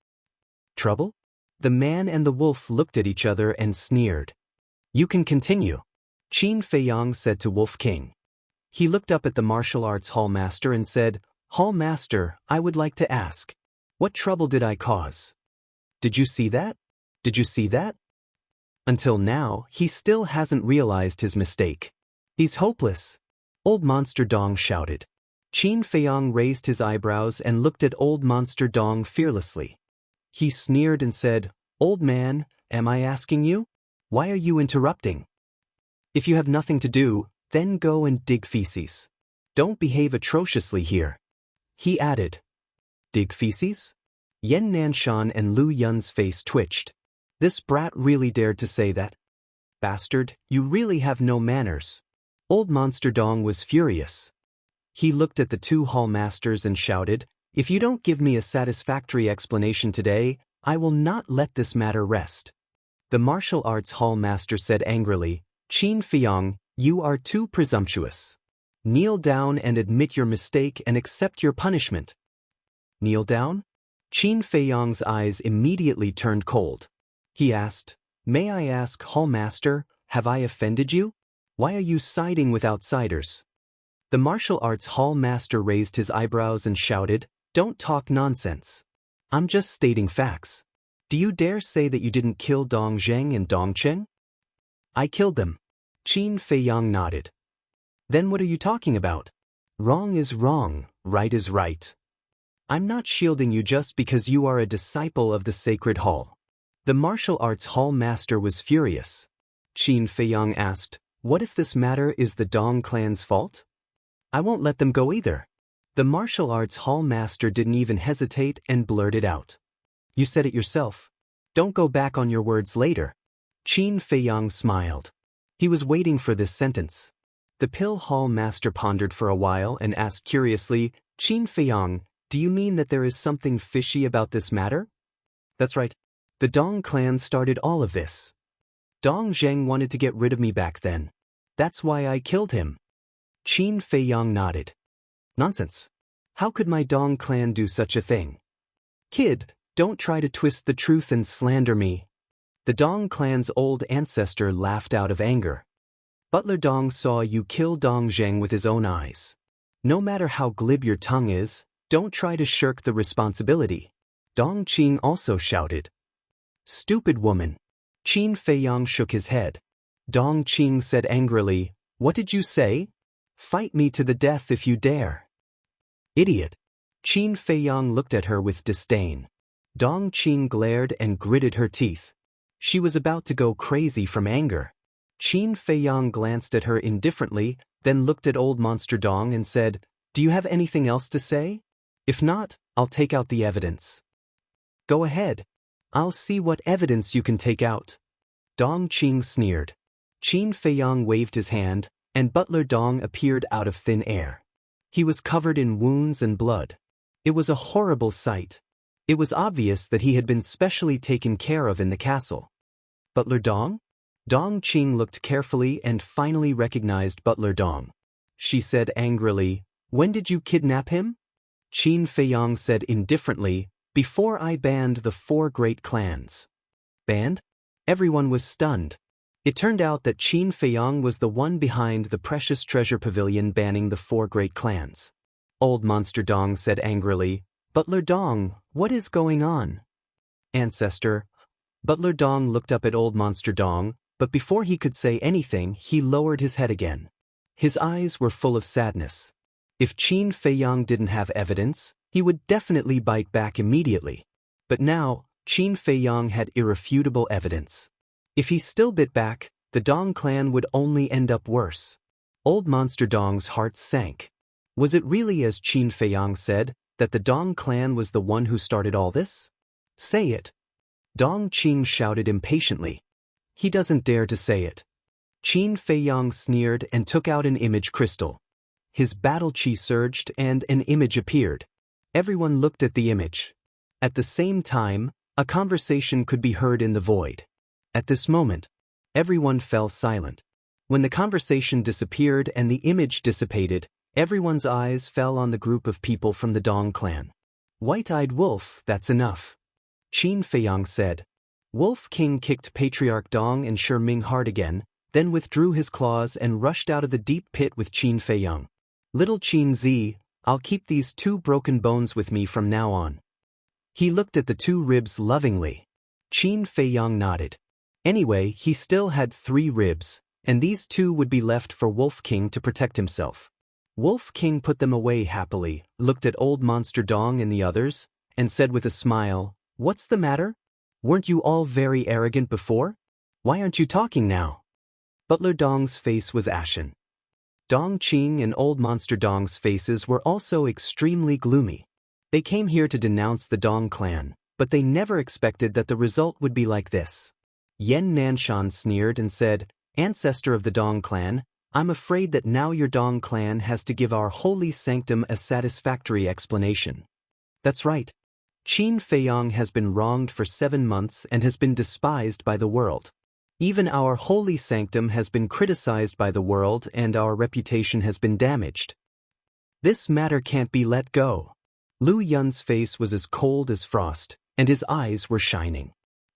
Trouble? The man and the wolf looked at each other and sneered. "You can continue," Qin Feiyang said to Wolf King. He looked up at the martial arts hall master and said, "Hall master, I would like to ask, what trouble did I cause? Did you see that? Did you see that?" Until now, he still hasn't realized his mistake. He's hopeless. Old Monster Dong shouted. Qin Feiyang raised his eyebrows and looked at Old Monster Dong fearlessly. He sneered and said, "Old man, am I asking you? Why are you interrupting? If you have nothing to do, then go and dig feces. Don't behave atrociously here." He added, "Dig feces?" Yan Nanshan and Lu Yun's face twitched. This brat really dared to say that. "Bastard, you really have no manners." Old Monster Dong was furious. He looked at the two hall masters and shouted, "If you don't give me a satisfactory explanation today, I will not let this matter rest." The martial arts hall master said angrily, Qin Feiyong, you are too presumptuous. Kneel down and admit your mistake and accept your punishment. Kneel down? Qin Feiyong's eyes immediately turned cold. He asked, May I ask, hall master, have I offended you? Why are you siding with outsiders? The martial arts hall master raised his eyebrows and shouted, Don't talk nonsense. I'm just stating facts. Do you dare say that you didn't kill Dong Zheng and Dong Cheng? I killed them. Qin Feiyong nodded. Then what are you talking about? Wrong is wrong, right is right. I'm not shielding you just because you are a disciple of the sacred hall. The martial arts hall master was furious. Qin Feiyong asked, What if this matter is the Dong clan's fault? I won't let them go either. The martial arts hall master didn't even hesitate and blurted out. You said it yourself. Don't go back on your words later. Qin Feiyong smiled. He was waiting for this sentence. The pill hall master pondered for a while and asked curiously, Qin Feiyong, do you mean that there is something fishy about this matter? That's right. The Dong clan started all of this. Dong Zheng wanted to get rid of me back then. That's why I killed him. Qin Feiyong nodded. Nonsense. How could my Dong clan do such a thing? Kid, don't try to twist the truth and slander me. The Dong clan's old ancestor laughed out of anger. Butler Dong saw you kill Dong Zheng with his own eyes. No matter how glib your tongue is, don't try to shirk the responsibility. Dong Qing also shouted. Stupid woman. Qin Feiyong shook his head. Dong Qing said angrily, What did you say? Fight me to the death if you dare. Idiot. Qin Feiyong looked at her with disdain. Dong Qing glared and gritted her teeth. She was about to go crazy from anger. Qin Feiyong glanced at her indifferently, then looked at old monster Dong and said, Do you have anything else to say? If not, I'll take out the evidence. Go ahead. I'll see what evidence you can take out. Dong Qing sneered. Qin Feiyong waved his hand, and Butler Dong appeared out of thin air. He was covered in wounds and blood. It was a horrible sight. It was obvious that he had been specially taken care of in the castle. Butler Dong? Dong Qing looked carefully and finally recognized Butler Dong. She said angrily, When did you kidnap him? Qin Feiyong said indifferently, Before I banned the 4 great clans. Banned? Everyone was stunned. It turned out that Qin Feiyong was the one behind the precious treasure pavilion banning the 4 great clans. Old Monster Dong said angrily, Butler Dong, what is going on? Ancestor. Butler Dong looked up at Old Monster Dong, but before he could say anything, he lowered his head again. His eyes were full of sadness. If Qin Feiyong didn't have evidence, he would definitely bite back immediately. But now, Qin Feiyong had irrefutable evidence. If he still bit back, the Dong clan would only end up worse. Old Monster Dong's heart sank. Was it really as Qin Feiyong said, that the Dong clan was the one who started all this? Say it. Dong Qing shouted impatiently. He doesn't dare to say it. Qin Feiyong sneered and took out an image crystal. His battle chi surged and an image appeared. Everyone looked at the image. At the same time, a conversation could be heard in the void. At this moment, everyone fell silent. When the conversation disappeared and the image dissipated, everyone's eyes fell on the group of people from the Dong clan. White-eyed wolf, that's enough. Qin Feiyong said. Wolf King kicked Patriarch Dong and Shi Ming hard again, then withdrew his claws and rushed out of the deep pit with Qin Feiyong. Little Qin Zi, I'll keep these 2 broken bones with me from now on. He looked at the 2 ribs lovingly. Qin Feiyong nodded. Anyway, he still had 3 ribs, and these 2 would be left for Wolf King to protect himself. Wolf King put them away happily, looked at Old Monster Dong and the others, and said with a smile, What's the matter? Weren't you all very arrogant before? Why aren't you talking now? Butler Dong's face was ashen. Dong Qing and Old Monster Dong's faces were also extremely gloomy. They came here to denounce the Dong clan, but they never expected that the result would be like this. Yen Nanshan sneered and said, Ancestor of the Dong clan, I'm afraid that now your Dong clan has to give our holy sanctum a satisfactory explanation. That's right. Qin Feiyang has been wronged for 7 months and has been despised by the world. Even our holy sanctum has been criticized by the world and our reputation has been damaged. This matter can't be let go. Lu Yun's face was as cold as frost, and his eyes were shining.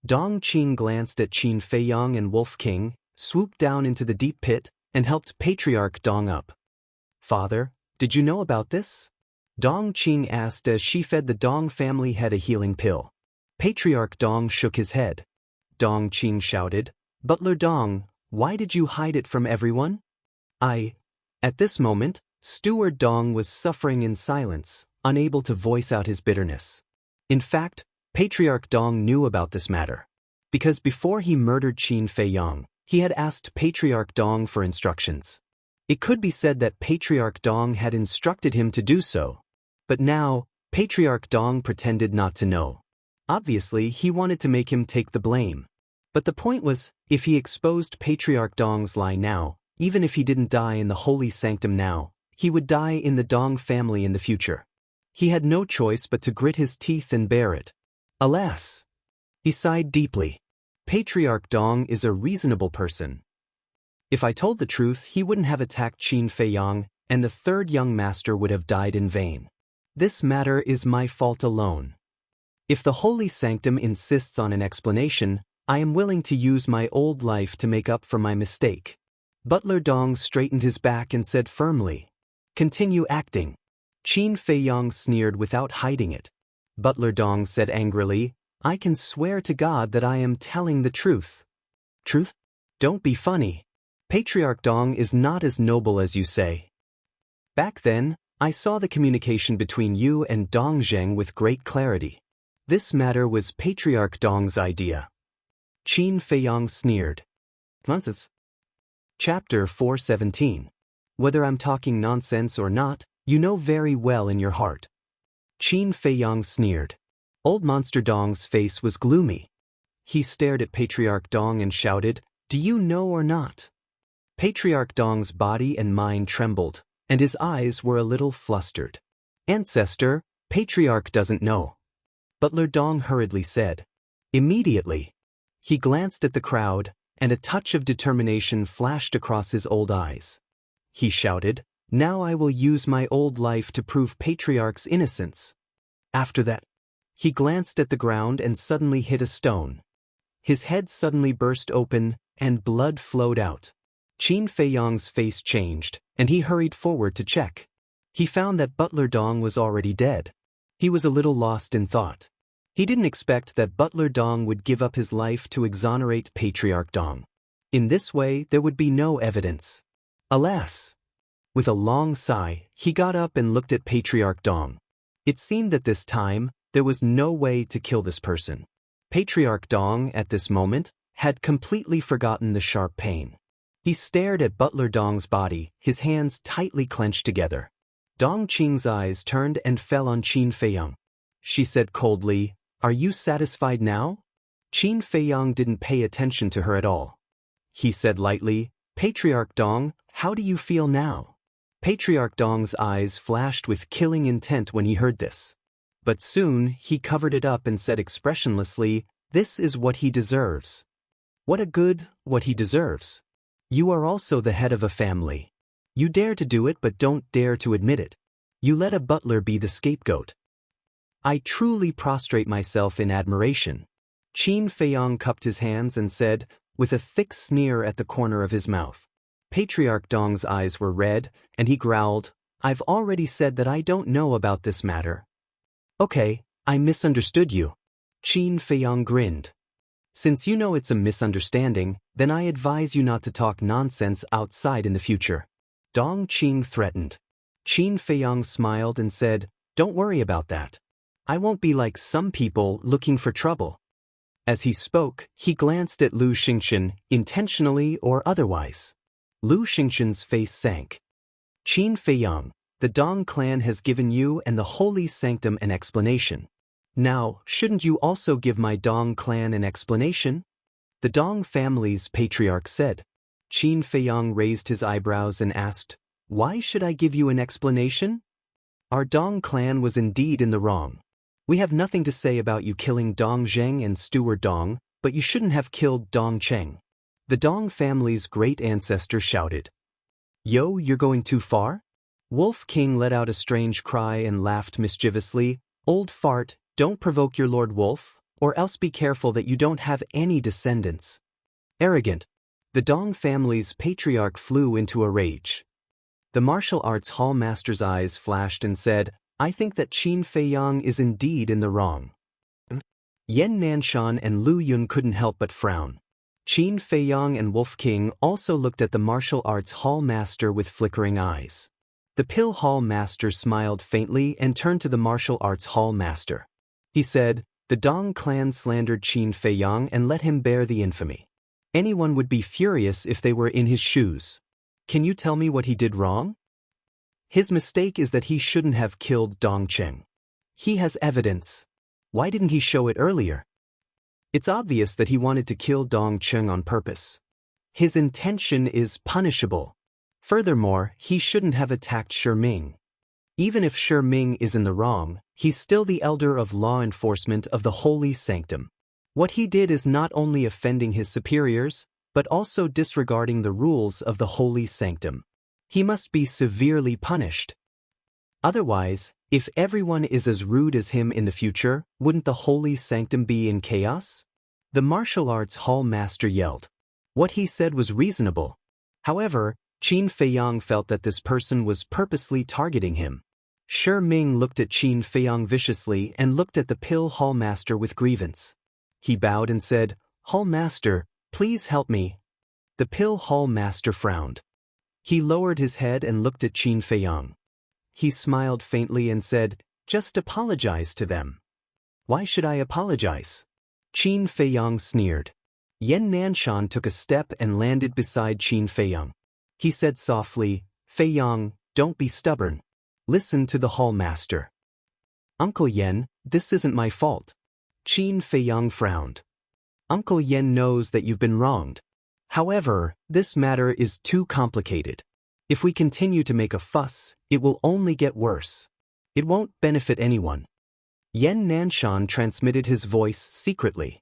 Dong Qing glanced at Qin Feiyang and Wolf King, swooped down into the deep pit, and helped Patriarch Dong up. "Father, did you know about this?" Dong Qing asked as she fed the Dong family head a healing pill. Patriarch Dong shook his head. Dong Qing shouted, "Butler Dong, why did you hide it from everyone?" At this moment, Steward Dong was suffering in silence, unable to voice out his bitterness. In fact, Patriarch Dong knew about this matter. Because before he murdered Qin Feiyang, he had asked Patriarch Dong for instructions. It could be said that Patriarch Dong had instructed him to do so. But now, Patriarch Dong pretended not to know. Obviously, he wanted to make him take the blame. But the point was, if he exposed Patriarch Dong's lie now, even if he didn't die in the holy sanctum now, he would die in the Dong family in the future. He had no choice but to grit his teeth and bear it. Alas! He sighed deeply. Patriarch Dong is a reasonable person. If I told the truth, he wouldn't have attacked Qin Feiyang, and the third young master would have died in vain. This matter is my fault alone. If the holy sanctum insists on an explanation, I am willing to use my old life to make up for my mistake. Butler Dong straightened his back and said firmly, "Continue acting." Qin Feiyang sneered without hiding it. Butler Dong said angrily, "I can swear to God that I am telling the truth." "Truth? Don't be funny. Patriarch Dong is not as noble as you say. Back then, I saw the communication between you and Dong Zheng with great clarity. This matter was Patriarch Dong's idea." Qin Feiyang sneered. "Nonsense." Chapter 417. Whether I'm talking nonsense or not, you know very well in your heart. Qin Feiyang sneered. Old Monster Dong's face was gloomy. He stared at Patriarch Dong and shouted, "Do you know or not?" Patriarch Dong's body and mind trembled, and his eyes were a little flustered. "Ancestor, Patriarch doesn't know." Butler Dong hurriedly said. Immediately, he glanced at the crowd, and a touch of determination flashed across his old eyes. He shouted, "Now I will use my old life to prove Patriarch's innocence." After that, he glanced at the ground and suddenly hit a stone. His head suddenly burst open, and blood flowed out. Qin Feiyang's face changed, and he hurried forward to check. He found that Butler Dong was already dead. He was a little lost in thought. He didn't expect that Butler Dong would give up his life to exonerate Patriarch Dong. In this way, there would be no evidence. Alas! With a long sigh, he got up and looked at Patriarch Dong. It seemed that this time, there was no way to kill this person. Patriarch Dong, at this moment, had completely forgotten the sharp pain. He stared at Butler Dong's body, his hands tightly clenched together. Dong Qing's eyes turned and fell on Qin Feiyang. She said coldly, "Are you satisfied now?" Qin Feiyang didn't pay attention to her at all. He said lightly, "Patriarch Dong, how do you feel now?" Patriarch Dong's eyes flashed with killing intent when he heard this. But soon, he covered it up and said expressionlessly, "This is what he deserves." What he deserves. You are also the head of a family. You dare to do it but don't dare to admit it. You let a butler be the scapegoat. I truly prostrate myself in admiration. Qin Feiyang cupped his hands and said, with a thick sneer at the corner of his mouth. Patriarch Dong's eyes were red, and he growled, "I've already said that I don't know about this matter." "Okay, I misunderstood you." Qin Feiyang grinned. "Since you know it's a misunderstanding, then I advise you not to talk nonsense outside in the future." Dong Qing threatened. Qin Feiyang smiled and said, "Don't worry about that. I won't be like some people looking for trouble." As he spoke, he glanced at Lu Xingchen, intentionally or otherwise. Lu Xingchen's face sank. "Qin Feiyang, the Dong clan has given you and the holy sanctum an explanation. Now, shouldn't you also give my Dong clan an explanation?" "The Dong family's patriarch said." Qin Feiyang raised his eyebrows and asked, "Why should I give you an explanation?" "Our Dong clan was indeed in the wrong. We have nothing to say about you killing Dong Zheng and Steward Dong, but you shouldn't have killed Dong Cheng. The Dong family's great ancestor shouted. Yo, you're going too far? Wolf King let out a strange cry and laughed mischievously. Old fart, don't provoke your Lord Wolf, or else be careful that you don't have any descendants. Arrogant. The Dong family's patriarch flew into a rage. The martial arts hall master's eyes flashed and said, I think that Qin Feiyang is indeed in the wrong. Yen Nanshan and Lu Yun couldn't help but frown. Qin Feiyang and Wolf King also looked at the martial arts hall master with flickering eyes. The pill hall master smiled faintly and turned to the martial arts hall master. He said, the Dong clan slandered Qin Feiyang and let him bear the infamy. Anyone would be furious if they were in his shoes. Can you tell me what he did wrong? His mistake is that he shouldn't have killed Dong Cheng. He has evidence. Why didn't he show it earlier? It's obvious that he wanted to kill Dong Cheng on purpose. His intention is punishable. Furthermore, he shouldn't have attacked Shi Ming. Even if Shi Ming is in the wrong, he's still the elder of law enforcement of the Holy Sanctum. What he did is not only offending his superiors, but also disregarding the rules of the Holy Sanctum. He must be severely punished. Otherwise, if everyone is as rude as him in the future, wouldn't the Holy Sanctum be in chaos? The martial arts hall master yelled. What he said was reasonable. However, Qin Feiyang felt that this person was purposely targeting him. Shi Ming looked at Qin Feiyang viciously and looked at the pill hall master with grievance. He bowed and said, Hall master, please help me. The pill hall master frowned. He lowered his head and looked at Qin Feiyang. He smiled faintly and said, just apologize to them. Why should I apologize? Qin Feiyang sneered. Yen Nanshan took a step and landed beside Qin Feiyang. He said softly, Feiyang, don't be stubborn. Listen to the hall master. Uncle Yen, this isn't my fault. Qin Feiyang frowned. Uncle Yen knows that you've been wronged. However, this matter is too complicated. If we continue to make a fuss, it will only get worse. It won't benefit anyone. Yen Nanshan transmitted his voice secretly.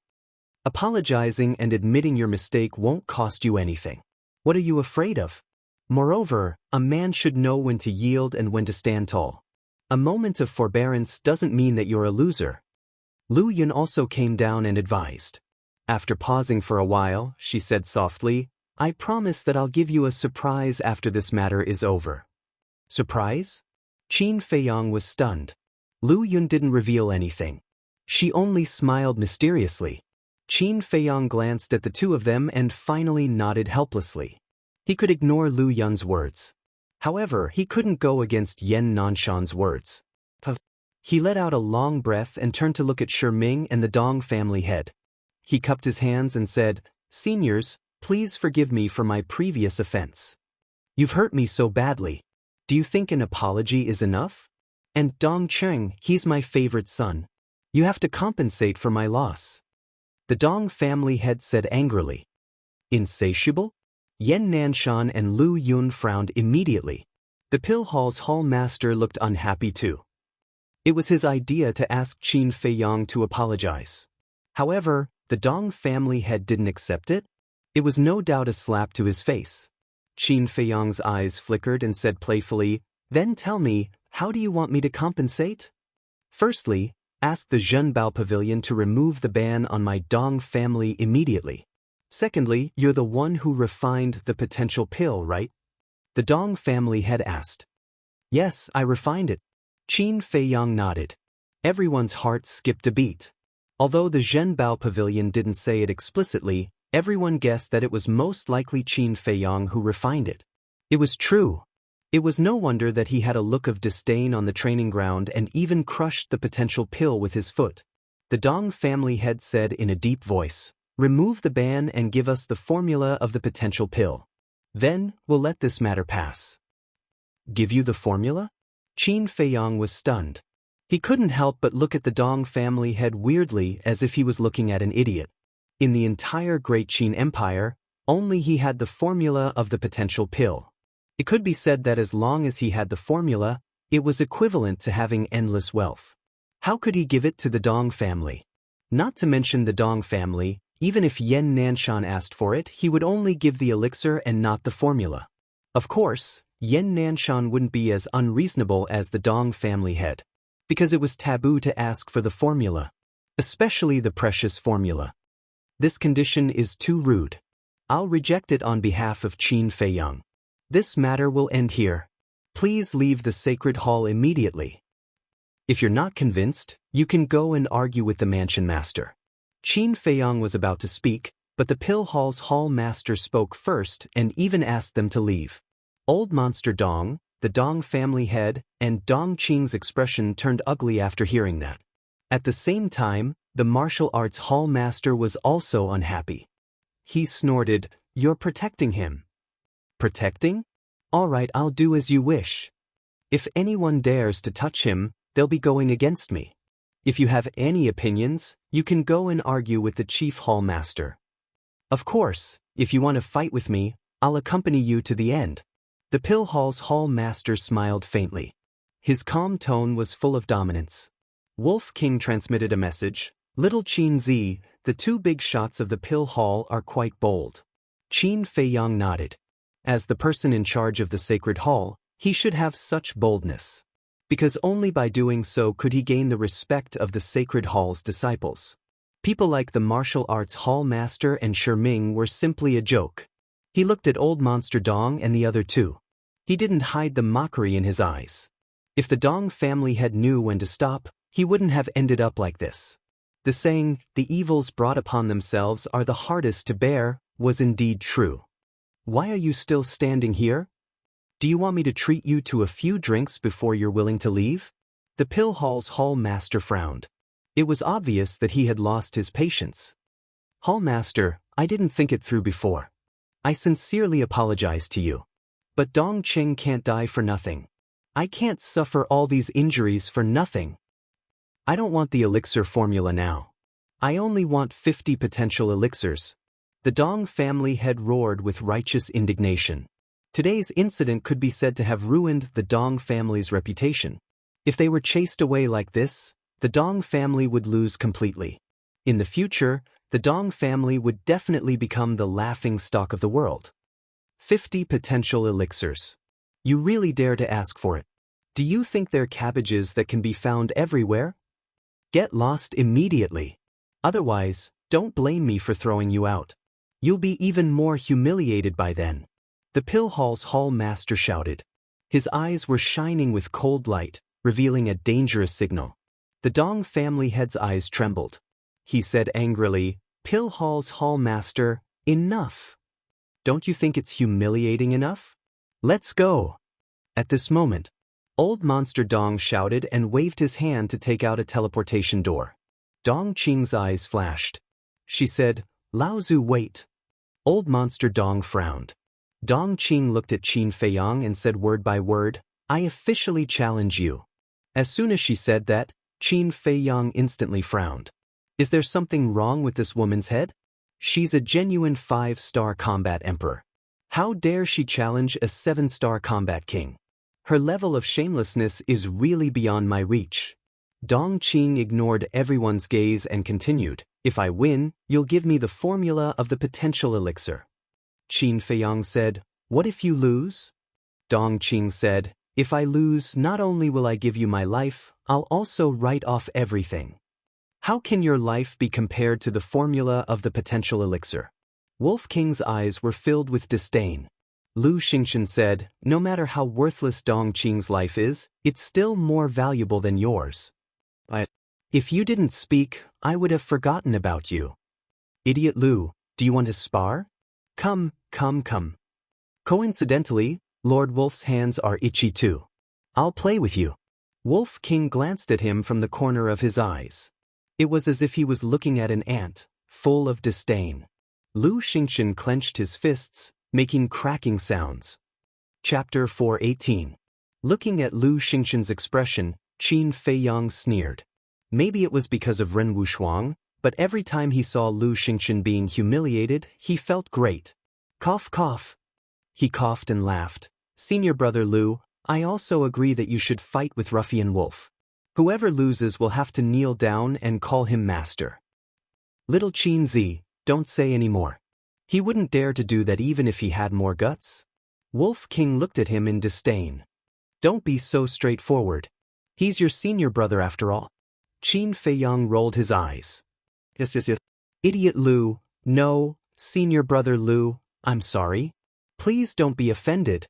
Apologizing and admitting your mistake won't cost you anything. What are you afraid of? Moreover, a man should know when to yield and when to stand tall. A moment of forbearance doesn't mean that you're a loser. Lu Yun also came down and advised. After pausing for a while, she said softly, I promise that I'll give you a surprise after this matter is over. Surprise? Qin Feiyang was stunned. Lu Yun didn't reveal anything. She only smiled mysteriously. Qin Feiyang glanced at the two of them and finally nodded helplessly. He could ignore Lu Yun's words. However, he couldn't go against Yen Nanshan's words. He let out a long breath and turned to look at Shi Ming and the Dong family head. He cupped his hands and said, Seniors, please forgive me for my previous offense. You've hurt me so badly. Do you think an apology is enough? And Dong Cheng, he's my favorite son. You have to compensate for my loss. The Dong family head said angrily. Insatiable? Yen Nanshan and Lu Yun frowned immediately. The pill hall's hall master looked unhappy too. It was his idea to ask Qin Feiyang to apologize. However, the Dong family head didn't accept it. It was no doubt a slap to his face. Qin Feiyang's eyes flickered and said playfully, Then tell me, how do you want me to compensate? Firstly, ask the Zhenbao Pavilion to remove the ban on my Dong family immediately. Secondly, you're the one who refined the potential pill, right? The Dong family head asked. Yes, I refined it. Qin Feiyang nodded. Everyone's heart skipped a beat. Although the Zhenbao Pavilion didn't say it explicitly, everyone guessed that it was most likely Qin Feiyang who refined it. It was true. It was no wonder that he had a look of disdain on the training ground and even crushed the potential pill with his foot. The Dong family head said in a deep voice, Remove the ban and give us the formula of the potential pill. Then, we'll let this matter pass. Give you the formula? Qin Feiyang was stunned. He couldn't help but look at the Dong family head weirdly as if he was looking at an idiot. In the entire Great Qin Empire, only he had the formula of the potential pill. It could be said that as long as he had the formula, it was equivalent to having endless wealth. How could he give it to the Dong family? Not to mention the Dong family, even if Yen Nanshan asked for it, he would only give the elixir and not the formula. Of course, Yen Nanshan wouldn't be as unreasonable as the Dong family head, because it was taboo to ask for the formula, especially the precious formula. This condition is too rude. I'll reject it on behalf of Qin Feiyang. This matter will end here. Please leave the sacred hall immediately. If you're not convinced, you can go and argue with the mansion master. Qin Feiyang was about to speak, but the pill hall's hall master spoke first and even asked them to leave. Old Monster Dong, the Dong family head, and Dong Qing's expression turned ugly after hearing that. At the same time, the martial arts hall master was also unhappy. He snorted, "You're protecting him." Protecting? All right, I'll do as you wish. If anyone dares to touch him, they'll be going against me. If you have any opinions, you can go and argue with the chief hall master. Of course, if you want to fight with me, I'll accompany you to the end. The pill hall's hall master smiled faintly. His calm tone was full of dominance. Wolf King transmitted a message. Little Qin Zi, the two big shots of the pill hall are quite bold. Qin Feiyang nodded. As the person in charge of the sacred hall, he should have such boldness. Because only by doing so could he gain the respect of the sacred hall's disciples. People like the martial arts hall master and Ming were simply a joke. He looked at Old Monster Dong and the other two. He didn't hide the mockery in his eyes. If the Dong family head knew when to stop, he wouldn't have ended up like this. The saying, "the evils brought upon themselves are the hardest to bear," was indeed true. Why are you still standing here? Do you want me to treat you to a few drinks before you're willing to leave? The pill hall's hall master frowned. It was obvious that he had lost his patience. Hall master, I didn't think it through before. I sincerely apologize to you. But Dong Qing can't die for nothing. I can't suffer all these injuries for nothing. I don't want the elixir formula now. I only want 50 potential elixirs. The Dong family head roared with righteous indignation. Today's incident could be said to have ruined the Dong family's reputation. If they were chased away like this, the Dong family would lose completely. In the future, the Dong family would definitely become the laughing stock of the world. 50 potential elixirs. You really dare to ask for it? Do you think they're cabbages that can be found everywhere? Get lost immediately. Otherwise, don't blame me for throwing you out. You'll be even more humiliated by then. The pill hall's hall master shouted. His eyes were shining with cold light, revealing a dangerous signal. The Dong family head's eyes trembled. He said angrily, "Pill hall's hall master, enough. Don't you think it's humiliating enough? Let's go." At this moment, Old Monster Dong shouted and waved his hand to take out a teleportation door. Dong Qing's eyes flashed. She said, "Lao Zu, wait." Old Monster Dong frowned. Dong Qing looked at Qin Feiyang and said word by word, "I officially challenge you." As soon as she said that, Qin Feiyang instantly frowned. Is there something wrong with this woman's head? She's a genuine 5-star combat emperor. How dare she challenge a 7-star combat king? Her level of shamelessness is really beyond my reach. Dong Qing ignored everyone's gaze and continued, "If I win, you'll give me the formula of the potential elixir." Qin Feiyang said, "What if you lose?" Dong Qing said, "If I lose, not only will I give you my life, I'll also write off everything." How can your life be compared to the formula of the potential elixir? Wolf King's eyes were filled with disdain. Lu Xingchen said, "No matter how worthless Dong Qing's life is, it's still more valuable than yours. If you didn't speak, I would have forgotten about you." Idiot Lu, do you want to spar? Come. Coincidentally, Lord Wolf's hands are itchy too. I'll play with you. Wolf King glanced at him from the corner of his eyes. It was as if he was looking at an ant, full of disdain. Lu Xingchen clenched his fists, making cracking sounds. Chapter 418. Looking at Lu Xingchen's expression, Qin Feiyang sneered. Maybe it was because of Ren Wushuang, but every time he saw Lu Xingchen being humiliated, he felt great. Cough, cough. He coughed and laughed. "Senior brother Lu, I also agree that you should fight with Ruffian Wolf." Whoever loses will have to kneel down and call him master. Little Qin Zi, don't say any more. He wouldn't dare to do that even if he had more guts. Wolf King looked at him in disdain. Don't be so straightforward. He's your senior brother after all. Qin Feiyang rolled his eyes. Yes. Idiot Lu, no, senior brother Lu, I'm sorry. Please don't be offended.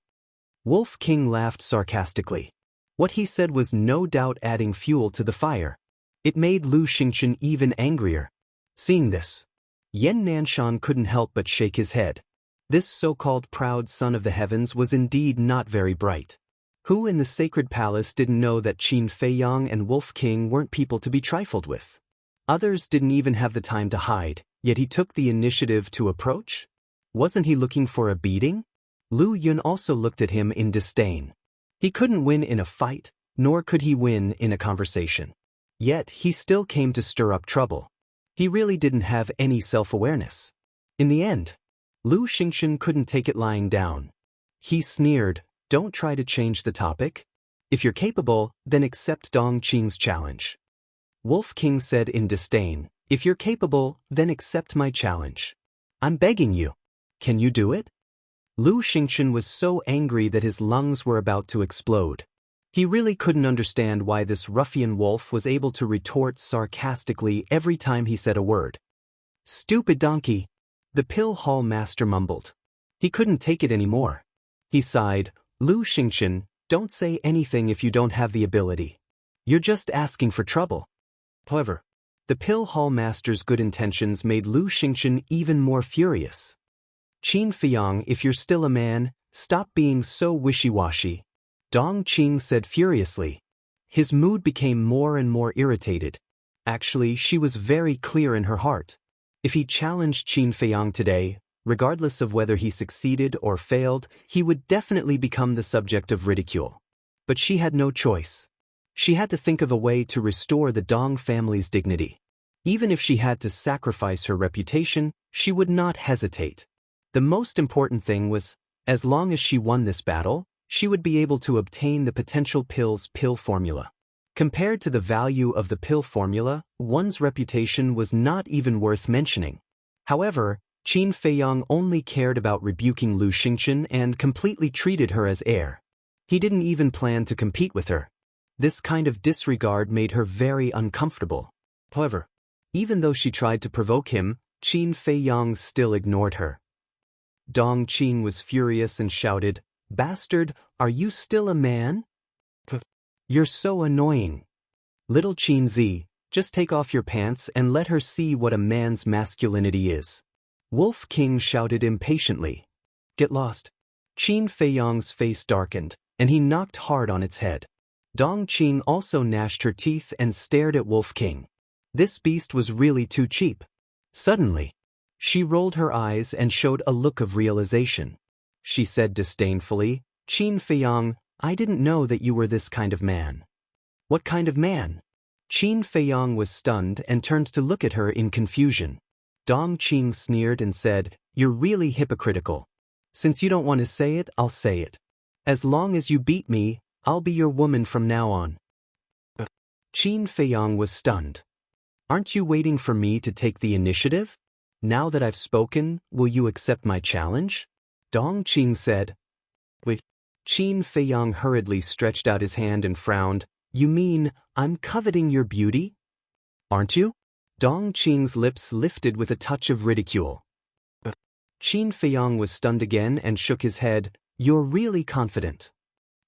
Wolf King laughed sarcastically. What he said was no doubt adding fuel to the fire. It made Lu Xingchen even angrier. Seeing this, Yan Nanshan couldn't help but shake his head. This so-called proud son of the heavens was indeed not very bright. Who in the sacred palace didn't know that Qin Feiyang and Wolf King weren't people to be trifled with? Others didn't even have the time to hide, yet he took the initiative to approach? Wasn't he looking for a beating? Lu Yun also looked at him in disdain. He couldn't win in a fight, nor could he win in a conversation. Yet he still came to stir up trouble. He really didn't have any self-awareness. In the end, Lu Xingchen couldn't take it lying down. He sneered, "Don't try to change the topic. If you're capable, then accept Dong Qing's challenge." Wolf King said in disdain, "If you're capable, then accept my challenge. I'm begging you. Can you do it?" Lu Xingchen was so angry that his lungs were about to explode. He really couldn't understand why this ruffian wolf was able to retort sarcastically every time he said a word. "Stupid donkey," the pill hall master mumbled. He couldn't take it anymore. He sighed, "Lu Xingchen, don't say anything if you don't have the ability. You're just asking for trouble." However, the pill hall master's good intentions made Lu Xingchen even more furious. "Qin Feiyang, if you're still a man, stop being so wishy-washy," Dong Qing said furiously. His mood became more and more irritated. Actually, she was very clear in her heart. If he challenged Qin Feiyang today, regardless of whether he succeeded or failed, he would definitely become the subject of ridicule. But she had no choice. She had to think of a way to restore the Dong family's dignity. Even if she had to sacrifice her reputation, she would not hesitate. The most important thing was, as long as she won this battle, she would be able to obtain the potential pill formula. Compared to the value of the pill formula, one's reputation was not even worth mentioning. However, Qin Feiyang only cared about rebuking Lu Xingchen and completely treated her as heir. He didn't even plan to compete with her. This kind of disregard made her very uncomfortable. However, even though she tried to provoke him, Qin Feiyang still ignored her. Dong Qing was furious and shouted, "Bastard, are you still a man? You're so annoying. Little Qin Zi, just take off your pants and let her see what a man's masculinity is." Wolf King shouted impatiently. "Get lost." Qin Feiyang's face darkened, and he knocked hard on its head. Dong Qing also gnashed her teeth and stared at Wolf King. This beast was really too cheap. Suddenly, she rolled her eyes and showed a look of realization. She said disdainfully, "Qin Feiyang, I didn't know that you were this kind of man." "What kind of man?" Qin Feiyang was stunned and turned to look at her in confusion. Dong Qing sneered and said, "You're really hypocritical. Since you don't want to say it, I'll say it. As long as you beat me, I'll be your woman from now on." Qin Feiyang was stunned. "Aren't you waiting for me to take the initiative? Now that I've spoken, will you accept my challenge?" Dong Qing said. "Wait." Qin Feiyang hurriedly stretched out his hand and frowned. "You mean, I'm coveting your beauty? Aren't you?" Dong Qing's lips lifted with a touch of ridicule. Qin Feiyang was stunned again and shook his head. "You're really confident."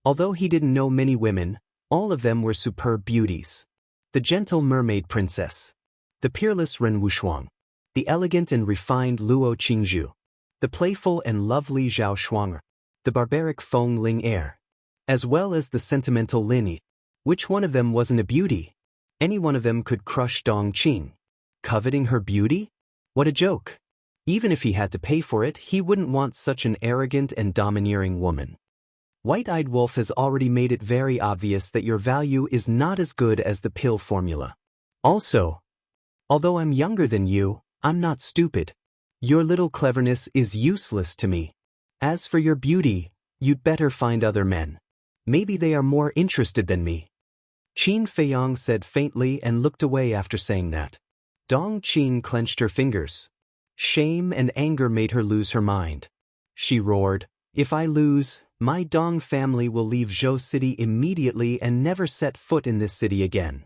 Although he didn't know many women, all of them were superb beauties. The gentle mermaid princess, the peerless Ren Wushuang, the elegant and refined Luo Qingzhu, the playful and lovely Zhao Shuang'er, the barbaric Feng Ling heir, as well as the sentimental Lin Yi. Which one of them wasn't a beauty? Any one of them could crush Dong Qing. Coveting her beauty? What a joke. Even if he had to pay for it, he wouldn't want such an arrogant and domineering woman. White-Eyed Wolf has already made it very obvious that your value is not as good as the pill formula. Also, although I'm younger than you, I'm not stupid. Your little cleverness is useless to me. As for your beauty, you'd better find other men. Maybe they are more interested than me." Qin Feiyang said faintly and looked away after saying that. Dong Qing clenched her fingers. Shame and anger made her lose her mind. She roared, "If I lose, my Dong family will leave Zhou City immediately and never set foot in this city again."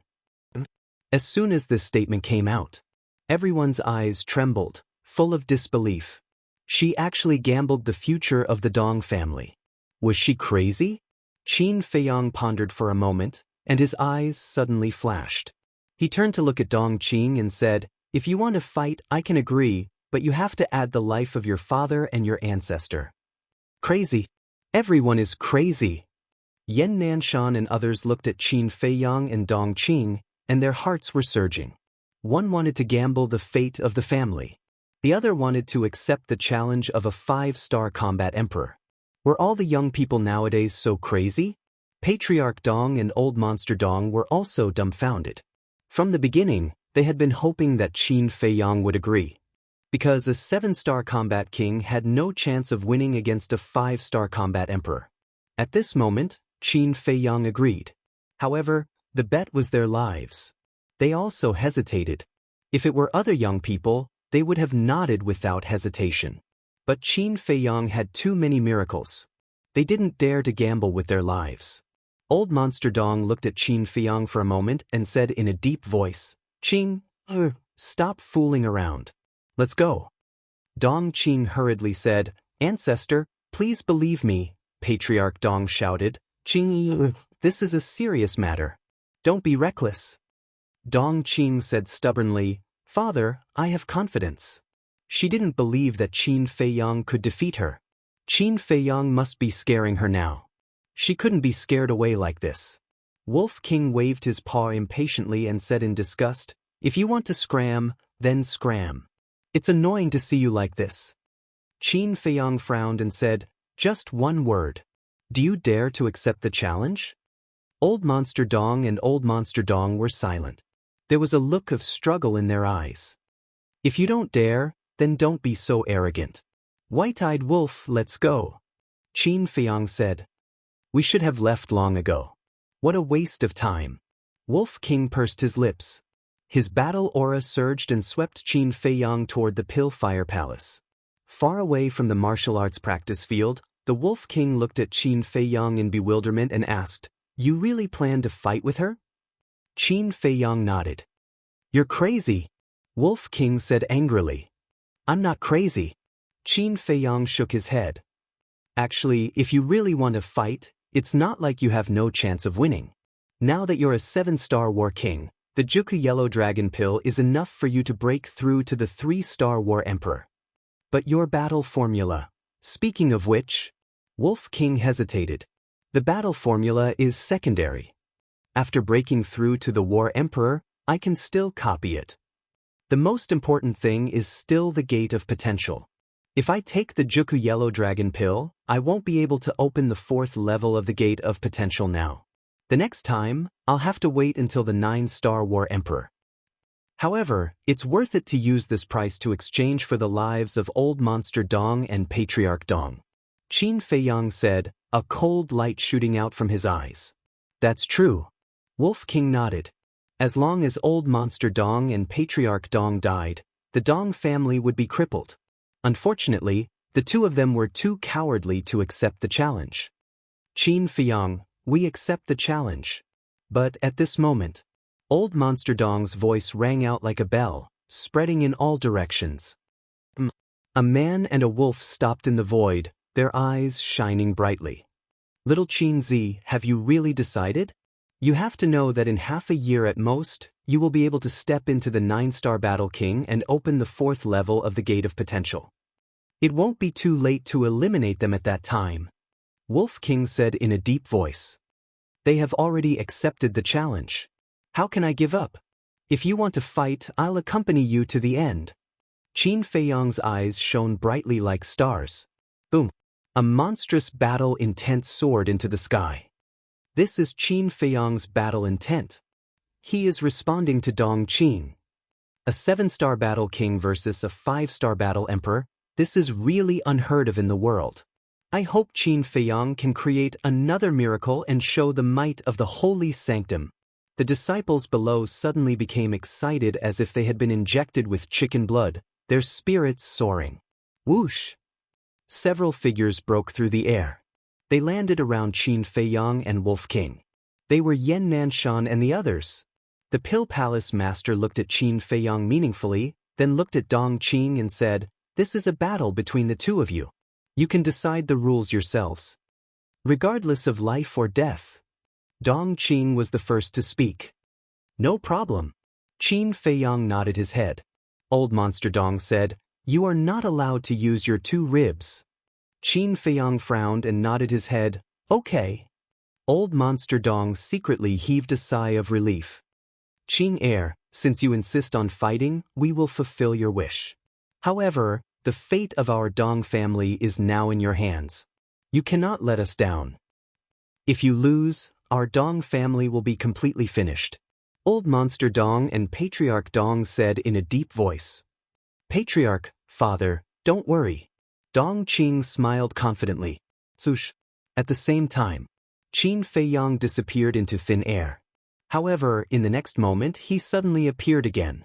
As soon as this statement came out, everyone's eyes trembled, full of disbelief. She actually gambled the future of the Dong family. Was she crazy? Qin Feiyang pondered for a moment, and his eyes suddenly flashed. He turned to look at Dong Qing and said, "If you want to fight, I can agree, but you have to add the life of your father and your ancestor." Crazy? Everyone is crazy. Yan Nanshan and others looked at Qin Feiyang and Dong Qing, and their hearts were surging. One wanted to gamble the fate of the family. The other wanted to accept the challenge of a 5-star combat emperor. Were all the young people nowadays so crazy? Patriarch Dong and Old Monster Dong were also dumbfounded. From the beginning, they had been hoping that Qin Feiyang would agree. Because a 7-star combat king had no chance of winning against a 5-star combat emperor. At this moment, Qin Feiyang agreed. However, the bet was their lives. They also hesitated. If it were other young people, they would have nodded without hesitation. But Qin Feiyang had too many miracles. They didn't dare to gamble with their lives. Old Monster Dong looked at Qin Feiyang for a moment and said in a deep voice, "Qing, stop fooling around. Let's go." Dong Qing hurriedly said, "Ancestor, please believe me," Patriarch Dong shouted. "Qing, this is a serious matter. Don't be reckless." Dong Qing said stubbornly, "Father, I have confidence." She didn't believe that Qin Feiyang could defeat her. Qin Feiyang must be scaring her now. She couldn't be scared away like this. Wolf King waved his paw impatiently and said in disgust, "If you want to scram, then scram. It's annoying to see you like this." Qin Feiyang frowned and said, "Just one word. Do you dare to accept the challenge?" Old Monster Dong and Old Monster Dong were silent. There was a look of struggle in their eyes. "If you don't dare, then don't be so arrogant. White-eyed wolf, let's go." Qin Feiyang said. "We should have left long ago. What a waste of time." Wolf King pursed his lips. His battle aura surged and swept Qin Feiyang toward the Pillfire Palace. Far away from the martial arts practice field, the Wolf King looked at Qin Feiyang in bewilderment and asked, "You really plan to fight with her?" Qin Feiyang nodded. "You're crazy," Wolf King said angrily. "I'm not crazy." Qin Feiyang shook his head. "Actually, if you really want to fight, it's not like you have no chance of winning. Now that you're a 7-star war king, the Juku Yellow Dragon Pill is enough for you to break through to the 3-star war emperor. But your battle formula. Speaking of which," Wolf King hesitated. "The battle formula is secondary. After breaking through to the war emperor, I can still copy it. The most important thing is still the gate of potential. If I take the Juku Yellow Dragon Pill, I won't be able to open the 4th level of the gate of potential now. The next time, I'll have to wait until the 9-star war emperor. However, it's worth it to use this price to exchange for the lives of Old Monster Dong and Patriarch Dong." Qin Feiyang said, a cold light shooting out from his eyes. "That's true." Wolf King nodded. As long as Old Monster Dong and Patriarch Dong died, the Dong family would be crippled. Unfortunately, the two of them were too cowardly to accept the challenge. "Qin Feiyang, we accept the challenge." But at this moment, Old Monster Dong's voice rang out like a bell, spreading in all directions. A man and a wolf stopped in the void, their eyes shining brightly. "Little Qin Zi, have you really decided? You have to know that in half a year at most, you will be able to step into the 9-star Battle King and open the 4th level of the Gate of Potential. It won't be too late to eliminate them at that time," Wolf King said in a deep voice. "They have already accepted the challenge. How can I give up? If you want to fight, I'll accompany you to the end." Qin Feiyang's eyes shone brightly like stars. Boom! A monstrous battle intent soared into the sky. This is Qin Feiyang's battle intent. He is responding to Dong Qing. A 7-star battle king versus a 5-star battle emperor, this is really unheard of in the world. I hope Qin Feiyang can create another miracle and show the might of the holy sanctum. The disciples below suddenly became excited as if they had been injected with chicken blood, their spirits soaring. Whoosh! Several figures broke through the air. They landed around Qin Feiyang and Wolf King. They were Yan Nanshan and the others. The Pill Palace master looked at Qin Feiyang meaningfully, then looked at Dong Qing and said, "This is a battle between the two of you. You can decide the rules yourselves. Regardless of life or death." Dong Qing was the first to speak. "No problem." Qin Feiyang nodded his head. Old Monster Dong said, "You are not allowed to use your two ribs." Qin Feiyang frowned and nodded his head, "Okay." Old Monster Dong secretly heaved a sigh of relief. "Qing heir, since you insist on fighting, we will fulfill your wish. However, the fate of our Dong family is now in your hands. You cannot let us down. If you lose, our Dong family will be completely finished." Old Monster Dong and Patriarch Dong said in a deep voice. "Patriarch, father, don't worry." Dong Qing smiled confidently. Swoosh. At the same time, Qin Feiyang disappeared into thin air. However, in the next moment he suddenly appeared again.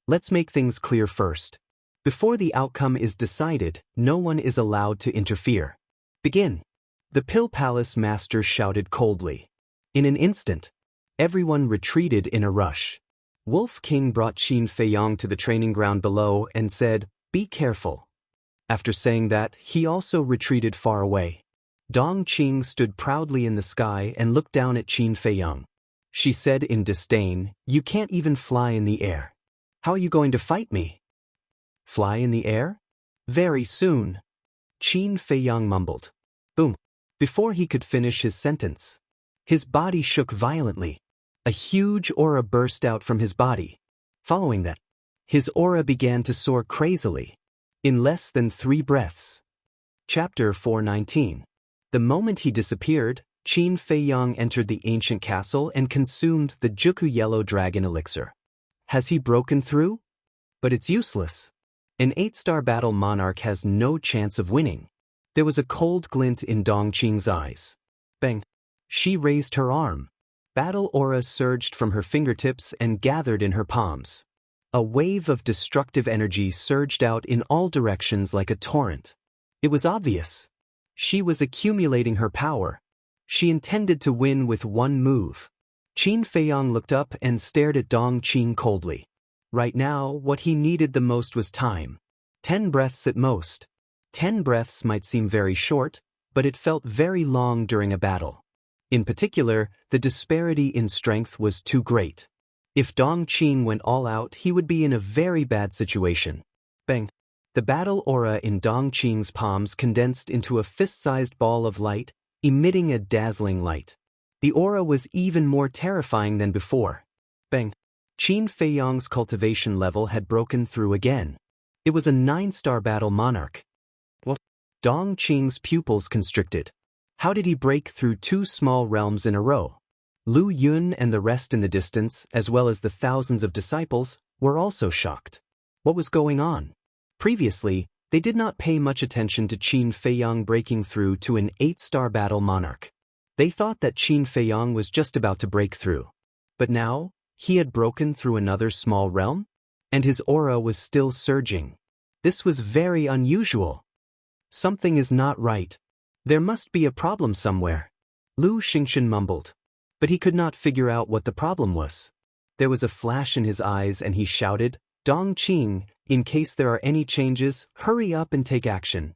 Let's make things clear first. Before the outcome is decided, no one is allowed to interfere. Begin. The Pill Palace master shouted coldly. In an instant, everyone retreated in a rush. Wolf King brought Qin Feiyang to the training ground below and said, "Be careful." After saying that, he also retreated far away. Dong Qing stood proudly in the sky and looked down at Qin Feiyang. She said in disdain, "You can't even fly in the air. How are you going to fight me?" "Fly in the air? Very soon." Qin Feiyang mumbled. Boom. Before he could finish his sentence, his body shook violently. A huge aura burst out from his body. Following that, his aura began to soar crazily. In less than 3 breaths. Chapter 419. The moment he disappeared, Qin Feiyang entered the ancient castle and consumed the Juku Yellow Dragon elixir. Has he broken through? But it's useless. An 8-star battle monarch has no chance of winning. There was a cold glint in Dong Qing's eyes. Bang! She raised her arm. Battle aura surged from her fingertips and gathered in her palms. A wave of destructive energy surged out in all directions like a torrent. It was obvious. She was accumulating her power. She intended to win with one move. Qin Feiyang looked up and stared at Dong Qing coldly. Right now, what he needed the most was time. 10 breaths at most. 10 breaths might seem very short, but it felt very long during a battle. In particular, the disparity in strength was too great. If Dong Qing went all out, he would be in a very bad situation. Bang! The battle aura in Dong Qing's palms condensed into a fist-sized ball of light, emitting a dazzling light. The aura was even more terrifying than before. Bang! Qin Feiyang's cultivation level had broken through again. It was a 9-star battle monarch. What? Dong Qing's pupils constricted. How did he break through 2 small realms in a row? Lu Yun and the rest in the distance, as well as the thousands of disciples, were also shocked. What was going on? Previously, they did not pay much attention to Qin Feiyang breaking through to an 8-star battle monarch. They thought that Qin Feiyang was just about to break through. But now, he had broken through another small realm? And his aura was still surging. This was very unusual. Something is not right. There must be a problem somewhere. Lu Xingchen mumbled. But he could not figure out what the problem was. There was a flash in his eyes and he shouted, "Dong Qing, in case there are any changes, hurry up and take action."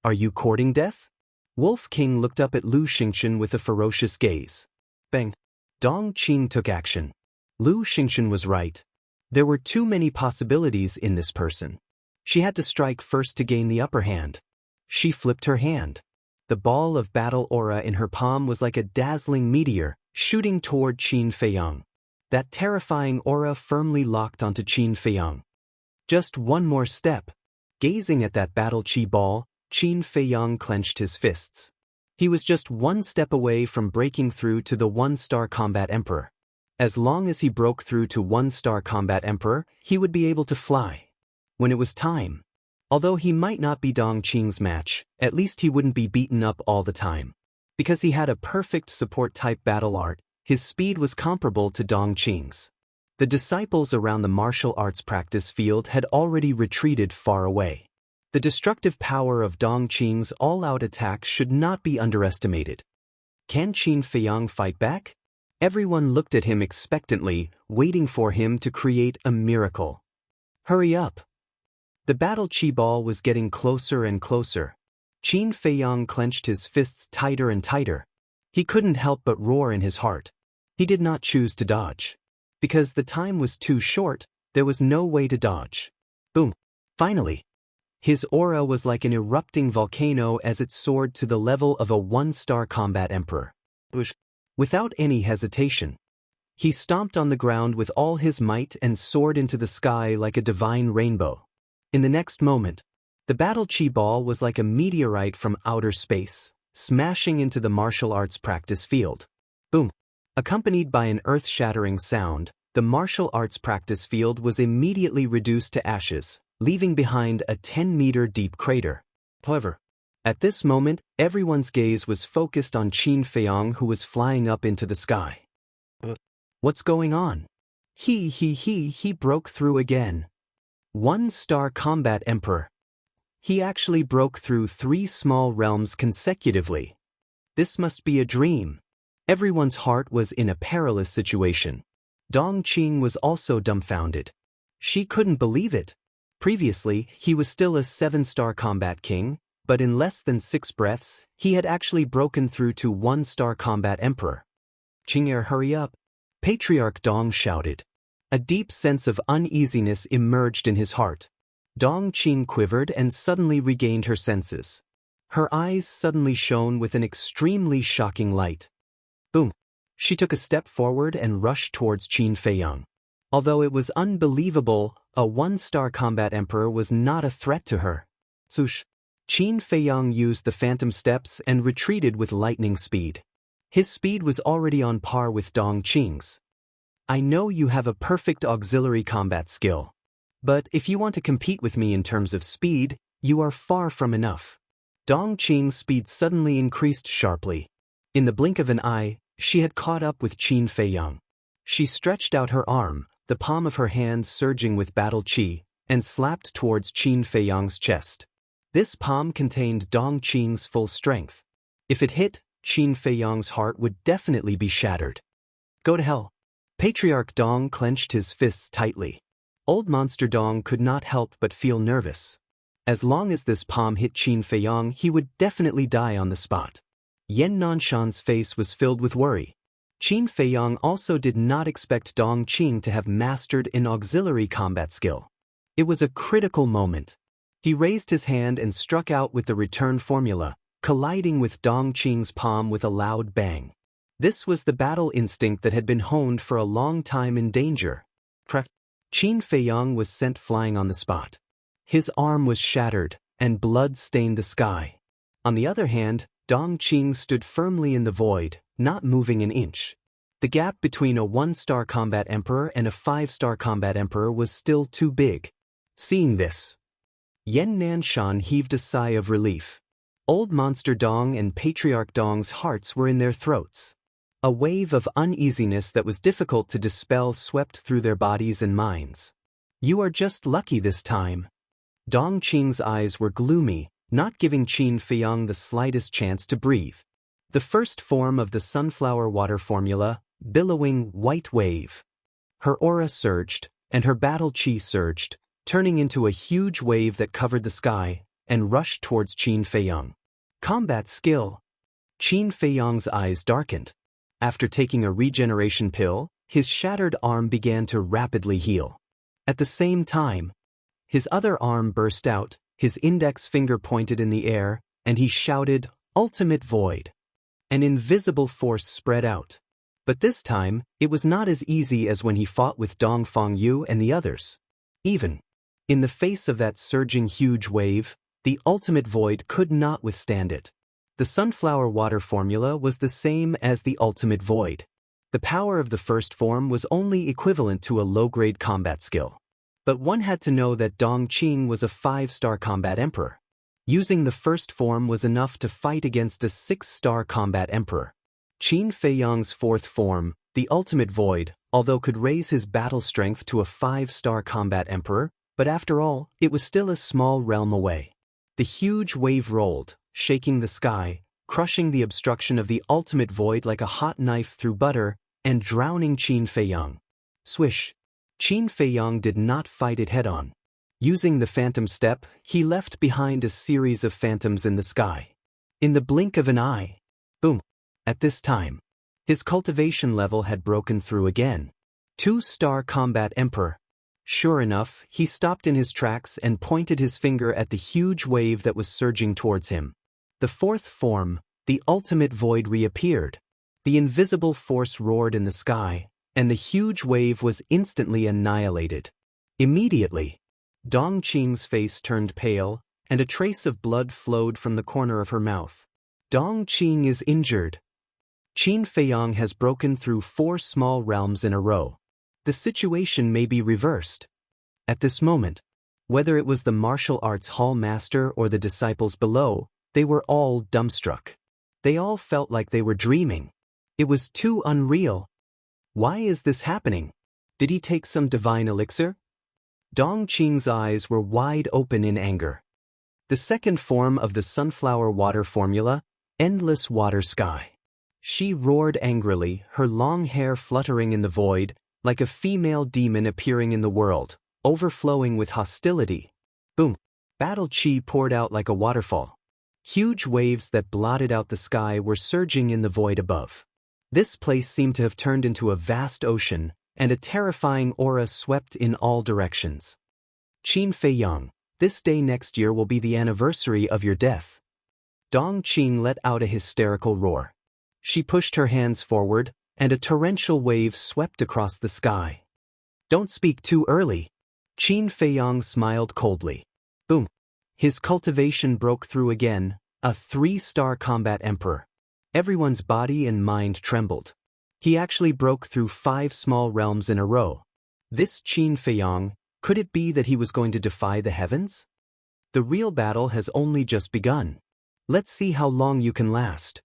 "Are you courting death?" Wolf King looked up at Lu Xingchen with a ferocious gaze. Bang! Dong Qing took action. Lu Xingchen was right. There were too many possibilities in this person. She had to strike first to gain the upper hand. She flipped her hand. The ball of battle aura in her palm was like a dazzling meteor, shooting toward Qin Feiyang. That terrifying aura firmly locked onto Qin Feiyang. Just one more step. Gazing at that battle chi ball, Qin Feiyang clenched his fists. He was just one step away from breaking through to the 1-star combat emperor. As long as he broke through to 1-star combat emperor, he would be able to fly. When it was time. Although he might not be Dong Qing's match, at least he wouldn't be beaten up all the time. Because he had a perfect support-type battle art, His speed was comparable to Dong Qing's. The disciples around the martial arts practice field had already retreated far away. The destructive power of Dong Qing's all-out attacks should not be underestimated. Can Qin Feiyang fight back? Everyone looked at him expectantly, waiting for him to create a miracle. Hurry up! The battle chi ball was getting closer and closer. Qin Feiyang clenched his fists tighter and tighter. He couldn't help but roar in his heart. He did not choose to dodge. Because the time was too short, there was no way to dodge. Boom! Finally! His aura was like an erupting volcano as it soared to the level of a one-star combat emperor. Without any hesitation, he stomped on the ground with all his might and soared into the sky like a divine rainbow. In the next moment, the battle chi ball was like a meteorite from outer space, smashing into the martial arts practice field. Boom! Accompanied by an earth-shattering sound, the martial arts practice field was immediately reduced to ashes, leaving behind a 10-meter deep crater. However, at this moment, everyone's gaze was focused on Qin Feiyang, who was flying up into the sky. What's going on? He broke through again. One-star combat emperor. He actually broke through 3 small realms consecutively. This must be a dream. Everyone's heart was in a perilous situation. Dong Qing was also dumbfounded. She couldn't believe it. Previously, he was still a 7-star combat king, but in less than 6 breaths, he had actually broken through to 1-star combat emperor. Qing'er, hurry up! Patriarch Dong shouted. A deep sense of uneasiness emerged in his heart. Dong Qing quivered and suddenly regained her senses. Her eyes suddenly shone with an extremely shocking light. Boom! She took a step forward and rushed towards Qin Feiyang. Although it was unbelievable, a 1-star combat emperor was not a threat to her. Swoosh! Qin Feiyang used the phantom steps and retreated with lightning speed. His speed was already on par with Dong Qing's. I know you have a perfect auxiliary combat skill. But if you want to compete with me in terms of speed, you are far from enough. Dong Qing's speed suddenly increased sharply. In the blink of an eye, she had caught up with Qin Feiyang. She stretched out her arm, the palm of her hand surging with battle chi, and slapped towards Qin Feiyang's chest. This palm contained Dong Qing's full strength. If it hit, Qin Feiyang's heart would definitely be shattered. Go to hell! Patriarch Dong clenched his fists tightly. Old Monster Dong could not help but feel nervous. As long as this palm hit Qin Feiyang, he would definitely die on the spot. Yan Nanshan's face was filled with worry. Qin Feiyang also did not expect Dong Qing to have mastered an auxiliary combat skill. It was a critical moment. He raised his hand and struck out with the return formula, colliding with Dong Qing's palm with a loud bang. This was the battle instinct that had been honed for a long time in danger. Qin Feiyang was sent flying on the spot. His arm was shattered, and blood stained the sky. On the other hand, Dong Qing stood firmly in the void, not moving an inch. The gap between a 1-star combat emperor and a 5-star combat emperor was still too big. Seeing this, Yan Nanshan heaved a sigh of relief. Old Monster Dong and Patriarch Dong's hearts were in their throats. A wave of uneasiness that was difficult to dispel swept through their bodies and minds. You are just lucky this time. Dong Qing's eyes were gloomy, not giving Qin Feiyang the slightest chance to breathe. The first form of the sunflower water formula, billowing white wave. Her aura surged, and her battle chi surged, turning into a huge wave that covered the sky and rushed towards Qin Feiyang. Combat skill. Qin Feiyang's eyes darkened. After taking a regeneration pill, his shattered arm began to rapidly heal. At the same time, his other arm burst out, his index finger pointed in the air, and he shouted, "Ultimate Void." An invisible force spread out. But this time, it was not as easy as when he fought with Dong Fangyu and the others. Even in the face of that surging huge wave, the Ultimate Void could not withstand it. The sunflower water formula was the same as the Ultimate Void. The power of the first form was only equivalent to a low-grade combat skill. But one had to know that Dong Qing was a 5-star combat emperor. Using the first form was enough to fight against a 6-star combat emperor. Qin Feiyang's fourth form, the ultimate void, although could raise his battle strength to a 5-star combat emperor, but after all, it was still a small realm away. The huge wave rolled, shaking the sky, crushing the obstruction of the ultimate void like a hot knife through butter, and drowning Qin Feiyang. Swish! Qin Feiyang did not fight it head-on. Using the phantom step, he left behind a series of phantoms in the sky. In the blink of an eye. Boom! At this time, his cultivation level had broken through again. 2-star combat emperor. Sure enough, he stopped in his tracks and pointed his finger at the huge wave that was surging towards him. The fourth form, the ultimate void, reappeared. The invisible force roared in the sky, and the huge wave was instantly annihilated. Immediately, Dongqing's face turned pale, and a trace of blood flowed from the corner of her mouth. Dongqing is injured. Qin Feiyang has broken through 4 small realms in a row. The situation may be reversed. At this moment, whether it was the martial arts hall master or the disciples below, they were all dumbstruck. They all felt like they were dreaming. It was too unreal. Why is this happening? Did he take some divine elixir? Dongqing's eyes were wide open in anger. The second form of the sunflower water formula, endless water sky. She roared angrily, her long hair fluttering in the void, like a female demon appearing in the world, overflowing with hostility. Boom! Battle chi poured out like a waterfall. Huge waves that blotted out the sky were surging in the void above. This place seemed to have turned into a vast ocean, and a terrifying aura swept in all directions. Qin Feiyang, this day next year will be the anniversary of your death. Dongqing let out a hysterical roar. She pushed her hands forward, and a torrential wave swept across the sky. Don't speak too early. Qin Feiyang smiled coldly. Boom! His cultivation broke through again, a 3-star combat emperor. Everyone's body and mind trembled. He actually broke through 5 small realms in a row. This Qin Feiyang, could it be that he was going to defy the heavens? The real battle has only just begun. Let's see how long you can last.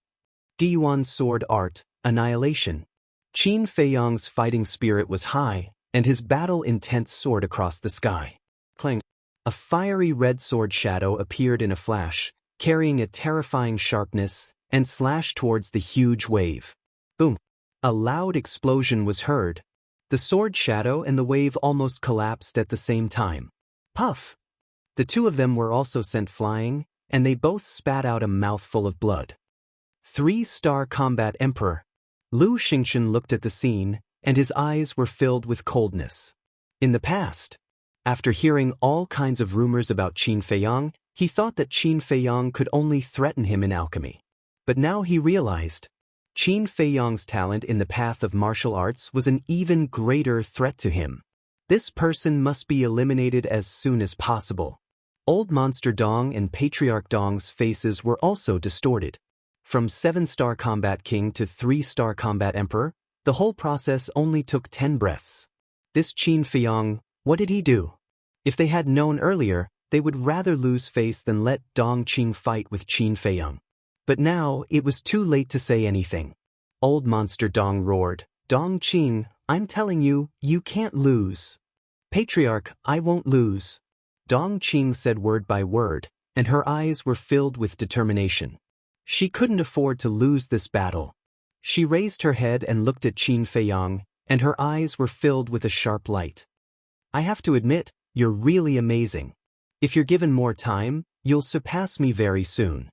Diyuan's sword art, annihilation. Qin Feiyang's fighting spirit was high, and his battle intent soared across the sky. Clang! A fiery red sword shadow appeared in a flash, carrying a terrifying sharpness, and slashed towards the huge wave. Boom! A loud explosion was heard. The sword shadow and the wave almost collapsed at the same time. Puff! The two of them were also sent flying, and they both spat out a mouthful of blood. 3-star combat emperor. Lu Xingchen looked at the scene, and his eyes were filled with coldness. In the past, after hearing all kinds of rumors about Qin Feiyang, he thought that Qin Feiyang could only threaten him in alchemy. But now he realized, Qin Feiyang's talent in the path of martial arts was an even greater threat to him. This person must be eliminated as soon as possible. Old Monster Dong and Patriarch Dong's faces were also distorted. From 7-star combat king to 3-star combat emperor, the whole process only took 10 breaths. This Qin Feiyang, what did he do? If they had known earlier, they would rather lose face than let Dongqing fight with Qin Feiyang. But now, it was too late to say anything. Old Monster Dong roared, Dongqing, I'm telling you, you can't lose. Patriarch, I won't lose. Dongqing said word by word, and her eyes were filled with determination. She couldn't afford to lose this battle. She raised her head and looked at Qin Feiyang, and her eyes were filled with a sharp light. I have to admit, you're really amazing. If you're given more time, you'll surpass me very soon.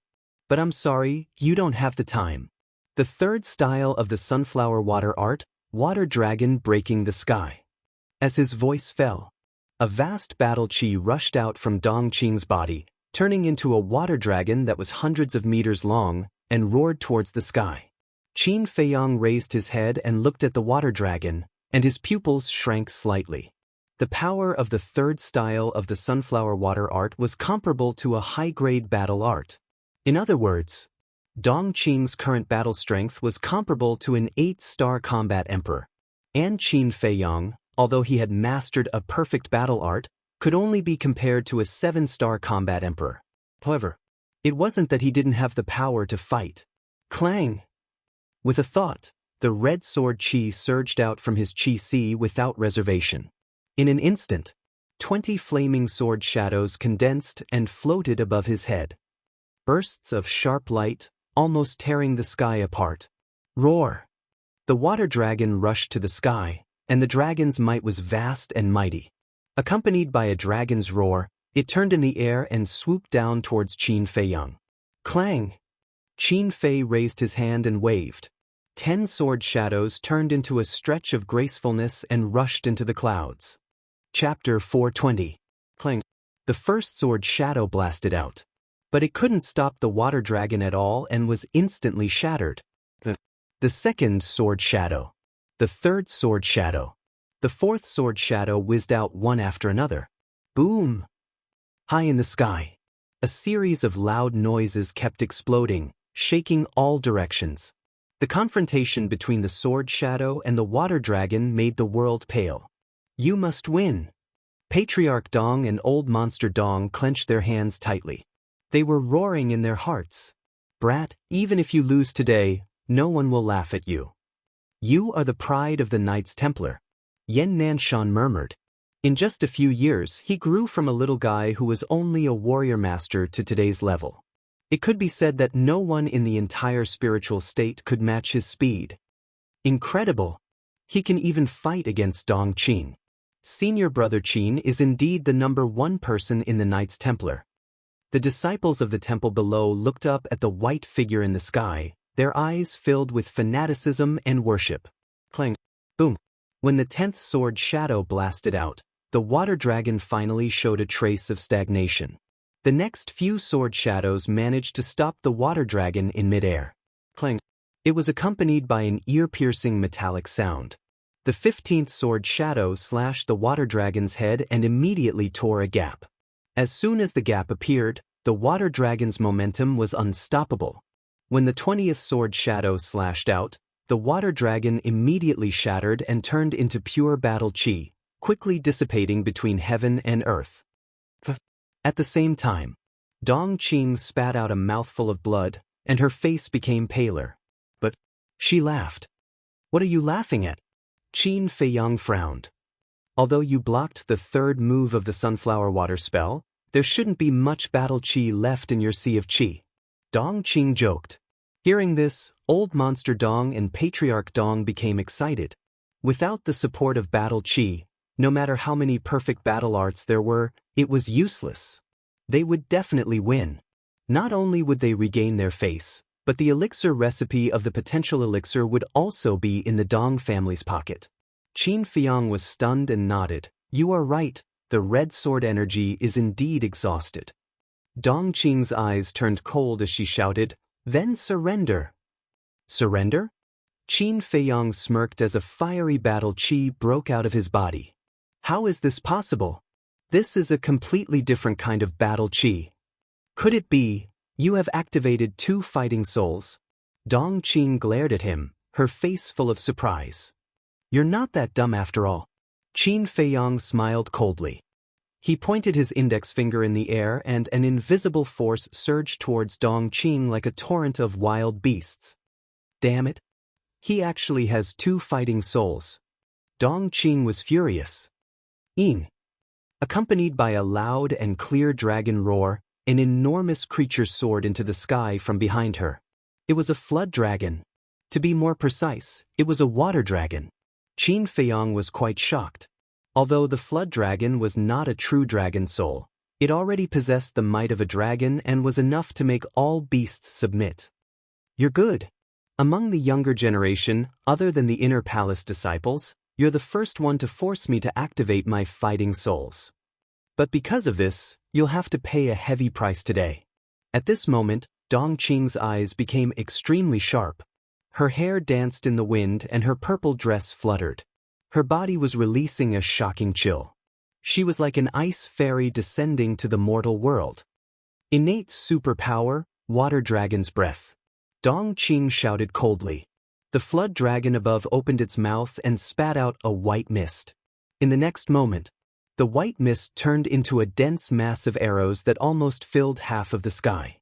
But I'm sorry, you don't have the time. The third style of the sunflower water art, water dragon breaking the sky. As his voice fell, a vast battle chi rushed out from Dongqing's body, turning into a water dragon that was hundreds of meters long, and roared towards the sky. Qin Feiyang raised his head and looked at the water dragon, and his pupils shrank slightly. The power of the third style of the sunflower water art was comparable to a high-grade battle art. In other words, Dongqing's current battle strength was comparable to an 8-star combat emperor. And Qin Feiyang, although he had mastered a perfect battle art, could only be compared to a 7-star combat emperor. However, it wasn't that he didn't have the power to fight. Clang! With a thought, the red sword chi surged out from his chi sea without reservation. In an instant, 20 flaming sword shadows condensed and floated above his head. Bursts of sharp light, almost tearing the sky apart. Roar! The water dragon rushed to the sky, and the dragon's might was vast and mighty. Accompanied by a dragon's roar, it turned in the air and swooped down towards Qin Feiyang. Clang! Qin Fei raised his hand and waved. 10 sword shadows turned into a stretch of gracefulness and rushed into the clouds. Chapter 420. Clang! The first sword shadow blasted out. But it couldn't stop the water dragon at all and was instantly shattered. The second sword shadow. The third sword shadow. The fourth sword shadow whizzed out one after another. Boom! High in the sky, a series of loud noises kept exploding, shaking all directions. The confrontation between the sword shadow and the water dragon made the world pale. You must win. Patriarch Dong and Old Monster Dong clenched their hands tightly. They were roaring in their hearts. Brat, even if you lose today, no one will laugh at you. You are the pride of the Knights Templar. Yan Nanshan murmured. In just a few years, he grew from a little guy who was only a warrior master to today's level. It could be said that no one in the entire spiritual state could match his speed. Incredible! He can even fight against Dong Qin. Senior brother Qin is indeed the #1 person in the Knights Templar. The disciples of the temple below looked up at the white figure in the sky, their eyes filled with fanaticism and worship. Clang! Boom! When the 10th sword shadow blasted out, the water dragon finally showed a trace of stagnation. The next few sword shadows managed to stop the water dragon in midair. Clang! It was accompanied by an ear-piercing metallic sound. The 15th sword shadow slashed the water dragon's head and immediately tore a gap. As soon as the gap appeared, the water dragon's momentum was unstoppable. When the 20th sword shadow slashed out, the water dragon immediately shattered and turned into pure battle chi, quickly dissipating between heaven and earth. At the same time, Dong Qing spat out a mouthful of blood, and her face became paler. But she laughed. What are you laughing at? Qin Feiyang frowned. Although you blocked the third move of the sunflower water spell, there shouldn't be much battle chi left in your sea of chi. Dong Qing joked. Hearing this, Old Monster Dong and Patriarch Dong became excited. Without the support of battle chi, no matter how many perfect battle arts there were, it was useless. They would definitely win. Not only would they regain their face, but the elixir recipe of the potential elixir would also be in the Dong family's pocket. Qin Feiyang was stunned and nodded. You are right, the red sword energy is indeed exhausted. Dong Qing's eyes turned cold as she shouted, Then surrender. Surrender? Qin Feiyang smirked as a fiery battle chi broke out of his body. How is this possible? This is a completely different kind of battle chi. Could it be, you have activated 2 fighting souls? Dong Qing glared at him, her face full of surprise. You're not that dumb after all. Qin Feiyang smiled coldly. He pointed his index finger in the air and an invisible force surged towards Dong Qing like a torrent of wild beasts. Damn it. He actually has 2 fighting souls. Dong Qing was furious. Ing. Accompanied by a loud and clear dragon roar, an enormous creature soared into the sky from behind her. It was a flood dragon. To be more precise, it was a water dragon. Qin Feiyang was quite shocked. Although the flood dragon was not a true dragon soul, it already possessed the might of a dragon and was enough to make all beasts submit. You're good. Among the younger generation, other than the Inner Palace disciples, you're the first one to force me to activate my fighting souls. But because of this, you'll have to pay a heavy price today. At this moment, Dong Qing's eyes became extremely sharp. Her hair danced in the wind and her purple dress fluttered. Her body was releasing a shocking chill. She was like an ice fairy descending to the mortal world. Innate superpower, water dragon's breath. Dong Qing shouted coldly. The flood dragon above opened its mouth and spat out a white mist. In the next moment, the white mist turned into a dense mass of arrows that almost filled half of the sky.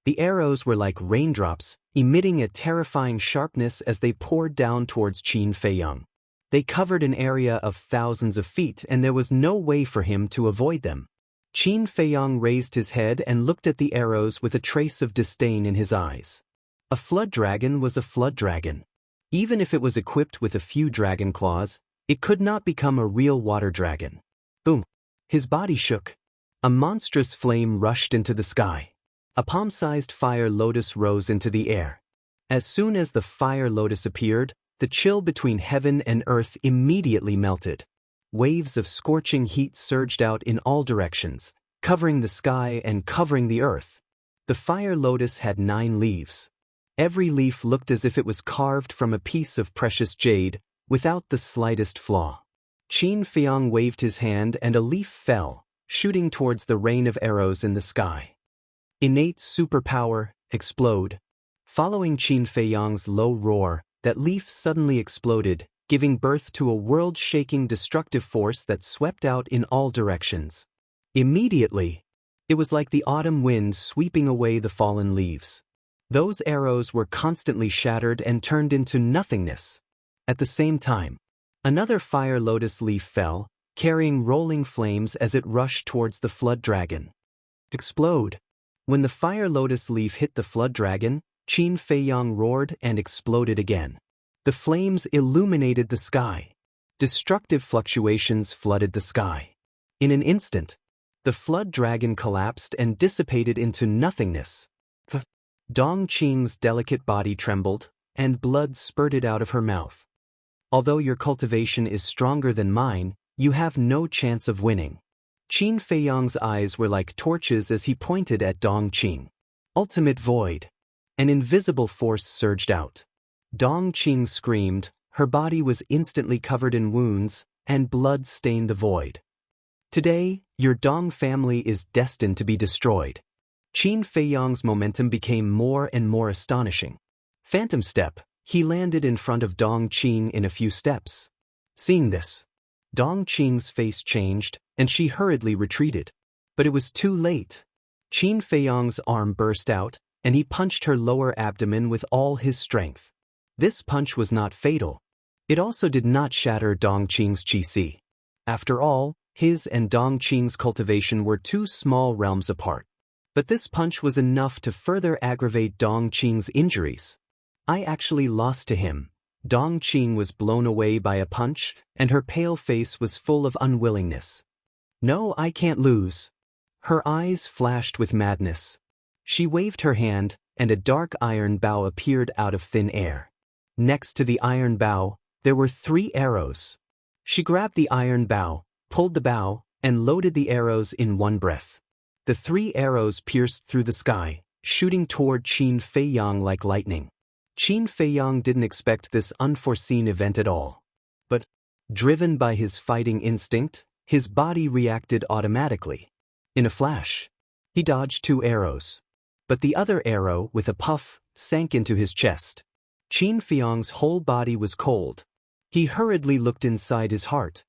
The arrows were like raindrops, emitting a terrifying sharpness as they poured down towards Qin Feiyang. They covered an area of thousands of feet and there was no way for him to avoid them. Qin Feiyang raised his head and looked at the arrows with a trace of disdain in his eyes. A flood dragon was a flood dragon. Even if it was equipped with a few dragon claws, it could not become a real water dragon. Boom! His body shook. A monstrous flame rushed into the sky. A palm-sized fire lotus rose into the air. As soon as the fire lotus appeared, the chill between heaven and earth immediately melted. Waves of scorching heat surged out in all directions, covering the sky and covering the earth. The fire lotus had 9 leaves. Every leaf looked as if it was carved from a piece of precious jade, without the slightest flaw. Qin Feiyang waved his hand and a leaf fell, shooting towards the rain of arrows in the sky. Innate superpower, explode. Following Qin Feiyang's low roar, that leaf suddenly exploded, giving birth to a world-shaking destructive force that swept out in all directions. Immediately, it was like the autumn wind sweeping away the fallen leaves. Those arrows were constantly shattered and turned into nothingness. At the same time, another fire lotus leaf fell, carrying rolling flames as it rushed towards the flood dragon. Explode! When the fire lotus leaf hit the flood dragon, Qin Feiyang roared and exploded again. The flames illuminated the sky. Destructive fluctuations flooded the sky. In an instant, the flood dragon collapsed and dissipated into nothingness. Dong Qing's delicate body trembled, and blood spurted out of her mouth. Although your cultivation is stronger than mine, you have no chance of winning. Qin Feiyang's eyes were like torches as he pointed at Dong Qing. Ultimate void. An invisible force surged out. Dong Qing screamed, her body was instantly covered in wounds, and blood stained the void. Today, your Dong family is destined to be destroyed. Qin Feiyang's momentum became more and more astonishing. Phantom step, he landed in front of Dong Qing in a few steps. Seeing this, Dong Qing's face changed, and she hurriedly retreated. But it was too late. Qin Feiyang's arm burst out, and he punched her lower abdomen with all his strength. This punch was not fatal. It also did not shatter Dong Qing's qi. After all, his and Dong Qing's cultivation were 2 small realms apart. But this punch was enough to further aggravate Dong Qing's injuries. I actually lost to him. Dong Qing was blown away by a punch, and her pale face was full of unwillingness. No, I can't lose. Her eyes flashed with madness. She waved her hand, and a dark iron bow appeared out of thin air. Next to the iron bow, there were 3 arrows. She grabbed the iron bow, pulled the bow, and loaded the arrows in one breath. The 3 arrows pierced through the sky, shooting toward Qin Feiyang like lightning. Qin Feiyang didn't expect this unforeseen event at all. But, driven by his fighting instinct, his body reacted automatically. In a flash, he dodged 2 arrows. But the other arrow, with a puff, sank into his chest. Qin Feiyang's whole body was cold. He hurriedly looked inside his heart.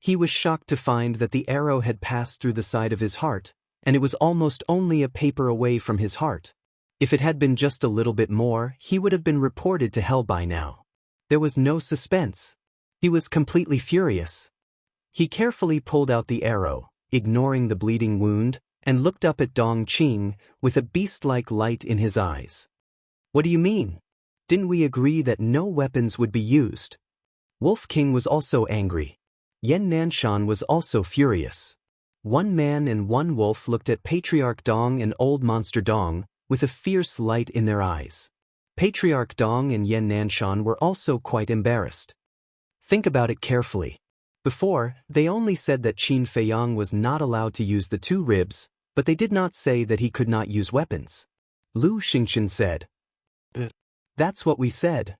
He was shocked to find that the arrow had passed through the side of his heart, and it was almost only a paper away from his heart. If it had been just a little bit more, he would have been reported to hell by now. There was no suspense. He was completely furious. He carefully pulled out the arrow, ignoring the bleeding wound, and looked up at Dong Qing with a beast-like light in his eyes. What do you mean? Didn't we agree that no weapons would be used? Wolf King was also angry. Yan Nanshan was also furious. 1 man and 1 wolf looked at Patriarch Dong and Old Monster Dong with a fierce light in their eyes. Patriarch Dong and Yan Nanshan were also quite embarrassed. Think about it carefully. Before, they only said that Qin Feiyang was not allowed to use the 2 ribs, but they did not say that he could not use weapons. Lu Xingchen said, "That's what we said."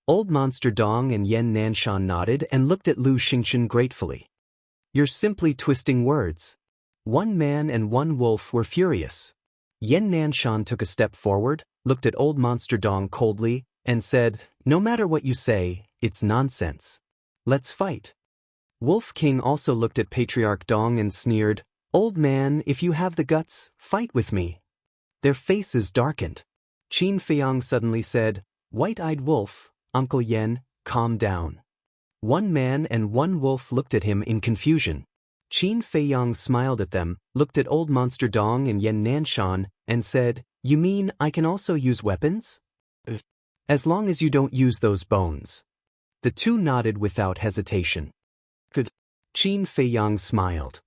Old Monster Dong and Yan Nanshan nodded and looked at Lu Xingchen gratefully. You're simply twisting words. 1 man and 1 wolf were furious. Yan Nanshan took a step forward, looked at Old Monster Dong coldly, and said, "No matter what you say, it's nonsense. Let's fight." Wolf King also looked at Patriarch Dong and sneered, "Old man, if you have the guts, fight with me." Their faces darkened. Qin Feiyang suddenly said, "White-eyed wolf, Uncle Yen, calm down." One man and one wolf looked at him in confusion. Qin Feiyang smiled at them, looked at Old Monster Dong and Yen Nanshan, and said, "You mean I can also use weapons? As long as you don't use those bones." The two nodded without hesitation. Good. Qin Feiyang smiled.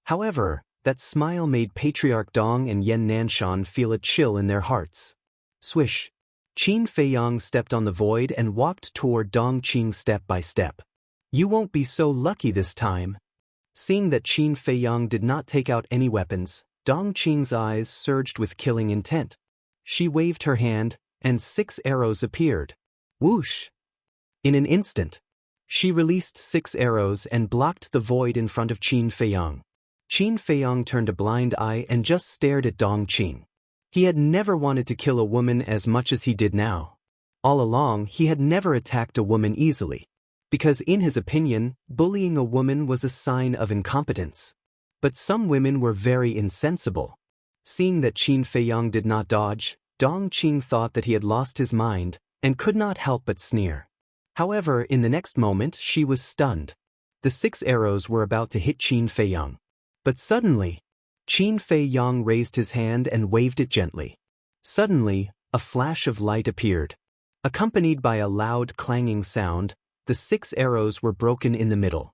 However, that smile made Patriarch Dong and Yen Nanshan feel a chill in their hearts. Swish. Qin Feiyang stepped on the void and walked toward Dong Qing step by step. "You won't be so lucky this time." Seeing that Qin Feiyang did not take out any weapons, Dong Qing's eyes surged with killing intent. She waved her hand, and 6 arrows appeared. Whoosh! In an instant, she released 6 arrows and blocked the void in front of Qin Feiyang. Qin Feiyang turned a blind eye and just stared at Dong Qing. He had never wanted to kill a woman as much as he did now. All along, he had never attacked a woman easily, because in his opinion, bullying a woman was a sign of incompetence. But some women were very insensible. Seeing that Qin Feiyang did not dodge, Dong Qing thought that he had lost his mind and could not help but sneer. However, in the next moment, she was stunned. The 6 arrows were about to hit Qin Feiyang. But suddenly, Qin Feiyang raised his hand and waved it gently. Suddenly, a flash of light appeared. Accompanied by a loud clanging sound, the 6 arrows were broken in the middle.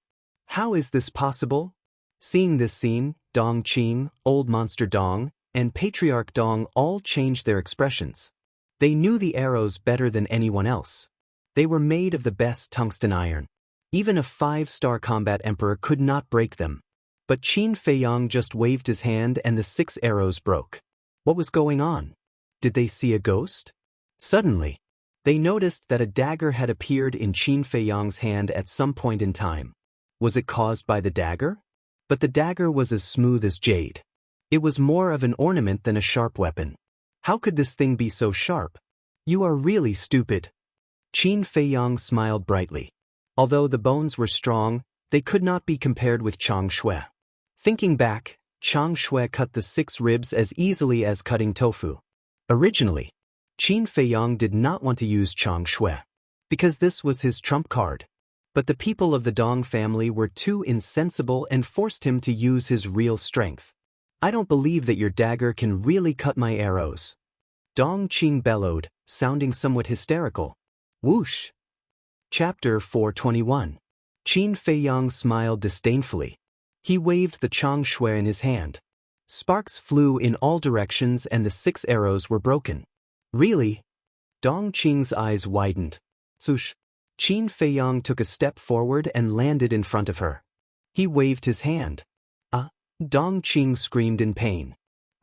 How is this possible? Seeing this scene, Dong Qing, Old Monster Dong, and Patriarch Dong all changed their expressions. They knew the arrows better than anyone else. They were made of the best tungsten iron. Even a 5-star combat emperor could not break them. But Qin Feiyang just waved his hand and the 6 arrows broke. What was going on? Did they see a ghost? Suddenly, they noticed that a dagger had appeared in Qin Feiyang's hand at some point in time. Was it caused by the dagger? But the dagger was as smooth as jade. It was more of an ornament than a sharp weapon. How could this thing be so sharp? You are really stupid. Qin Feiyang smiled brightly. Although the bones were strong, they could not be compared with Chang Shui. Thinking back, Chang Shui cut the 6 ribs as easily as cutting tofu. Originally, Qin Feiyang did not want to use Chang Shui, because this was his trump card. But the people of the Dong family were too insensible and forced him to use his real strength. "I don't believe that your dagger can really cut my arrows." Dong Qing bellowed, sounding somewhat hysterical. Whoosh! Chapter 421. Qin Feiyang smiled disdainfully. He waved the Chang Shui in his hand. Sparks flew in all directions and the 6 arrows were broken. Really? Dong Qing's eyes widened. Swoosh! Qin Feiyang took a step forward and landed in front of her. He waved his hand. Dong Qing screamed in pain.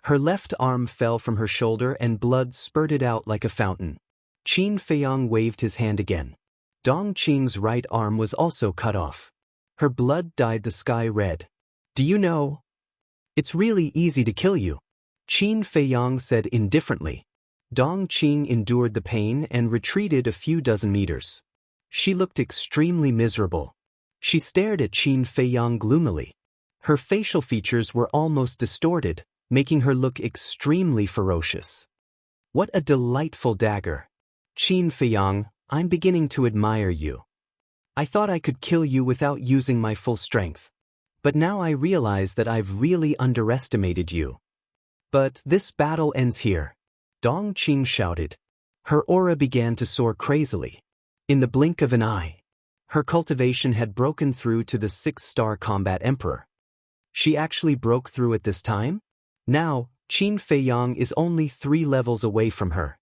Her left arm fell from her shoulder and blood spurted out like a fountain. Qin Feiyang waved his hand again. Dong Qing's right arm was also cut off. Her blood dyed the sky red. "Do you know? It's really easy to kill you," Qin Feiyang said indifferently. Dong Qing endured the pain and retreated a few dozen meters. She looked extremely miserable. She stared at Qin Feiyang gloomily. Her facial features were almost distorted, making her look extremely ferocious. "What a delightful dagger. Qin Feiyang, I'm beginning to admire you. I thought I could kill you without using my full strength. But now I realize that I've really underestimated you. But this battle ends here," Dong Qing shouted. Her aura began to soar crazily. In the blink of an eye, her cultivation had broken through to the 6-star combat emperor. She actually broke through at this time? Now, Qin Feiyang is only 3 levels away from her.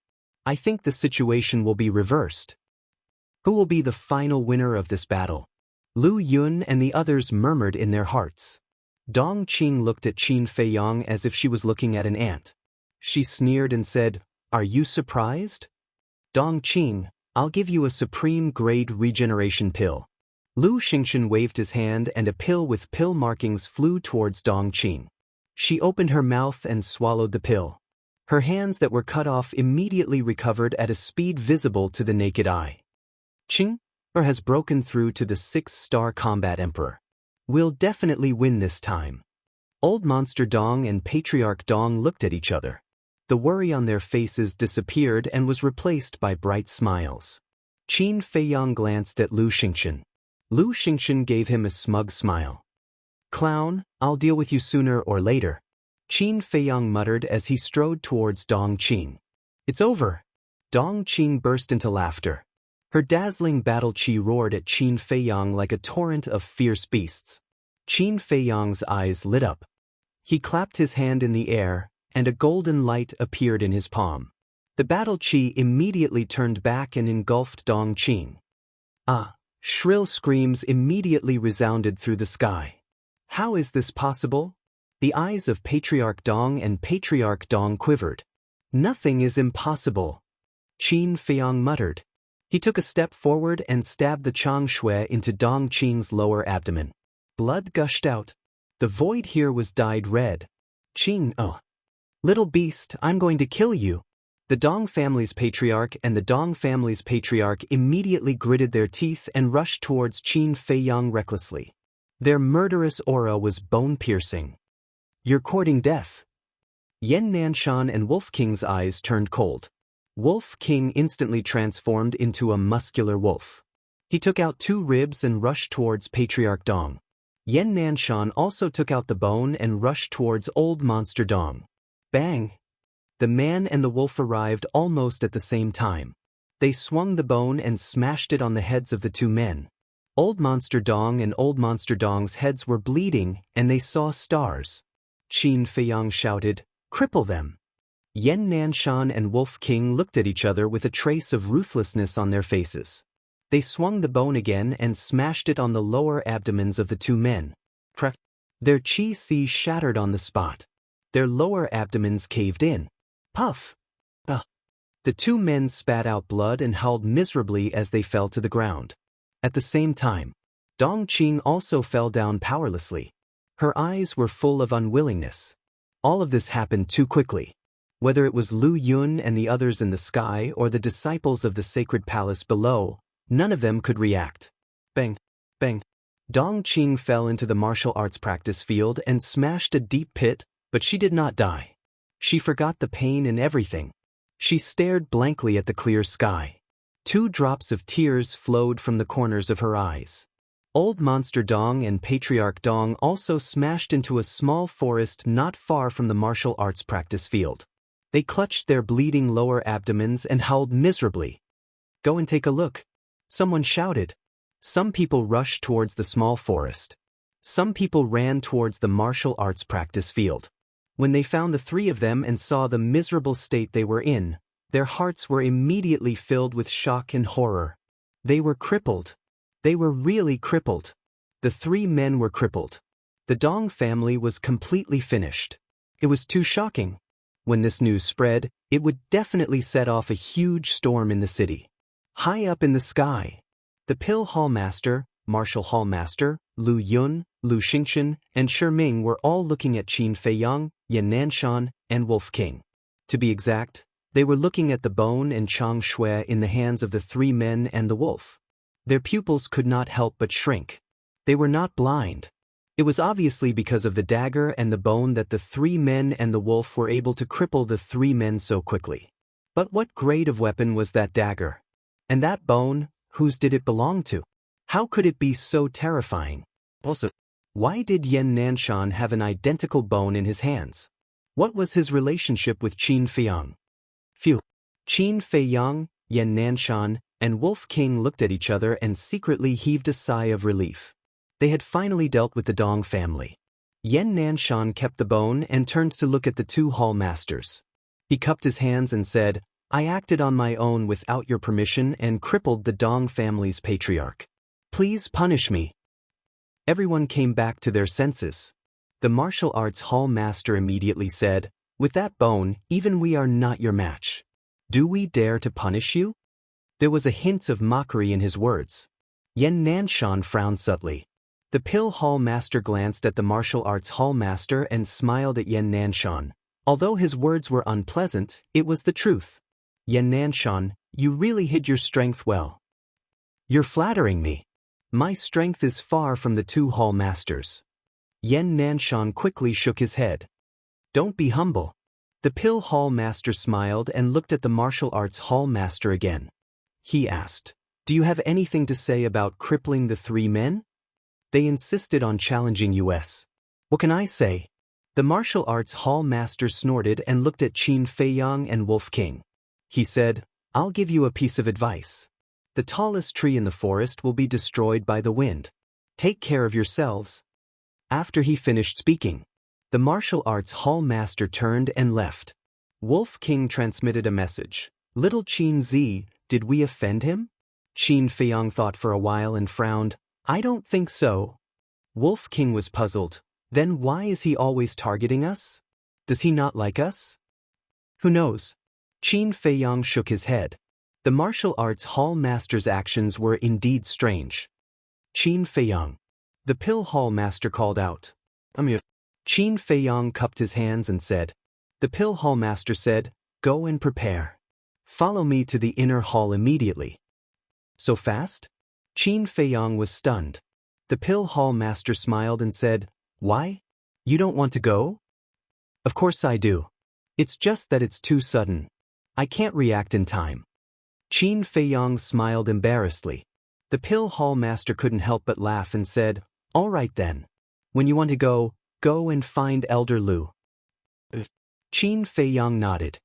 I think the situation will be reversed. Who will be the final winner of this battle? Lu Yun and the others murmured in their hearts. Dong Qing looked at Qin Feiyang as if she was looking at an ant. She sneered and said, "Are you surprised? Dong Qing, I'll give you a supreme grade regeneration pill." Lu Xingchen waved his hand and a pill with pill markings flew towards Dong Qing. She opened her mouth and swallowed the pill. Her hands that were cut off immediately recovered at a speed visible to the naked eye. Qing has broken through to the 6-star combat emperor. We'll definitely win this time. Old Monster Dong and Patriarch Dong looked at each other. The worry on their faces disappeared and was replaced by bright smiles. Qin Feiyang glanced at Lu Xingchen. Lu Xingchen gave him a smug smile. "Clown, I'll deal with you sooner or later," Qin Feiyang muttered as he strode towards Dong Qing. "It's over." Dong Qing burst into laughter. Her dazzling battle chi roared at Qin Feiyang like a torrent of fierce beasts. Qin Feiyang's eyes lit up. He clapped his hand in the air, and a golden light appeared in his palm. The battle chi immediately turned back and engulfed Dong Qing. "Ah!" Shrill screams immediately resounded through the sky. How is this possible? The eyes of Patriarch Dong and Patriarch Dong quivered. "Nothing is impossible," Qin Feiyang muttered. He took a step forward and stabbed the Chang Shui into Dong Qing's lower abdomen. Blood gushed out. The void here was dyed red. "Qing, oh! Little beast, I'm going to kill you." The Dong family's patriarch and the Dong family's patriarch immediately gritted their teeth and rushed towards Qin Feiyang recklessly. Their murderous aura was bone-piercing. "You're courting death." Yan Nanshan and Wolf King's eyes turned cold. Wolf King instantly transformed into a muscular wolf. He took out 2 ribs and rushed towards Patriarch Dong. Yan Nanshan also took out the bone and rushed towards Old Monster Dong. Bang! The man and the wolf arrived almost at the same time. They swung the bone and smashed it on the heads of the 2 men. Old Monster Dong and Old Monster Dong's heads were bleeding, and they saw stars. Qin Feiyang shouted, "Cripple them!" Yan Nanshan and Wolf King looked at each other with a trace of ruthlessness on their faces. They swung the bone again and smashed it on the lower abdomens of the 2 men. Their chi shattered on the spot. Their lower abdomens caved in. Puff! The 2 men spat out blood and howled miserably as they fell to the ground. At the same time, Dong Qing also fell down powerlessly. Her eyes were full of unwillingness. All of this happened too quickly. Whether it was Lu Yun and the others in the sky or the disciples of the sacred palace below, none of them could react. Bang! Bang! Dong Qing fell into the martial arts practice field and smashed a deep pit, but she did not die. She forgot the pain and everything. She stared blankly at the clear sky. 2 drops of tears flowed from the corners of her eyes. Old Monster Dong and Patriarch Dong also smashed into a small forest not far from the martial arts practice field. They clutched their bleeding lower abdomens and howled miserably. "Go and take a look," someone shouted. Some people rushed towards the small forest. Some people ran towards the martial arts practice field. When they found the 3 of them and saw the miserable state they were in, their hearts were immediately filled with shock and horror. They were crippled. They were really crippled. The 3 men were crippled. The Dong family was completely finished. It was too shocking. When this news spread, it would definitely set off a huge storm in the city. High up in the sky, the Pill Hall Master, Martial Hall Master, Lu Yun, Lu Xingchen, and Shi Ming were all looking at Qin Feiyang, Yan Nanshan, and Wolf King. To be exact, they were looking at the bone and Chang Shui in the hands of the 3 men and the wolf. Their pupils could not help but shrink. They were not blind. It was obviously because of the dagger and the bone that the 3 men and the wolf were able to cripple the 3 men so quickly. But what grade of weapon was that dagger? And that bone, whose did it belong to? How could it be so terrifying? Also, why did Yan Nanshan have an identical bone in his hands? What was his relationship with Qin Feiyang? Phew! Qin Feiyang, Yan Nanshan, and Wolf King looked at each other and secretly heaved a sigh of relief. They had finally dealt with the Dong family. Yan Nanshan kept the bone and turned to look at the 2 hall masters. He cupped his hands and said, "I acted on my own without your permission and crippled the Dong family's patriarch. Please punish me." Everyone came back to their senses. The martial arts hall master immediately said, "With that bone, even we are not your match. Do we dare to punish you?" There was a hint of mockery in his words. Yan Nanshan frowned subtly. The Pill Hall Master glanced at the martial arts hall master and smiled at Yan Nanshan. Although his words were unpleasant, it was the truth. "Yan Nanshan, you really hid your strength well." "You're flattering me. My strength is far from the 2 hall masters." Yan Nanshan quickly shook his head. "Don't be humble. The Pill Hall Master smiled and looked at the martial arts Hall Master again. He asked, "Do you have anything to say about crippling the three men?" They insisted on challenging us. "What can I say?" The martial arts Hall Master snorted and looked at Qin Feiyang and Wolf King. He said, "I'll give you a piece of advice. The tallest tree in the forest will be destroyed by the wind. Take care of yourselves." After he finished speaking, the martial arts Hall Master turned and left. Wolf King transmitted a message. "Little Qin Zi, did we offend him?" Qin Feiyang thought for a while and frowned. "I don't think so." Wolf King was puzzled. Then why is he always targeting us? Does he not like us? Who knows? Qin Feiyang shook his head. The martial arts Hall Master's actions were indeed strange. "Qin Feiyang." The Pill Hall Master called out. Qin Feiyang cupped his hands and said. The Pill Hall Master said, "Go and prepare. Follow me to the inner hall immediately." So fast? Qin Feiyang was stunned. The Pill Hall Master smiled and said, "Why? You don't want to go?" "Of course I do. It's just that it's too sudden. I can't react in time." Qin Feiyang smiled embarrassedly. The Pill Hall Master couldn't help but laugh and said, "All right then. When you want to go, go and find Elder Lu." Qin Feiyang nodded.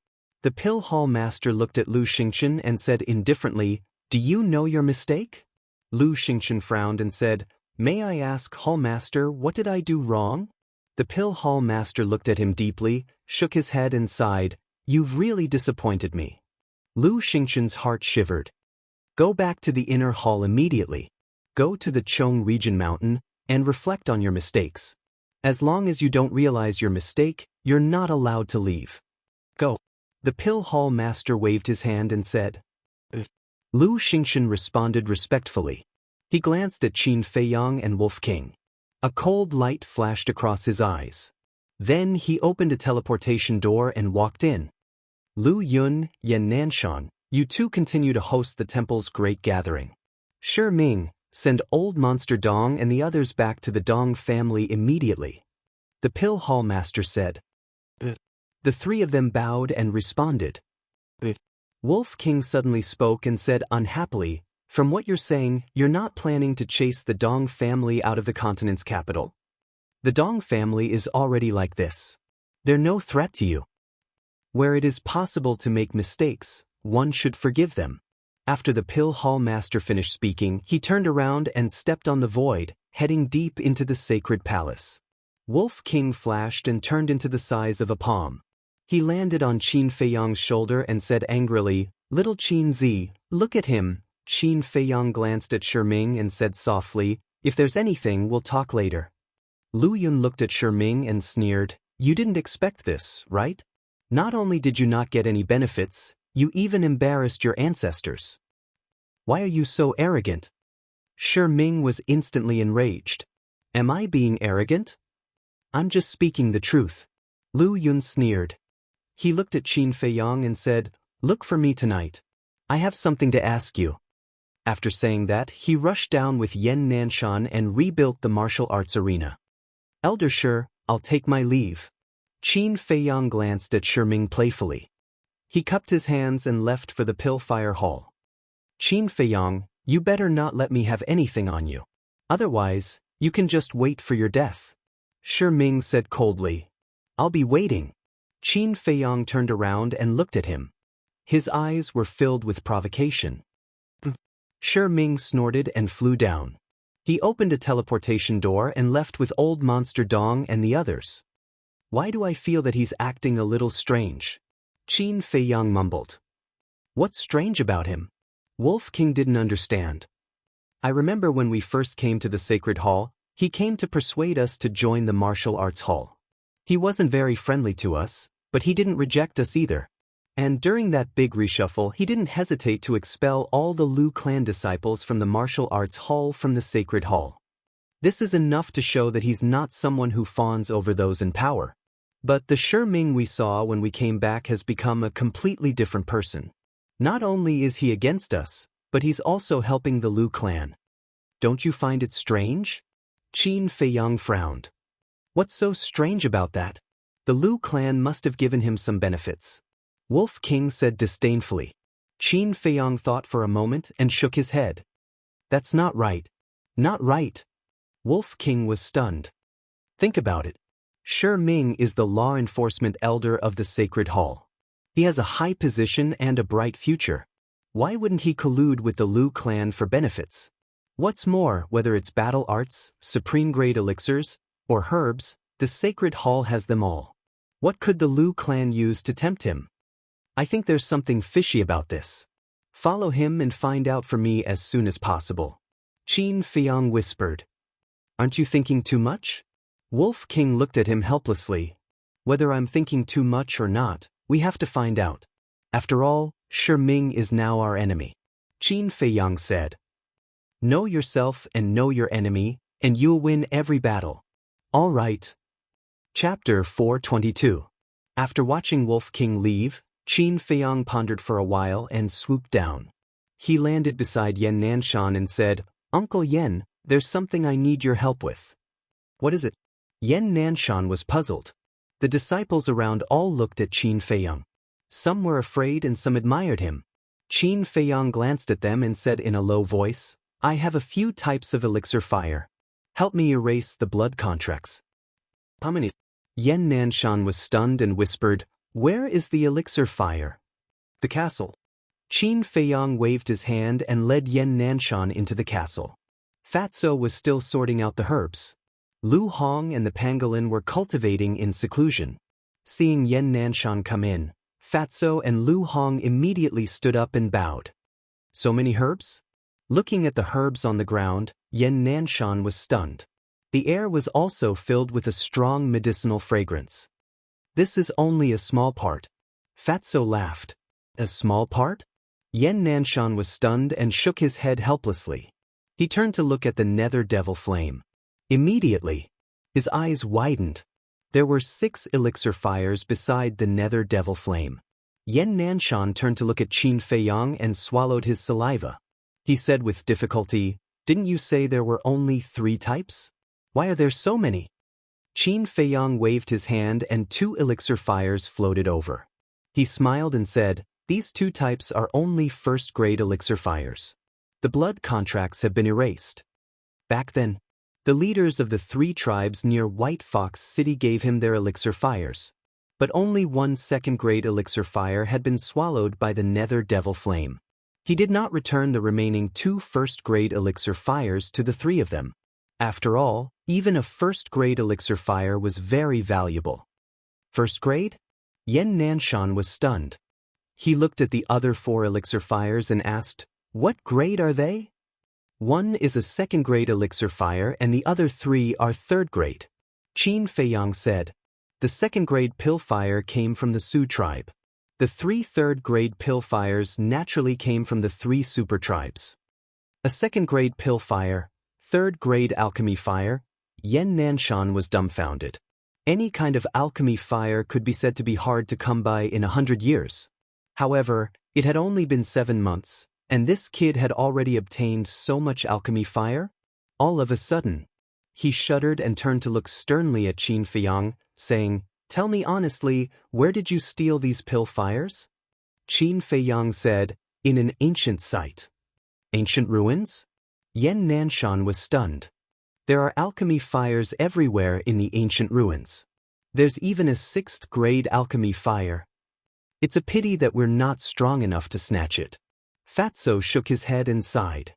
The Pill Hall Master looked at Lu Xingchen and said indifferently, "Do you know your mistake?" Lu Xingchen frowned and said, "May I ask, Hall Master, what did I do wrong?" The Pill Hall Master looked at him deeply, shook his head and sighed, "You've really disappointed me." Lu Xingchen's heart shivered. "Go back to the inner hall immediately. Go to the Chong Region Mountain and reflect on your mistakes. As long as you don't realize your mistake, you're not allowed to leave. Go." The Pill Hall Master waved his hand and said. Lu Xingchen responded respectfully. He glanced at Qin Feiyang and Wolf King. A cold light flashed across his eyes. Then he opened a teleportation door and walked in. "Lu Yun, Yan Nanshan, you two continue to host the temple's great gathering. Shi Ming, send Old Monster Dong and the others back to the Dong family immediately," the Pill Hall Master said. The three of them bowed and responded. Wolf King suddenly spoke and said unhappily, "From what you're saying, you're not planning to chase the Dong family out of the continent's capital. The Dong family is already like this. They're no threat to you. Where it is possible to make mistakes, one should forgive them." After the Pill Hall Master finished speaking, he turned around and stepped on the void, heading deep into the sacred palace. Wolf King flashed and turned into the size of a palm. He landed on Qin Feiyang's shoulder and said angrily, "Little Qin Zi, look at him." Qin Feiyang glanced at Shi Ming and said softly, "If there's anything, we'll talk later." Lu Yun looked at Shi Ming and sneered, "You didn't expect this, right? Not only did you not get any benefits, you even embarrassed your ancestors. Why are you so arrogant?" Shi Ming was instantly enraged. "Am I being arrogant? I'm just speaking the truth." Lu Yun sneered. He looked at Qin Feiyang and said, "Look for me tonight. I have something to ask you." After saying that, he rushed down with Yan Nanshan and rebuilt the martial arts arena. "Elder Shi, I'll take my leave." Qin Feiyang glanced at Shi Ming playfully. He cupped his hands and left for the Pillfire Hall. "Qin Feiyang, you better not let me have anything on you. Otherwise, you can just wait for your death." Shi Ming said coldly, "I'll be waiting." Qin Feiyang turned around and looked at him. His eyes were filled with provocation. Shi Ming snorted and flew down. He opened a teleportation door and left with Old Monster Dong and the others. "Why do I feel that he's acting a little strange?" Qin Feiyang mumbled. "What's strange about him?" Wolf King didn't understand. "I remember when we first came to the Sacred Hall, he came to persuade us to join the Martial Arts Hall. He wasn't very friendly to us, but he didn't reject us either. And during that big reshuffle, he didn't hesitate to expel all the Lu clan disciples from the Martial Arts Hall from the Sacred Hall. This is enough to show that he's not someone who fawns over those in power. But the Shi Ming we saw when we came back has become a completely different person. Not only is he against us, but he's also helping the Lu clan. Don't you find it strange?" Qin Feiyang frowned. "What's so strange about that?" The Lu clan must have given him some benefits. Wolf King said disdainfully. Qin Feiyong thought for a moment and shook his head. That's not right. Not right. Wolf King was stunned. Think about it. Shi Ming is the law enforcement elder of the Sacred Hall. He has a high position and a bright future. Why wouldn't he collude with the Lu clan for benefits? What's more, whether it's battle arts, supreme-grade elixirs, or herbs, the Sacred Hall has them all. What could the Lu clan use to tempt him? I think there's something fishy about this. Follow him and find out for me as soon as possible. Qin Feiyong whispered. Aren't you thinking too much? Wolf King looked at him helplessly. Whether I'm thinking too much or not, we have to find out. After all, Shi Ming is now our enemy. Qin Feiyong said. Know yourself and know your enemy, and you'll win every battle. All right. Chapter 422. After watching Wolf King leave, Qin Feiyong pondered for a while and swooped down. He landed beside Yan Nanshan and said, Uncle Yan, there's something I need your help with. What is it? Yan Nanshan was puzzled. The disciples around all looked at Qin Feiyong. Some were afraid and some admired him. Qin Feiyong glanced at them and said in a low voice, I have a few types of elixir fire. Help me erase the blood contracts. How many? Yan Nanshan was stunned and whispered, Where is the elixir fire? The castle. Qin Feiyong waved his hand and led Yan Nanshan into the castle. Fatso was still sorting out the herbs. Lu Hong and the pangolin were cultivating in seclusion. Seeing Yan Nanshan come in, Fatso and Lu Hong immediately stood up and bowed. So many herbs? Looking at the herbs on the ground, Yan Nanshan was stunned. The air was also filled with a strong medicinal fragrance. This is only a small part. Fatso laughed. A small part? Yan Nanshan was stunned and shook his head helplessly. He turned to look at the nether devil flame. Immediately, his eyes widened. There were 6 elixir fires beside the nether devil flame. Yan Nanshan turned to look at Qin Feiyong and swallowed his saliva. He said with difficulty, Didn't you say there were only 3 types? Why are there so many? Qin Feiyong waved his hand and 2 elixir fires floated over. He smiled and said, These 2 types are only first-grade elixir fires. The blood contracts have been erased. Back then, the leaders of the 3 tribes near White Fox City gave him their elixir fires. But only 1 second-grade elixir fire had been swallowed by the nether devil flame. He did not return the remaining 2 first-grade elixir fires to the 3 of them. After all, even a first-grade elixir fire was very valuable. First grade? Yan Nanshan was stunned. He looked at the other 4 elixir fires and asked, What grade are they? 1 is a second-grade elixir fire and the other 3 are third-grade. Qin Feiyong said. The second-grade pill fire came from the Su tribe. The 3 third-grade pill fires naturally came from the 3 super tribes. A second-grade pill fire, third-grade alchemy fire, Yan Nanshan was dumbfounded. Any kind of alchemy fire could be said to be hard to come by in 100 years. However, it had only been 7 months, and this kid had already obtained so much alchemy fire? All of a sudden, he shuddered and turned to look sternly at Qin Feiyong, saying, Tell me honestly, where did you steal these pill fires? Qin Feiyong said, In an ancient site. Ancient ruins? Yan Nanshan was stunned. There are alchemy fires everywhere in the ancient ruins. There's even a 6th-grade alchemy fire. It's a pity that we're not strong enough to snatch it. Fatso shook his head and sighed.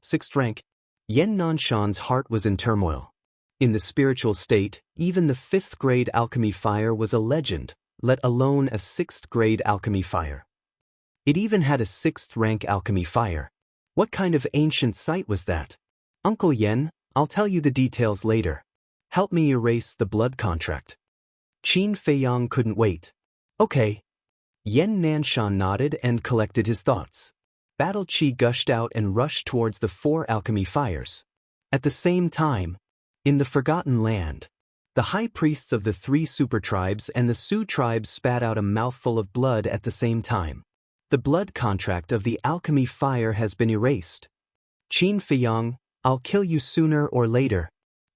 6th rank. Yan Nanshan's heart was in turmoil. In the spiritual state, even the 5th-grade alchemy fire was a legend, let alone a 6th-grade alchemy fire. It even had a 6th-rank alchemy fire. What kind of ancient site was that? Uncle Yan, I'll tell you the details later. Help me erase the blood contract. Qin Feiyong couldn't wait. Okay. Yan Nanshan nodded and collected his thoughts. Battle chi gushed out and rushed towards the 4 alchemy fires. At the same time, in the Forgotten Land, the high priests of the 3 super tribes and the Su tribes spat out a mouthful of blood at the same time. The blood contract of the alchemy fire has been erased. Qin Feiyong, I'll kill you sooner or later.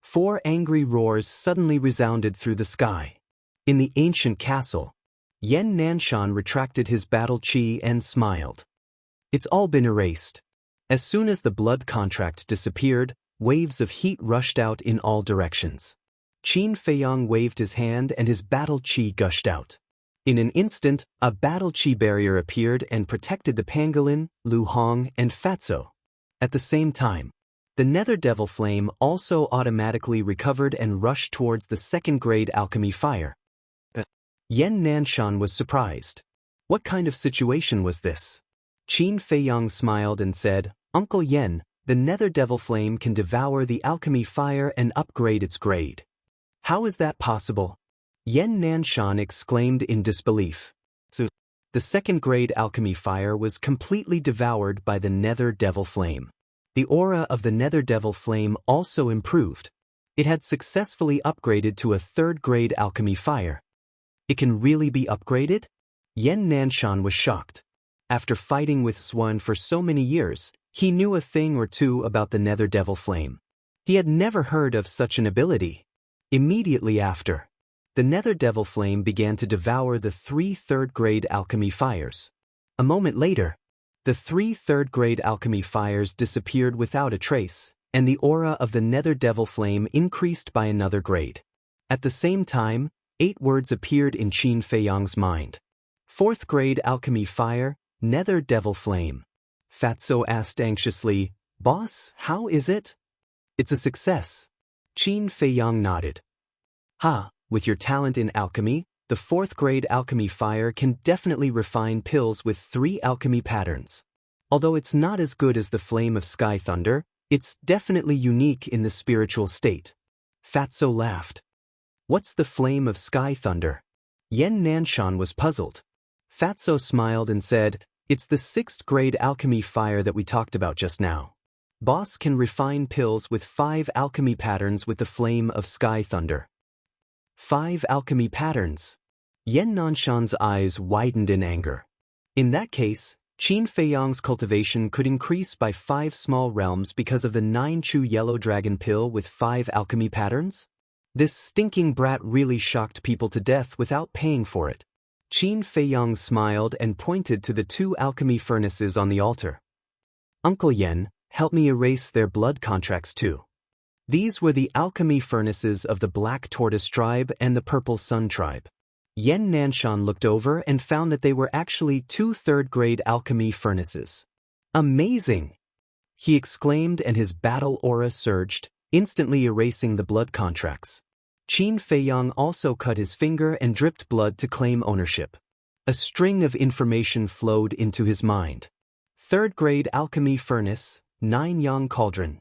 4 angry roars suddenly resounded through the sky. In the ancient castle, Yen Nanshan retracted his battle chi and smiled. It's all been erased. As soon as the blood contract disappeared, waves of heat rushed out in all directions. Qin Feiyang waved his hand and his battle chi gushed out. In an instant, a battle chi barrier appeared and protected the pangolin, Lu Hong, and Fatso. At the same time, the nether devil flame also automatically recovered and rushed towards the second-grade alchemy fire. Yen Nanshan was surprised. What kind of situation was this? Qin Feiyang smiled and said, Uncle Yen, the nether devil flame can devour the alchemy fire and upgrade its grade. How is that possible? Yen Nanshan exclaimed in disbelief. So, the second-grade alchemy fire was completely devoured by the nether devil flame. The aura of the nether devil flame also improved. It had successfully upgraded to a third-grade alchemy fire. It can really be upgraded? Yen Nanshan was shocked. After fighting with Swan for so many years, he knew a thing or two about the nether devil flame. He had never heard of such an ability. Immediately after, the nether devil flame began to devour the 3 third-grade alchemy fires. A moment later, the 3 third-grade alchemy fires disappeared without a trace, and the aura of the nether devil flame increased by another grade. At the same time, 8 words appeared in Qin Feiyang's mind. 4th-grade alchemy fire, nether devil flame. Fatso asked anxiously, Boss, how is it? It's a success. Qin Feiyang nodded. With your talent in alchemy, the 4th-grade alchemy fire can definitely refine pills with 3 alchemy patterns. Although it's not as good as the flame of sky thunder, it's definitely unique in the spiritual state. Fatso laughed. What's the flame of sky thunder? Yen Nanshan was puzzled. Fatso smiled and said, It's the 6th-grade alchemy fire that we talked about just now. Boss can refine pills with 5 alchemy patterns with the flame of sky thunder. 5 alchemy patterns. Yen Nanshan's eyes widened in anger. In that case, Qin Feiyang's cultivation could increase by 5 small realms because of the 9-chew yellow dragon pill with 5 alchemy patterns? This stinking brat really shocked people to death without paying for it. Qin Feiyang smiled and pointed to the 2 alchemy furnaces on the altar. Uncle Yen, help me erase their blood contracts too. These were the alchemy furnaces of the Black Tortoise tribe and the Purple Sun tribe. Yen Nanshan looked over and found that they were actually 2 third-grade alchemy furnaces. Amazing! He exclaimed and his battle aura surged, instantly erasing the blood contracts. Qin Feiyang also cut his finger and dripped blood to claim ownership. A string of information flowed into his mind. 3rd-grade alchemy furnace, 9-yang cauldron.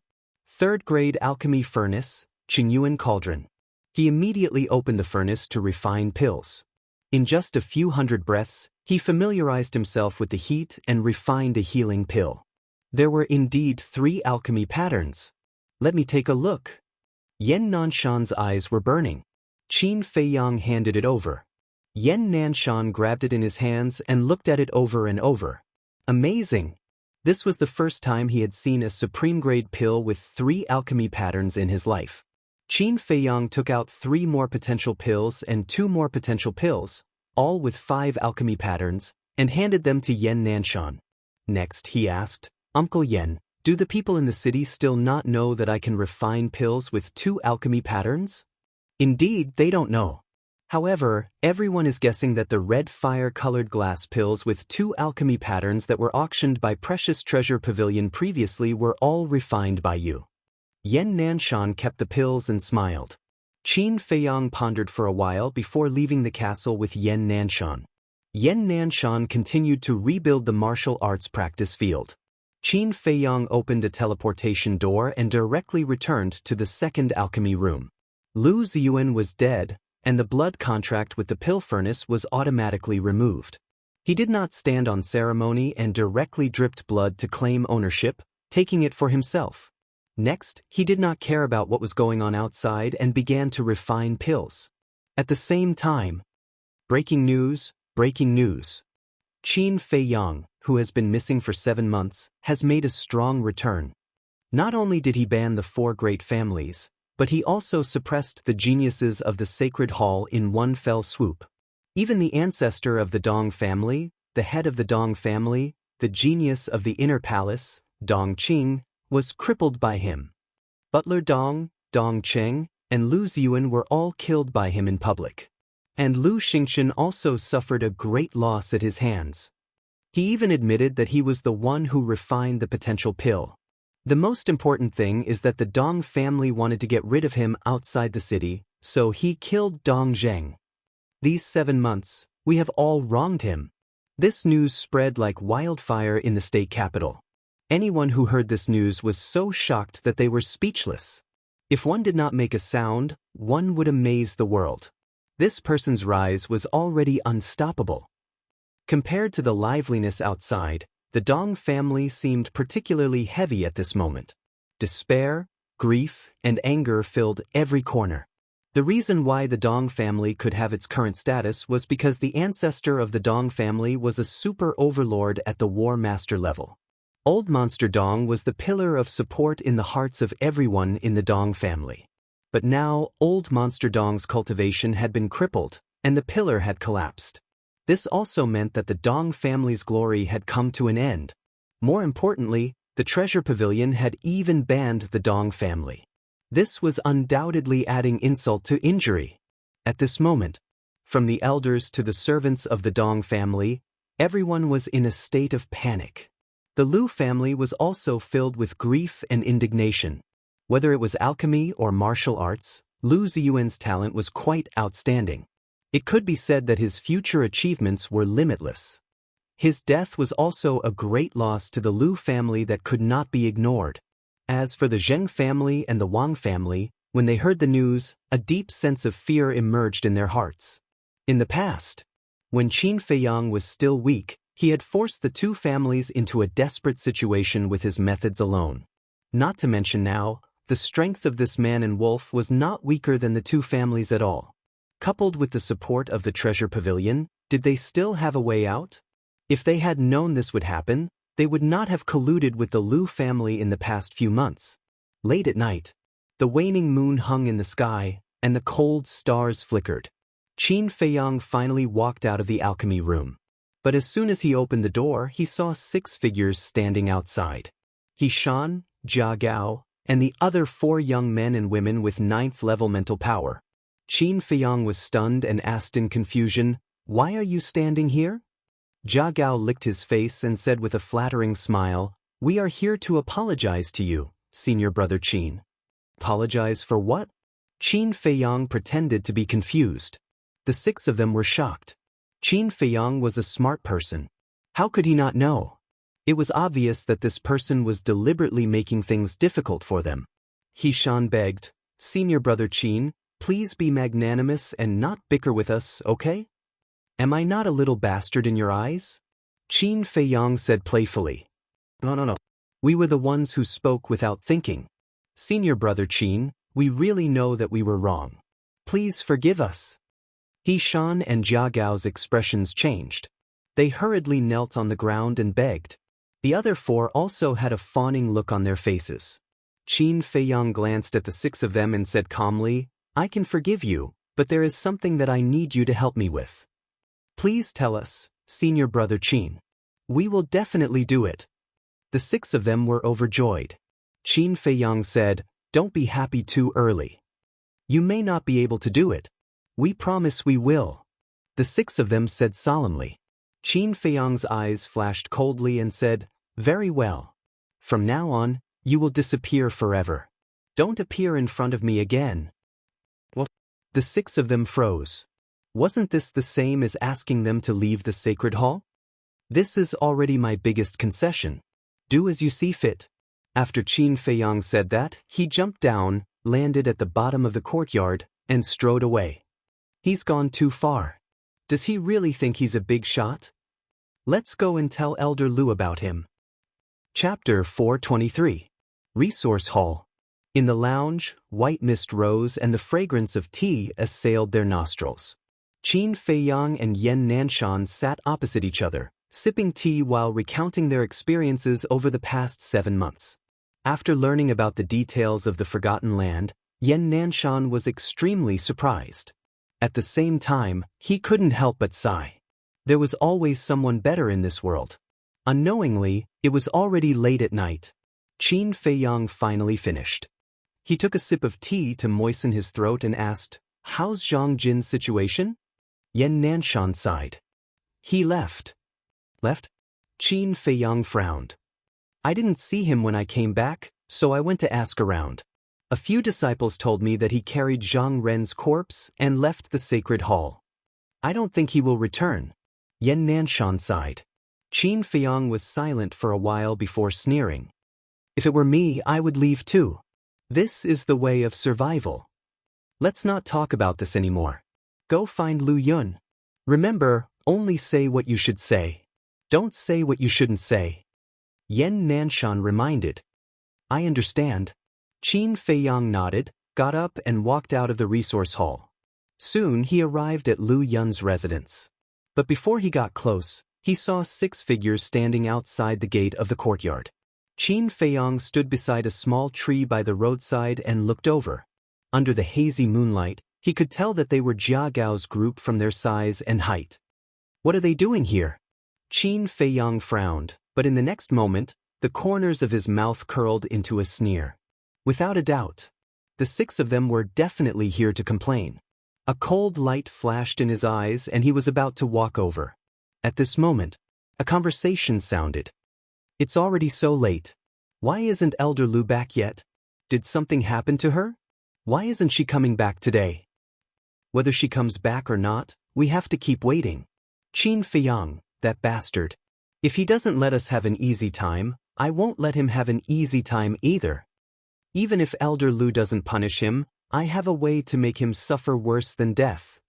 3rd-grade alchemy furnace, Qingyuan cauldron. He immediately opened the furnace to refine pills. In just a few hundred breaths, he familiarized himself with the heat and refined a healing pill. There were indeed 3 alchemy patterns. Let me take a look. Yen Nanshan's eyes were burning. Qin Feiyang handed it over. Yen Nanshan grabbed it in his hands and looked at it over and over. Amazing! This was the first time he had seen a supreme-grade pill with 3 alchemy patterns in his life. Qin Feiyang took out 3 more potential pills and 2 more potential pills, all with 5 alchemy patterns, and handed them to Yen Nanshan. Next, he asked, Uncle Yen, do the people in the city still not know that I can refine pills with 2 alchemy patterns? Indeed, they don't know. However, everyone is guessing that the red fire-colored glass pills with 2 alchemy patterns that were auctioned by Precious Treasure Pavilion previously were all refined by you. Yen Nanshan kept the pills and smiled. Qin Feiyang pondered for a while before leaving the castle with Yen Nanshan. Yen Nanshan continued to rebuild the martial arts practice field. Qin Feiyang opened a teleportation door and directly returned to the 2nd alchemy room. Lu Ziyuan was dead, and the blood contract with the pill furnace was automatically removed. He did not stand on ceremony and directly dripped blood to claim ownership, taking it for himself. Next, he did not care about what was going on outside and began to refine pills. At the same time, breaking news, breaking news. Qin Feiyang, who has been missing for 7 months, has made a strong return. Not only did he ban the 4 great families, But he also suppressed the geniuses of the sacred hall in one fell swoop. Even the ancestor of the Dong family, the head of the Dong family, the genius of the inner palace, Dong Qing, was crippled by him. Butler Dong, Dong Cheng, and Lu Ziyuan were all killed by him in public. And Lu Xingchen also suffered a great loss at his hands. He even admitted that he was the one who refined the potential pill. The most important thing is that the Dong family wanted to get rid of him outside the city, so he killed Dong Zheng. These 7 months, we have all wronged him. This news spread like wildfire in the state capital. Anyone who heard this news was so shocked that they were speechless. If one did not make a sound, one would amaze the world. This person's rise was already unstoppable. Compared to the liveliness outside, the Dong family seemed particularly heavy at this moment. Despair, grief, and anger filled every corner. The reason why the Dong family could have its current status was because the ancestor of the Dong family was a super overlord at the War Master level. Old Monster Dong was the pillar of support in the hearts of everyone in the Dong family. But now, Old Monster Dong's cultivation had been crippled, and the pillar had collapsed. This also meant that the Dong family's glory had come to an end. More importantly, the treasure pavilion had even banned the Dong family. This was undoubtedly adding insult to injury. At this moment, from the elders to the servants of the Dong family, everyone was in a state of panic. The Lu family was also filled with grief and indignation. Whether it was alchemy or martial arts, Lu Ziyuan's talent was quite outstanding. It could be said that his future achievements were limitless. His death was also a great loss to the Lu family that could not be ignored. As for the Zheng family and the Wang family, when they heard the news, a deep sense of fear emerged in their hearts. In the past, when Qin Feiyang was still weak, he had forced the two families into a desperate situation with his methods alone. Not to mention now, the strength of this man and wolf was not weaker than the two families at all. Coupled with the support of the treasure pavilion, did they still have a way out? If they had known this would happen, they would not have colluded with the Lu family in the past few months. Late at night, the waning moon hung in the sky, and the cold stars flickered. Qin Feiyang finally walked out of the alchemy room. But as soon as he opened the door, he saw 6 figures standing outside. Hishan, Jia Gao, and the other 4 young men and women with 9th-level mental power. Qin Feiyang was stunned and asked in confusion, "Why are you standing here?" Jia Gao licked his face and said with a flattering smile, "We are here to apologize to you, senior brother Qin." Apologize for what? Qin Feiyang pretended to be confused. The 6 of them were shocked. Qin Feiyang was a smart person. How could he not know? It was obvious that this person was deliberately making things difficult for them. Hishan begged, "Senior brother Qin, please be magnanimous and not bicker with us, okay? Am I not a little bastard in your eyes?" Qin Feiyang said playfully. No. We were the ones who spoke without thinking. Senior brother Qin, we really know that we were wrong. Please forgive us. Hishan and Jia Gao's expressions changed. They hurriedly knelt on the ground and begged. The other 4 also had a fawning look on their faces. Qin Feiyang glanced at the 6 of them and said calmly, "I can forgive you, but there is something that I need you to help me with. Please tell us, senior brother Qin. We will definitely do it." The 6 of them were overjoyed. Qin Feiyang said, "Don't be happy too early. You may not be able to do it. We promise we will." The 6 of them said solemnly. Qin Feiyang's eyes flashed coldly and said, "Very well. From now on, you will disappear forever. Don't appear in front of me again." What? The 6 of them froze. Wasn't this the same as asking them to leave the sacred hall? This is already my biggest concession. Do as you see fit. After Qin Feiyang said that, he jumped down, landed at the bottom of the courtyard, and strode away. He's gone too far. Does he really think he's a big shot? Let's go and tell Elder Lu about him. Chapter 423. Resource Hall. In the lounge, white mist rose and the fragrance of tea assailed their nostrils. Qin Feiyang and Yan Nanshan sat opposite each other, sipping tea while recounting their experiences over the past 7 months. After learning about the details of the Forgotten Land, Yan Nanshan was extremely surprised. At the same time, he couldn't help but sigh. There was always someone better in this world. Unknowingly, it was already late at night. Qin Feiyang finally finished. He took a sip of tea to moisten his throat and asked, "How's Zhang Jin's situation?" Yan Nanshan sighed. "He left." "Left?" Qin Feiyang frowned. "I didn't see him when I came back, so I went to ask around. A few disciples told me that he carried Zhang Ren's corpse and left the sacred hall. I don't think he will return." Yan Nanshan sighed. Qin Feiyang was silent for a while before sneering. "If it were me, I would leave too. This is the way of survival. Let's not talk about this anymore. Go find Lu Yun. Remember, only say what you should say. Don't say what you shouldn't say." Yan Nanshan reminded. "I understand." Qin Feiyang nodded, got up and walked out of the resource hall. Soon he arrived at Lu Yun's residence. But before he got close, he saw 6 figures standing outside the gate of the courtyard. Qin Feiyang stood beside a small tree by the roadside and looked over. Under the hazy moonlight, he could tell that they were Jia Gao's group from their size and height. "What are they doing here?" Qin Feiyang frowned, but in the next moment, the corners of his mouth curled into a sneer. Without a doubt, the 6 of them were definitely here to complain. A cold light flashed in his eyes and he was about to walk over. At this moment, a conversation sounded. "It's already so late. Why isn't Elder Lu back yet? Did something happen to her? Why isn't she coming back today? Whether she comes back or not, we have to keep waiting. Qin Feiyang, that bastard. If he doesn't let us have an easy time, I won't let him have an easy time either. Even if Elder Lu doesn't punish him, I have a way to make him suffer worse than death."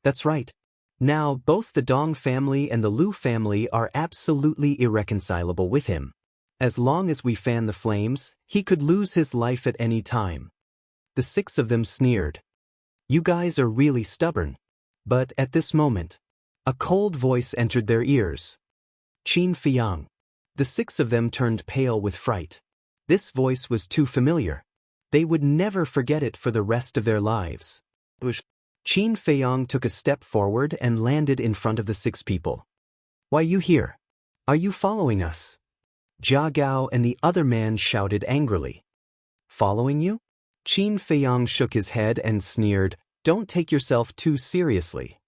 That's right. Now both the Dong family and the Lu family are absolutely irreconcilable with him. As long as we fan the flames, he could lose his life at any time. The 6 of them sneered. "You guys are really stubborn." But at this moment, a cold voice entered their ears. "Qin Feiyang." The 6 of them turned pale with fright. This voice was too familiar. They would never forget it for the rest of their lives. Qin Feiyang took a step forward and landed in front of the 6 people. "Why you here? Are you following us?" Jia Gao and the other man shouted angrily. "Following you?" Qin Feiyang shook his head and sneered, "Don't take yourself too seriously.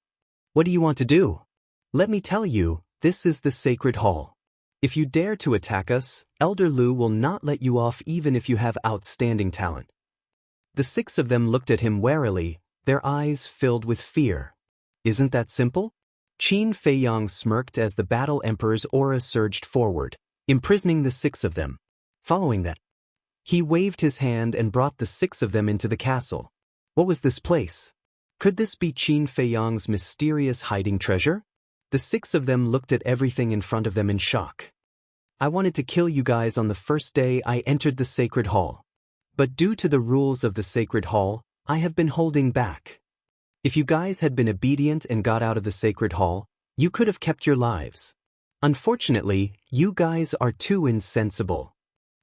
What do you want to do? Let me tell you, this is the sacred hall. If you dare to attack us, Elder Lu will not let you off even if you have outstanding talent." The 6 of them looked at him warily, their eyes filled with fear. "Isn't that simple?" Qin Feiyang smirked as the Battle Emperor's aura surged forward, imprisoning the 6 of them. Following that, he waved his hand and brought the 6 of them into the castle. What was this place? Could this be Qin Feiyang's mysterious hiding treasure? The 6 of them looked at everything in front of them in shock. "I wanted to kill you guys on the first day I entered the sacred hall. But due to the rules of the sacred hall, I have been holding back. If you guys had been obedient and got out of the sacred hall, you could have kept your lives. Unfortunately, you guys are too insensible."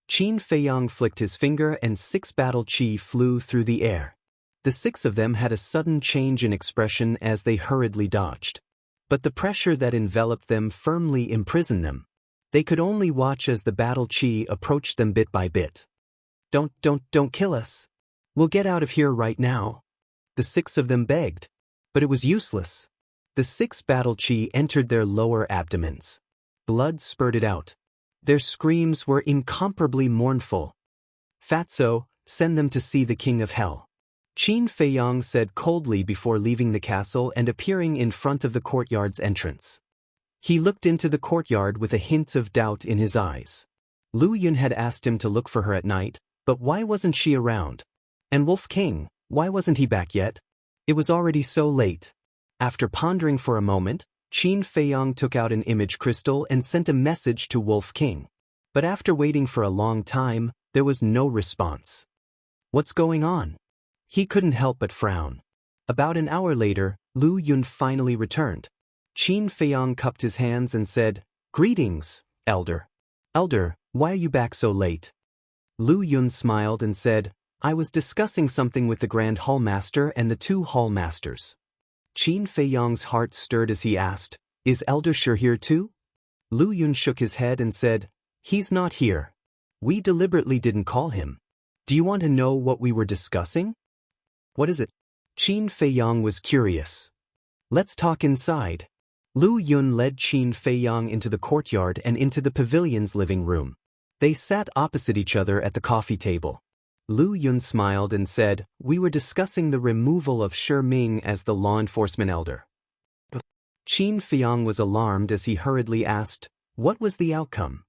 Qin Feiyang flicked his finger and 6 battle chi flew through the air. The 6 of them had a sudden change in expression as they hurriedly dodged. But the pressure that enveloped them firmly imprisoned them. They could only watch as the battle chi approached them bit by bit. Don't kill us. We'll get out of here right now." The 6 of them begged. But it was useless. The 6 battle chi entered their lower abdomens. Blood spurted out. Their screams were incomparably mournful. "Fatso, send them to see the King of Hell," Qin Feiyang said coldly before leaving the castle and appearing in front of the courtyard's entrance. He looked into the courtyard with a hint of doubt in his eyes. Lu Yun had asked him to look for her at night, but why wasn't she around? And Wolf King, why wasn't he back yet? It was already so late. After pondering for a moment, Qin Feiyang took out an image crystal and sent a message to Wolf King. But after waiting for a long time, there was no response. What's going on? He couldn't help but frown. About an hour later, Lu Yun finally returned. Qin Feiyang cupped his hands and said, "Greetings, Elder. Elder, why are you back so late?" Lu Yun smiled and said, I was discussing something with the Grand Hallmaster and the two Hallmasters. Qin Feiyong's heart stirred as he asked, "Is Elder Shi here too?" Lu Yun shook his head and said, "He's not here. We deliberately didn't call him. Do you want to know what we were discussing?" "What is it?" Qin Feiyong was curious. "Let's talk inside." Lu Yun led Qin Feiyong into the courtyard and into the pavilion's living room. They sat opposite each other at the coffee table. Lu Yun smiled and said, "We were discussing the removal of Shi Ming as the law enforcement elder." Qin Feiyong was alarmed as he hurriedly asked, "What was the outcome?"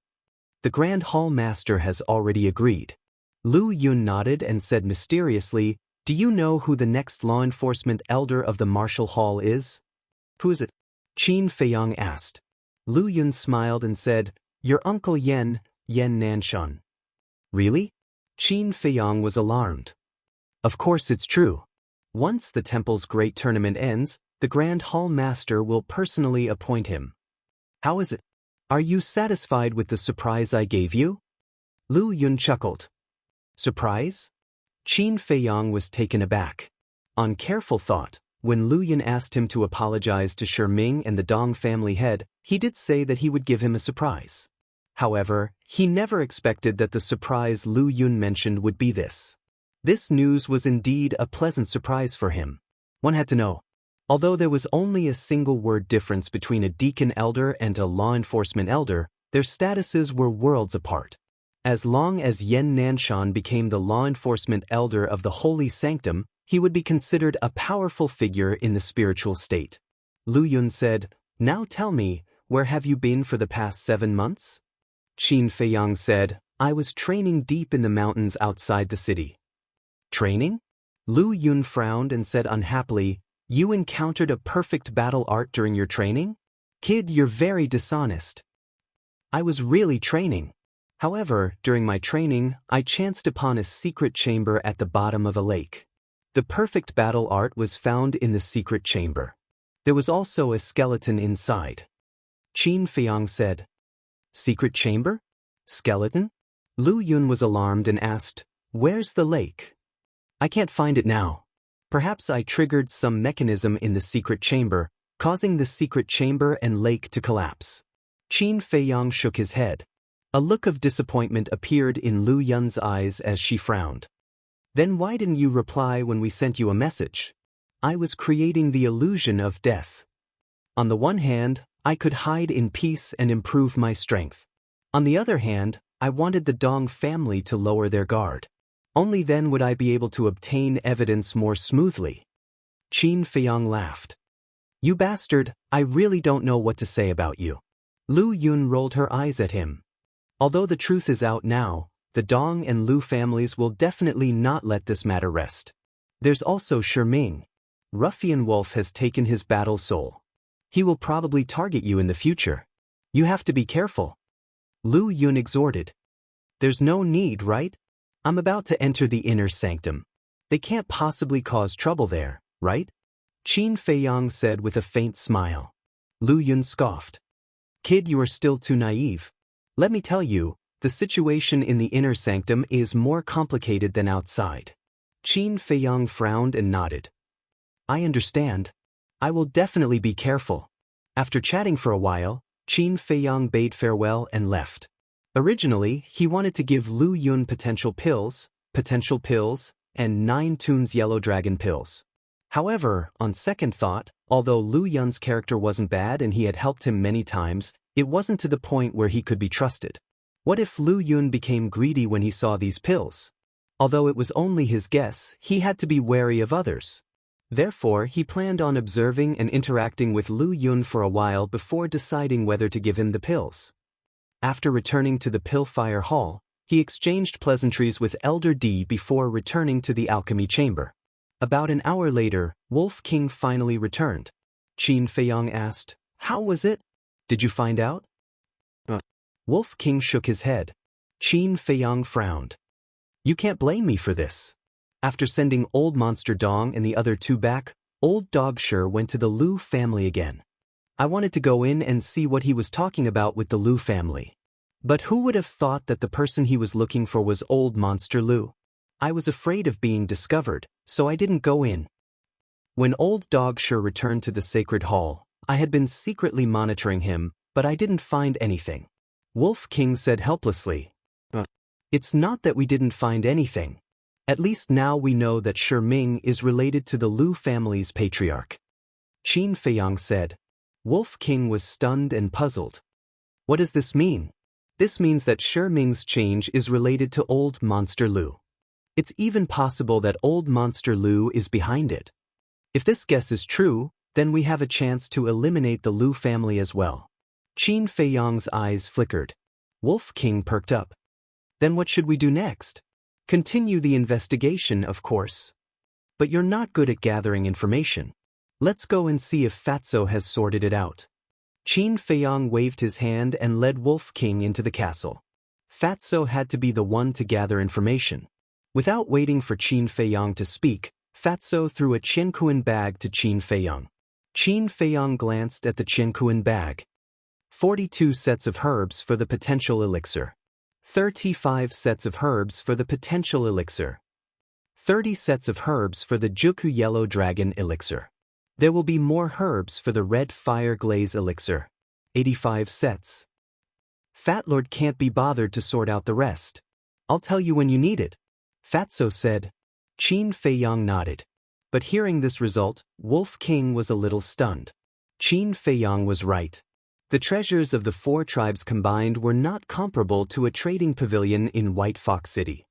"The Grand Hall Master has already agreed." Lu Yun nodded and said mysteriously, "Do you know who the next law enforcement elder of the Martial Hall is?" "Who is it?" Qin Feiyong asked. Lu Yun smiled and said, "Your uncle Yen Nanshan." "Really?" Qin Feiyong was alarmed. "Of course it's true. Once the temple's great tournament ends, the Grand Hall Master will personally appoint him." "How is it? Are you satisfied with the surprise I gave you?" Lu Yun chuckled. "Surprise?" Qin Feiyong was taken aback. On careful thought, when Lu Yun asked him to apologize to Shi Ming and the Dong family head, he did say that he would give him a surprise. However, he never expected that the surprise Lu Yun mentioned would be this. This news was indeed a pleasant surprise for him. One had to know. Although there was only a single word difference between a deacon elder and a law enforcement elder, their statuses were worlds apart. As long as Yen Nanshan became the law enforcement elder of the Holy Sanctum, he would be considered a powerful figure in the spiritual state. Lu Yun said, "Now tell me, where have you been for the past 7 months?" Qin Feiyong said, "I was training deep in the mountains outside the city." "Training?" Lu Yun frowned and said unhappily, "You encountered a perfect battle art during your training? Kid, you're very dishonest." "I was really training. However, during my training, I chanced upon a secret chamber at the bottom of a lake. The perfect battle art was found in the secret chamber. There was also a skeleton inside." Qin Feiyong said, "Secret chamber? Skeleton?" Lu Yun was alarmed and asked, "Where's the lake?" "I can't find it now. Perhaps I triggered some mechanism in the secret chamber, causing the secret chamber and lake to collapse." Qin Feiyong shook his head. A look of disappointment appeared in Lu Yun's eyes as she frowned. "Then why didn't you reply when we sent you a message?" "I was creating the illusion of death. On the one hand, I could hide in peace and improve my strength. On the other hand, I wanted the Dong family to lower their guard. Only then would I be able to obtain evidence more smoothly." Qin Feiyong laughed. "You bastard, I really don't know what to say about you." Lu Yun rolled her eyes at him. "Although the truth is out now, the Dong and Lu families will definitely not let this matter rest. There's also Shi Ming. Ruffian Wolf has taken his battle soul. He will probably target you in the future. You have to be careful." Lu Yun exhorted. "There's no need, right? I'm about to enter the inner sanctum. They can't possibly cause trouble there, right?" Qin Feiyong said with a faint smile. Lu Yun scoffed. "Kid, you are still too naive. Let me tell you, the situation in the inner sanctum is more complicated than outside." Qin Feiyong frowned and nodded. "I understand. I will definitely be careful." After chatting for a while, Qin Feiyong bade farewell and left. Originally, he wanted to give Lu Yun potential pills, and 9 Toon's yellow dragon pills. However, on second thought, although Lu Yun's character wasn't bad and he had helped him many times, it wasn't to the point where he could be trusted. What if Lu Yun became greedy when he saw these pills? Although it was only his guess, he had to be wary of others. Therefore, he planned on observing and interacting with Lu Yun for a while before deciding whether to give him the pills. After returning to the Pillfire Hall, he exchanged pleasantries with Elder D before returning to the alchemy chamber. About an hour later, Wolf King finally returned. Qin Feiyong asked, "How was it? Did you find out?" Wolf King shook his head. Qin Feiyong frowned. "You can't blame me for this. After sending Old Monster Dong and the other 2 back, Old Dog Shi went to the Lu family again. I wanted to go in and see what he was talking about with the Lu family. But who would have thought that the person he was looking for was Old Monster Lu? I was afraid of being discovered, so I didn't go in. When Old Dog Sure returned to the sacred hall, I had been secretly monitoring him, but I didn't find anything. Wolf King said helplessly, "It's not that we didn't find anything. At least now we know that Shi Ming is related to the Lu family's patriarch." Qin Feiyang said. Wolf King was stunned and puzzled. "What does this mean?" "This means that Shi Ming's change is related to Old Monster Lu. It's even possible that Old Monster Lu is behind it. If this guess is true, then we have a chance to eliminate the Lu family as well." Qin Feiyang's eyes flickered. Wolf King perked up. "Then what should we do next?" "Continue the investigation, of course. But you're not good at gathering information. Let's go and see if Fatso has sorted it out." Qin Feiyang waved his hand and led Wolf King into the castle. Fatso had to be the one to gather information. Without waiting for Qin Feiyang to speak, Fatso threw a Qiankuan bag to Qin Feiyang. Qin Feiyang glanced at the Qiankuan bag. 42 sets of herbs for the potential elixir. 35 sets of herbs for the potential elixir. 30 sets of herbs for the Juku Yellow Dragon elixir. There will be more herbs for the Red Fire Glaze elixir. 85 sets. Fat Lord can't be bothered to sort out the rest. "I'll tell you when you need it," Fatso said. Qin Feiyang nodded. But hearing this result, Wolf King was a little stunned. Qin Feiyang was right. The treasures of the 4 tribes combined were not comparable to a trading pavilion in White Fox City.